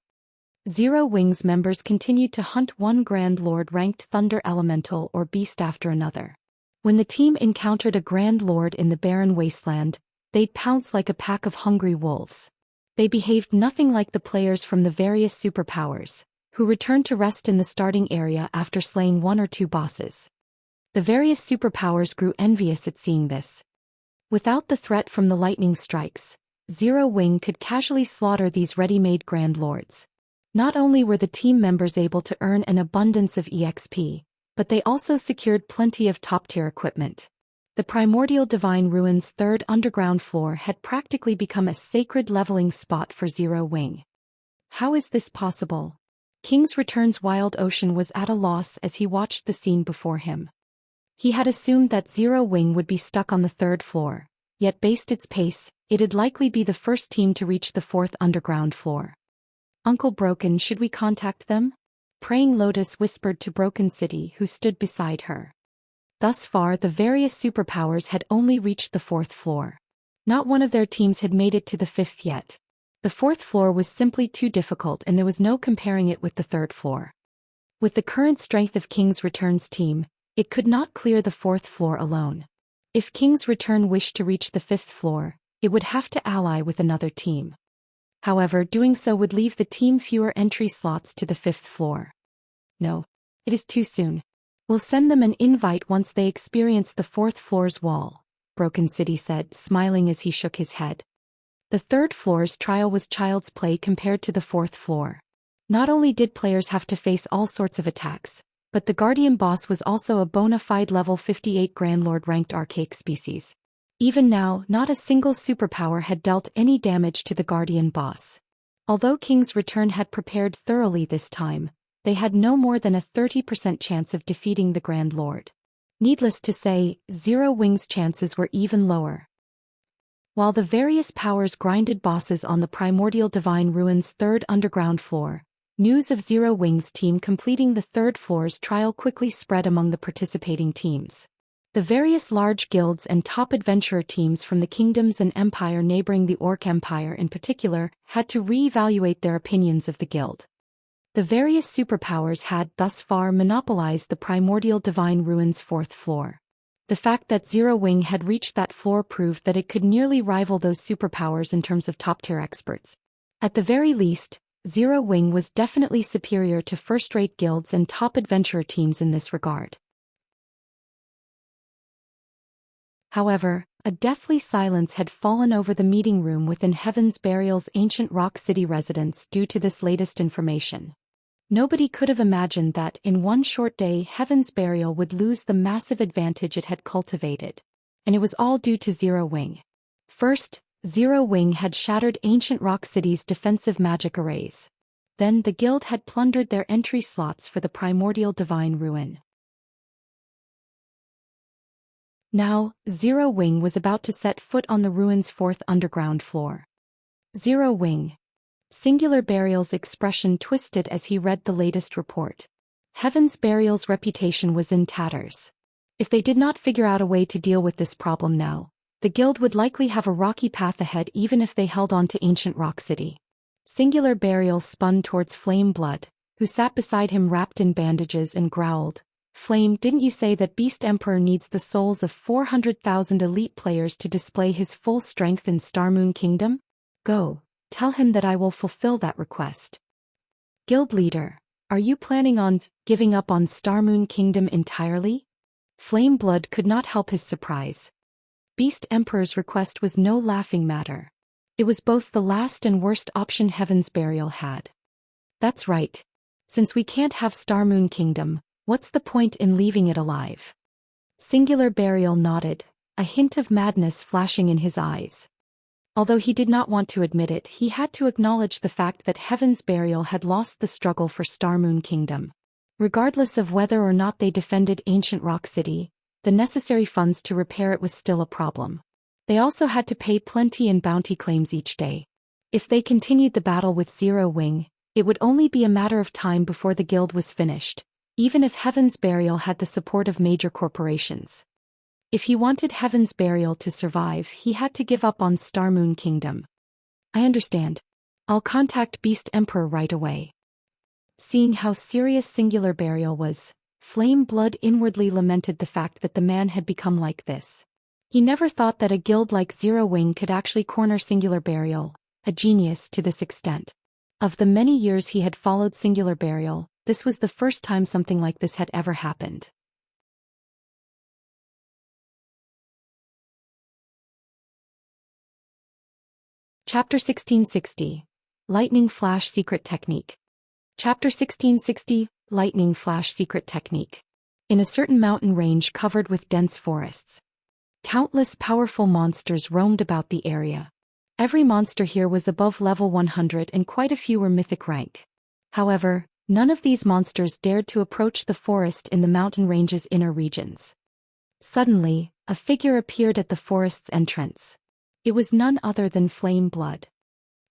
Zero Wings members continued to hunt one Grand Lord ranked Thunder Elemental or Beast after another. When the team encountered a Grand Lord in the barren wasteland, they'd pounce like a pack of hungry wolves. They behaved nothing like the players from the various superpowers, who returned to rest in the starting area after slaying 1 or 2 bosses. The various superpowers grew envious at seeing this. Without the threat from the lightning strikes, Zero Wing could casually slaughter these ready-made Grand Lords. Not only were the team members able to earn an abundance of EXP, but they also secured plenty of top-tier equipment. The primordial divine ruins' third underground floor had practically become a sacred leveling spot for Zero Wing. How is this possible? King's Return's Wild Ocean was at a loss as he watched the scene before him. He had assumed that Zero Wing would be stuck on the 3rd floor, yet based its pace, it'd likely be the first team to reach the 4th underground floor. Uncle Broken, should we contact them? Praying Lotus whispered to Broken City, who stood beside her. Thus far the various superpowers had only reached the 4th floor. Not one of their teams had made it to the 5th yet. The 4th floor was simply too difficult and there was no comparing it with the 3rd floor. With the current strength of King's Return's team, it could not clear the 4th floor alone. If King's Return wished to reach the 5th floor, it would have to ally with another team. However, doing so would leave the team fewer entry slots to the 5th floor. No. It is too soon. We'll send them an invite once they experience the 4th floor's wall, Broken City said, smiling as he shook his head. The 3rd floor's trial was child's play compared to the 4th floor. Not only did players have to face all sorts of attacks, but the Guardian boss was also a bona fide level 58 Grand Lord ranked archaic species. Even now, not a single superpower had dealt any damage to the Guardian boss. Although King's Return had prepared thoroughly this time, they had no more than a 30% chance of defeating the Grand Lord. Needless to say, Zero Wing's chances were even lower. While the various powers grinded bosses on the primordial divine ruins' 3rd underground floor, news of Zero Wing's team completing the 3rd floor's trial quickly spread among the participating teams. The various large guilds and top adventurer teams from the kingdoms and empire neighboring the Orc Empire in particular had to re-evaluate their opinions of the guild. The various superpowers had thus far monopolized the primordial divine ruins' 4th floor. The fact that Zero Wing had reached that floor proved that it could nearly rival those superpowers in terms of top-tier experts. At the very least, Zero Wing was definitely superior to first-rate guilds and top adventurer teams in this regard. However, a deathly silence had fallen over the meeting room within Heaven's Burial's ancient Rock City residence due to this latest information. Nobody could have imagined that in one short day Heaven's Burial would lose the massive advantage it had cultivated. And it was all due to Zero Wing. First, Zero Wing had shattered ancient Rock City's defensive magic arrays. Then the guild had plundered their entry slots for the primordial divine ruin. Now, Zero Wing was about to set foot on the ruin's 4th underground floor. Zero Wing. Singular Burial's expression twisted as he read the latest report. Heaven's Burial's reputation was in tatters. If they did not figure out a way to deal with this problem now, the guild would likely have a rocky path ahead even if they held on to ancient Rock City. Singular Burial spun towards Flame Blood, who sat beside him wrapped in bandages and growled, "Flame, didn't you say that Beast Emperor needs the souls of 400,000 elite players to display his full strength in Starmoon Kingdom? Go, tell him that I will fulfill that request." Guild leader, are you planning on giving up on Starmoon Kingdom entirely? Flame Blood could not help his surprise. Beast Emperor's request was no laughing matter. It was both the last and worst option Heaven's Burial had. That's right. Since we can't have Starmoon Kingdom, what's the point in leaving it alive? Singular Burial nodded, a hint of madness flashing in his eyes. Although he did not want to admit it, he had to acknowledge the fact that Heaven's Burial had lost the struggle for Starmoon Kingdom. Regardless of whether or not they defended ancient Rock City, the necessary funds to repair it was still a problem. They also had to pay plenty in bounty claims each day. If they continued the battle with Zero Wing, it would only be a matter of time before the guild was finished, even if Heaven's Burial had the support of major corporations. If he wanted Heaven's Burial to survive, he had to give up on Star Moon Kingdom. I understand. I'll contact Beast Emperor right away. Seeing how serious Singular Burial was, Flame Blood inwardly lamented the fact that the man had become like this. He never thought that a guild like Zero Wing could actually corner Singular Burial, a genius, to this extent. Of the many years he had followed Singular Burial, this was the first time something like this had ever happened. Chapter 1660. Lightning Flash Secret Technique. Chapter 1660. Lightning Flash Secret Technique. In a certain mountain range covered with dense forests, countless powerful monsters roamed about the area. Every monster here was above level 100 and quite a few were mythic rank. However, none of these monsters dared to approach the forest in the mountain range's inner regions. Suddenly, a figure appeared at the forest's entrance. It was none other than Flame Blood.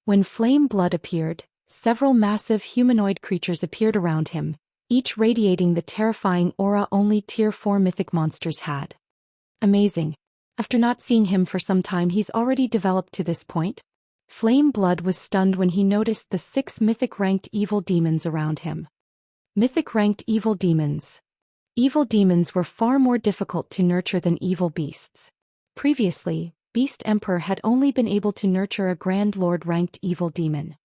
When Flame Blood appeared, several massive humanoid creatures appeared around him, each radiating the terrifying aura only Tier 4 mythic monsters had. Amazing. After not seeing him for some time, he's already developed to this point. Flame Blood was stunned when he noticed the 6 mythic-ranked evil demons around him. Mythic-ranked evil demons. Evil demons were far more difficult to nurture than evil beasts. Previously, Beast Emperor had only been able to nurture a Grand Lord-ranked evil demon.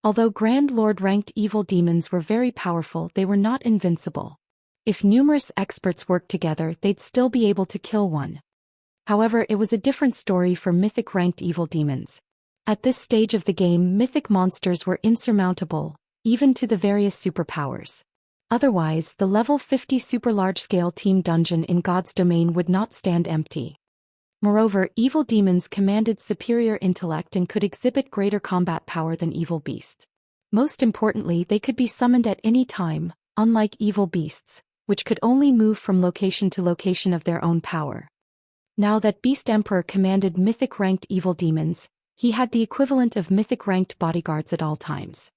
Although Grand Lord-ranked evil demons were very powerful, they were not invincible. If numerous experts worked together, they'd still be able to kill one. However, it was a different story for mythic-ranked evil demons. At this stage of the game, mythic monsters were insurmountable, even to the various superpowers. Otherwise, the level 50 super large-scale team dungeon in God's domain would not stand empty. Moreover, evil demons commanded superior intellect and could exhibit greater combat power than evil beasts. Most importantly, they could be summoned at any time, unlike evil beasts, which could only move from location to location of their own power. Now that Beast Emperor commanded mythic-ranked evil demons, he had the equivalent of mythic-ranked bodyguards at all times.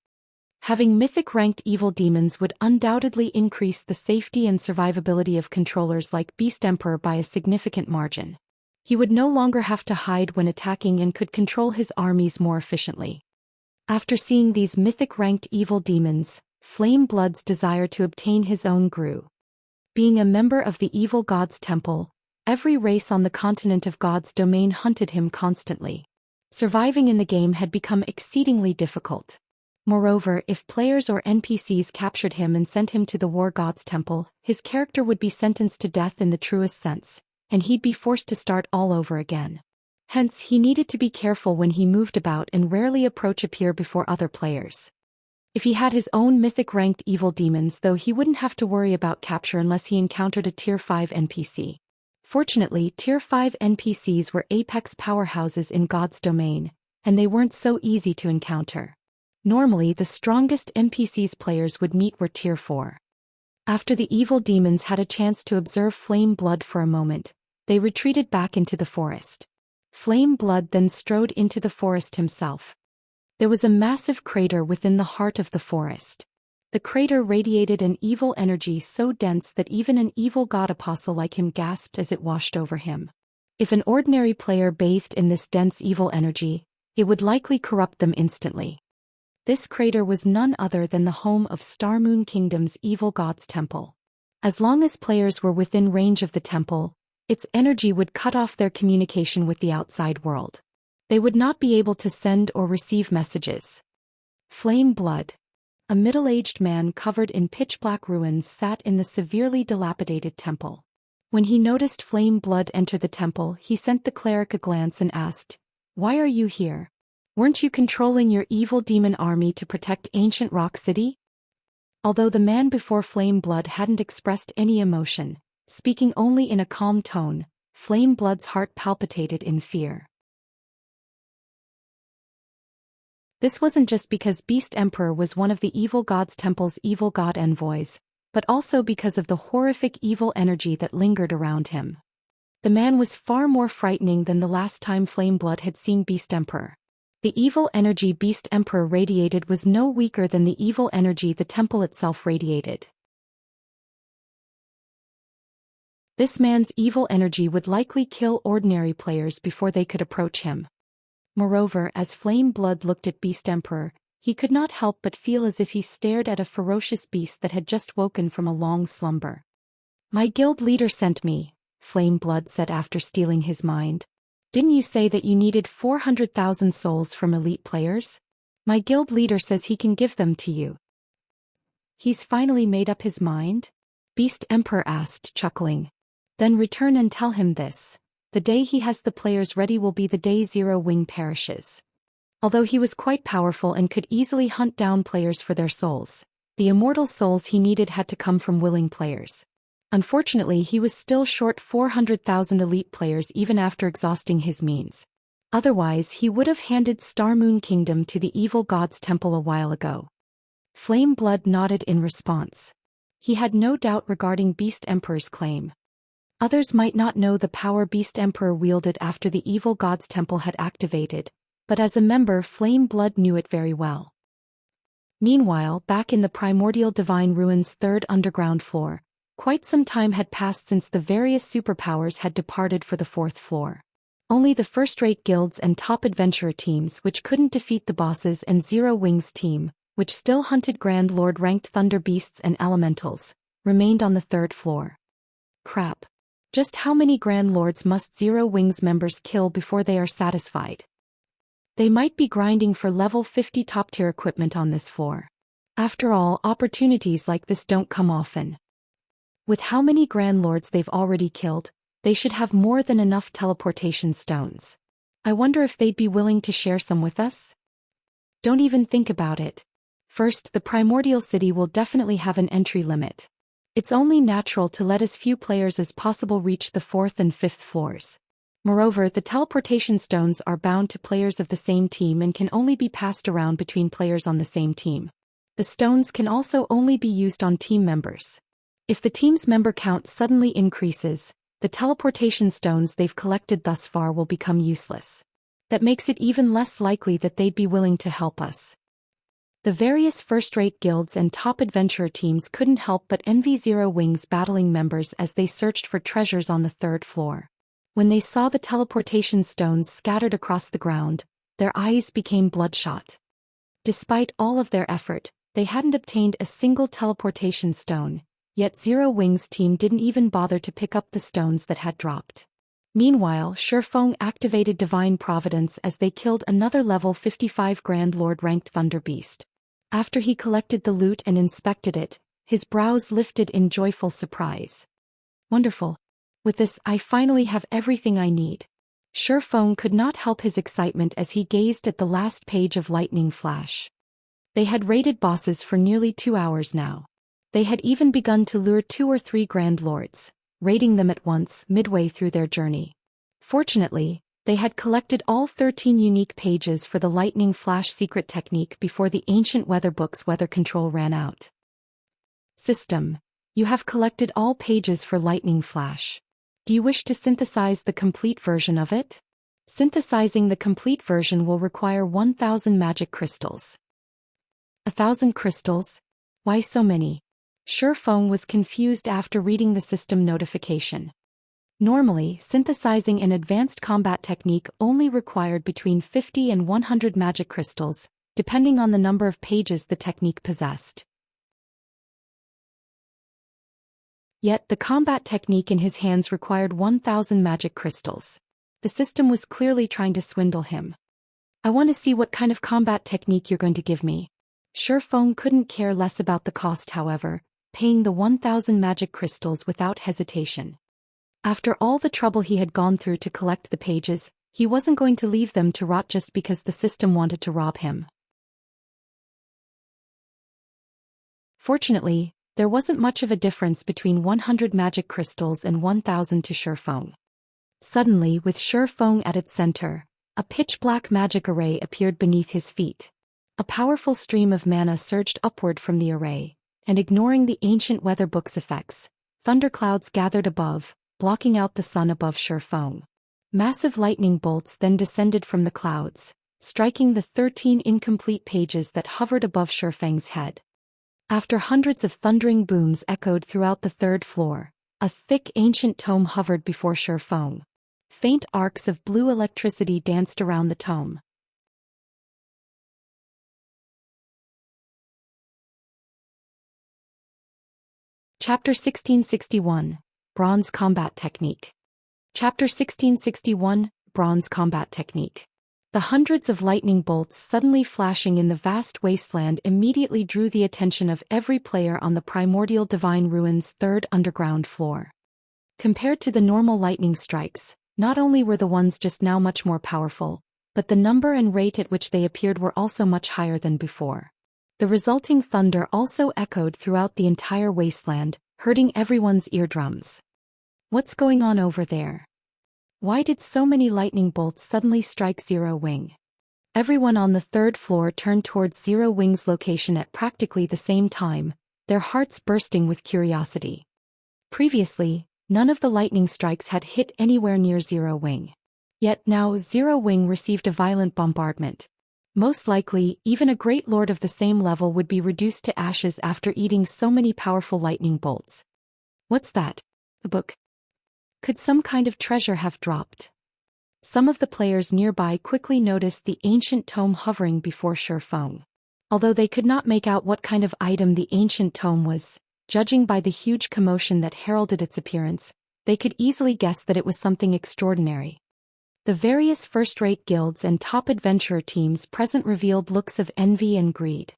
Having mythic-ranked evil demons would undoubtedly increase the safety and survivability of controllers like Beast Emperor by a significant margin. He would no longer have to hide when attacking and could control his armies more efficiently. After seeing these mythic-ranked evil demons, Flame Blood's desire to obtain his own grew. Being a member of the Evil God's Temple, every race on the continent of God's domain hunted him constantly. Surviving in the game had become exceedingly difficult. Moreover, if players or NPCs captured him and sent him to the War God's Temple, his character would be sentenced to death in the truest sense, and he'd be forced to start all over again. Hence, he needed to be careful when he moved about and rarely appear before other players. If he had his own mythic-ranked evil demons, though, he wouldn't have to worry about capture unless he encountered a Tier 5 NPC. Fortunately, Tier 5 NPCs were apex powerhouses in God's domain, and they weren't so easy to encounter. Normally, the strongest NPCs players would meet were Tier 4. After the evil demons had a chance to observe Flame Blood for a moment, they retreated back into the forest. Flame Blood then strode into the forest himself. There was a massive crater within the heart of the forest. The crater radiated an evil energy so dense that even an evil god apostle like him gasped as it washed over him. If an ordinary player bathed in this dense evil energy, it would likely corrupt them instantly. This crater was none other than the home of Star Moon Kingdom's Evil God's Temple. As long as players were within range of the temple, its energy would cut off their communication with the outside world. They would not be able to send or receive messages. Flame Blood, a middle-aged man covered in pitch-black ruins, sat in the severely dilapidated temple. When he noticed Flame Blood enter the temple, he sent the cleric a glance and asked, "Why are you here? Weren't you controlling your evil demon army to protect ancient Rock City?" Although the man before Flame Blood hadn't expressed any emotion, speaking only in a calm tone, Flame Blood's heart palpitated in fear. This wasn't just because Beast Emperor was one of the Evil God's Temple's evil god envoys, but also because of the horrific evil energy that lingered around him. The man was far more frightening than the last time Flameblood had seen Beast Emperor. The evil energy Beast Emperor radiated was no weaker than the evil energy the temple itself radiated. This man's evil energy would likely kill ordinary players before they could approach him. Moreover, as Flameblood looked at Beast Emperor, he could not help but feel as if he stared at a ferocious beast that had just woken from a long slumber. "My guild leader sent me," Flameblood said after stealing his mind. "Didn't you say that you needed 400,000 souls from elite players? My guild leader says he can give them to you." "He's finally made up his mind?" Beast Emperor asked, chuckling. "Then return and tell him this. The day he has the players ready will be the day Zero Wing perishes." Although he was quite powerful and could easily hunt down players for their souls, the immortal souls he needed had to come from willing players. Unfortunately, he was still short 400,000 elite players even after exhausting his means. Otherwise, he would have handed Star Moon Kingdom to the evil god's temple a while ago. Flameblood nodded in response. He had no doubt regarding Beast Emperor's claim. Others might not know the power Beast Emperor wielded after the evil god's temple had activated, but as a member, Flameblood knew it very well. Meanwhile, back in the primordial divine ruins' third underground floor, quite some time had passed since the various superpowers had departed for the fourth floor. Only the first-rate guilds and top adventurer teams which couldn't defeat the bosses and Zero Wings team, which still hunted Grand Lord-ranked thunder beasts and elementals, remained on the third floor. Crap. Just how many Grand Lords must Zero Wings members kill before they are satisfied? They might be grinding for level 50 top-tier equipment on this floor. After all, opportunities like this don't come often. With how many Grand Lords they've already killed, they should have more than enough teleportation stones. I wonder if they'd be willing to share some with us? Don't even think about it. First, the Primordial City will definitely have an entry limit. It's only natural to let as few players as possible reach the 4th and 5th floors. Moreover, the teleportation stones are bound to players of the same team and can only be passed around between players on the same team. The stones can also only be used on team members. If the team's member count suddenly increases, the teleportation stones they've collected thus far will become useless. That makes it even less likely that they'd be willing to help us. The various first-rate guilds and top adventurer teams couldn't help but envy Zero Wings battling members as they searched for treasures on the 3rd floor. When they saw the teleportation stones scattered across the ground, their eyes became bloodshot. Despite all of their effort, they hadn't obtained a single teleportation stone, yet Zero Wings' team didn't even bother to pick up the stones that had dropped. Meanwhile, Shifeng activated Divine Providence as they killed another level 55 Grand Lord-ranked Thunder Beast. After he collected the loot and inspected it, his brows lifted in joyful surprise. "Wonderful. With this, I finally have everything I need." Shifeng could not help his excitement as he gazed at the last page of Lightning Flash. They had raided bosses for nearly 2 hours now. They had even begun to lure 2 or 3 Grand Lords, raiding them at once midway through their journey. Fortunately, they had collected all 13 unique pages for the Lightning Flash secret technique before the ancient weather book's weather control ran out. "System, you have collected all pages for Lightning Flash. Do you wish to synthesize the complete version of it? Synthesizing the complete version will require 1,000 magic crystals." 1,000 crystals? Why so many? Shifeng was confused after reading the system notification. Normally, synthesizing an advanced combat technique only required between 50 and 100 magic crystals, depending on the number of pages the technique possessed. Yet the combat technique in his hands required 1,000 magic crystals. The system was clearly trying to swindle him. "I want to see what kind of combat technique you're going to give me." Shifeng couldn't care less about the cost, however, paying the 1,000 magic crystals without hesitation. After all the trouble he had gone through to collect the pages, he wasn't going to leave them to rot just because the system wanted to rob him. Fortunately, there wasn't much of a difference between 100 magic crystals and 1,000 to Shifeng. Suddenly, with Shifeng at its center, a pitch-black magic array appeared beneath his feet. A powerful stream of mana surged upward from the array, and ignoring the ancient weather book's effects, thunderclouds gathered above, blocking out the sun above Shifeng. Massive lightning bolts then descended from the clouds, striking the 13 incomplete pages that hovered above Shifeng's head. After hundreds of thundering booms echoed throughout the third floor, a thick ancient tome hovered before Shifeng. Faint arcs of blue electricity danced around the tome. Chapter 1661, Bronze Combat Technique. Chapter 1661, Bronze Combat Technique. The hundreds of lightning bolts suddenly flashing in the vast wasteland immediately drew the attention of every player on the primordial Divine Ruins' third underground floor. Compared to the normal lightning strikes, not only were the ones just now much more powerful, but the number and rate at which they appeared were also much higher than before. The resulting thunder also echoed throughout the entire wasteland, hurting everyone's eardrums. What's going on over there? Why did so many lightning bolts suddenly strike Zero Wing? Everyone on the third floor turned towards Zero Wing's location at practically the same time, their hearts bursting with curiosity. Previously, none of the lightning strikes had hit anywhere near Zero Wing. Yet now Zero Wing received a violent bombardment. Most likely, even a great lord of the same level would be reduced to ashes after eating so many powerful lightning bolts. What's that? A book? Could some kind of treasure have dropped? Some of the players nearby quickly noticed the ancient tome hovering before Shifeng. Although they could not make out what kind of item the ancient tome was, judging by the huge commotion that heralded its appearance, they could easily guess that it was something extraordinary. The various first-rate guilds and top adventurer teams present revealed looks of envy and greed.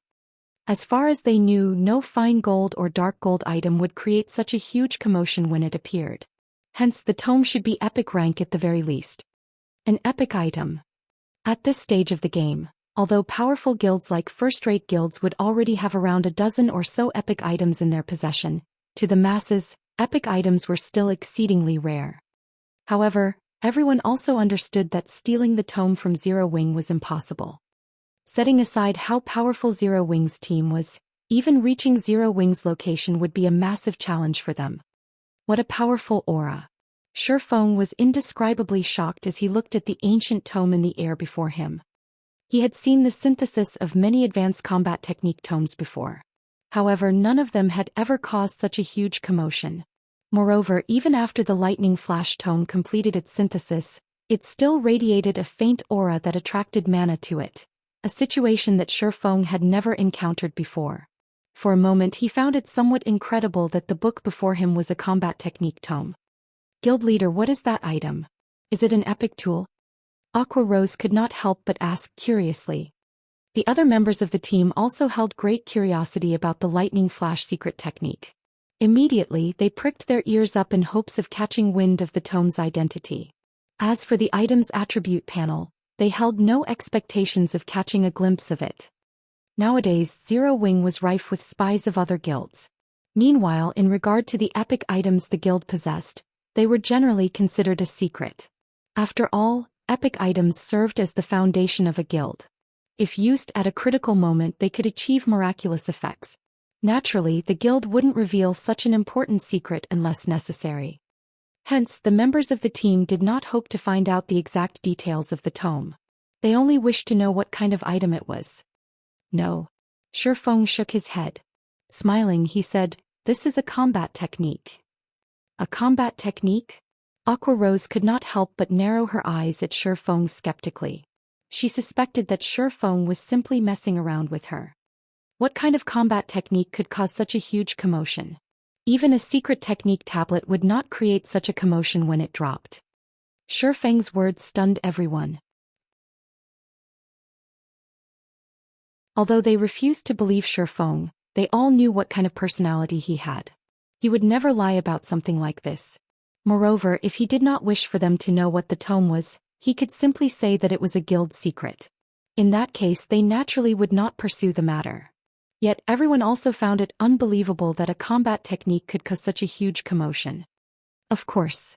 As far as they knew, no fine gold or dark gold item would create such a huge commotion when it appeared. Hence the tome should be epic rank at the very least. An epic item. At this stage of the game, although powerful guilds like first-rate guilds would already have around a dozen or so epic items in their possession, to the masses, epic items were still exceedingly rare. However, everyone also understood that stealing the tome from Zero Wing was impossible. Setting aside how powerful Zero Wing's team was, even reaching Zero Wing's location would be a massive challenge for them. What a powerful aura. Shifeng was indescribably shocked as he looked at the ancient tome in the air before him. He had seen the synthesis of many advanced combat technique tomes before. However, none of them had ever caused such a huge commotion. Moreover, even after the lightning flash tome completed its synthesis, it still radiated a faint aura that attracted mana to it, a situation that Shifeng had never encountered before. For a moment he found it somewhat incredible that the book before him was a combat technique tome. Guild leader, what is that item? Is it an epic tool? Aqua Rose could not help but ask curiously. The other members of the team also held great curiosity about the lightning flash secret technique. Immediately they pricked their ears up in hopes of catching wind of the tome's identity. As for the item's attribute panel, they held no expectations of catching a glimpse of it. Nowadays Zero Wing was rife with spies of other guilds. Meanwhile, in regard to the epic items the guild possessed, they were generally considered a secret. After all, epic items served as the foundation of a guild. If used at a critical moment they could achieve miraculous effects. Naturally, the guild wouldn't reveal such an important secret unless necessary. Hence, the members of the team did not hope to find out the exact details of the tome. They only wished to know what kind of item it was. No. Shifeng shook his head. Smiling, he said, "This is a combat technique." A combat technique? Aqua Rose could not help but narrow her eyes at Shifeng skeptically. She suspected that Shifeng was simply messing around with her. What kind of combat technique could cause such a huge commotion? Even a secret technique tablet would not create such a commotion when it dropped. Shifeng's words stunned everyone. Although they refused to believe Shifeng, they all knew what kind of personality he had. He would never lie about something like this. Moreover, if he did not wish for them to know what the tome was, he could simply say that it was a guild secret. In that case they naturally would not pursue the matter. Yet everyone also found it unbelievable that a combat technique could cause such a huge commotion. Of course.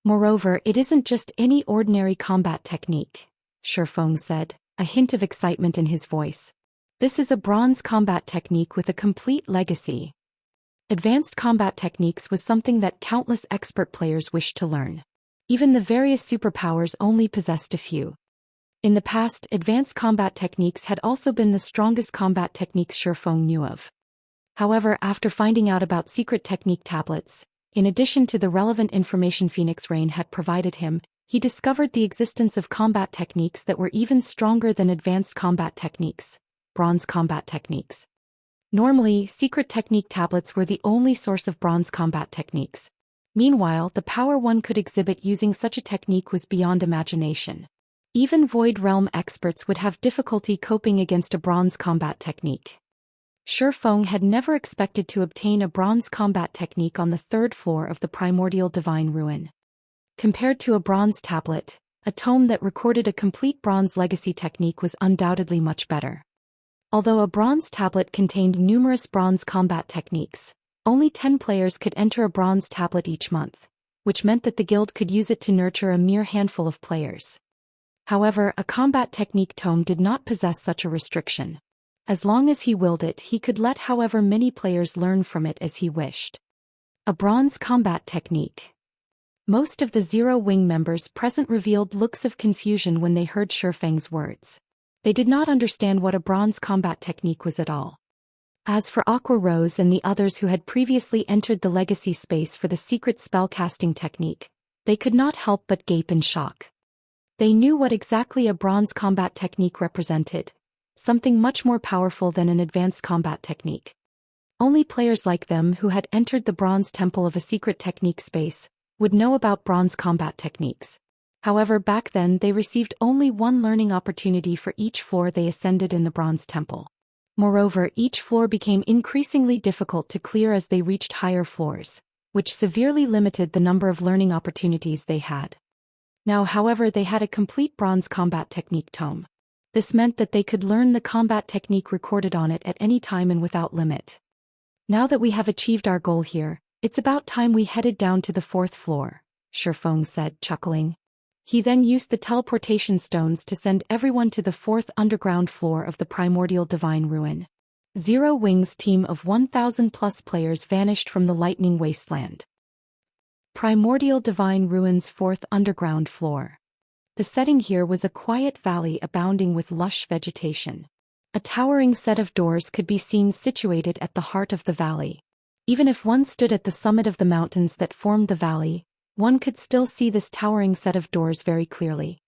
Moreover, it isn't just any ordinary combat technique, Shifeng said, a hint of excitement in his voice. This is a bronze combat technique with a complete legacy. Advanced combat techniques was something that countless expert players wished to learn. Even the various superpowers only possessed a few. In the past, advanced combat techniques had also been the strongest combat techniques Shifeng knew of. However, after finding out about secret technique tablets, in addition to the relevant information Phoenix Rain had provided him, he discovered the existence of combat techniques that were even stronger than advanced combat techniques, bronze combat techniques. Normally, secret technique tablets were the only source of bronze combat techniques. Meanwhile, the power one could exhibit using such a technique was beyond imagination. Even Void Realm experts would have difficulty coping against a bronze combat technique. Shifeng had never expected to obtain a bronze combat technique on the third floor of the primordial divine ruin. Compared to a bronze tablet, a tome that recorded a complete bronze legacy technique was undoubtedly much better. Although a bronze tablet contained numerous bronze combat techniques, only 10 players could enter a bronze tablet each month, which meant that the guild could use it to nurture a mere handful of players. However, a combat technique tome did not possess such a restriction. As long as he willed it, he could let however many players learn from it as he wished. A bronze combat technique. Most of the Zero Wing members present revealed looks of confusion when they heard Shifeng's words. They did not understand what a bronze combat technique was at all. As for Aqua Rose and the others who had previously entered the legacy space for the secret spellcasting technique, they could not help but gape in shock. They knew what exactly a bronze combat technique represented, something much more powerful than an advanced combat technique. Only players like them who had entered the bronze temple of a secret technique space would know about bronze combat techniques. However, back then they received only one learning opportunity for each floor they ascended in the bronze temple. Moreover, each floor became increasingly difficult to clear as they reached higher floors, which severely limited the number of learning opportunities they had. Now, however, they had a complete bronze combat technique tome. This meant that they could learn the combat technique recorded on it at any time and without limit. Now that we have achieved our goal here, it's about time we headed down to the 4th floor, Shifeng said, chuckling. He then used the teleportation stones to send everyone to the 4th underground floor of the primordial divine ruin. Zero Wing's team of 1,000+ players vanished from the lightning wasteland. Primordial divine ruin's 4th underground floor. The setting here was a quiet valley abounding with lush vegetation. A towering set of doors could be seen situated at the heart of the valley. Even if one stood at the summit of the mountains that formed the valley, one could still see this towering set of doors very clearly.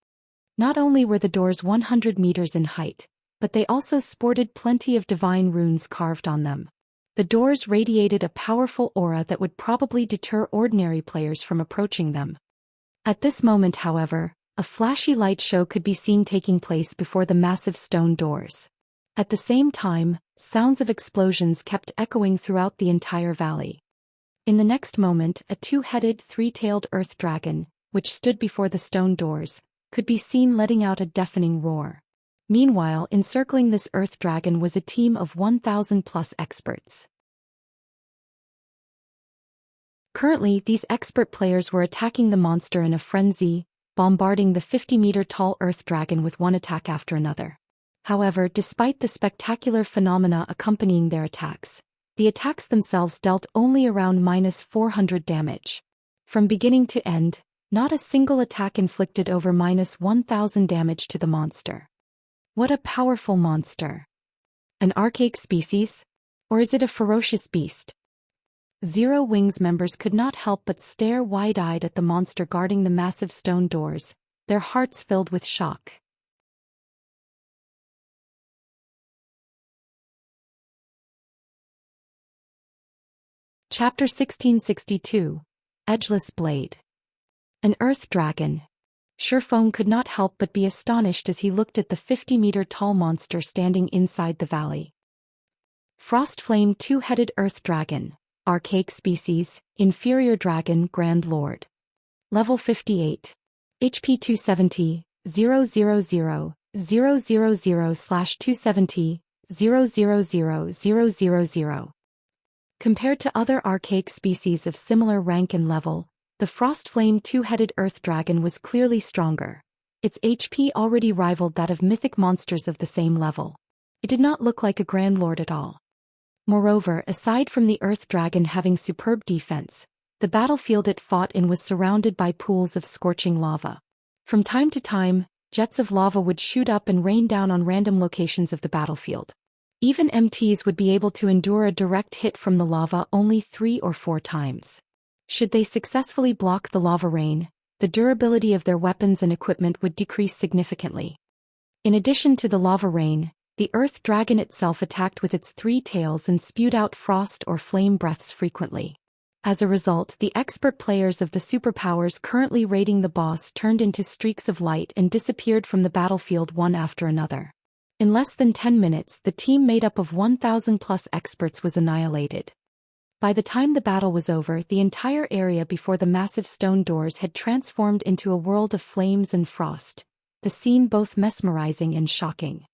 Not only were the doors 100 meters in height, but they also sported plenty of divine runes carved on them. The doors radiated a powerful aura that would probably deter ordinary players from approaching them. At this moment, however, a flashy light show could be seen taking place before the massive stone doors. At the same time, sounds of explosions kept echoing throughout the entire valley. In the next moment, a two-headed, three-tailed earth dragon, which stood before the stone doors, could be seen letting out a deafening roar. Meanwhile, encircling this earth dragon was a team of 1,000+ experts. Currently, these expert players were attacking the monster in a frenzy, bombarding the 50-meter-tall earth dragon with one attack after another. However, despite the spectacular phenomena accompanying their attacks, the attacks themselves dealt only around -400 damage. From beginning to end, not a single attack inflicted over -1,000 damage to the monster. What a powerful monster! An archaic species? Or is it a ferocious beast? Zero Wings members could not help but stare wide-eyed at the monster guarding the massive stone doors, their hearts filled with shock. Chapter 1662, Edgeless Blade. An Earth Dragon. Shifeng could not help but be astonished as he looked at the 50-meter-tall monster standing inside the valley. Frostflame Two-Headed Earth Dragon, Archaic Species, Inferior Dragon Grand Lord. Level 58. HP 270, 000/270, 000/000. Compared to other archaic species of similar rank and level, the Frostflame Two-Headed Earth Dragon was clearly stronger. Its HP already rivaled that of mythic monsters of the same level. It did not look like a Grand Lord at all. Moreover, aside from the Earth Dragon having superb defense, the battlefield it fought in was surrounded by pools of scorching lava. From time to time, jets of lava would shoot up and rain down on random locations of the battlefield. Even MTs would be able to endure a direct hit from the lava only 3 or 4 times. Should they successfully block the lava rain, the durability of their weapons and equipment would decrease significantly. In addition to the lava rain, the Earth Dragon itself attacked with its 3 tails and spewed out frost or flame breaths frequently. As a result, the expert players of the superpowers currently raiding the boss turned into streaks of light and disappeared from the battlefield one after another. In less than 10 minutes, the team made up of 1,000+ experts was annihilated. By the time the battle was over, the entire area before the massive stone doors had transformed into a world of flames and frost, the scene both mesmerizing and shocking.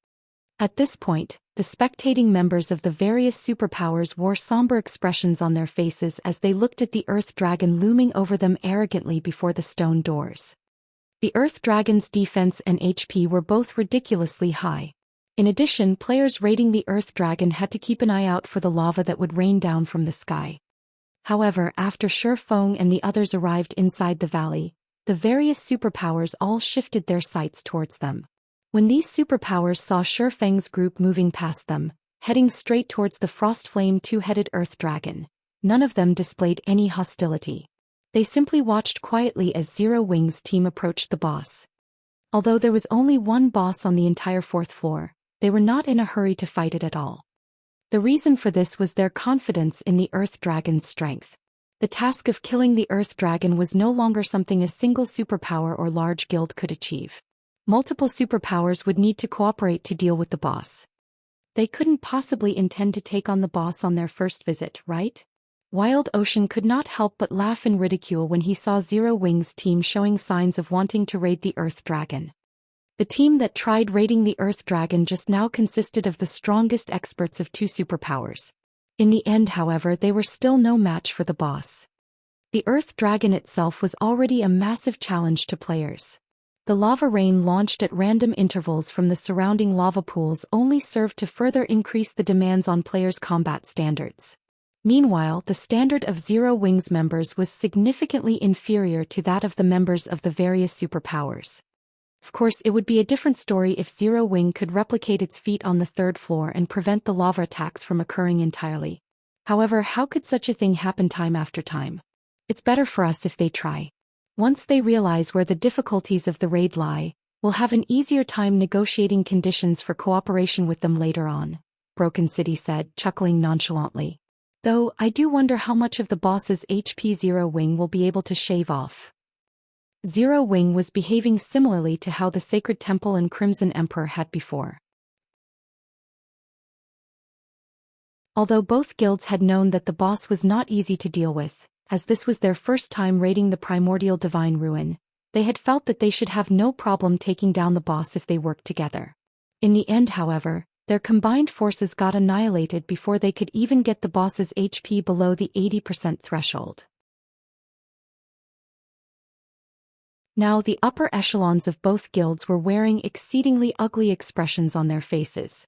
At this point, the spectating members of the various superpowers wore somber expressions on their faces as they looked at the Earth Dragon looming over them arrogantly before the stone doors. The Earth Dragon's defense and HP were both ridiculously high. In addition, players raiding the Earth Dragon had to keep an eye out for the lava that would rain down from the sky. However, after Feng and the others arrived inside the valley, the various superpowers all shifted their sights towards them. When these superpowers saw Feng's group moving past them, heading straight towards the Frostflame 2-headed Earth Dragon, none of them displayed any hostility. They simply watched quietly as Zero Wing's team approached the boss. Although there was only one boss on the entire 4th floor, they were not in a hurry to fight it at all. The reason for this was their confidence in the Earth Dragon's strength. The task of killing the Earth Dragon was no longer something a single superpower or large guild could achieve. Multiple superpowers would need to cooperate to deal with the boss. They couldn't possibly intend to take on the boss on their first visit, right? Wild Ocean could not help but laugh in ridicule when he saw Zero Wing's team showing signs of wanting to raid the Earth Dragon. The team that tried raiding the Earth Dragon just now consisted of the strongest experts of 2 superpowers. In the end, however, they were still no match for the boss. The Earth Dragon itself was already a massive challenge to players. The lava rain launched at random intervals from the surrounding lava pools only served to further increase the demands on players' combat standards. Meanwhile, the standard of Zero Wing's members was significantly inferior to that of the members of the various superpowers. Of course, it would be a different story if Zero Wing could replicate its feat on the 3rd floor and prevent the lava attacks from occurring entirely. However, how could such a thing happen time after time? It's better for us if they try. Once they realize where the difficulties of the raid lie, we'll have an easier time negotiating conditions for cooperation with them later on, Broken City said, chuckling nonchalantly. Though, I do wonder how much of the boss's HP Zero Wing will be able to shave off. Zero Wing was behaving similarly to how the Sacred Temple and Crimson Emperor had before. Although both guilds had known that the boss was not easy to deal with, as this was their first time raiding the primordial divine ruin, they had felt that they should have no problem taking down the boss if they worked together. In the end, however, their combined forces got annihilated before they could even get the boss's HP below the 80% threshold. Now the upper echelons of both guilds were wearing exceedingly ugly expressions on their faces.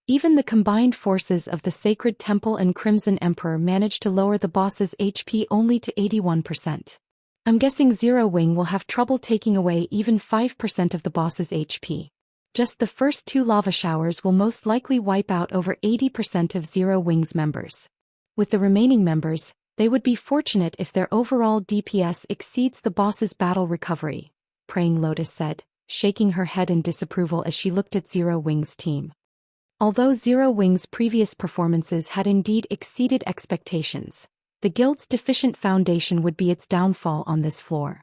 Even the combined forces of the Sacred Temple and Crimson Emperor managed to lower the boss's HP only to 81%. I'm guessing Zero Wing will have trouble taking away even 5% of the boss's HP. Just the first 2 lava showers will most likely wipe out over 80% of Zero Wing's members. With the remaining members, they would be fortunate if their overall DPS exceeds the boss's battle recovery, Praying Lotus said, shaking her head in disapproval as she looked at Zero Wing's team. Although Zero Wing's previous performances had indeed exceeded expectations, the guild's deficient foundation would be its downfall on this floor.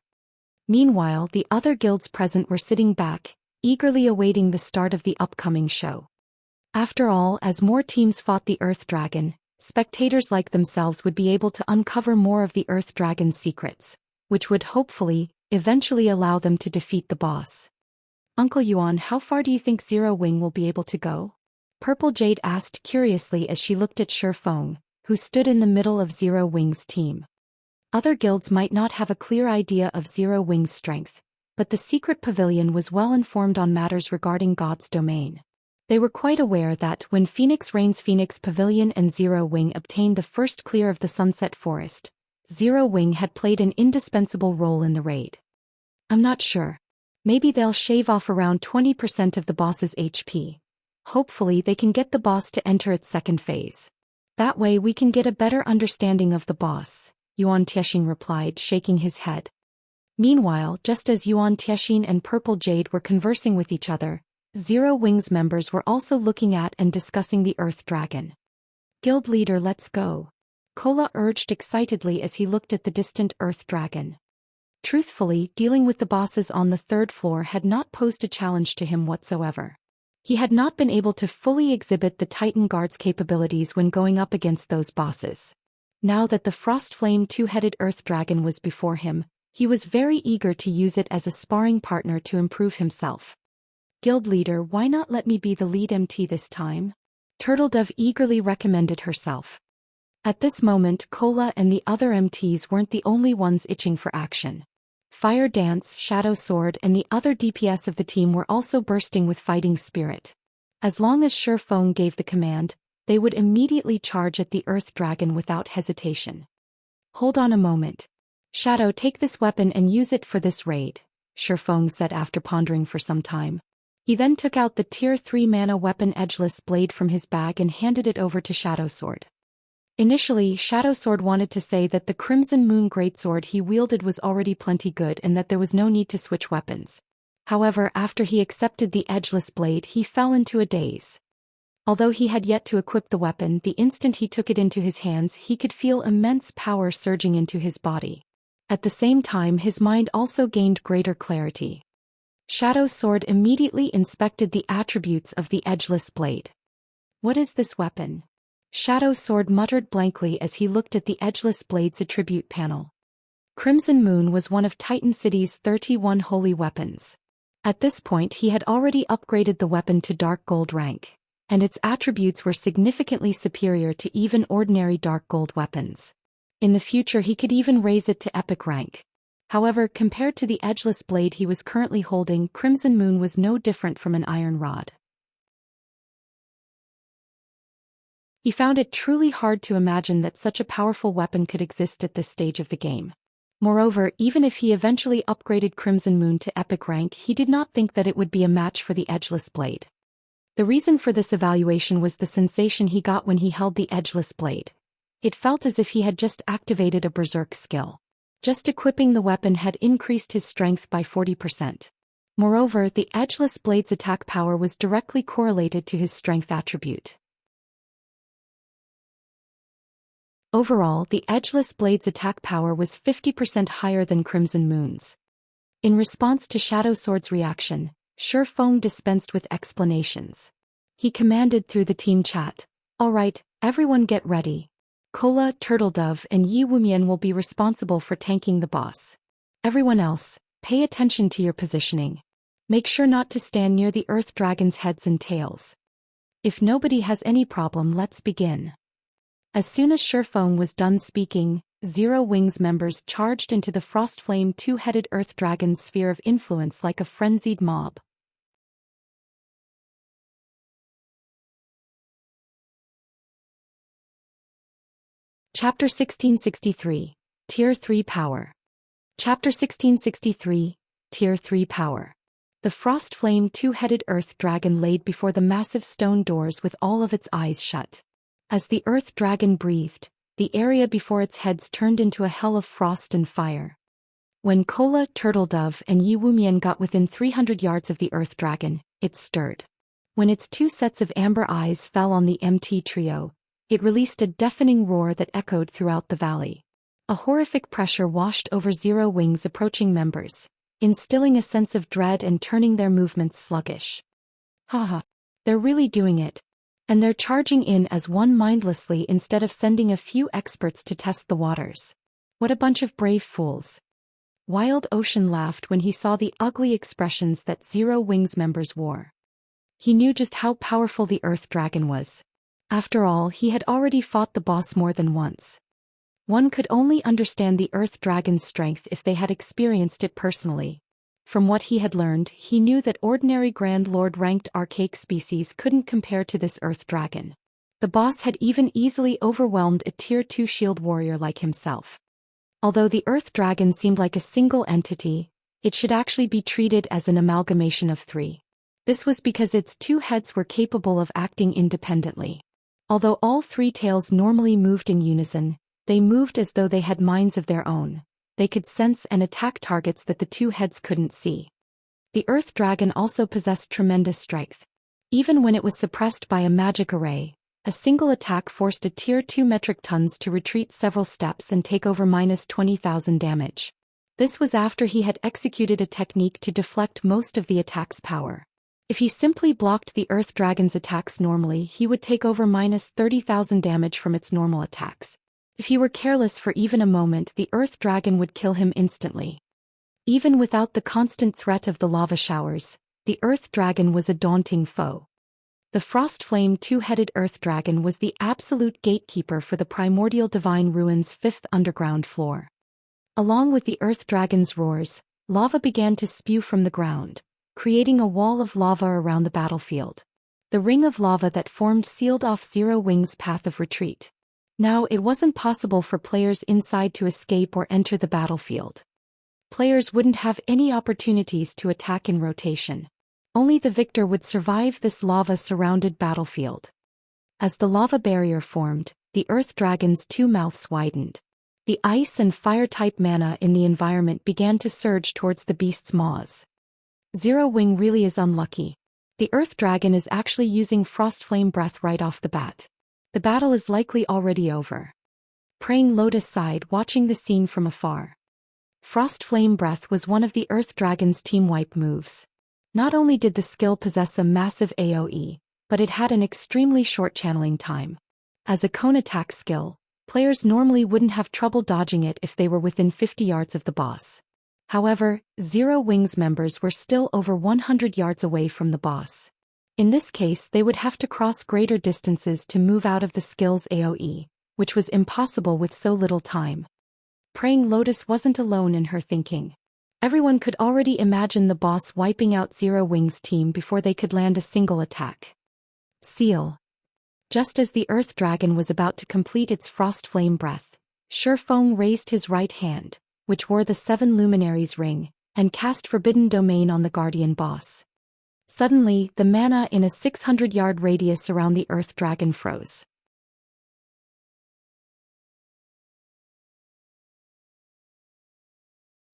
Meanwhile, the other guilds present were sitting back, eagerly awaiting the start of the upcoming show. After all, as more teams fought the Earth Dragon, spectators like themselves would be able to uncover more of the Earth Dragon's secrets, which would hopefully, eventually allow them to defeat the boss. Uncle Yuan, how far do you think Zero Wing will be able to go? Purple Jade asked curiously as she looked at Feng, who stood in the middle of Zero Wing's team. Other guilds might not have a clear idea of Zero Wing's strength, but the secret pavilion was well informed on matters regarding God's domain. They were quite aware that when Phoenix Rain's Phoenix Pavilion and Zero Wing obtained the first clear of the Sunset Forest, Zero Wing had played an indispensable role in the raid. I'm not sure. Maybe they'll shave off around 20% of the boss's HP. Hopefully they can get the boss to enter its second phase. That way we can get a better understanding of the boss, Yuan Tiexin replied, shaking his head. Meanwhile, just as Yuan Tiexin and Purple Jade were conversing with each other, Zero Wing's members were also looking at and discussing the Earth Dragon. Guild leader, let's go. Kola urged excitedly as he looked at the distant Earth Dragon. Truthfully, dealing with the bosses on the third floor had not posed a challenge to him whatsoever. He had not been able to fully exhibit the Titan Guard's capabilities when going up against those bosses. Now that the Frost Flame two-headed Earth Dragon was before him, he was very eager to use it as a sparring partner to improve himself. Guild leader, why not let me be the lead MT this time? Turtledove eagerly recommended herself. At this moment, Kola and the other MTs weren't the only ones itching for action. Fire Dance, Shadow Sword and the other DPS of the team were also bursting with fighting spirit. As long as Shifeng gave the command, they would immediately charge at the Earth Dragon without hesitation. Hold on a moment. Shadow, take this weapon and use it for this raid, Shifeng said after pondering for some time. He then took out the Tier 3 mana weapon Edgeless Blade from his bag and handed it over to Shadow Sword. Initially, Shadow Sword wanted to say that the Crimson Moon Greatsword he wielded was already plenty good and that there was no need to switch weapons. However, after he accepted the Edgeless Blade, he fell into a daze. Although he had yet to equip the weapon, the instant he took it into his hands, he could feel immense power surging into his body. At the same time, his mind also gained greater clarity. Shadow Sword immediately inspected the attributes of the Edgeless Blade. What is this weapon? Shadow Sword muttered blankly as he looked at the Edgeless Blade's attribute panel. Crimson Moon was one of Titan City's 31 holy weapons. At this point he had already upgraded the weapon to Dark Gold rank, and its attributes were significantly superior to even ordinary Dark Gold weapons. In the future he could even raise it to Epic rank. However, compared to the Edgeless Blade he was currently holding, Crimson Moon was no different from an iron rod. He found it truly hard to imagine that such a powerful weapon could exist at this stage of the game. Moreover, even if he eventually upgraded Crimson Moon to Epic rank, he did not think that it would be a match for the Edgeless Blade. The reason for this evaluation was the sensation he got when he held the Edgeless Blade. It felt as if he had just activated a berserk skill. Just equipping the weapon had increased his strength by 40%. Moreover, the Edgeless Blade's attack power was directly correlated to his strength attribute. Overall, the Edgeless Blade's attack power was 50% higher than Crimson Moon's. In response to Shadow Sword's reaction, Shifeng dispensed with explanations. He commanded through the team chat, "Alright, everyone get ready. Kola, Turtledove and Yi Wumian will be responsible for tanking the boss. Everyone else, pay attention to your positioning. Make sure not to stand near the Earth Dragon's heads and tails. If nobody has any problem, let's begin." As soon as Shifeng was done speaking, Zero Wing's members charged into the Frostflame two-headed Earth Dragon's sphere of influence like a frenzied mob. Chapter 1663, Tier 3 Power. Chapter 1663, Tier 3 Power. The Frostflame two-headed Earth Dragon laid before the massive stone doors with all of its eyes shut. As the Earth Dragon breathed, the area before its heads turned into a hell of frost and fire. When Kola, Turtledove and Yi Wumian got within 300 yards of the Earth Dragon, it stirred. When its two sets of amber eyes fell on the MT trio, it released a deafening roar that echoed throughout the valley. A horrific pressure washed over Zero Wing's approaching members, instilling a sense of dread and turning their movements sluggish. Haha, they're really doing it. And they're charging in as one mindlessly instead of sending a few experts to test the waters. What a bunch of brave fools. Wild Ocean laughed when he saw the ugly expressions that Zero Wing's members wore. He knew just how powerful the Earth Dragon was. After all, he had already fought the boss more than once. One could only understand the Earth Dragon's strength if they had experienced it personally. From what he had learned, he knew that ordinary Grand Lord-ranked archaic species couldn't compare to this Earth Dragon. The boss had even easily overwhelmed a Tier 2 shield warrior like himself. Although the Earth Dragon seemed like a single entity, it should actually be treated as an amalgamation of three. This was because its two heads were capable of acting independently. Although all three tails normally moved in unison, they moved as though they had minds of their own. They could sense and attack targets that the two heads couldn't see. The Earth Dragon also possessed tremendous strength. Even when it was suppressed by a magic array, a single attack forced a Tier 2 metric tons to retreat several steps and take over -20,000 damage. This was after he had executed a technique to deflect most of the attack's power. If he simply blocked the Earth Dragon's attacks normally, he would take over -30,000 damage from its normal attacks. If he were careless for even a moment, the Earth Dragon would kill him instantly. Even without the constant threat of the lava showers, the Earth Dragon was a daunting foe. The Frost Flame two-headed Earth Dragon was the absolute gatekeeper for the primordial divine ruins' fifth underground floor. Along with the Earth Dragon's roars, lava began to spew from the ground, creating a wall of lava around the battlefield. The ring of lava that formed sealed off Zero Wing's path of retreat. Now it wasn't possible for players inside to escape or enter the battlefield. Players wouldn't have any opportunities to attack in rotation. Only the victor would survive this lava-surrounded battlefield. As the lava barrier formed, the Earth Dragon's two mouths widened. The ice and fire-type mana in the environment began to surge towards the beast's maws. Zero Wing really is unlucky. The Earth Dragon is actually using Frost Flame Breath right off the bat. The battle is likely already over. Praying Lotus sighed, watching the scene from afar. Frost Flame Breath was one of the Earth Dragon's team wipe moves. Not only did the skill possess a massive AoE, but it had an extremely short channeling time. As a cone attack skill, players normally wouldn't have trouble dodging it if they were within 50 yards of the boss. However, Zero Wing's members were still over 100 yards away from the boss. In this case, they would have to cross greater distances to move out of the skill's AoE, which was impossible with so little time. Praying Lotus wasn't alone in her thinking. Everyone could already imagine the boss wiping out Zero Wing's team before they could land a single attack. Seal. Just as the Earth Dragon was about to complete its Frost Flame Breath, Shifeng raised his right hand, which wore the Seven Luminaries ring, and cast Forbidden Domain on the Guardian boss. Suddenly, the mana in a 600-yard radius around the Earth Dragon froze.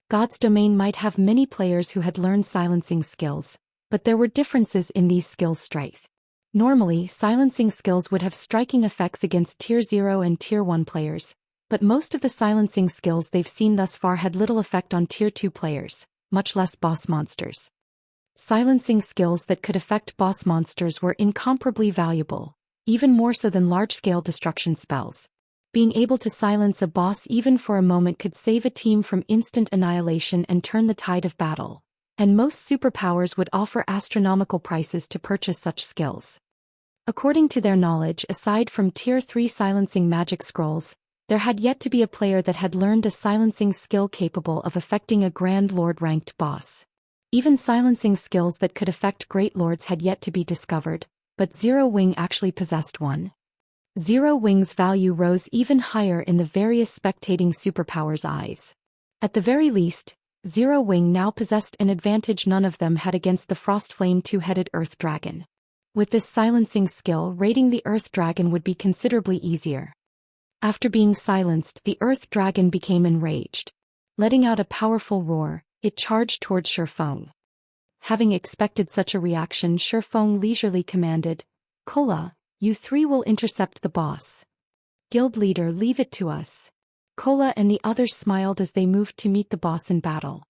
God's Domain might have many players who had learned silencing skills, but there were differences in these skills' strength. Normally, silencing skills would have striking effects against Tier 0 and Tier 1 players, but most of the silencing skills they've seen thus far had little effect on Tier 2 players, much less boss monsters. Silencing skills that could affect boss monsters were incomparably valuable, even more so than large-scale destruction spells. Being able to silence a boss even for a moment could save a team from instant annihilation and turn the tide of battle, and most superpowers would offer astronomical prices to purchase such skills. According to their knowledge, aside from Tier 3 silencing magic scrolls, there had yet to be a player that had learned a silencing skill capable of affecting a Grand Lord-ranked boss. Even silencing skills that could affect Great Lords had yet to be discovered, but Zero Wing actually possessed one. Zero Wing's value rose even higher in the various spectating superpowers' eyes. At the very least, Zero Wing now possessed an advantage none of them had against the Frost Flame two-headed Earth Dragon. With this silencing skill, raiding the Earth Dragon would be considerably easier. After being silenced, the Earth Dragon became enraged. Letting out a powerful roar, it charged towards Shifeng. Having expected such a reaction, Shifeng leisurely commanded, "Kola, you three will intercept the boss. Guild leader, leave it to us." Kola and the others smiled as they moved to meet the boss in battle.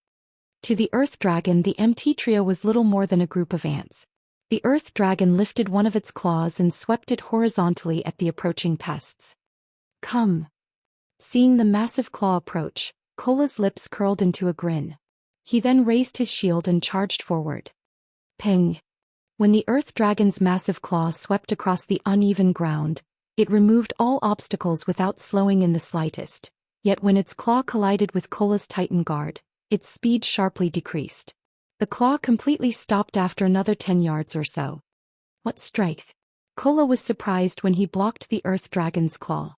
To the Earth Dragon, the MT trio was little more than a group of ants. The Earth Dragon lifted one of its claws and swept it horizontally at the approaching pests. "Come." Seeing the massive claw approach, Kola's lips curled into a grin. He then raised his shield and charged forward. Ping! When the Earth Dragon's massive claw swept across the uneven ground, it removed all obstacles without slowing in the slightest, yet when its claw collided with Kola's Titan guard, its speed sharply decreased. The claw completely stopped after another 10 yards or so. What strength! Kola was surprised when he blocked the Earth Dragon's claw.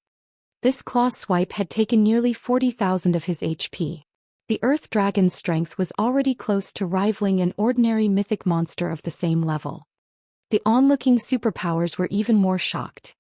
This claw swipe had taken nearly 40,000 of his HP. The Earth Dragon's strength was already close to rivaling an ordinary mythic monster of the same level. The onlooking superpowers were even more shocked.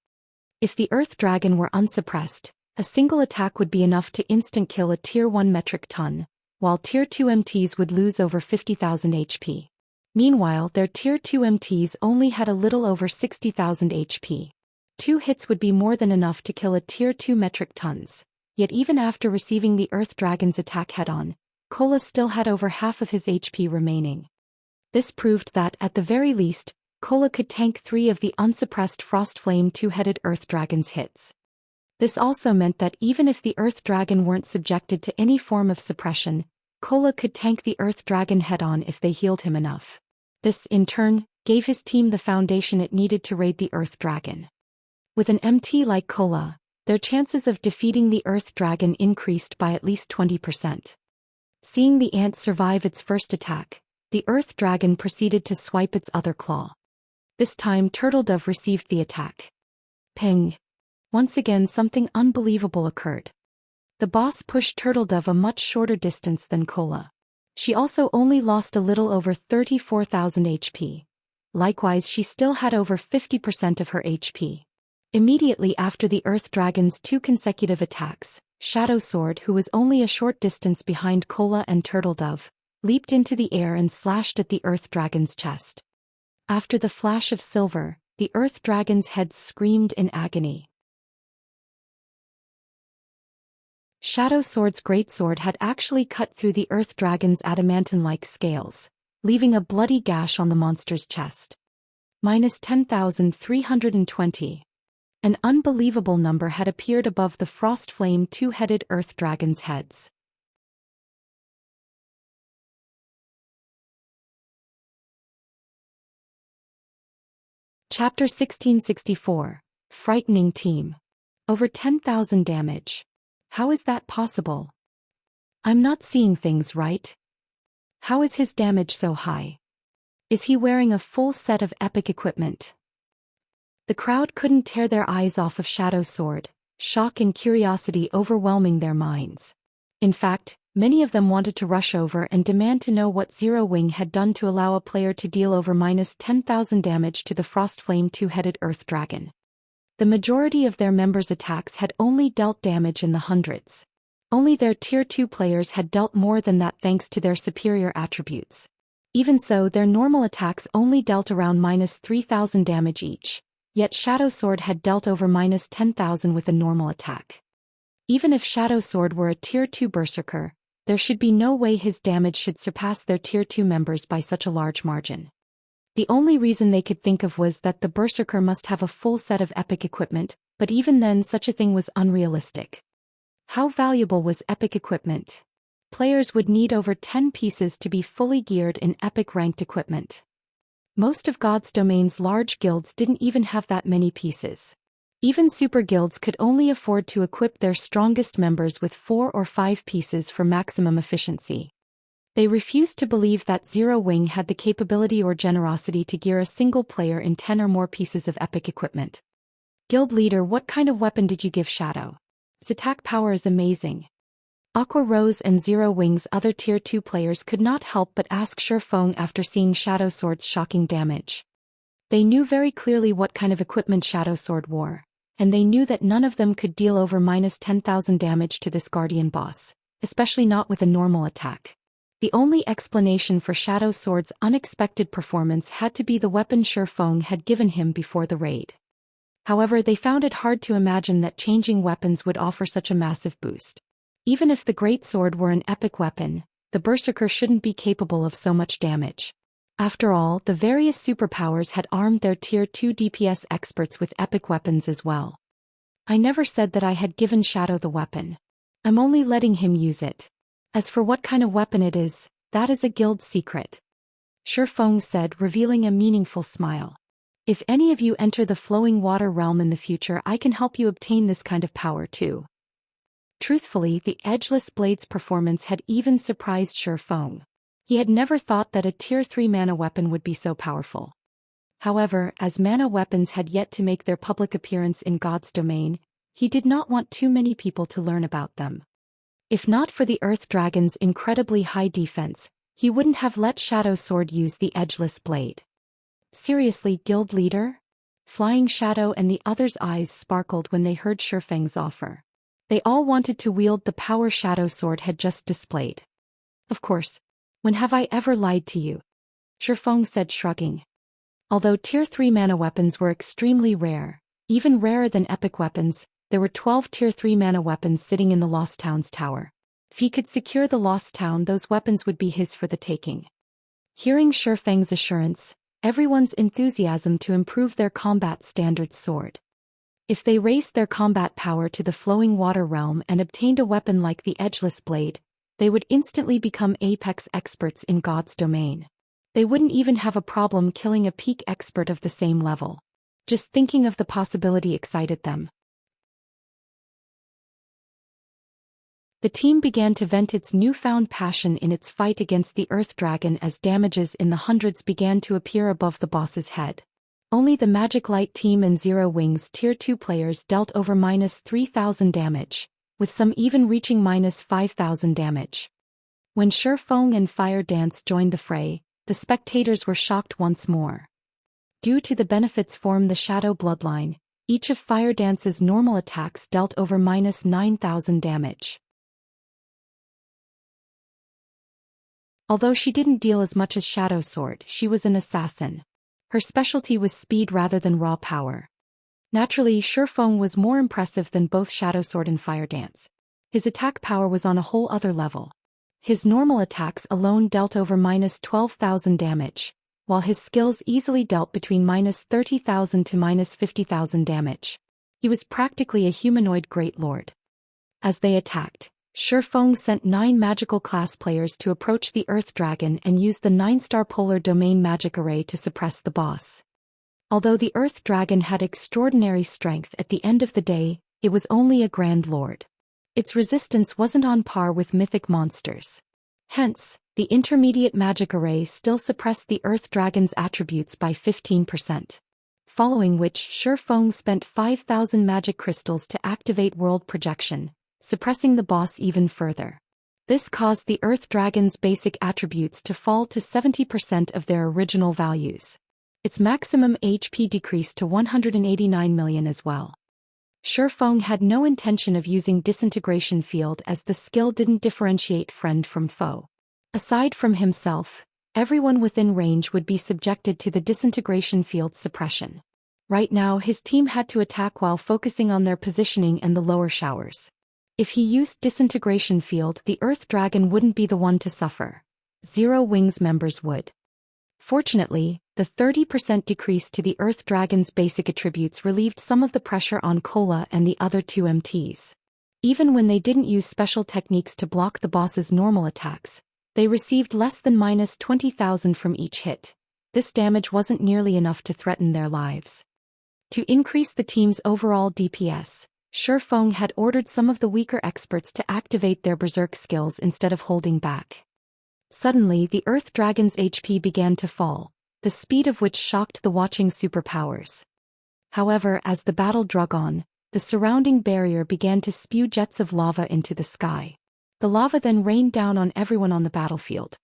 If the Earth Dragon were unsuppressed, a single attack would be enough to instant kill a Tier 1 metric ton, while Tier 2 MTs would lose over 50,000 HP. Meanwhile, their Tier 2 MTs only had a little over 60,000 HP. 2 hits would be more than enough to kill a Tier 2 metric tons. Yet even after receiving the Earth Dragon's attack head-on, Kola still had over half of his HP remaining. This proved that, at the very least, Kola could tank 3 of the unsuppressed Frostflame two-headed Earth Dragon's hits. This also meant that even if the Earth Dragon weren't subjected to any form of suppression, Kola could tank the Earth Dragon head-on if they healed him enough. This, in turn, gave his team the foundation it needed to raid the Earth Dragon. With an MT like Kola, their chances of defeating the Earth Dragon increased by at least 20%. Seeing the ant survive its first attack, the Earth Dragon proceeded to swipe its other claw. This time Turtledove received the attack. Ping! Once again something unbelievable occurred. The boss pushed Turtledove a much shorter distance than Kola. She also only lost a little over 34,000 HP. Likewise, she still had over 50% of her HP. Immediately after the Earth Dragon's 2 consecutive attacks, Shadow Sword, who was only a short distance behind Kola and Turtledove, leaped into the air and slashed at the Earth Dragon's chest. After the flash of silver, the Earth Dragon's head screamed in agony. Shadow Sword's greatsword had actually cut through the Earth Dragon's adamantine-like scales, leaving a bloody gash on the monster's chest. Minus 10,320. An unbelievable number had appeared above the Frostflame two-headed Earth Dragon's heads. Chapter 1664. Frightening Team. Over 10,000 damage. How is that possible? I'm not seeing things right. How is his damage so high? Is he wearing a full set of epic equipment? The crowd couldn't tear their eyes off of Shadow Sword, shock and curiosity overwhelming their minds. In fact, many of them wanted to rush over and demand to know what Zero Wing had done to allow a player to deal over minus 10,000 damage to the Frostflame two-headed Earth Dragon. The majority of their members' attacks had only dealt damage in the hundreds. Only their Tier 2 players had dealt more than that thanks to their superior attributes. Even so, their normal attacks only dealt around minus 3,000 damage each. Yet Shadow Sword had dealt over minus 10,000 with a normal attack. Even if Shadow Sword were a Tier 2 Berserker, there should be no way his damage should surpass their Tier 2 members by such a large margin. The only reason they could think of was that the Berserker must have a full set of epic equipment, but even then such a thing was unrealistic. How valuable was epic equipment? Players would need over 10 pieces to be fully geared in epic ranked equipment. Most of God's Domain's large guilds didn't even have that many pieces. Even super guilds could only afford to equip their strongest members with 4 or 5 pieces for maximum efficiency. They refused to believe that Zero Wing had the capability or generosity to gear a single player in 10 or more pieces of epic equipment. Guild leader, what kind of weapon did you give Shadow? His attack power is amazing. Aqua Rose and Zero Wing's other Tier 2 players could not help but ask Shifeng after seeing Shadow Sword's shocking damage. They knew very clearly what kind of equipment Shadow Sword wore, and they knew that none of them could deal over minus 10,000 damage to this Guardian boss, especially not with a normal attack. The only explanation for Shadow Sword's unexpected performance had to be the weapon Shifeng had given him before the raid. However, they found it hard to imagine that changing weapons would offer such a massive boost. Even if the Great Sword were an epic weapon, the Berserker shouldn't be capable of so much damage. After all, the various superpowers had armed their Tier 2 DPS experts with epic weapons as well. I never said that I had given Shadow the weapon. I'm only letting him use it. As for what kind of weapon it is, that is a guild secret. Shifeng said, revealing a meaningful smile. If any of you enter the flowing water realm in the future, I can help you obtain this kind of power too. Truthfully, the Edgeless Blade's performance had even surprised Shifeng. He had never thought that a Tier 3 mana weapon would be so powerful. However, as mana weapons had yet to make their public appearance in God's domain, he did not want too many people to learn about them. If not for the Earth Dragon's incredibly high defense, he wouldn't have let Shadow Sword use the edgeless blade. Seriously, guild leader? Flying Shadow and the others' eyes sparkled when they heard Shifeng's offer. They all wanted to wield the power Shadow Sword had just displayed. Of course. When have I ever lied to you? Shifeng said, shrugging. Although Tier 3 mana weapons were extremely rare, even rarer than epic weapons, there were 12 Tier 3 mana weapons sitting in the Lost Town's tower. If he could secure the Lost Town, those weapons would be his for the taking. Hearing Shifeng's assurance, everyone's enthusiasm to improve their combat standards soared. If they raised their combat power to the flowing water realm and obtained a weapon like the edgeless blade, they would instantly become apex experts in God's domain. They wouldn't even have a problem killing a peak expert of the same level. Just thinking of the possibility excited them. The team began to vent its newfound passion in its fight against the Earth Dragon as damages in the hundreds began to appear above the boss's head. Only the Magic Light team and Zero Wings Tier 2 players dealt over -3,000 damage, with some even reaching -5,000 damage. When Shifeng and Fire Dance joined the fray, the spectators were shocked once more. Due to the benefits from the Shadow Bloodline, each of Fire Dance's normal attacks dealt over -9,000 damage. Although she didn't deal as much as Shadow Sword, she was an assassin. Her specialty was speed rather than raw power. Naturally, Shifeng was more impressive than both Shadow Sword and Fire Dance. His attack power was on a whole other level. His normal attacks alone dealt over -12,000 damage, while his skills easily dealt between -30,000 to -50,000 damage. He was practically a humanoid great lord. As they attacked, Shifeng sent 9 magical class players to approach the Earth Dragon and used the 9-star Polar Domain magic array to suppress the boss. Although the Earth Dragon had extraordinary strength at the end of the day, it was only a Grand Lord. Its resistance wasn't on par with mythic monsters. Hence, the intermediate magic array still suppressed the Earth Dragon's attributes by 15%. Following which Shifeng spent 5,000 magic crystals to activate world projection, suppressing the boss even further. This caused the Earth Dragon's basic attributes to fall to 70% of their original values. Its maximum HP decreased to 189 million as well. Shifeng had no intention of using Disintegration Field as the skill didn't differentiate friend from foe. Aside from himself, everyone within range would be subjected to the Disintegration Field suppression. Right now his team had to attack while focusing on their positioning and the lower showers. If he used Disintegration Field, the Earth Dragon wouldn't be the one to suffer. Zero Wings members would. Fortunately, the 30% decrease to the Earth Dragon's basic attributes relieved some of the pressure on Kola and the other 2 MTs. Even when they didn't use special techniques to block the boss's normal attacks, they received less than -20,000 from each hit. This damage wasn't nearly enough to threaten their lives. To increase the team's overall DPS, Shifeng had ordered some of the weaker experts to activate their berserk skills instead of holding back. Suddenly the Earth Dragon's HP began to fall, the speed of which shocked the watching superpowers. However, as the battle drug on, the surrounding barrier began to spew jets of lava into the sky. The lava then rained down on everyone on the battlefield.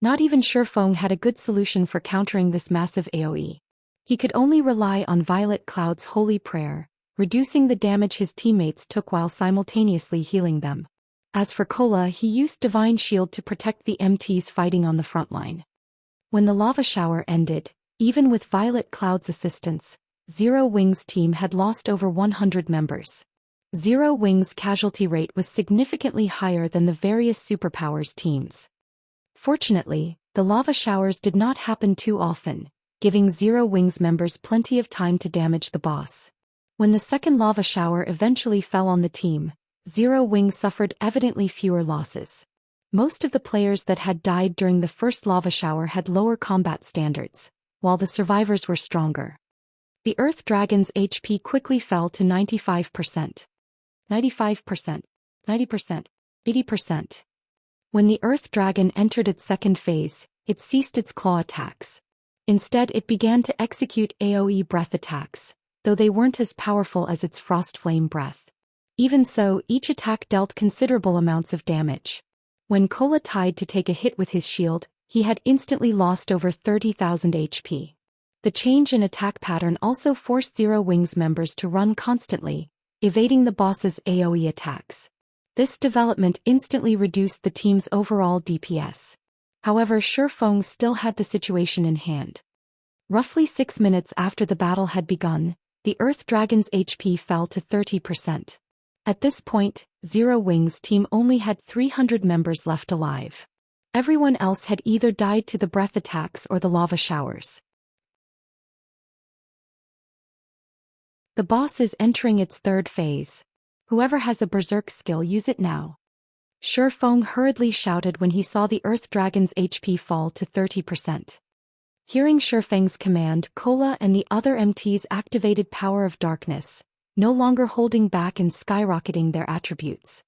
Not even Shifeng had a good solution for countering this massive AoE. He could only rely on Violet Cloud's holy prayer, reducing the damage his teammates took while simultaneously healing them. As for Kola, he used Divine Shield to protect the MTs fighting on the front line. When the lava shower ended, even with Violet Cloud's assistance, Zero Wings' team had lost over 100 members. Zero Wings' casualty rate was significantly higher than the various superpowers teams. Fortunately, the lava showers did not happen too often, giving Zero Wings members plenty of time to damage the boss. When the second lava shower eventually fell on the team, Zero Wings suffered evidently fewer losses. Most of the players that had died during the first lava shower had lower combat standards, while the survivors were stronger. The Earth Dragon's HP quickly fell to 95%. 95%. 90%. 80%. When the Earth Dragon entered its second phase, it ceased its claw attacks. Instead it began to execute AoE breath attacks, though they weren't as powerful as its Frost Flame breath. Even so, each attack dealt considerable amounts of damage. When Kola tried to take a hit with his shield, he had instantly lost over 30,000 HP. The change in attack pattern also forced Zero Wings members to run constantly, evading the boss's AoE attacks. This development instantly reduced the team's overall DPS. However, Shifeng still had the situation in hand. Roughly 6 minutes after the battle had begun, the Earth Dragon's HP fell to 30%. At this point, Zero Wings' team only had 300 members left alive. Everyone else had either died to the breath attacks or the lava showers. The boss is entering its third phase. Whoever has a berserk skill, use it now. Shifeng hurriedly shouted when he saw the Earth Dragon's HP fall to 30%. Hearing Shifeng's command, Kola and the other MTs activated Power of Darkness, no longer holding back and skyrocketing their attributes.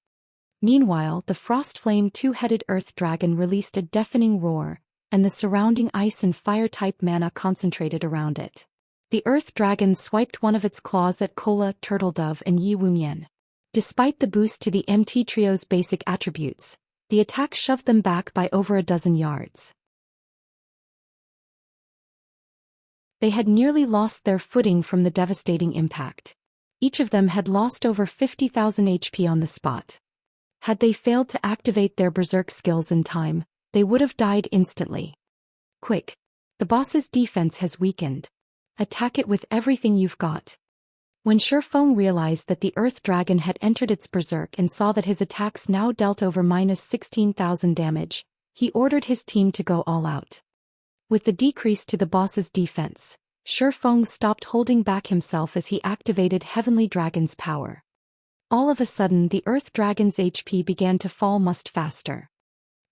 Meanwhile, the Frost Flame two-headed Earth Dragon released a deafening roar, and the surrounding ice and fire-type mana concentrated around it. The Earth Dragon swiped one of its claws at Kola, Turtledove and Yi Wumian. Despite the boost to the MT Trio's basic attributes, the attack shoved them back by over a dozen yards. They had nearly lost their footing from the devastating impact. Each of them had lost over 50,000 HP on the spot. Had they failed to activate their berserk skills in time, they would have died instantly. Quick! The boss's defense has weakened. Attack it with everything you've got. When Shifeng realized that the Earth Dragon had entered its berserk and saw that his attacks now dealt over -16,000 damage, he ordered his team to go all out. With the decrease to the boss's defense, Shifeng stopped holding back himself as he activated Heavenly Dragon's power. All of a sudden the Earth Dragon's HP began to fall much faster.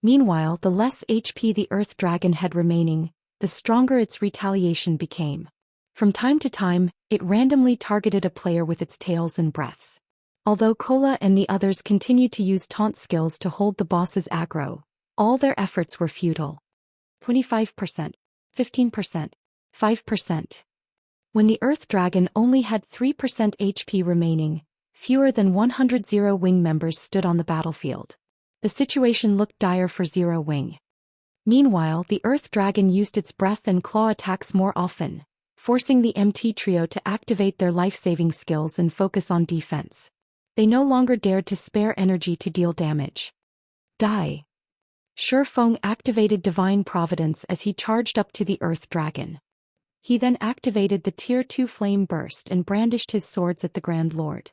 Meanwhile, the less HP the Earth Dragon had remaining, the stronger its retaliation became. From time to time, it randomly targeted a player with its tails and breaths. Although Kola and the others continued to use taunt skills to hold the boss's aggro, all their efforts were futile. 25%, 15%, 5%. When the Earth Dragon only had 3% HP remaining, fewer than 100 Zero Wing members stood on the battlefield. The situation looked dire for Zero Wing. Meanwhile, the Earth Dragon used its breath and claw attacks more often, forcing the MT Trio to activate their life-saving skills and focus on defense. They no longer dared to spare energy to deal damage. Die! Shifeng activated Divine Providence as he charged up to the Earth Dragon. He then activated the Tier 2 Flame Burst and brandished his swords at the Grand Lord.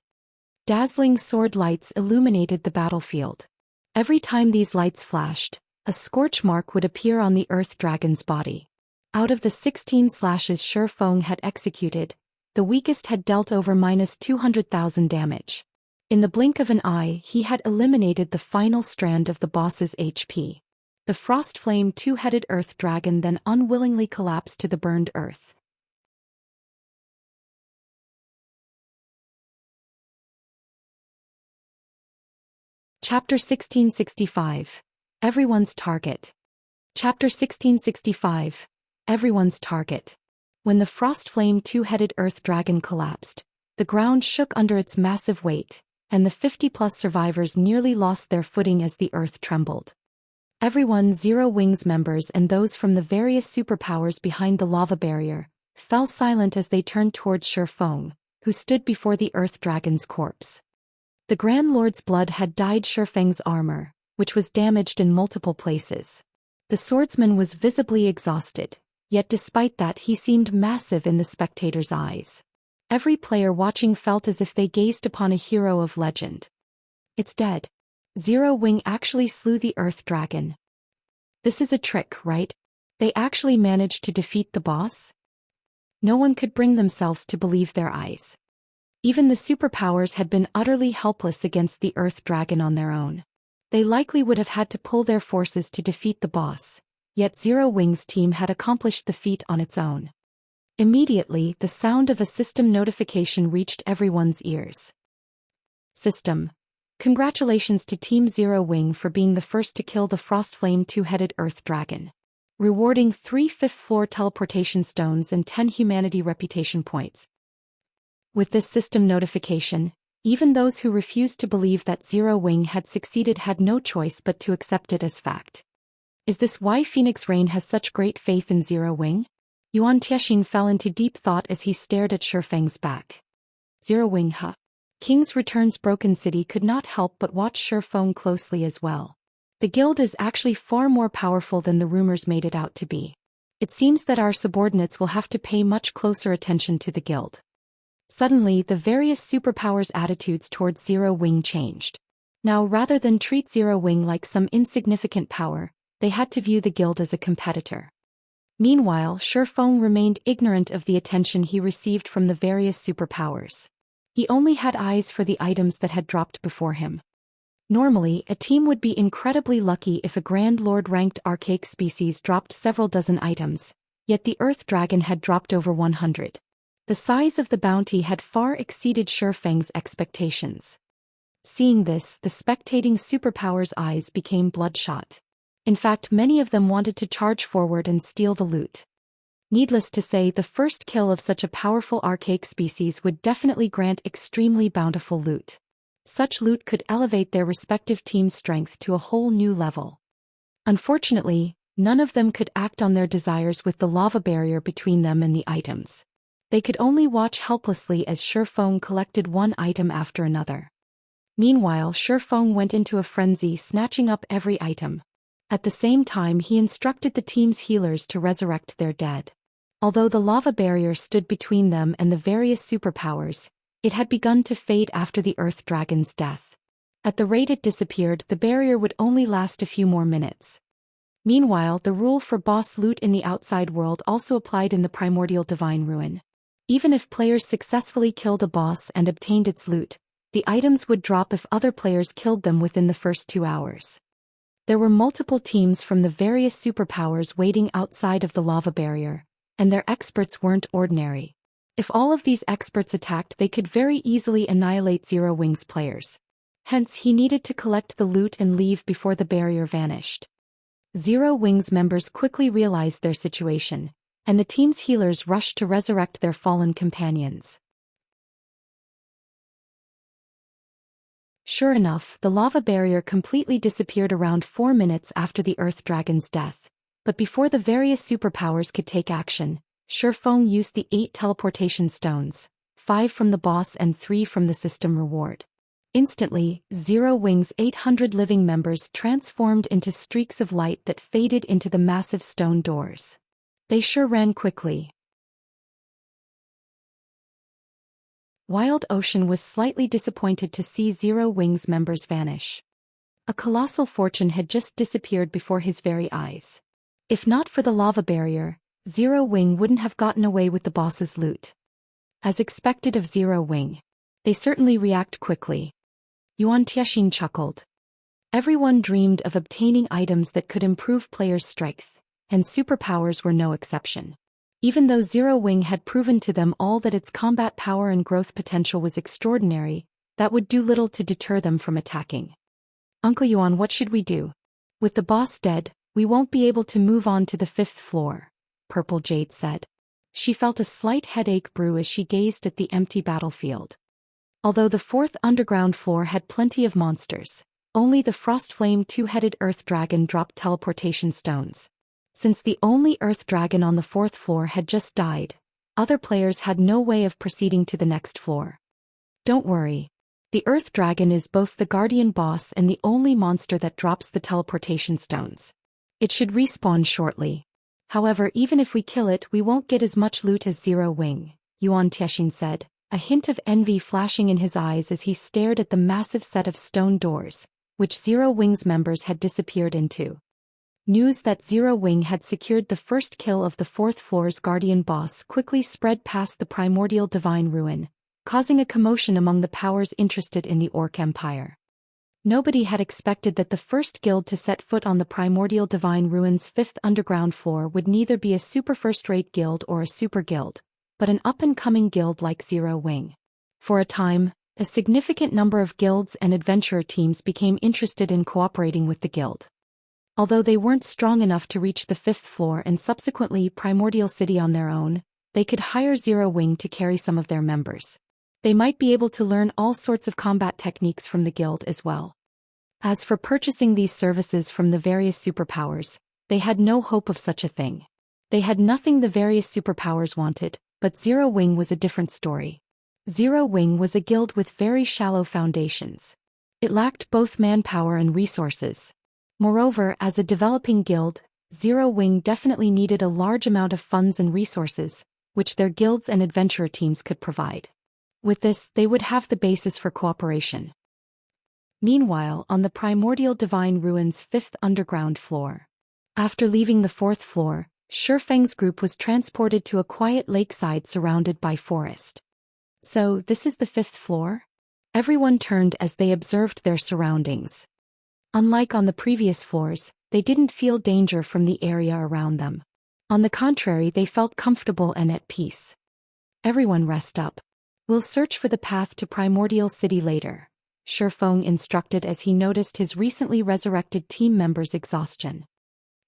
Dazzling sword lights illuminated the battlefield. Every time these lights flashed, a scorch mark would appear on the Earth Dragon's body. Out of the 16 slashes Shifeng had executed, the weakest had dealt over -200,000 damage. In the blink of an eye, he had eliminated the final strand of the boss's HP. The Frost Flame two-headed Earth Dragon then unwillingly collapsed to the burned earth. Chapter 1665. Everyone's Target. Chapter 1665. Everyone's Target. When the Frost Flame two-headed Earth Dragon collapsed, the ground shook under its massive weight, and the 50-plus survivors nearly lost their footing as the earth trembled. Everyone, Zero Wings members and those from the various superpowers behind the lava barrier, fell silent as they turned towards Shifeng, who stood before the Earth Dragon's corpse. The Grand Lord's blood had dyed Shifeng's armor, which was damaged in multiple places. The swordsman was visibly exhausted, yet despite that he seemed massive in the spectators' eyes. Every player watching felt as if they gazed upon a hero of legend. It's dead. Zero Wing actually slew the Earth Dragon. This is a trick, right? They actually managed to defeat the boss? No one could bring themselves to believe their eyes. Even the superpowers had been utterly helpless against the Earth Dragon on their own. They likely would have had to pull their forces to defeat the boss, yet Zero Wing's team had accomplished the feat on its own. Immediately, the sound of a system notification reached everyone's ears. System. Congratulations to Team Zero Wing for being the first to kill the Frostflame two-headed Earth Dragon. Rewarding 3 5th floor teleportation stones and 10 humanity reputation points. With this system notification, even those who refused to believe that Zero Wing had succeeded had no choice but to accept it as fact. Is this why Phoenix Rain has such great faith in Zero Wing? Yuan Tiexian fell into deep thought as he stared at Shifeng's back. Zero Wing, huh? King's Return's Broken City could not help but watch Shifeng closely as well. The guild is actually far more powerful than the rumors made it out to be. It seems that our subordinates will have to pay much closer attention to the guild. Suddenly, the various superpowers' attitudes towards Zero Wing changed. Now, rather than treat Zero Wing like some insignificant power, they had to view the guild as a competitor. Meanwhile, Shifeng remained ignorant of the attention he received from the various superpowers. He only had eyes for the items that had dropped before him. Normally, a team would be incredibly lucky if a Grand Lord-ranked archaic species dropped several dozen items, yet the Earth Dragon had dropped over 100. The size of the bounty had far exceeded Shifeng's expectations. Seeing this, the spectating superpowers' eyes became bloodshot. In fact, many of them wanted to charge forward and steal the loot. Needless to say, the first kill of such a powerful archaic species would definitely grant extremely bountiful loot. Such loot could elevate their respective team's strength to a whole new level. Unfortunately, none of them could act on their desires with the lava barrier between them and the items. They could only watch helplessly as Shifeng collected one item after another. Meanwhile, Shifeng went into a frenzy, snatching up every item. At the same time, he instructed the team's healers to resurrect their dead. Although the lava barrier stood between them and the various superpowers, it had begun to fade after the Earth Dragon's death. At the rate it disappeared, the barrier would only last a few more minutes. Meanwhile, the rule for boss loot in the outside world also applied in the primordial divine ruin. Even if players successfully killed a boss and obtained its loot, the items would drop if other players killed them within the first 2 hours. There were multiple teams from the various superpowers waiting outside of the lava barrier, and their experts weren't ordinary. If all of these experts attacked, they could very easily annihilate Zero Wing's players. Hence, he needed to collect the loot and leave before the barrier vanished. Zero Wing's members quickly realized their situation, and the team's healers rushed to resurrect their fallen companions. Sure enough, the lava barrier completely disappeared around 4 minutes after the Earth Dragon's death, but before the various superpowers could take action, Shifeng used the 8 teleportation stones, 5 from the boss and 3 from the system reward. Instantly, Zero Wing's 800 living members transformed into streaks of light that faded into the massive stone doors. They sure ran quickly. Wild Ocean was slightly disappointed to see Zero Wing's members vanish. A colossal fortune had just disappeared before his very eyes. If not for the lava barrier, Zero Wing wouldn't have gotten away with the boss's loot. As expected of Zero Wing, they certainly react quickly. Yuan Tiexian chuckled. Everyone dreamed of obtaining items that could improve players' strength, and superpowers were no exception. Even though Zero Wing had proven to them all that its combat power and growth potential was extraordinary, that would do little to deter them from attacking. Uncle Yuan, what should we do? With the boss dead, we won't be able to move on to the 5th floor, Purple Jade said. She felt a slight headache brew as she gazed at the empty battlefield. Although the 4th underground floor had plenty of monsters, only the Frostflame two-headed Earth Dragon dropped teleportation stones. Since the only Earth Dragon on the 4th floor had just died, other players had no way of proceeding to the next floor. Don't worry. The Earth Dragon is both the guardian boss and the only monster that drops the teleportation stones. It should respawn shortly. However, even if we kill it, we won't get as much loot as Zero Wing, Yuan Tiexian said, a hint of envy flashing in his eyes as he stared at the massive set of stone doors, which Zero Wing's members had disappeared into. News that Zero Wing had secured the first kill of the 4th floor's guardian boss quickly spread past the primordial divine ruin, causing a commotion among the powers interested in the Orc Empire. Nobody had expected that the first guild to set foot on the primordial divine ruin's 5th underground floor would neither be a super first-rate guild or a super guild, but an up-and-coming guild like Zero Wing. For a time, A significant number of guilds and adventurer teams became interested in cooperating with the guild. Although they weren't strong enough to reach the 5th floor and subsequently Primordial City on their own, they could hire Zero Wing to carry some of their members. They might be able to learn all sorts of combat techniques from the guild as well. As for purchasing these services from the various superpowers, they had no hope of such a thing. They had nothing the various superpowers wanted, but Zero Wing was a different story. Zero Wing was a guild with very shallow foundations. It lacked both manpower and resources. Moreover, as a developing guild, Zero Wing definitely needed a large amount of funds and resources, which their guilds and adventurer teams could provide. With this, they would have the basis for cooperation. Meanwhile, on the Primordial Divine Ruins' 5th underground floor. After leaving the 4th floor, Shifeng's group was transported to a quiet lakeside surrounded by forest. So, this is the 5th floor? Everyone turned as they observed their surroundings. Unlike on the previous floors, they didn't feel danger from the area around them. On the contrary, they felt comfortable and at peace. Everyone rest up. We'll search for the path to Primordial City later, Shifeng instructed as he noticed his recently resurrected team members' exhaustion.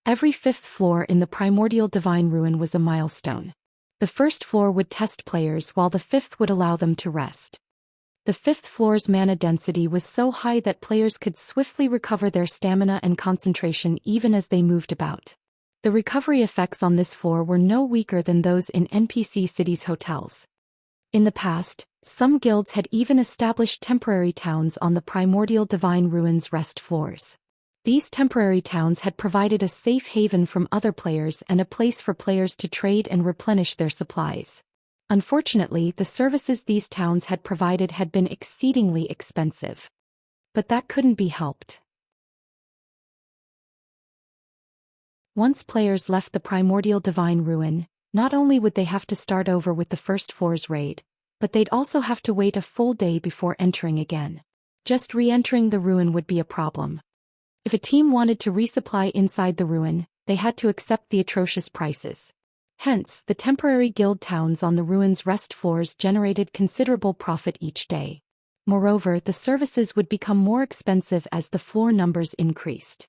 Every 5th floor in the Primordial Divine Ruin was a milestone. The 1st floor would test players while the 5th would allow them to rest. The 5th floor's mana density was so high that players could swiftly recover their stamina and concentration even as they moved about. The recovery effects on this floor were no weaker than those in NPC cities' hotels. In the past, some guilds had even established temporary towns on the Primordial Divine Ruins' rest floors. These temporary towns had provided a safe haven from other players and a place for players to trade and replenish their supplies. Unfortunately, the services these towns had provided had been exceedingly expensive. But that couldn't be helped. Once players left the Primordial Divine Ruin, not only would they have to start over with the 1st floor's raid, but they'd also have to wait a full day before entering again. Just re-entering the ruin would be a problem. If a team wanted to resupply inside the ruin, they had to accept the atrocious prices. Hence, the temporary guild towns on the ruin's rest floors generated considerable profit each day. Moreover, the services would become more expensive as the floor numbers increased.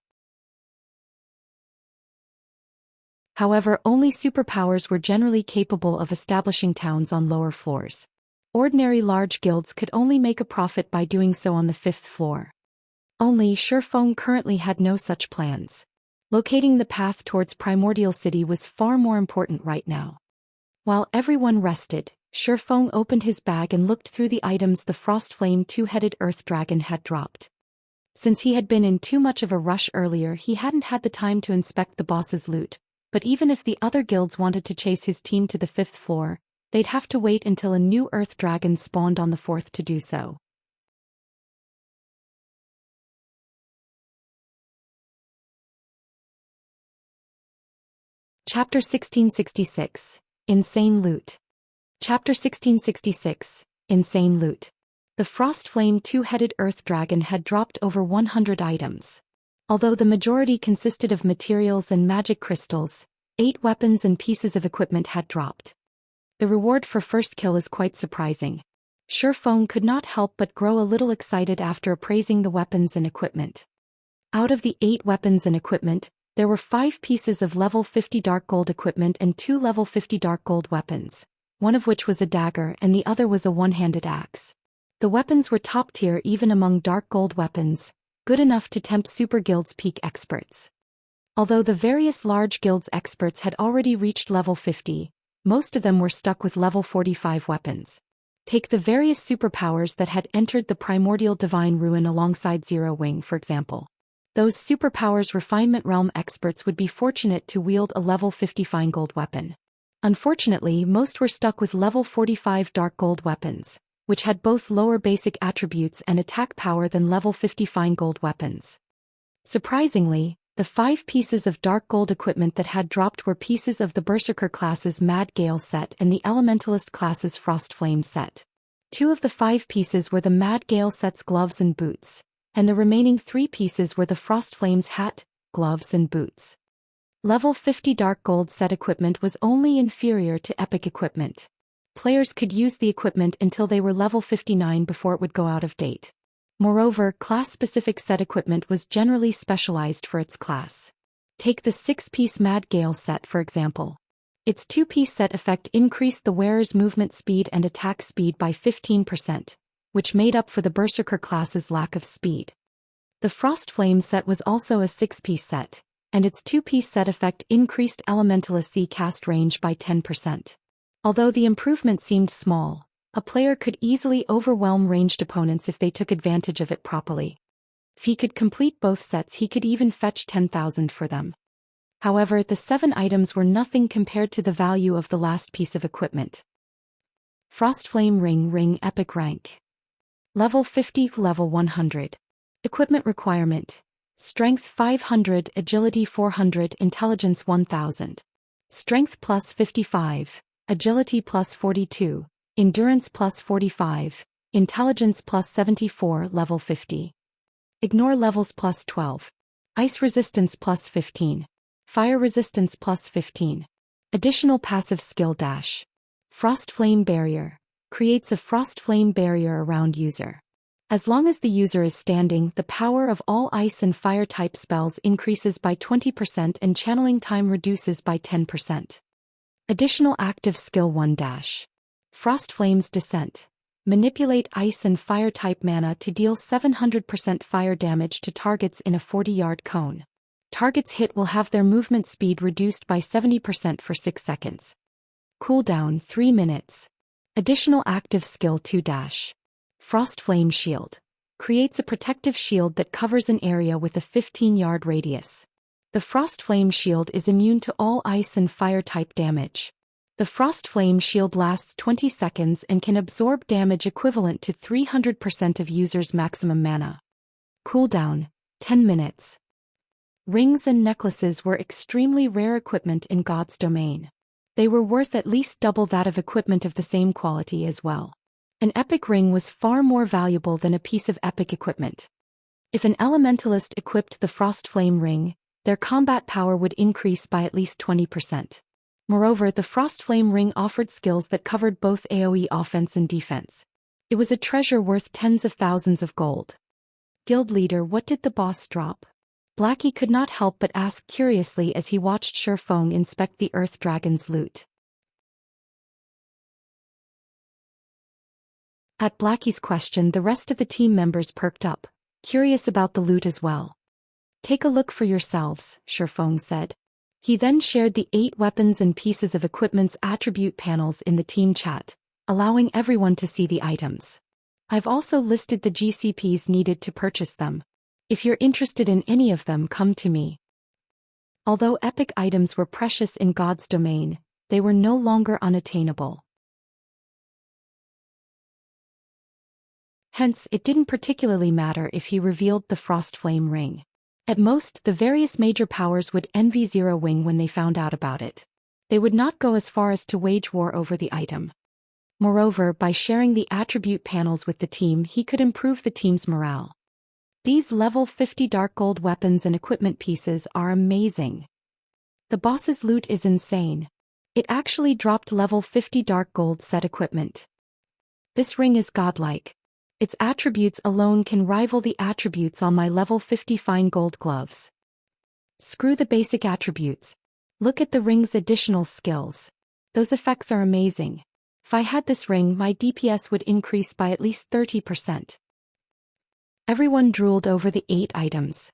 However, only superpowers were generally capable of establishing towns on lower floors. Ordinary large guilds could only make a profit by doing so on the 5th floor. Only Shifeng currently had no such plans. Locating the path towards Primordial City was far more important right now. While everyone rested, Shifeng opened his bag and looked through the items the Frostflame two-headed Earth Dragon had dropped. Since he had been in too much of a rush earlier, he hadn't had the time to inspect the boss's loot, but even if the other guilds wanted to chase his team to the 5th floor, they'd have to wait until a new Earth Dragon spawned on the 4th to do so. Chapter 1666, Insane Loot. Chapter 1666, Insane Loot. The Frostflame two-headed Earth Dragon had dropped over 100 items. Although the majority consisted of materials and magic crystals, 8 weapons and pieces of equipment had dropped. The reward for first kill is quite surprising. Shifeng could not help but grow a little excited after appraising the weapons and equipment. Out of the 8 weapons and equipment, there were 5 pieces of level 50 dark gold equipment and 2 level 50 dark gold weapons, one of which was a dagger and the other was a one-handed axe. The weapons were top tier even among dark gold weapons, good enough to tempt super guilds' peak experts. Although the various large guilds' experts had already reached level 50, most of them were stuck with level 45 weapons. Take the various superpowers that had entered the Primordial Divine Ruin alongside Zero Wing, for example. Those superpowers refinement realm experts would be fortunate to wield a level 50 fine gold weapon. Unfortunately, most were stuck with level 45 dark gold weapons, which had both lower basic attributes and attack power than level 50 fine gold weapons. Surprisingly, the 5 pieces of dark gold equipment that had dropped were pieces of the Berserker class's Mad Gale set and the Elementalist class's Frostflame set. 2 of the 5 pieces were the Mad Gale set's gloves and boots, and the remaining 3 pieces were the Frostflame's hat, gloves and boots. Level 50 dark gold set equipment was only inferior to epic equipment. Players could use the equipment until they were level 59 before it would go out of date. Moreover, class-specific set equipment was generally specialized for its class. Take the 6-piece Mad Gale set for example. Its 2-piece set effect increased the wearer's movement speed and attack speed by 15%, which made up for the Berserker class's lack of speed. The Frost Flame set was also a 6-piece set, and its 2-piece set effect increased Elementalist's cast range by 10%. Although the improvement seemed small, a player could easily overwhelm ranged opponents if they took advantage of it properly. If he could complete both sets, he could even fetch 10,000 for them. However, the 7 items were nothing compared to the value of the last piece of equipment. Frostflame Ring Epic Rank. Level 50, Level 100. Equipment requirement: Strength 500, Agility 400, Intelligence 1000. Strength plus 55, Agility plus 42, Endurance plus 45, Intelligence plus 74, Level 50. Ignore levels plus 12. Ice resistance plus 15. Fire resistance plus 15. Additional passive skill dash. Frost Flame Barrier. Creates a frost flame barrier around user. As long as the user is standing, the power of all ice and fire type spells increases by 20% and channeling time reduces by 10%. Additional active skill 1 dash. Frost Flame's Descent. Manipulate ice and fire type mana to deal 700% fire damage to targets in a 40-yard cone. Targets hit will have their movement speed reduced by 70% for 6 seconds. Cooldown 3 minutes. Additional active skill 2 dash. Frost Flame Shield. Creates a protective shield that covers an area with a 15-yard radius. The Frost Flame Shield is immune to all ice and fire type damage. The Frost Flame Shield lasts 20 seconds and can absorb damage equivalent to 300% of user's maximum mana. Cooldown 10 minutes. Rings and necklaces were extremely rare equipment in God's domain. They were worth at least double that of equipment of the same quality as well. An epic ring was far more valuable than a piece of epic equipment. If an elementalist equipped the Frost Flame Ring, their combat power would increase by at least 20%. Moreover, the Frost Flame Ring offered skills that covered both AoE offense and defense. It was a treasure worth tens of thousands of gold. Guild leader, what did the boss drop? Blackie could not help but ask curiously as he watched Shifeng inspect the Earth Dragon's loot. At Blackie's question, the rest of the team members perked up, curious about the loot as well. Take a look for yourselves, Shifeng said. He then shared the 8 weapons and pieces of equipment's attribute panels in the team chat, allowing everyone to see the items. I've also listed the GCPs needed to purchase them. If you're interested in any of them, come to me. Although epic items were precious in God's domain, they were no longer unattainable. Hence, it didn't particularly matter if he revealed the Frost Flame Ring. At most, the various major powers would envy Zero Wing when they found out about it. They would not go as far as to wage war over the item. Moreover, by sharing the attribute panels with the team, he could improve the team's morale. These level 50 dark gold weapons and equipment pieces are amazing. The boss's loot is insane. It actually dropped level 50 dark gold set equipment. This ring is godlike. Its attributes alone can rival the attributes on my level 50 fine gold gloves. Screw the basic attributes. Look at the ring's additional skills. Those effects are amazing. If I had this ring, my DPS would increase by at least 30%. Everyone drooled over the 8 items.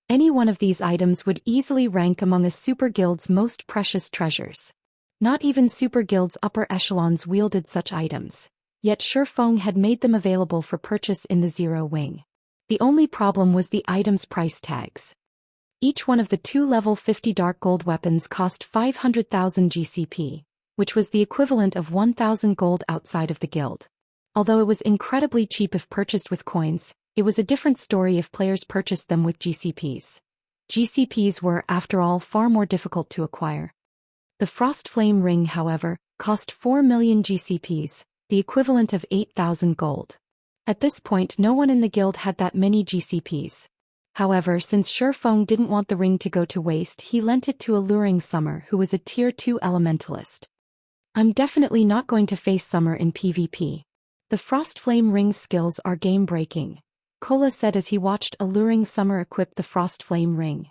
Any one of these items would easily rank among a super guild's most precious treasures. Not even super guild's upper echelons wielded such items. Yet Shifeng had made them available for purchase in the Zero Wing. The only problem was the items' price tags. Each one of the 2 level 50 dark gold weapons cost 500,000 GCP, which was the equivalent of 1,000 gold outside of the guild. Although it was incredibly cheap if purchased with coins, it was a different story if players purchased them with GCPs. GCPs were, after all, far more difficult to acquire. The Frost Flame Ring, however, cost 4 million GCPs, the equivalent of 8,000 gold. At this point, no one in the guild had that many GCPs. However, since Shifeng didn't want the ring to go to waste, he lent it to a Luring Summer who was a tier 2 elementalist. I'm definitely not going to face Summer in PvP. The Frost Flame Ring's skills are game-breaking, Cola said as he watched alluring Summer equip the Frost Flame Ring.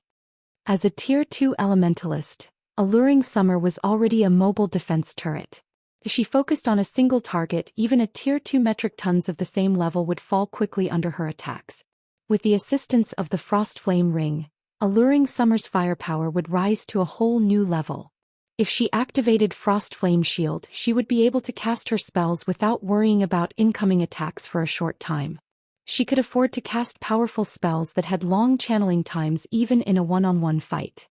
As a Tier 2 Elementalist, alluring Summer was already a mobile defense turret. If she focused on a single target, even a Tier 2 metric tons of the same level would fall quickly under her attacks. With the assistance of the Frost Flame Ring, alluring Summer's firepower would rise to a whole new level. If she activated Frost Flame Shield, she would be able to cast her spells without worrying about incoming attacks for a short time. She could afford to cast powerful spells that had long channeling times even in a one-on-one fight.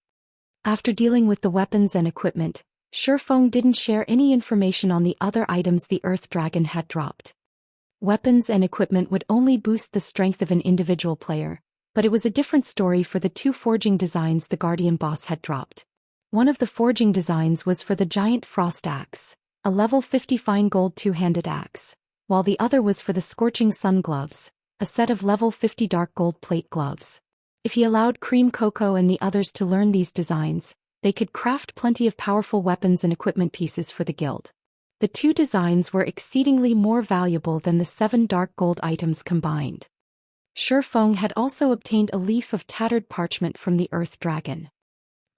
After dealing with the weapons and equipment, Shifeng didn't share any information on the other items the Earth Dragon had dropped. Weapons and equipment would only boost the strength of an individual player, but it was a different story for the two forging designs the Guardian boss had dropped. One of the forging designs was for the Giant Frost Axe, a level 50 fine gold two-handed axe, while the other was for the Scorching Sun Gloves, a set of level 50 dark gold plate gloves. If he allowed Cream Coco and the others to learn these designs, they could craft plenty of powerful weapons and equipment pieces for the guild. The two designs were exceedingly more valuable than the 7 dark gold items combined. Shifeng had also obtained a leaf of tattered parchment from the Earth Dragon.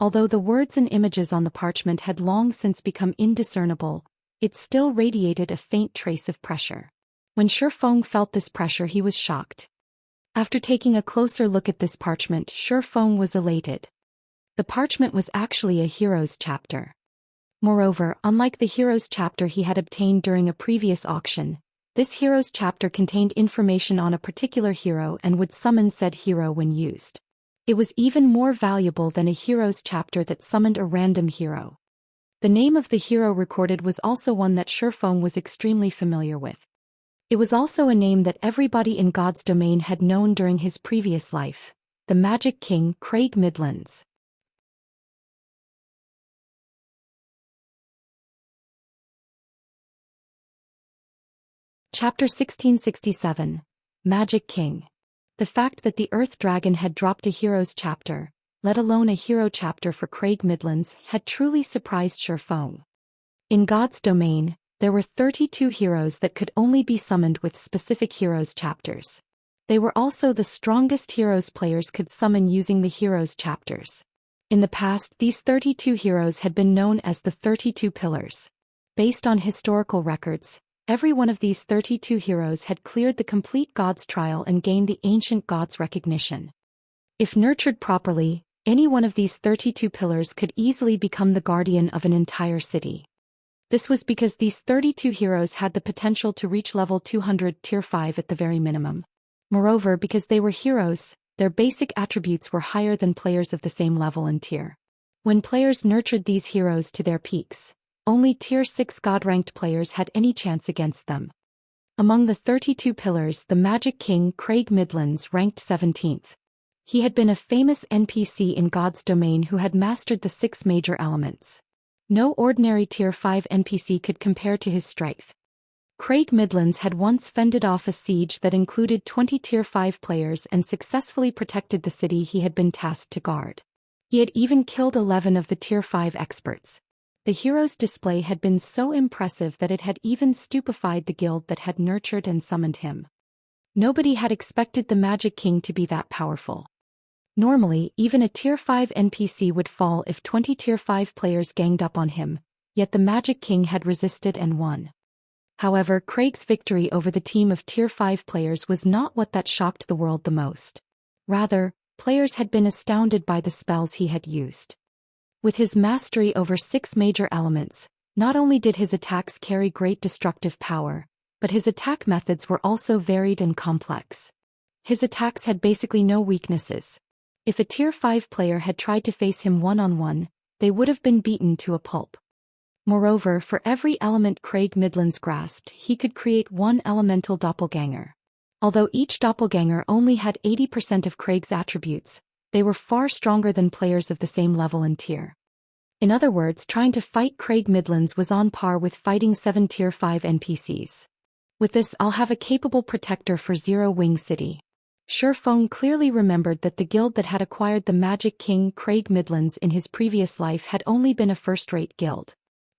Although the words and images on the parchment had long since become indiscernible, it still radiated a faint trace of pressure. When Shifeng felt this pressure, he was shocked. After taking a closer look at this parchment, Shifeng was elated. The parchment was actually a hero's chapter. Moreover, unlike the hero's chapter he had obtained during a previous auction, this hero's chapter contained information on a particular hero and would summon said hero when used. It was even more valuable than a hero's chapter that summoned a random hero. The name of the hero recorded was also one that Shifeng was extremely familiar with. It was also a name that everybody in God's domain had known during his previous life, the Magic King Craig Midlands. Chapter 1667, Magic King. The fact that the Earth Dragon had dropped a hero's chapter, let alone a hero chapter for Craig Midlands, had truly surprised Shifeng. In God's domain, there were 32 heroes that could only be summoned with specific heroes chapters. They were also the strongest heroes players could summon using the heroes chapters. In the past, these 32 heroes had been known as the 32 Pillars. Based on historical records, every one of these 32 heroes had cleared the complete God's trial and gained the ancient God's recognition. If nurtured properly, any one of these 32 pillars could easily become the guardian of an entire city. This was because these 32 heroes had the potential to reach level 200 Tier 5 at the very minimum. Moreover, because they were heroes, their basic attributes were higher than players of the same level and tier. When players nurtured these heroes to their peaks, only Tier 6 God-ranked players had any chance against them. Among the 32 pillars, the Magic King Craig Midlands ranked 17th. He had been a famous NPC in God's domain who had mastered the 6 major elements. No ordinary Tier 5 NPC could compare to his strength. Craig Midlands had once fended off a siege that included 20 Tier 5 players and successfully protected the city he had been tasked to guard. He had even killed 11 of the Tier 5 experts. The hero's display had been so impressive that it had even stupefied the guild that had nurtured and summoned him. Nobody had expected the Magic King to be that powerful. Normally, even a Tier 5 NPC would fall if 20 Tier 5 players ganged up on him, yet the Magic King had resisted and won. However, Craig's victory over the team of Tier 5 players was not what that shocked the world the most. Rather, players had been astounded by the spells he had used. With his mastery over 6 major elements, not only did his attacks carry great destructive power, but his attack methods were also varied and complex. His attacks had basically no weaknesses. If a Tier 5 player had tried to face him one-on-one, they would have been beaten to a pulp. Moreover, for every element Craig Midlands grasped, he could create one elemental doppelganger. Although each doppelganger only had 80% of Craig's attributes, they were far stronger than players of the same level and tier. In other words, trying to fight Craig Midlands was on par with fighting 7 Tier 5 NPCs. With this, I'll have a capable protector for Zero Wing City. Shifeng clearly remembered that the guild that had acquired the Magic King Craig Midlands in his previous life had only been a first-rate guild.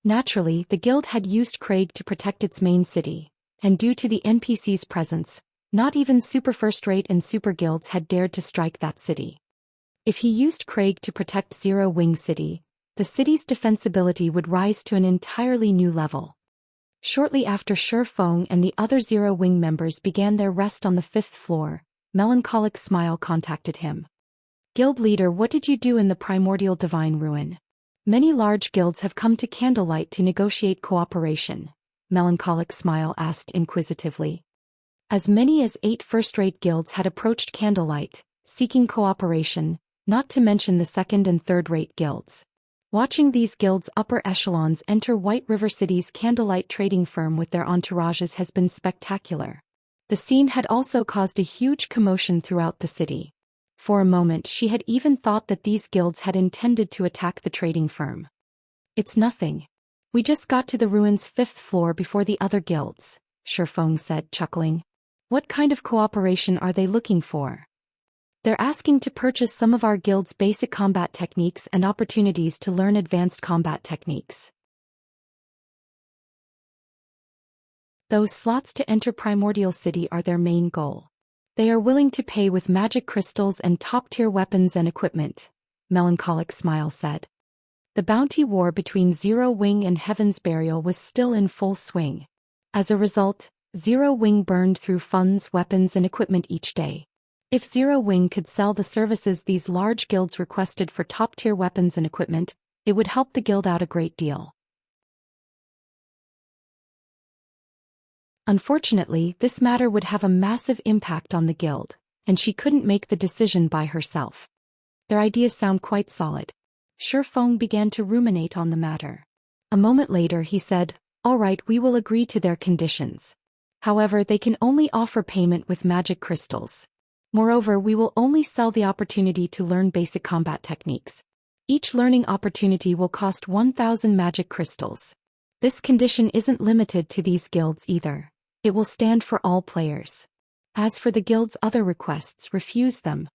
Naturally, the guild had used Craig to protect its main city, and due to the NPC's presence, not even super first-rate and super guilds had dared to strike that city. If he used Craig to protect Zero Wing City, the city's defensibility would rise to an entirely new level. Shortly after Shi Feng and the other Zero Wing members began their rest on the 5th floor, Melancholic Smile contacted him. Guild leader, what did you do in the primordial divine ruin? Many large guilds have come to Candlelight to negotiate cooperation, Melancholic Smile asked inquisitively. As many as 8 first-rate guilds had approached Candlelight, seeking cooperation, not to mention the second- and third-rate guilds. Watching these guilds' upper echelons enter White River City's Candlelight trading firm with their entourages has been spectacular. The scene had also caused a huge commotion throughout the city. For a moment she had even thought that these guilds had intended to attack the trading firm. It's nothing. We just got to the ruins' 5th floor before the other guilds, Shi Feng said, chuckling. What kind of cooperation are they looking for? They're asking to purchase some of our guild's basic combat techniques and opportunities to learn advanced combat techniques. Those slots to enter Primordial City are their main goal. They are willing to pay with magic crystals and top-tier weapons and equipment, Melancholic Smile said. The bounty war between Zero Wing and Heaven's Burial was still in full swing. As a result, Zero Wing burned through funds, weapons and equipment each day. If Zero Wing could sell the services these large guilds requested for top-tier weapons and equipment, it would help the guild out a great deal. Unfortunately, this matter would have a massive impact on the guild, and she couldn't make the decision by herself. Their ideas sound quite solid. Shi Feng began to ruminate on the matter. A moment later he said, "All right, we will agree to their conditions. However, they can only offer payment with magic crystals. Moreover, we will only sell the opportunity to learn basic combat techniques. Each learning opportunity will cost 1,000 magic crystals. This condition isn't limited to these guilds either. It will stand for all players. As for the guild's other requests, refuse them."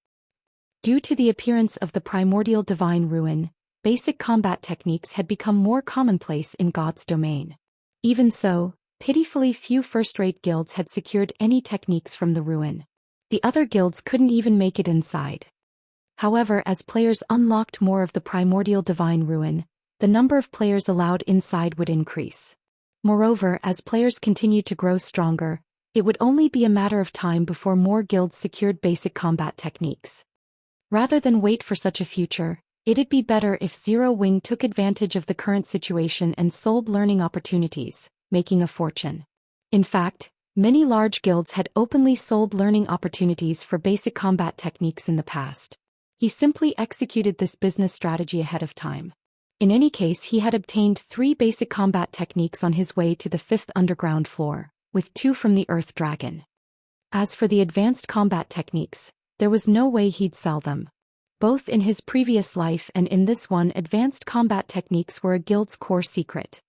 Due to the appearance of the primordial divine ruin, basic combat techniques had become more commonplace in God's domain. Even so, pitifully few first-rate guilds had secured any techniques from the ruin. The other guilds couldn't even make it inside. However, as players unlocked more of the primordial divine ruin, the number of players allowed inside would increase. Moreover, as players continued to grow stronger, it would only be a matter of time before more guilds secured basic combat techniques. Rather than wait for such a future, it'd be better if Zero Wing took advantage of the current situation and sold learning opportunities, making a fortune. In fact, many large guilds had openly sold learning opportunities for basic combat techniques in the past. He simply executed this business strategy ahead of time. In any case, he had obtained 3 basic combat techniques on his way to the 5th underground floor, with 2 from the Earth Dragon. As for the advanced combat techniques, there was no way he'd sell them. Both in his previous life and in this one, advanced combat techniques were a guild's core secret.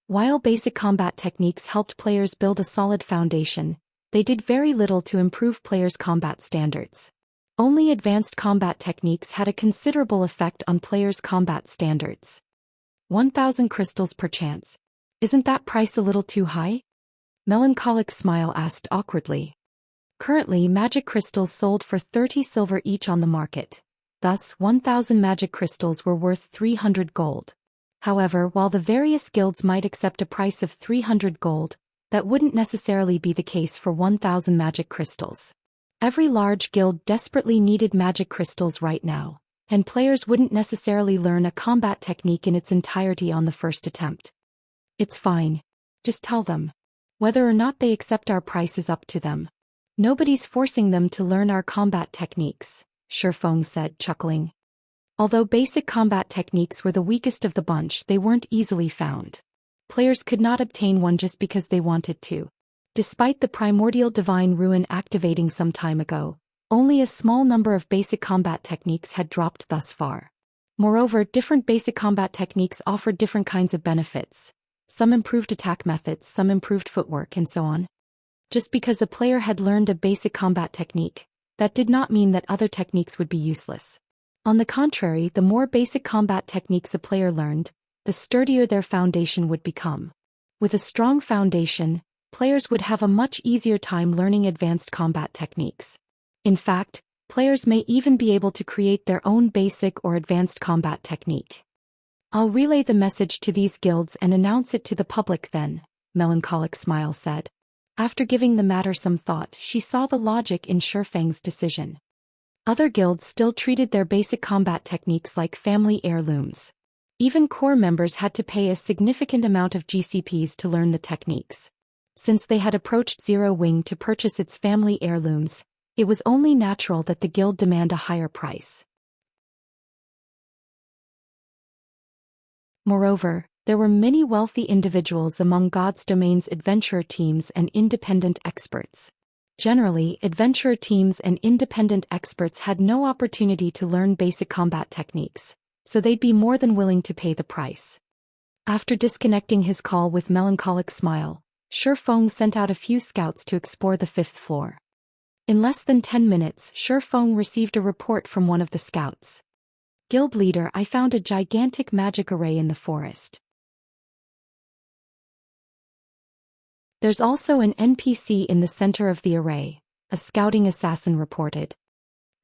While basic combat techniques helped players build a solid foundation, they did very little to improve players' combat standards. Only advanced combat techniques had a considerable effect on players' combat standards. 1,000 crystals per chance. Isn't that price a little too high? Melancholic Smile asked awkwardly. Currently, magic crystals sold for 30 silver each on the market. Thus, 1,000 magic crystals were worth 300 gold. However, while the various guilds might accept a price of 300 gold, that wouldn't necessarily be the case for 1,000 magic crystals. Every large guild desperately needed magic crystals right now, and players wouldn't necessarily learn a combat technique in its entirety on the first attempt. It's fine. Just tell them. Whether or not they accept our price is up to them. Nobody's forcing them to learn our combat techniques, Shi Feng said, chuckling. Although basic combat techniques were the weakest of the bunch, they weren't easily found. Players could not obtain one just because they wanted to. Despite the primordial divine ruin activating some time ago, only a small number of basic combat techniques had dropped thus far. Moreover, different basic combat techniques offered different kinds of benefits. Some improved attack methods, some improved footwork, and so on. Just because a player had learned a basic combat technique, that did not mean that other techniques would be useless. On the contrary, the more basic combat techniques a player learned, the the sturdier their foundation would become. With a strong foundation, players would have a much easier time learning advanced combat techniques. In fact, players may even be able to create their own basic or advanced combat technique. I'll relay the message to these guilds and announce it to the public then, Melancholic Smile said. After giving the matter some thought, she saw the logic in Shifeng's decision. Other guilds still treated their basic combat techniques like family heirlooms. Even core members had to pay a significant amount of GCPs to learn the techniques. Since they had approached Zero Wing to purchase its family heirlooms, it was only natural that the guild demand a higher price. Moreover, there were many wealthy individuals among God's Domain's adventurer teams and independent experts. Generally, adventurer teams and independent experts had no opportunity to learn basic combat techniques, so they'd be more than willing to pay the price. After disconnecting his call with Melancholic Smile, Shifeng sent out a few scouts to explore the 5th floor. In less than 10 minutes, Shifeng received a report from one of the scouts. Guild leader, I found a gigantic magic array in the forest. There's also an NPC in the center of the array, a scouting assassin reported.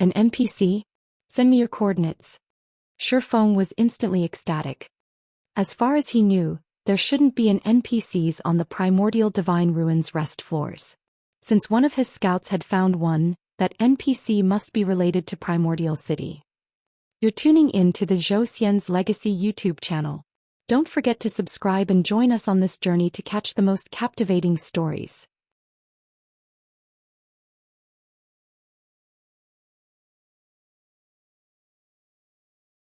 An NPC? Send me your coordinates. Shifeng was instantly ecstatic. As far as he knew, there shouldn't be an NPCs on the Primordial Divine Ruins rest floors. Since one of his scouts had found one, that NPC must be related to Primordial City. You're tuning in to the Zhou Xian's Legacy YouTube channel. Don't forget to subscribe and join us on this journey to catch the most captivating stories.